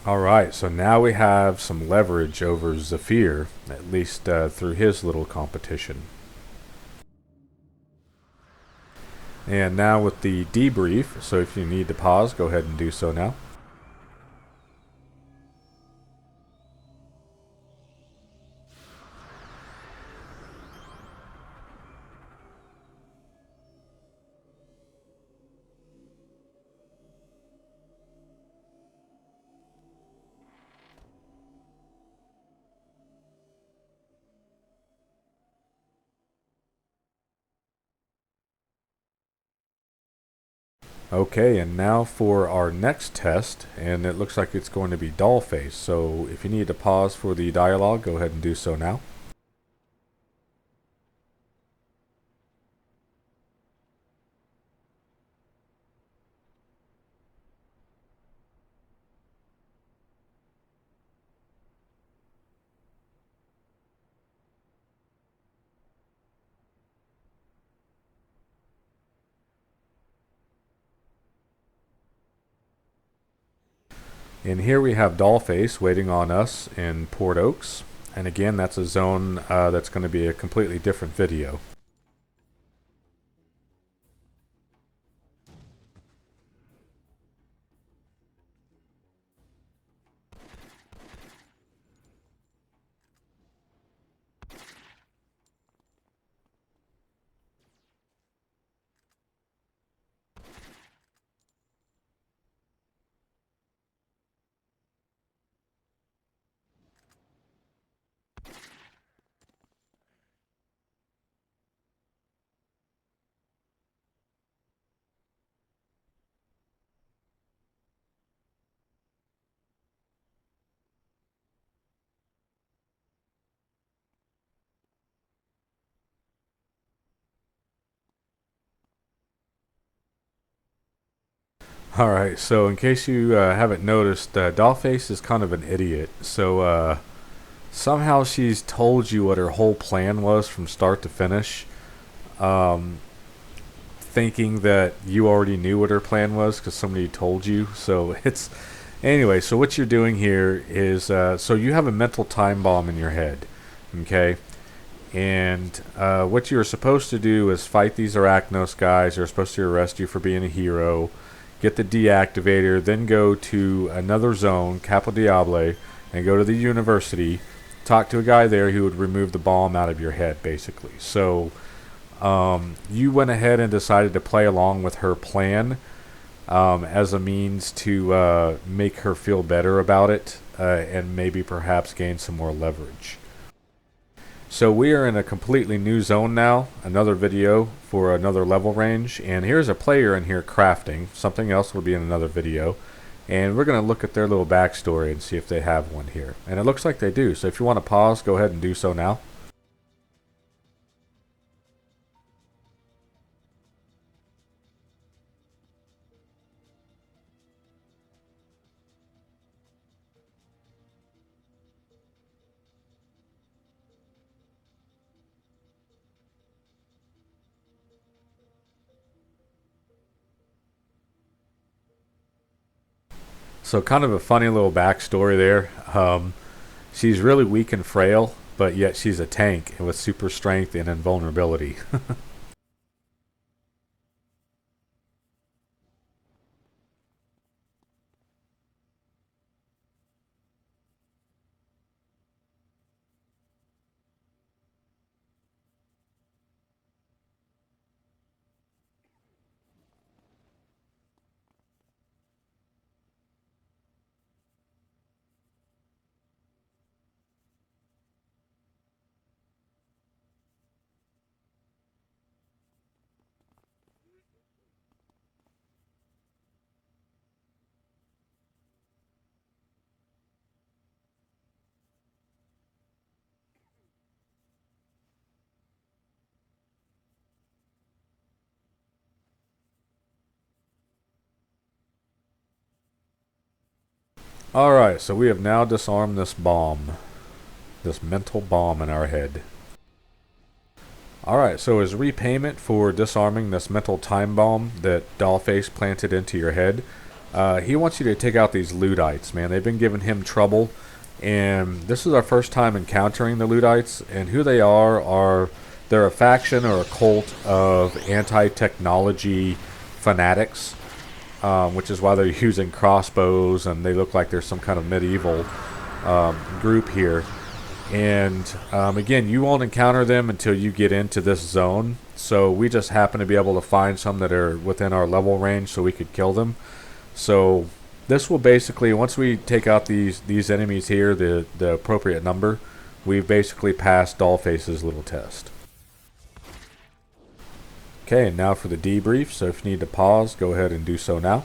alright, so now we have some leverage over Zephyr, at least through his little competition. And now with the debrief, so if you need to pause, go ahead and do so now. Okay, and now for our next test, and it looks like it's going to be Dollface, so if you need to pause for the dialogue, go ahead and do so now. And here we have Dollface waiting on us in Port Oaks. And again, that's a zone that's going to be a completely different video. Alright, so in case you haven't noticed, Dollface is kind of an idiot. So somehow she's told you what her whole plan was from start to finish, thinking that you already knew what her plan was because somebody told you. So it's... Anyway, so what you're doing here is... so you have a mental time bomb in your head, okay? And what you're supposed to do is fight these Arachnos guys. They're supposed to arrest you for being a hero. Get the deactivator, then go to another zone, Capo Diable, and go to the university. Talk to a guy there who would remove the bomb out of your head, basically. So you went ahead and decided to play along with her plan as a means to make her feel better about it and maybe perhaps gain some more leverage. So we are in a completely new zone now, another video for another level range, and here's a player in here crafting. Something else will be in another video, and we're going to look at their little backstory and see if they have one here. And it looks like they do, so if you want to pause, go ahead and do so now. So kind of a funny little backstory there. She's really weak and frail, but yet she's a tank with super strength and invulnerability. Alright, so we have now disarmed this bomb. This mental bomb in our head. Alright, so as repayment for disarming this mental time bomb that Dollface planted into your head, he wants you to take out these Luddites, man. They've been giving him trouble, and this is our first time encountering the Luddites, and who they are they're a faction or a cult of anti-technology fanatics, which is why they're using crossbows, and they look like there's some kind of medieval group here. And again, you won't encounter them until you get into this zone, so we just happen to be able to find some that are within our level range so we could kill them. So this will basically, once we take out these enemies here, the appropriate number, we've basically passed Dollface's little test. Okay, and now for the debrief. So if you need to pause, go ahead and do so now.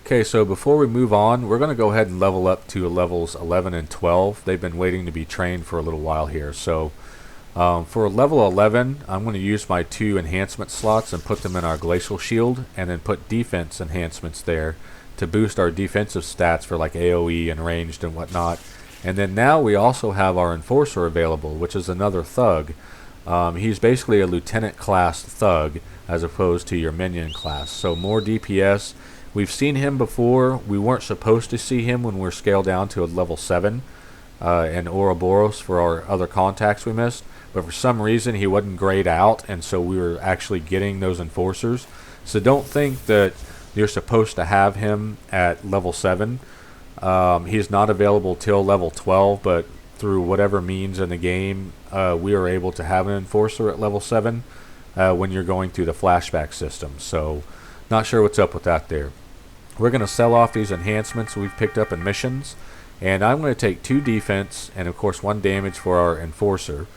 Okay, so before we move on, we're going to go ahead and level up to levels 11 and 12. They've been waiting to be trained for a little while here. So for level 11, I'm going to use my 2 enhancement slots and put them in our glacial shield, and then put defense enhancements there to boost our defensive stats for like AoE and ranged and whatnot. And then now we also have our enforcer available, which is another thug. He's basically a lieutenant class thug as opposed to your minion class. So more DPS. We've seen him before. We weren't supposed to see him when we're scaled down to a level 7 in Ouroboros for our other contacts we missed. But for some reason he wasn't grayed out, and so we were actually getting those enforcers. So don't think that you're supposed to have him at level 7. He's not available till level 12, but through whatever means in the game, we are able to have an enforcer at level 7 when you're going through the flashback system. So not sure what's up with that there. We're going to sell off these enhancements we've picked up in missions, and I'm going to take 2 defense and of course 1 damage for our enforcer.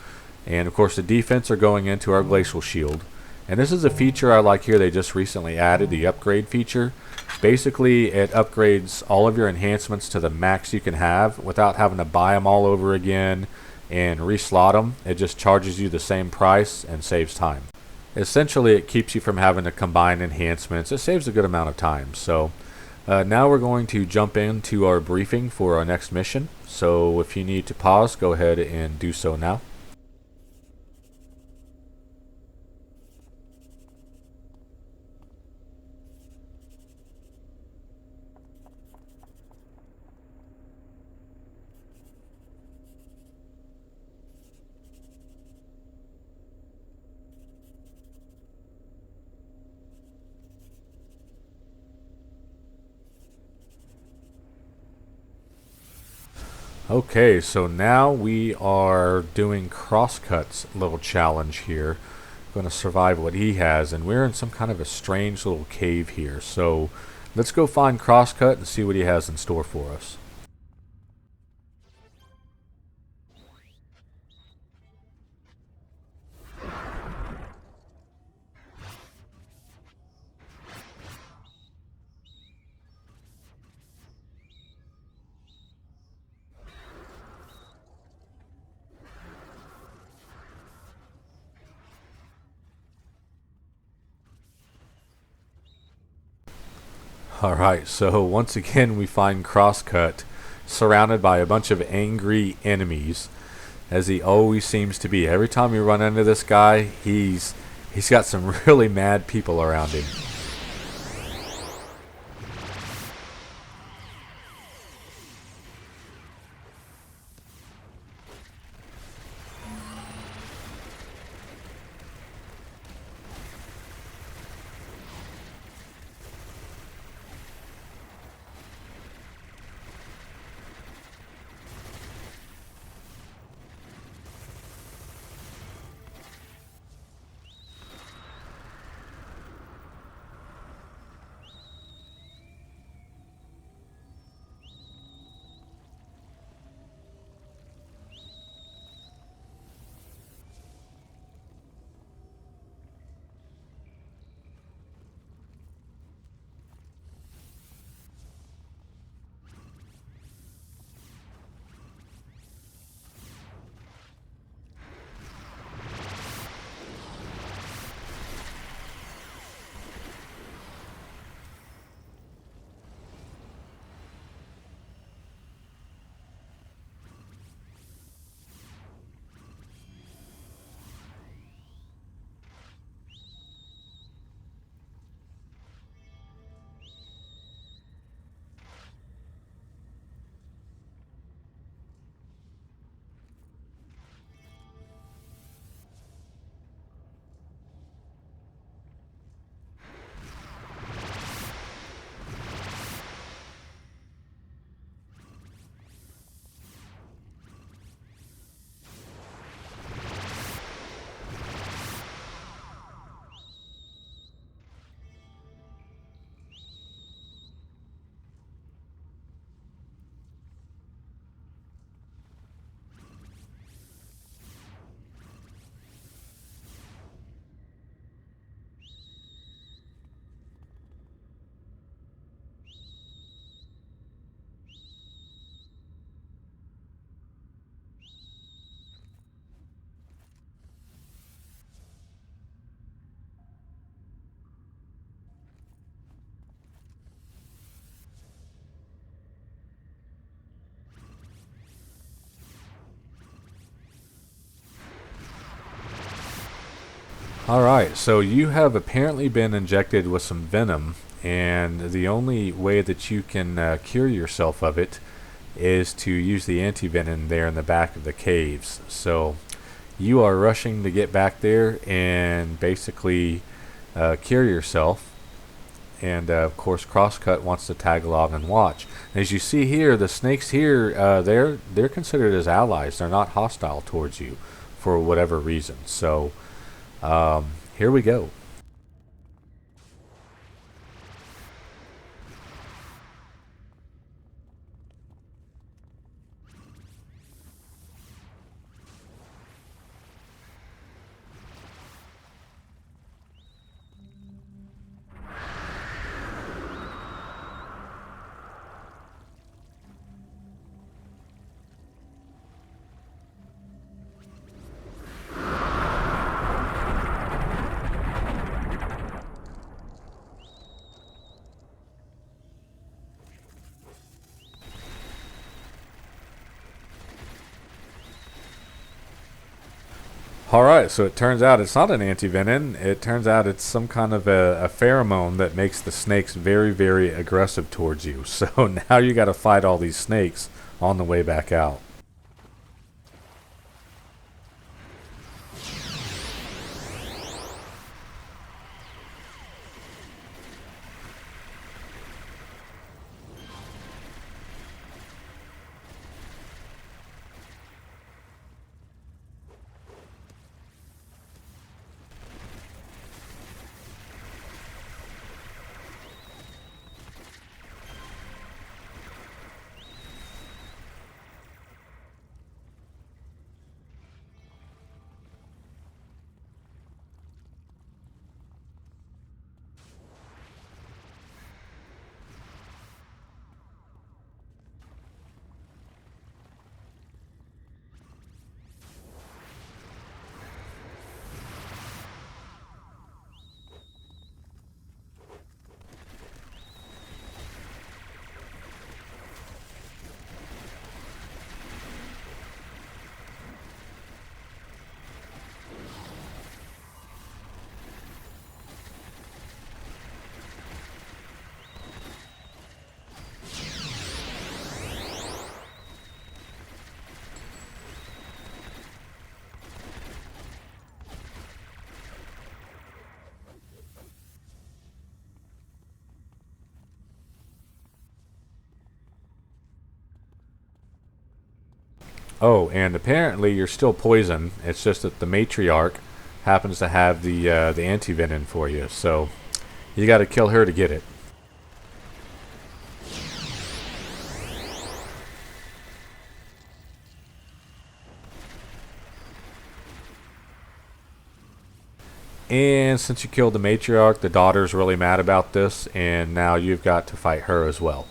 And of course the defense are going into our glacial shield. And this is a feature I like here they just recently added, the upgrade feature. Basically it upgrades all of your enhancements to the max you can have without having to buy them all over again and reslot them. It just charges you the same price and saves time. Essentially it keeps you from having to combine enhancements. It saves a good amount of time. So now we're going to jump into our briefing for our next mission. So if you need to pause, go ahead and do so now. Okay, so now we are doing Crosscut's little challenge here. Going to survive what he has, and we're in some kind of a strange little cave here. So let's go find Crosscut and see what he has in store for us. Alright, so once again we find Crosscut surrounded by a bunch of angry enemies, as he always seems to be. Every time you run into this guy, he's got some really mad people around him. Alright, so you have apparently been injected with some venom, and the only way that you can cure yourself of it is to use the anti-venom there in the back of the caves. So you are rushing to get back there and basically cure yourself. And of course, Crosscut wants to tag along and watch. And as you see here, the snakes here, they're considered as allies. They're not hostile towards you for whatever reason. So here we go. Alright, so it turns out it's not an anti-venom. It turns out it's some kind of a pheromone that makes the snakes very, very aggressive towards you. So now you got to fight all these snakes on the way back out. Oh, and apparently you're still poisoned. It's just that the matriarch happens to have the anti-venom for you. So you got to kill her to get it. And since you killed the matriarch, the daughter's really mad about this, and now you've got to fight her as well.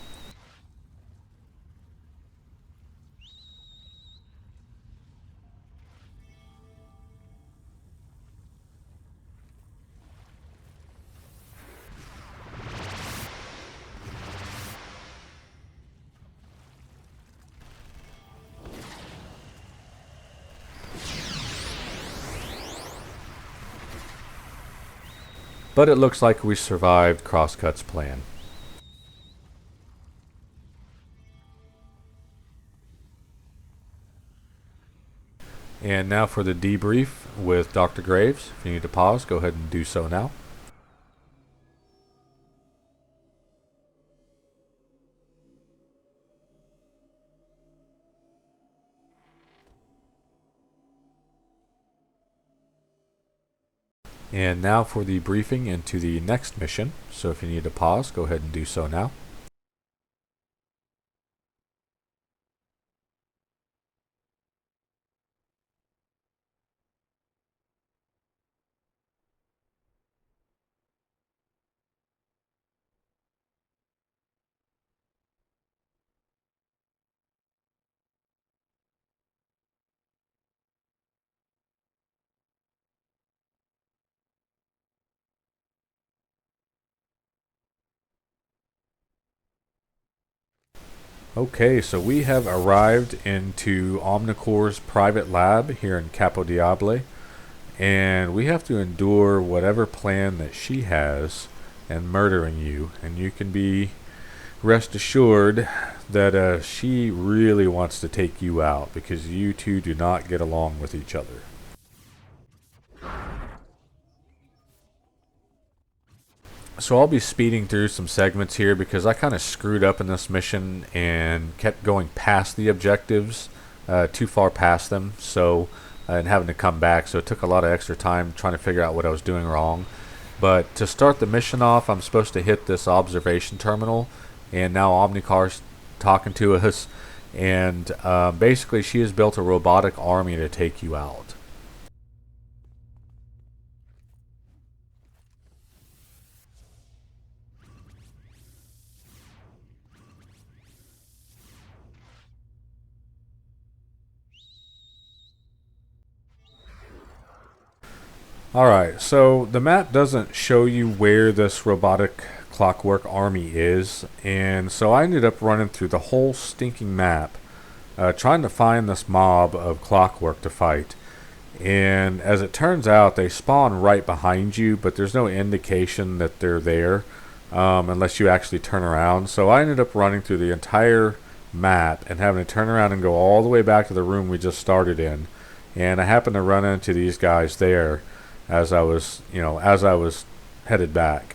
But it looks like we survived Crosscut's plan. And now for the debrief with Dr. Graves. If you need to pause, go ahead and do so now. And now for the briefing into the next mission. So if you need to pause, go ahead and do so now. Okay, so we have arrived into Omnicore's private lab here in Capo Diable. and we have to endure whatever plan that she has and murdering you. And you can be rest assured that she really wants to take you out because you two do not get along with each other. So I'll be speeding through some segments here because I kind of screwed up in this mission and kept going past the objectives, too far past them, and having to come back. So it took a lot of extra time trying to figure out what I was doing wrong. But to start the mission off, I'm supposed to hit this observation terminal, and now Omnicar's talking to us, and basically she has built a robotic army to take you out. Alright, so the map doesn't show you where this robotic clockwork army is, and so I ended up running through the whole stinking map trying to find this mob of clockwork to fight. And as it turns out, they spawn right behind you, but there's no indication that they're there unless you actually turn around. So I ended up running through the entire map and having to turn around and go all the way back to the room we just started in. And I happened to run into these guys there as I was headed back.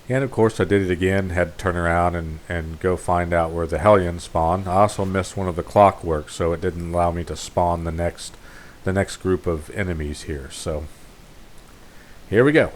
And of course I did it again, had to turn around and go find out where the Hellions spawn. I also missed one of the clockwork, so it didn't allow me to spawn the next group of enemies here. So here we go.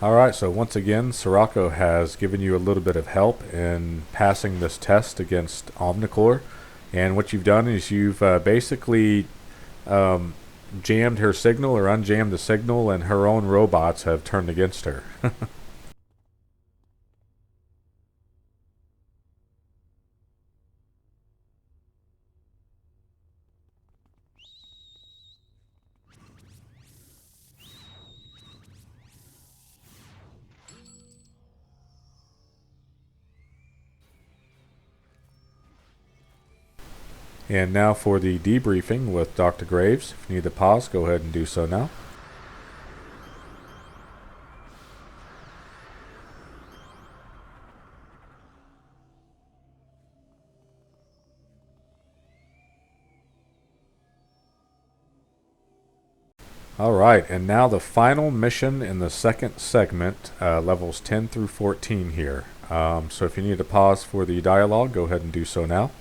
Alright, so once again, Sirocco has given you a little bit of help in passing this test against Omnicore. And what you've done is you've basically jammed her signal or unjammed the signal, and her own robots have turned against her. And now for the debriefing with Dr. Graves. If you need to pause, go ahead and do so now. Alright, and now the final mission in the second segment, levels 10 through 14 here. So if you need to pause for the dialogue, go ahead and do so now.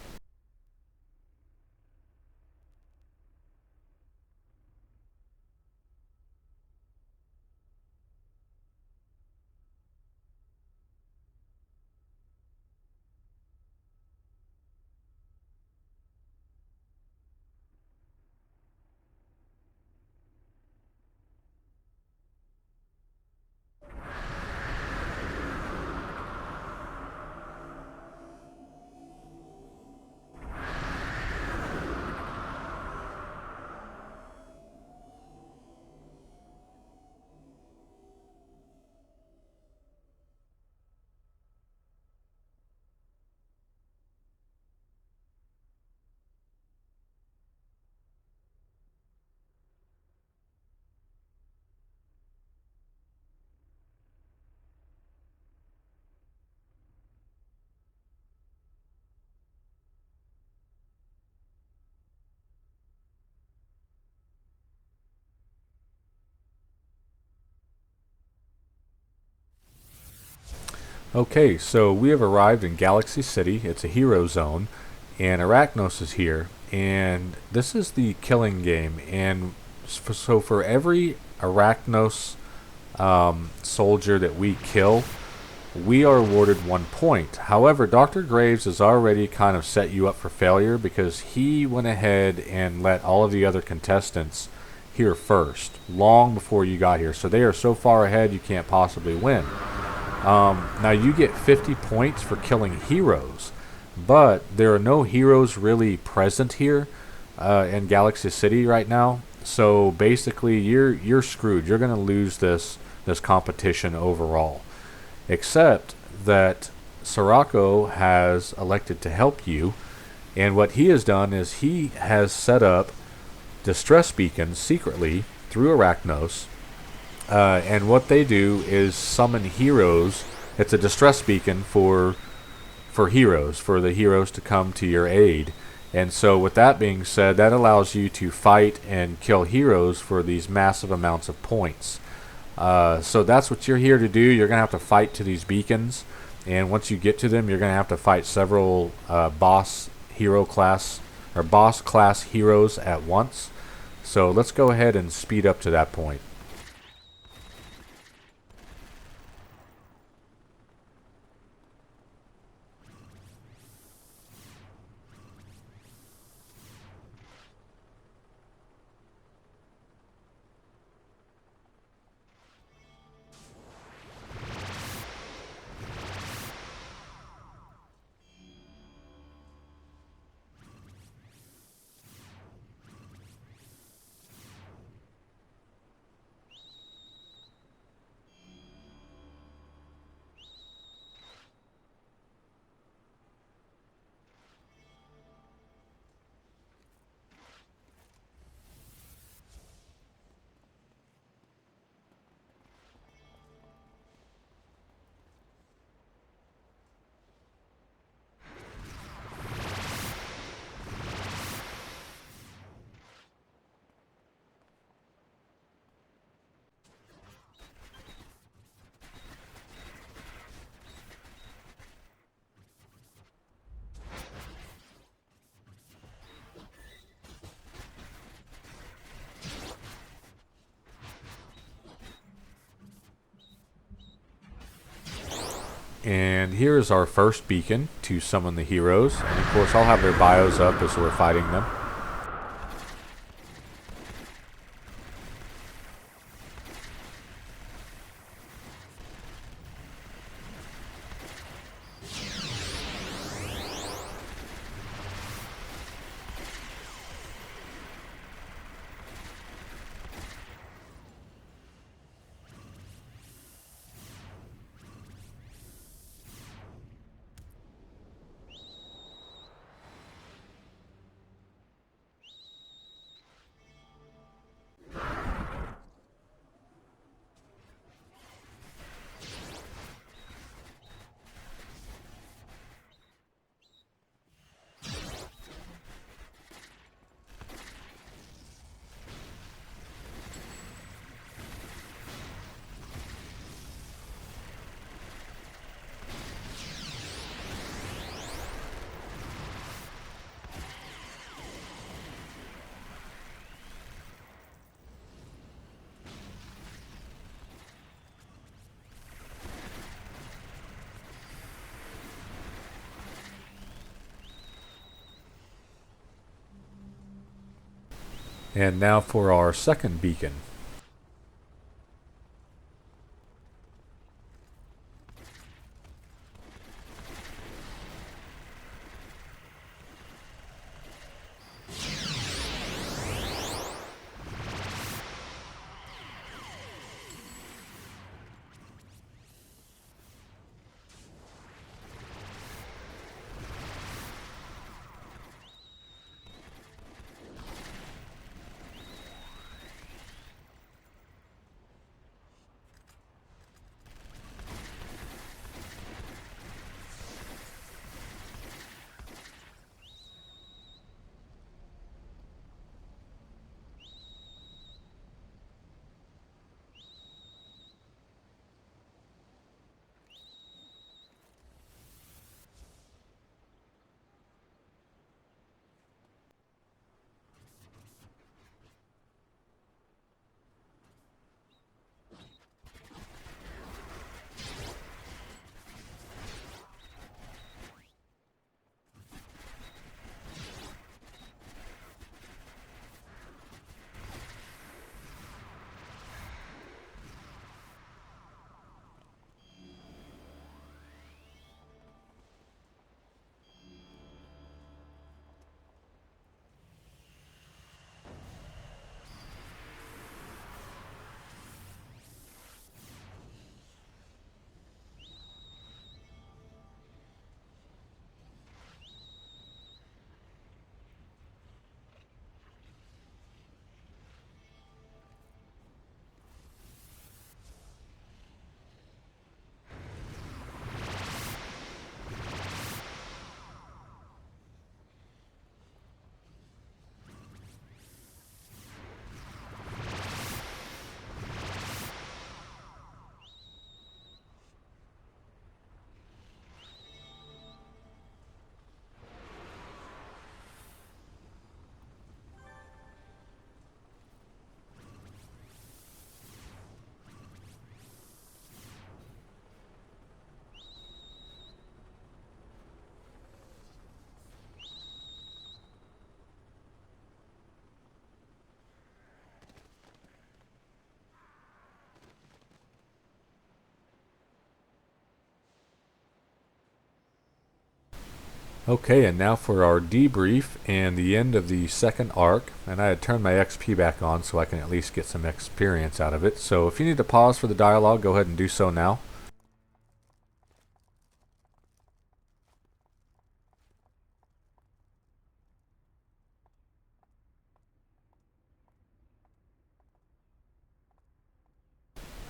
Okay, so we have arrived in Galaxy City. It's a hero zone, and Arachnos is here. And this is the killing game. And so for every Arachnos soldier that we kill, we are awarded 1 point. However, Dr. Graves has already kind of set you up for failure because he went ahead and let all of the other contestants here first, long before you got here. So they are so far ahead you can't possibly win. Now you get 50 points for killing heroes, but there are no heroes really present here in Galaxy City right now. So basically, you're screwed. You're going to lose this competition overall. Except that Sirocco has elected to help you, and what he has done is he has set up distress beacons secretly through Arachnos. And what they do is summon heroes. It's a distress beacon for heroes, for the heroes to come to your aid. And so with that being said, that allows you to fight and kill heroes for these massive amounts of points. So that's what you're here to do. You're going to have to fight to these beacons. And once you get to them, you're going to have to fight several boss class heroes at once. So let's go ahead and speed up to that point. and here is our first beacon to summon the heroes. And of course I'll have their bios up as we're fighting them. And now for our second beacon. Okay, and now for our debrief and the end of the second arc. And I had turned my XP back on so I can at least get some experience out of it. So if you need to pause for the dialogue, go ahead and do so now.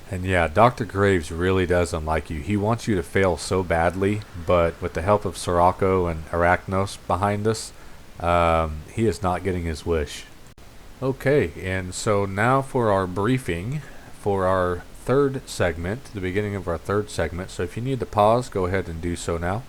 And yeah, Dr. Graves really doesn't like you. He wants you to fail so badly, but with the help of Sirocco and Arachnos behind us, he is not getting his wish. Okay, and so now for our briefing for our third segment, the beginning of our third segment. So if you need to pause, go ahead and do so now.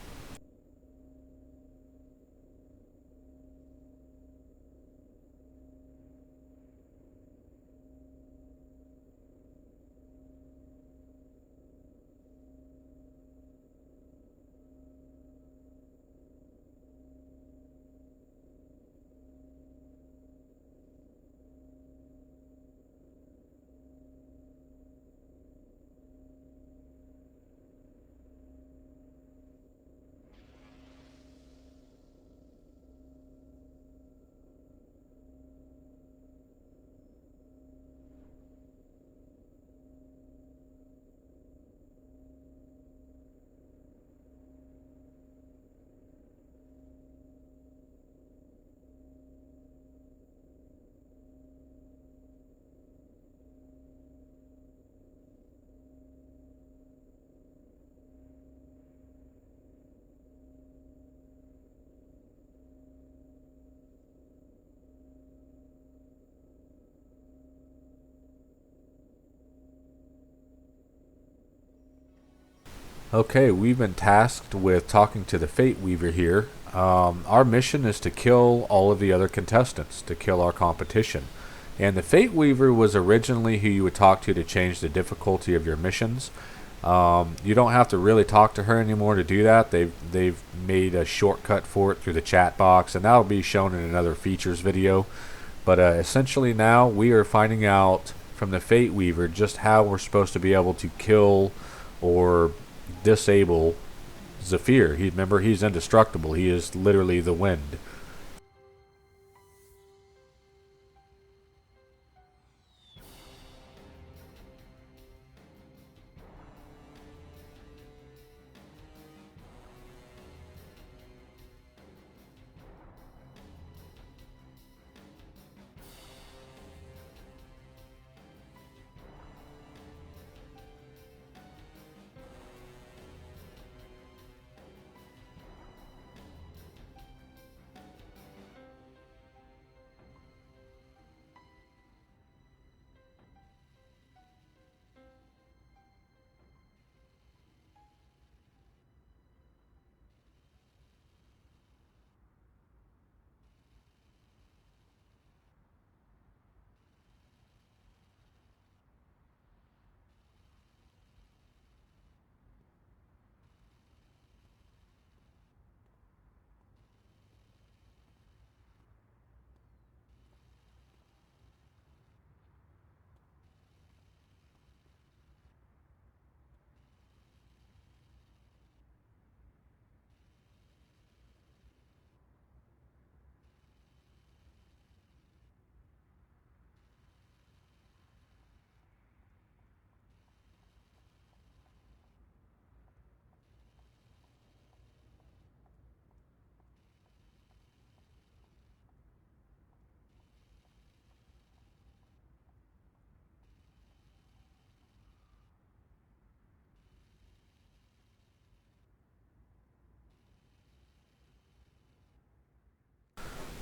Okay, we've been tasked with talking to the Fate Weaver here. Our mission is to kill all of the other contestants, to kill our competition. And the Fate Weaver was originally who you would talk to change the difficulty of your missions. You don't have to really talk to her anymore to do that. They've made a shortcut for it through the chat box, and that'll be shown in another features video. But essentially now we are finding out from the Fate Weaver just how we're supposed to be able to kill or disable Zephyr. Remember, he's indestructible. He is literally the wind.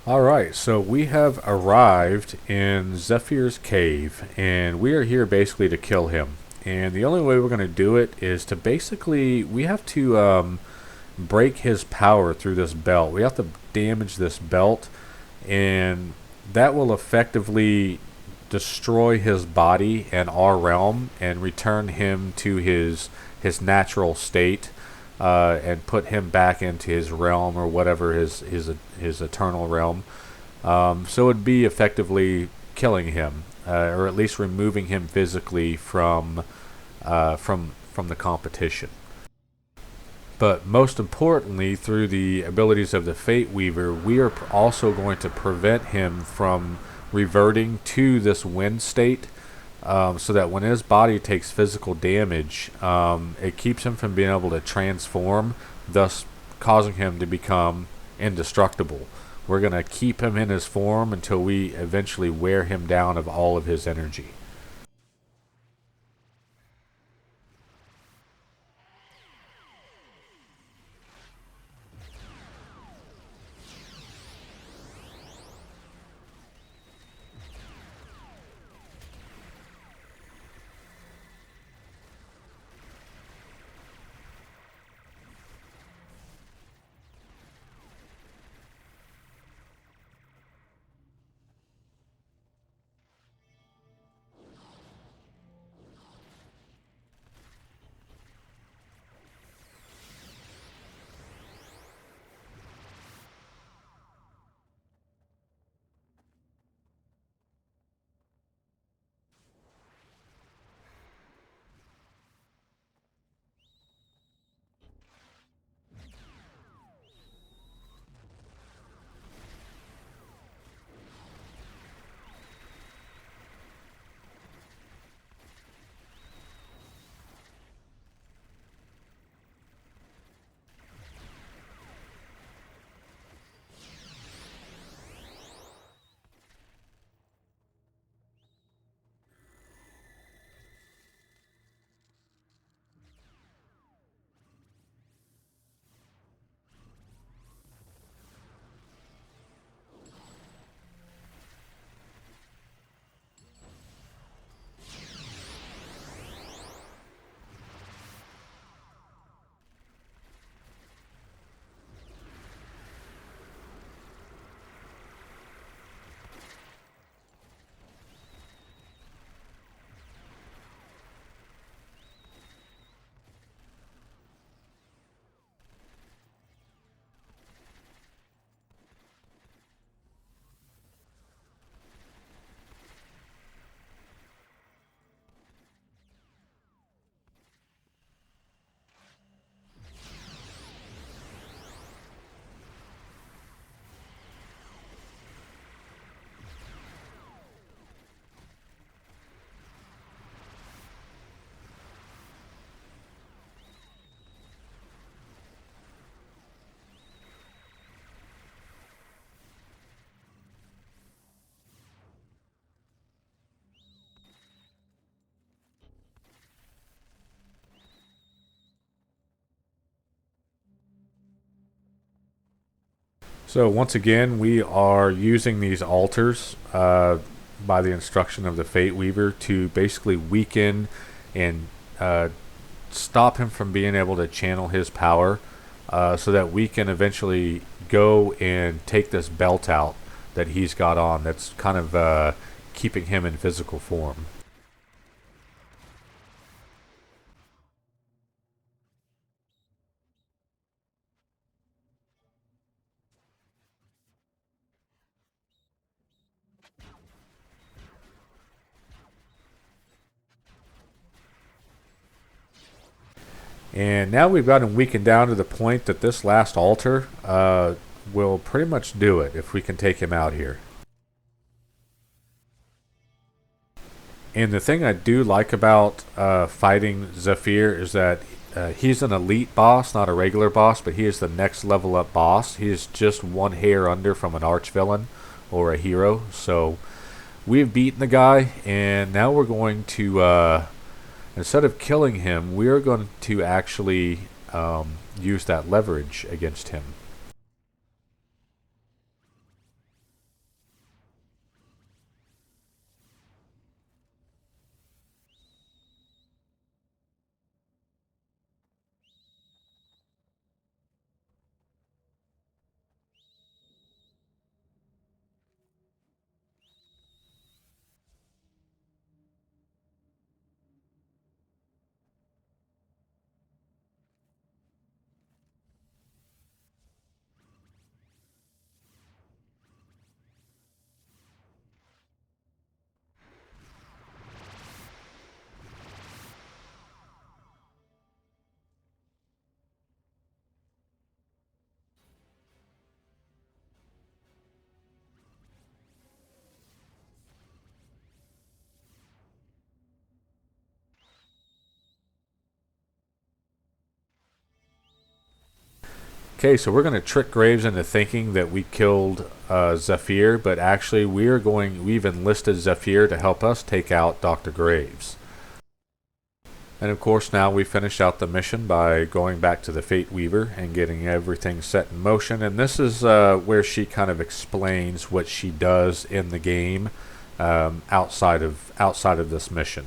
Alright, so we have arrived in Zephyr's cave, and we are here basically to kill him. And the only way we're going to do it is to basically, we have to break his power through this belt. We have to damage this belt, and that will effectively destroy his body and our realm and return him to his natural state, and put him back into his realm or whatever his eternal realm. So it'd be effectively killing him, or at least removing him physically from the competition. But most importantly, through the abilities of the Fate Weaver, we are also going to prevent him from reverting to this wind state, so that when his body takes physical damage, it keeps him from being able to transform, thus causing him to become indestructible. We're going to keep him in his form until we eventually wear him down of all of his energy. So once again, we are using these altars by the instruction of the Fate Weaver to basically weaken and stop him from being able to channel his power, so that we can eventually go and take this belt out that he's got on that's kind of keeping him in physical form. And now we've got him weakened down to the point that this last altar will pretty much do it if we can take him out here. And the thing I do like about fighting Zephyr is that he's an elite boss, not a regular boss, but he is the next level up boss. He is just one hair under from an archvillain or a hero. So we've beaten the guy, and now we're going to, instead of killing him, we're going to actually use that leverage against him. Okay, so we're going to trick Graves into thinking that we killed Zephyr, but actually we've enlisted Zephyr to help us take out Dr. Graves. And of course now we finish out the mission by going back to the Fate Weaver and getting everything set in motion. And this is where she kind of explains what she does in the game outside of this mission.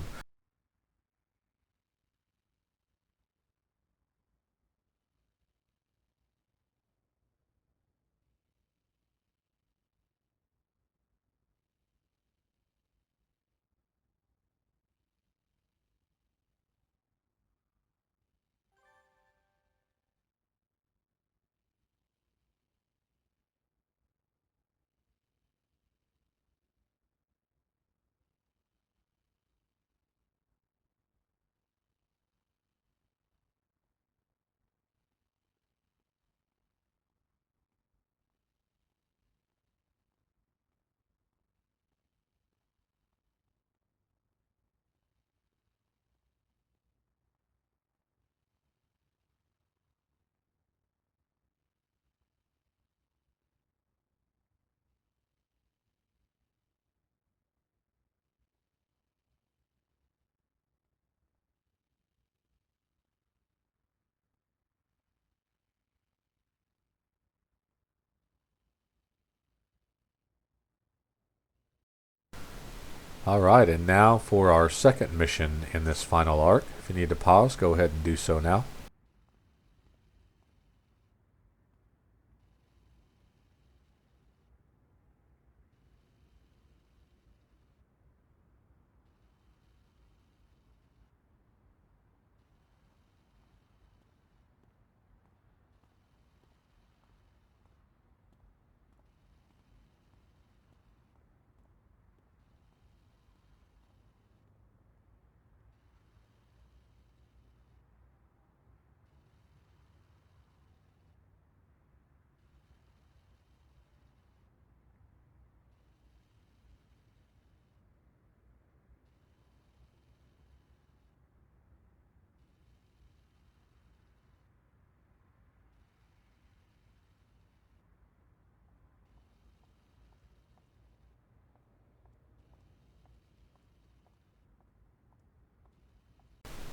Alright, and now for our second mission in this final arc. If you need to pause, go ahead and do so now.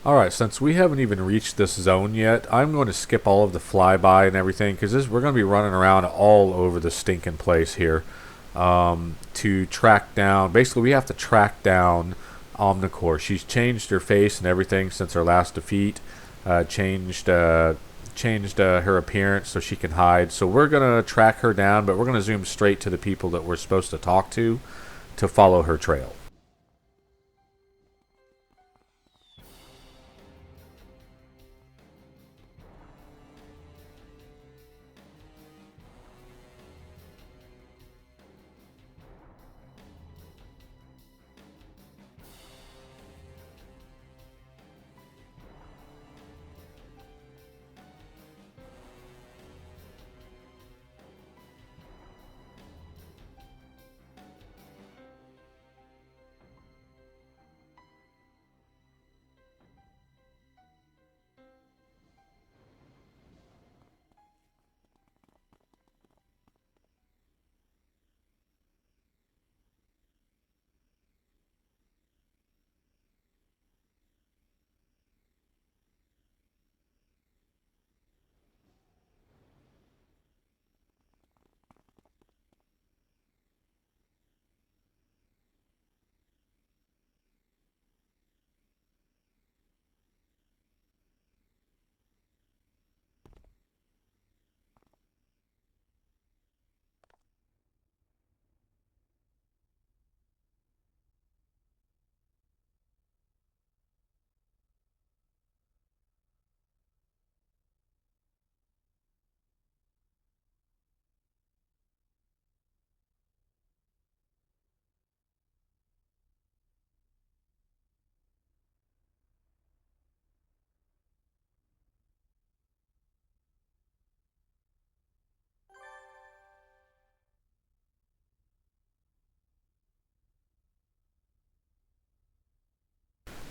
Alright, since we haven't even reached this zone yet, I'm going to skip all of the flyby and everything, because we're going to be running around all over the stinking place here to track down. Basically, we have to track down Omnicore. She's changed her face and everything since her last defeat, changed her appearance so she can hide. So we're going to track her down, but we're going to zoom straight to the people that we're supposed to talk to follow her trail.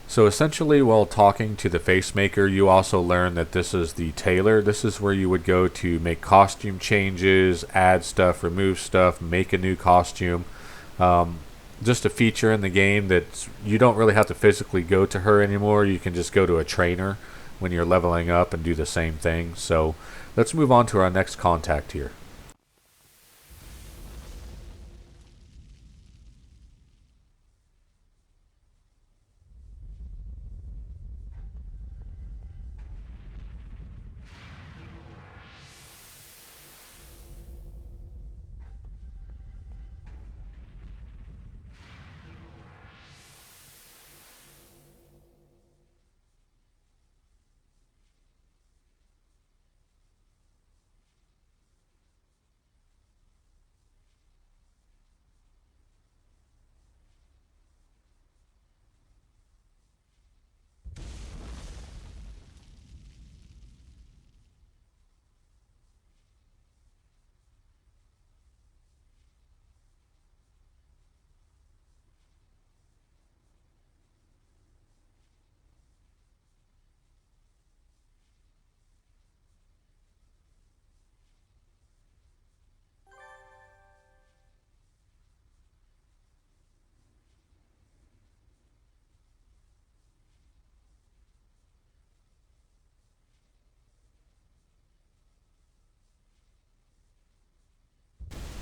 So essentially, while talking to the face maker, you also learn that this is the tailor. This is where you would go to make costume changes, add stuff, remove stuff, make a new costume. Just a feature in the game that you don't really have to physically go to her anymore. You can just go to a trainer when you're leveling up and do the same thing. So let's move on to our next contact here.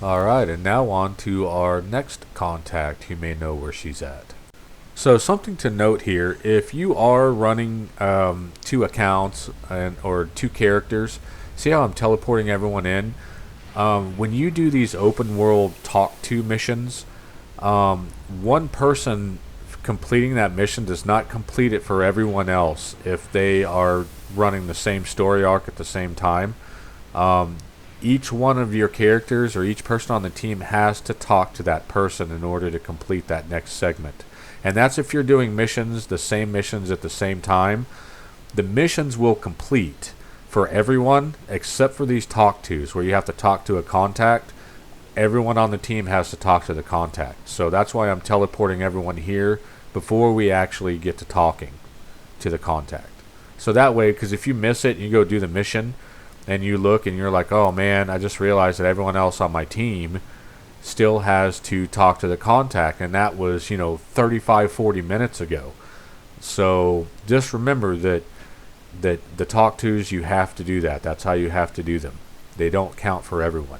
Alright, and now on to our next contact. You may know where she's at. So something to note here, if you are running two accounts or two characters, see how I'm teleporting everyone in? When you do these open world talk to missions, one person completing that mission does not complete it for everyone else if they are running the same story arc at the same time. Each one of your characters or each person on the team has to talk to that person in order to complete that next segment. And that's if you're doing missions, the same missions at the same time. The missions will complete for everyone except for these talk tos where you have to talk to a contact. Everyone on the team has to talk to the contact. So that's why I'm teleporting everyone here before we actually get to talking to the contact. So that way, because if you miss it and you go do the mission and you look and you're like, oh man, I just realized that everyone else on my team still has to talk to the contact, and that was 35-40 minutes ago. So just remember that the talk tos, you have to do that. That's how you have to do them. They don't count for everyone.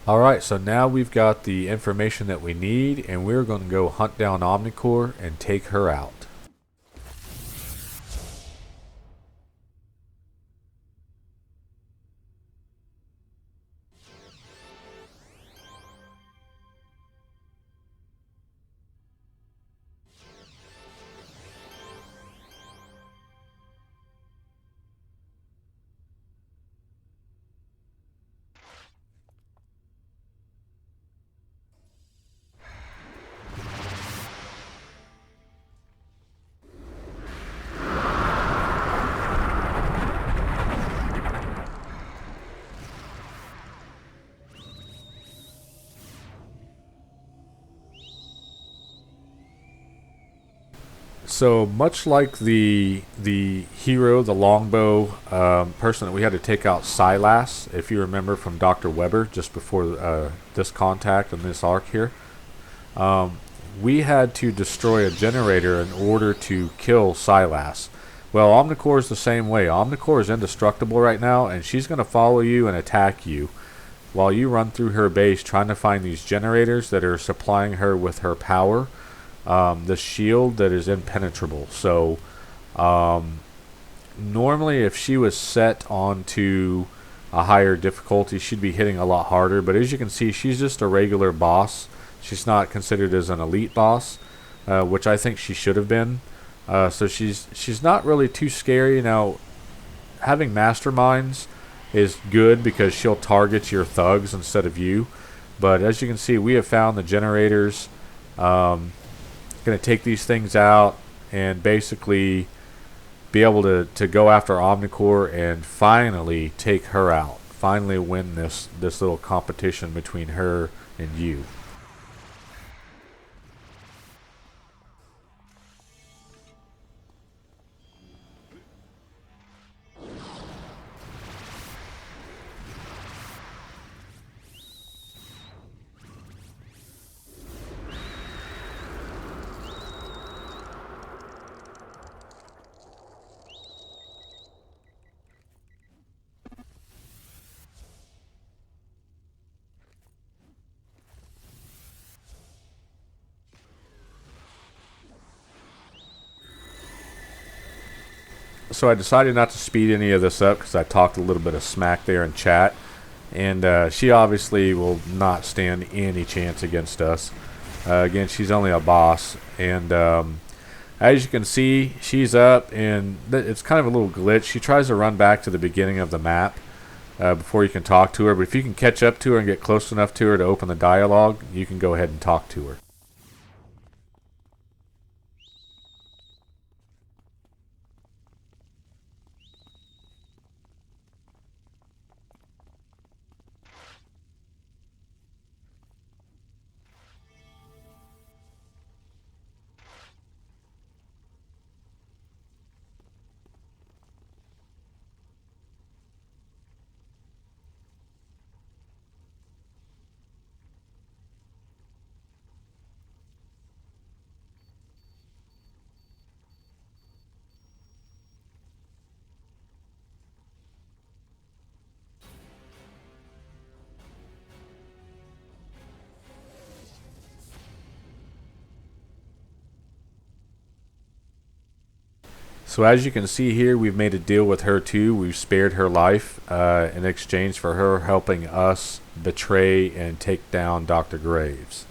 Alright, so now we've got the information that we need, and we're going to go hunt down Omnicore and take her out. So much like the hero, the longbow person that we had to take out, Silas, if you remember from Dr. Weber, just before this contact and this arc here, we had to destroy a generator in order to kill Silas. Well, Omnicore is the same way. Omnicore is indestructible right now, and she's going to follow you and attack you while you run through her base trying to find these generators that are supplying her with her power. The shield that is impenetrable. So normally if she was set onto a higher difficulty, she'd be hitting a lot harder. But as you can see, she's just a regular boss. She's not considered as an elite boss, which I think she should have been. So she's not really too scary. Now, having masterminds is good because she'll target your thugs instead of you. But as you can see, we have found the generators. Going to take these things out and basically be able to go after Omnicore and finally take her out. Finally win this little competition between her and you. So I decided not to speed any of this up because I talked a little bit of smack there in chat. And she obviously will not stand any chance against us. Again, she's only a boss. And as you can see, she's up, and it's kind of a little glitch. She tries to run back to the beginning of the map before you can talk to her. But if you can catch up to her and get close enough to her to open the dialogue, you can go ahead and talk to her. So as you can see here, we've made a deal with her too. We've spared her life in exchange for her helping us betray and take down Dr. Graves.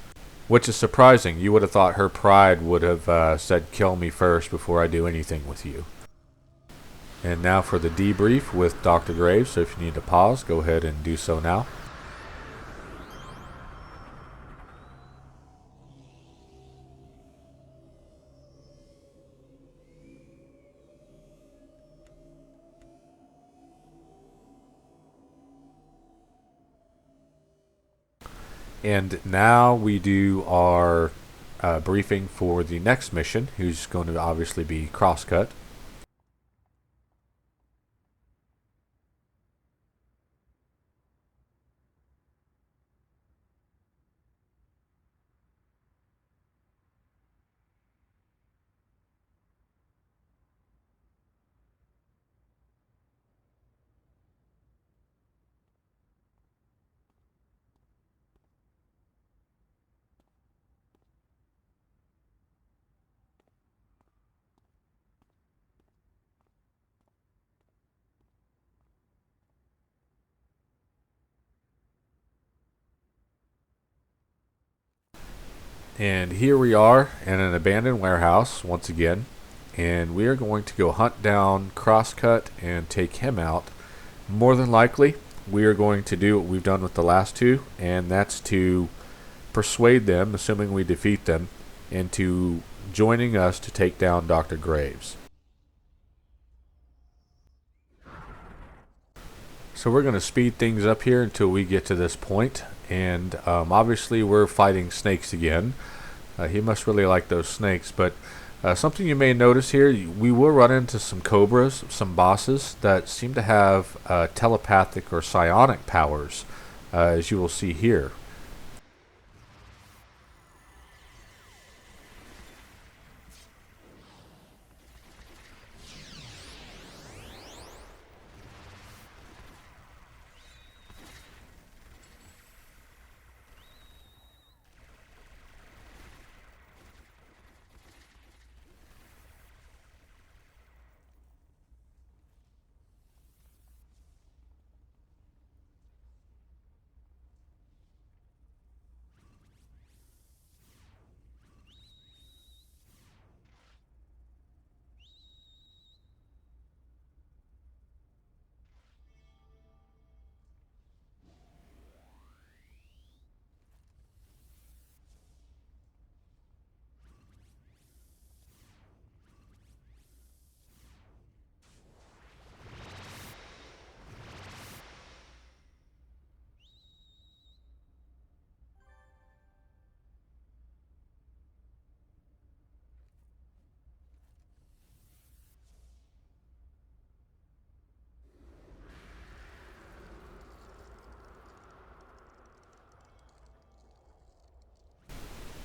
Which is surprising. You would have thought her pride would have said, kill me first before I do anything with you. And now for the debrief with Dr. Graves. So if you need to pause, go ahead and do so now. And now we do our briefing for the next mission, who's going to obviously be Crosscut. And here we are in an abandoned warehouse once again, and we are going to go hunt down Crosscut and take him out. More than likely, we are going to do what we've done with the last two, and that's to persuade them, assuming we defeat them, into joining us to take down Dr. Graves. So we're going to speed things up here until we get to this point, and obviously we're fighting snakes again. He must really like those snakes, but something you may notice here, we will run into some cobras, some bosses that seem to have telepathic or psionic powers, as you will see here.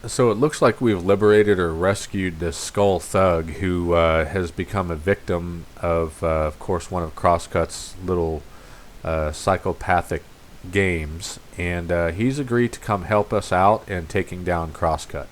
So it looks like we've liberated or rescued this skull thug who has become a victim of course, one of Crosscut's little psychopathic games, and he's agreed to come help us out in taking down Crosscut.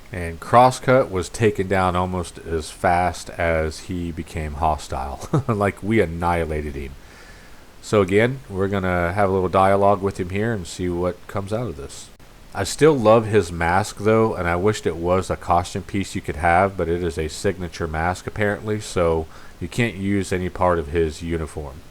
And Crosscut was taken down almost as fast as he became hostile. Like we annihilated him. So again, we're going to have a little dialogue with him here and see what comes out of this. I still love his mask though, and I wished it was a costume piece you could have, but it is a signature mask apparently, so you can't use any part of his uniform.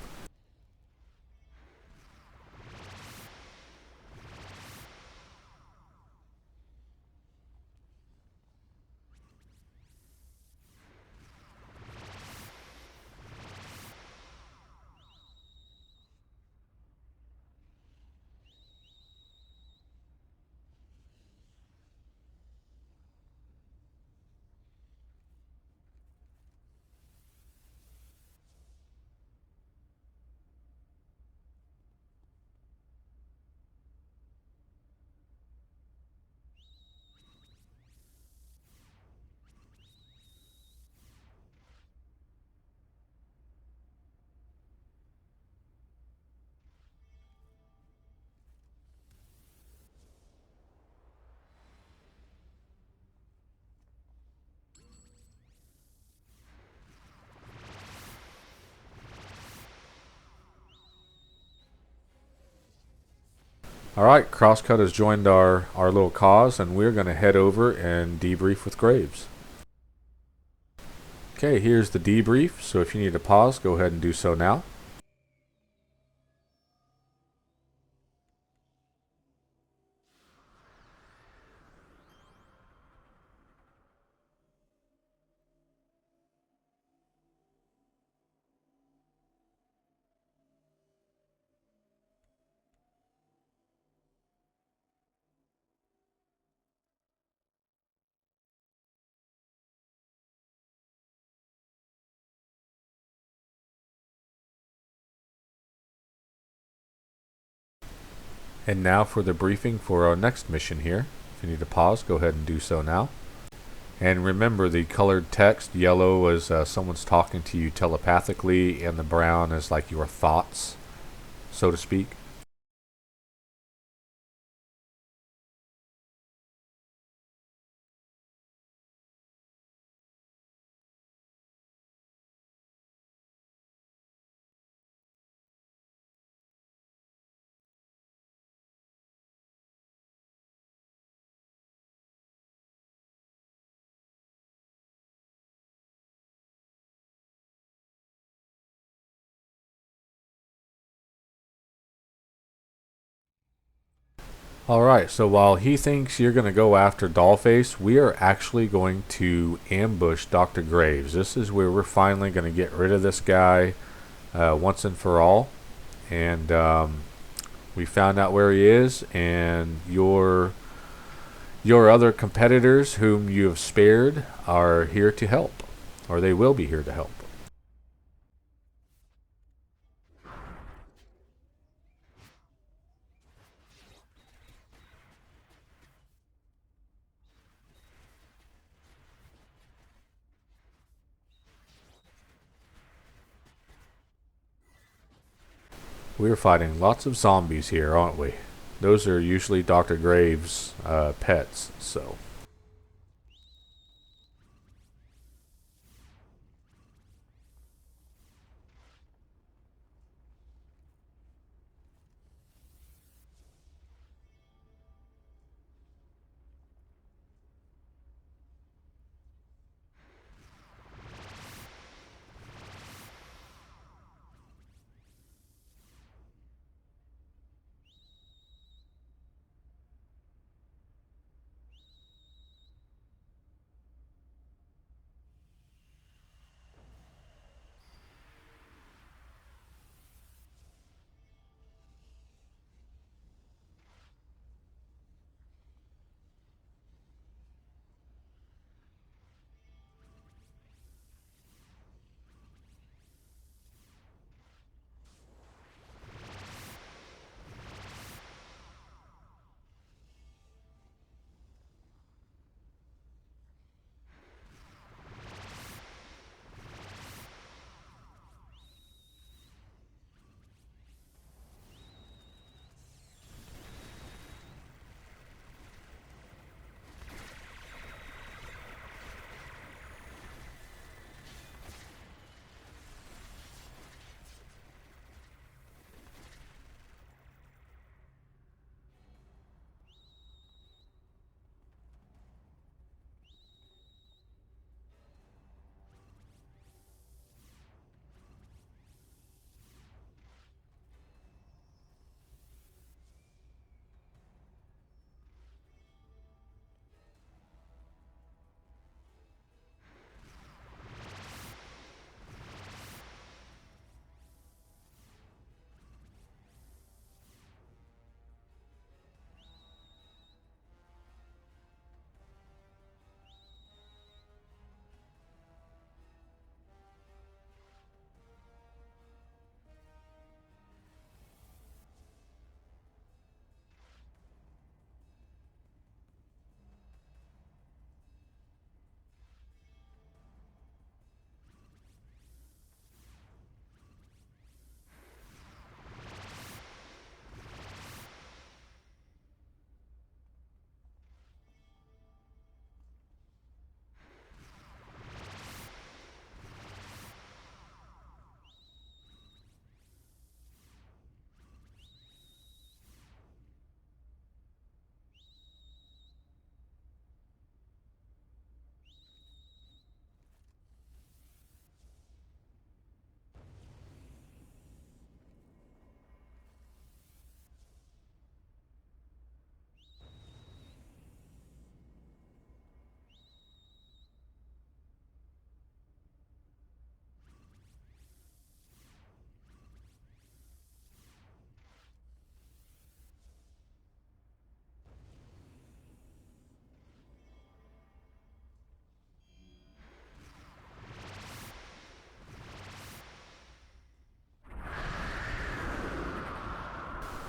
Alright, Crosscut has joined our little cause, and we're going to head over and debrief with Graves. Okay, here's the debrief, so if you need to pause, go ahead and do so now. And now for the briefing for our next mission here. If you need to pause, go ahead and do so now. And remember, the colored text, yellow is someone's talking to you telepathically, and the brown is like your thoughts, so to speak. Alright, so while he thinks you're going to go after Dollface, we are actually going to ambush Dr. Graves. This is where we're finally going to get rid of this guy once and for all. And we found out where he is, and your other competitors whom you have spared are here to help, or they will be here to help. We're fighting lots of zombies here, aren't we? Those are usually Dr. Graves' pets, so.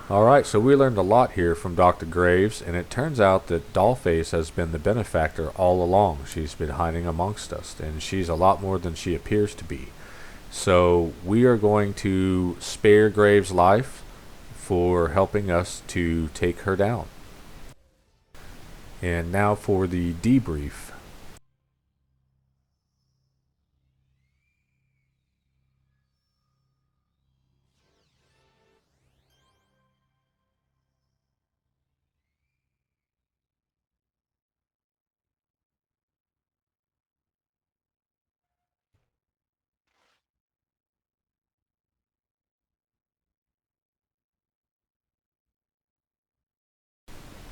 Alright, so we learned a lot here from Dr. Graves, and it turns out that Dollface has been the benefactor all along. She's been hiding amongst us, and she's a lot more than she appears to be. So we are going to spare Graves' life for helping us to take her down. And now for the debrief.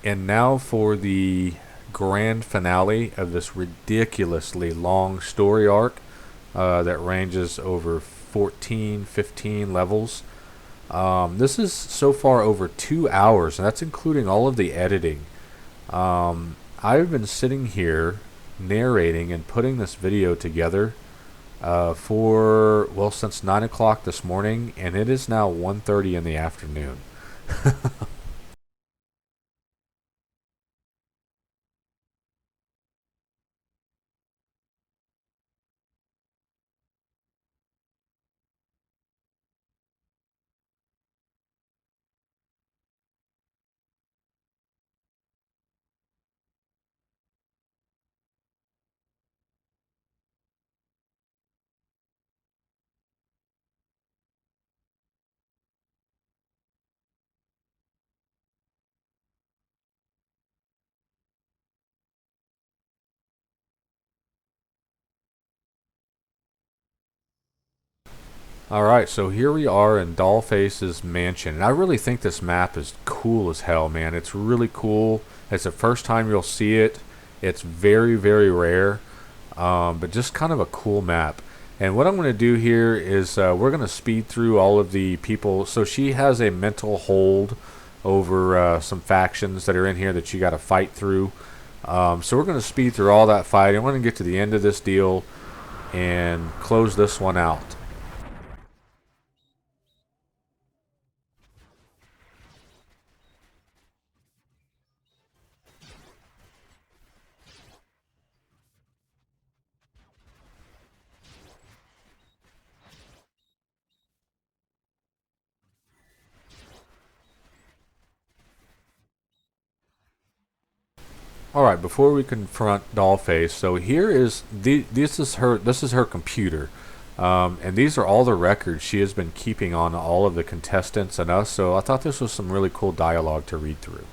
And now for the grand finale of this ridiculously long story arc that ranges over 14, 15 levels. This is so far over 2 hours, and that's including all of the editing. I've been sitting here narrating and putting this video together for, well, since 9 o'clock this morning, and it is now 1:30 in the afternoon. Alright, so here we are in Dollface's mansion. And I really think this map is cool as hell, man. It's really cool. It's the first time you'll see it. It's very, very rare. But just kind of a cool map. And what I'm going to do here is we're going to speed through all of the people. So she has a mental hold over some factions that are in here that you got to fight through. So we're going to speed through all that fighting. I'm going to get to the end of this deal and close this one out. All right, before we confront Dollface, so here is this is her computer, and these are all the records she has been keeping on all of the contestants and us. So I thought this was some really cool dialogue to read through.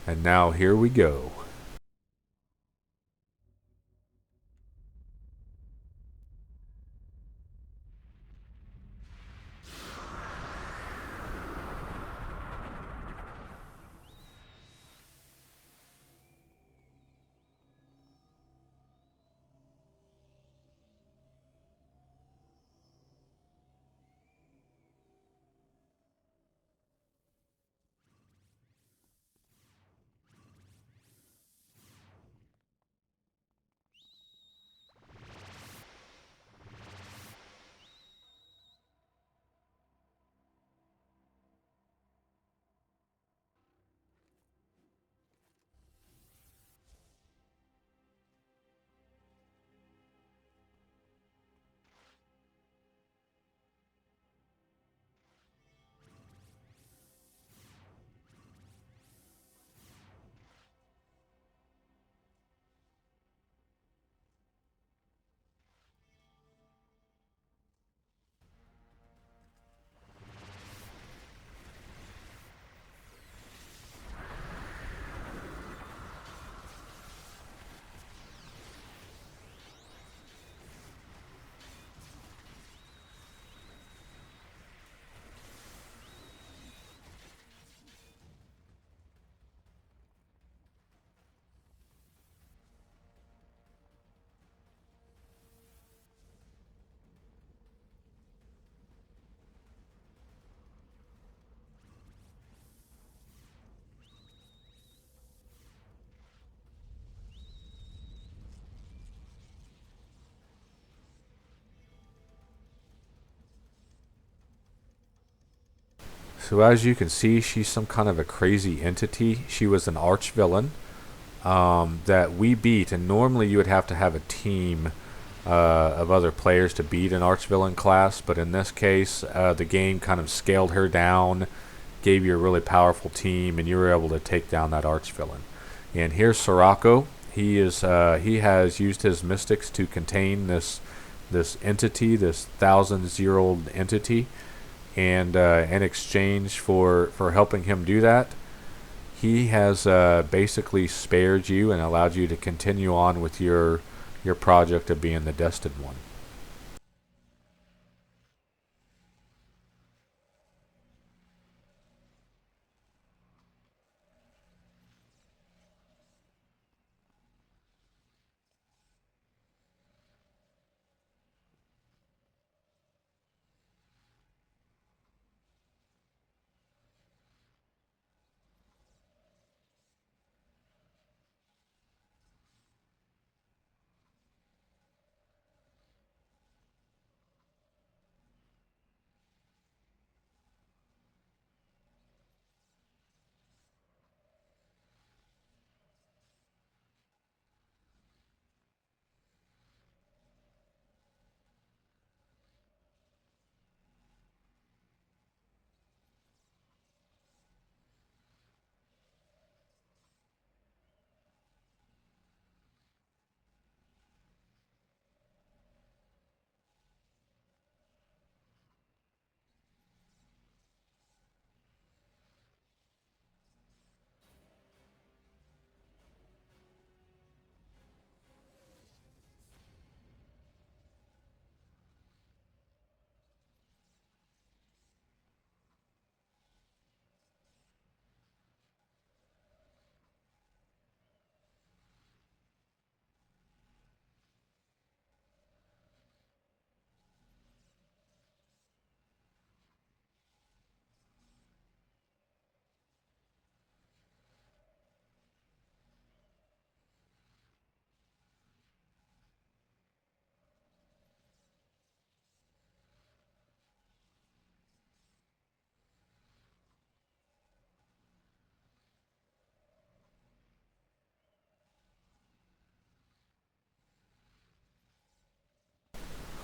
And now here we go. So as you can see, she's some kind of a crazy entity. She was an arch villain that we beat, and normally you would have to have a team of other players to beat an arch villain class, but in this case, the game kind of scaled her down, gave you a really powerful team, and you were able to take down that arch villain. And here's Sirocco. He has used his mystics to contain this entity, this thousands-year-old entity. And in exchange for helping him do that, he has basically spared you and allowed you to continue on with your project of being the Destined One.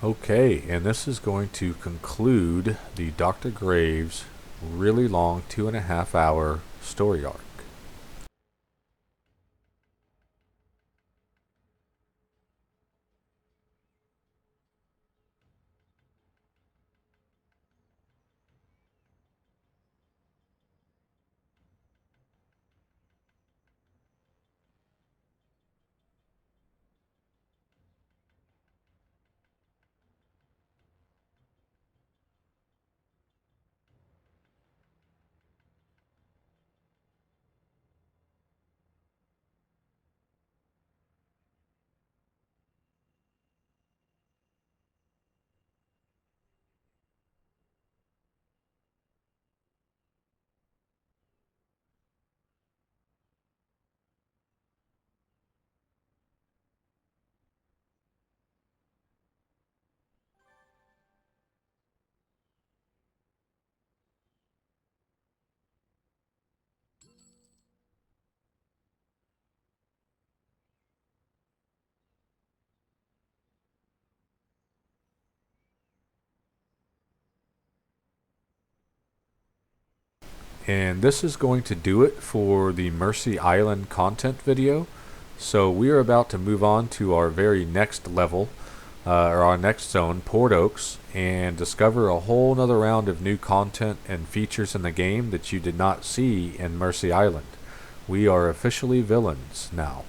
Okay, and this is going to conclude the Dr. Graves' really long 2.5 hour story arc. And this is going to do it for the Mercy Island content video. So we are about to move on to our very next level, or our next zone, Port Oaks, and discover a whole nother round of new content and features in the game that you did not see in Mercy Island. We are officially villains now.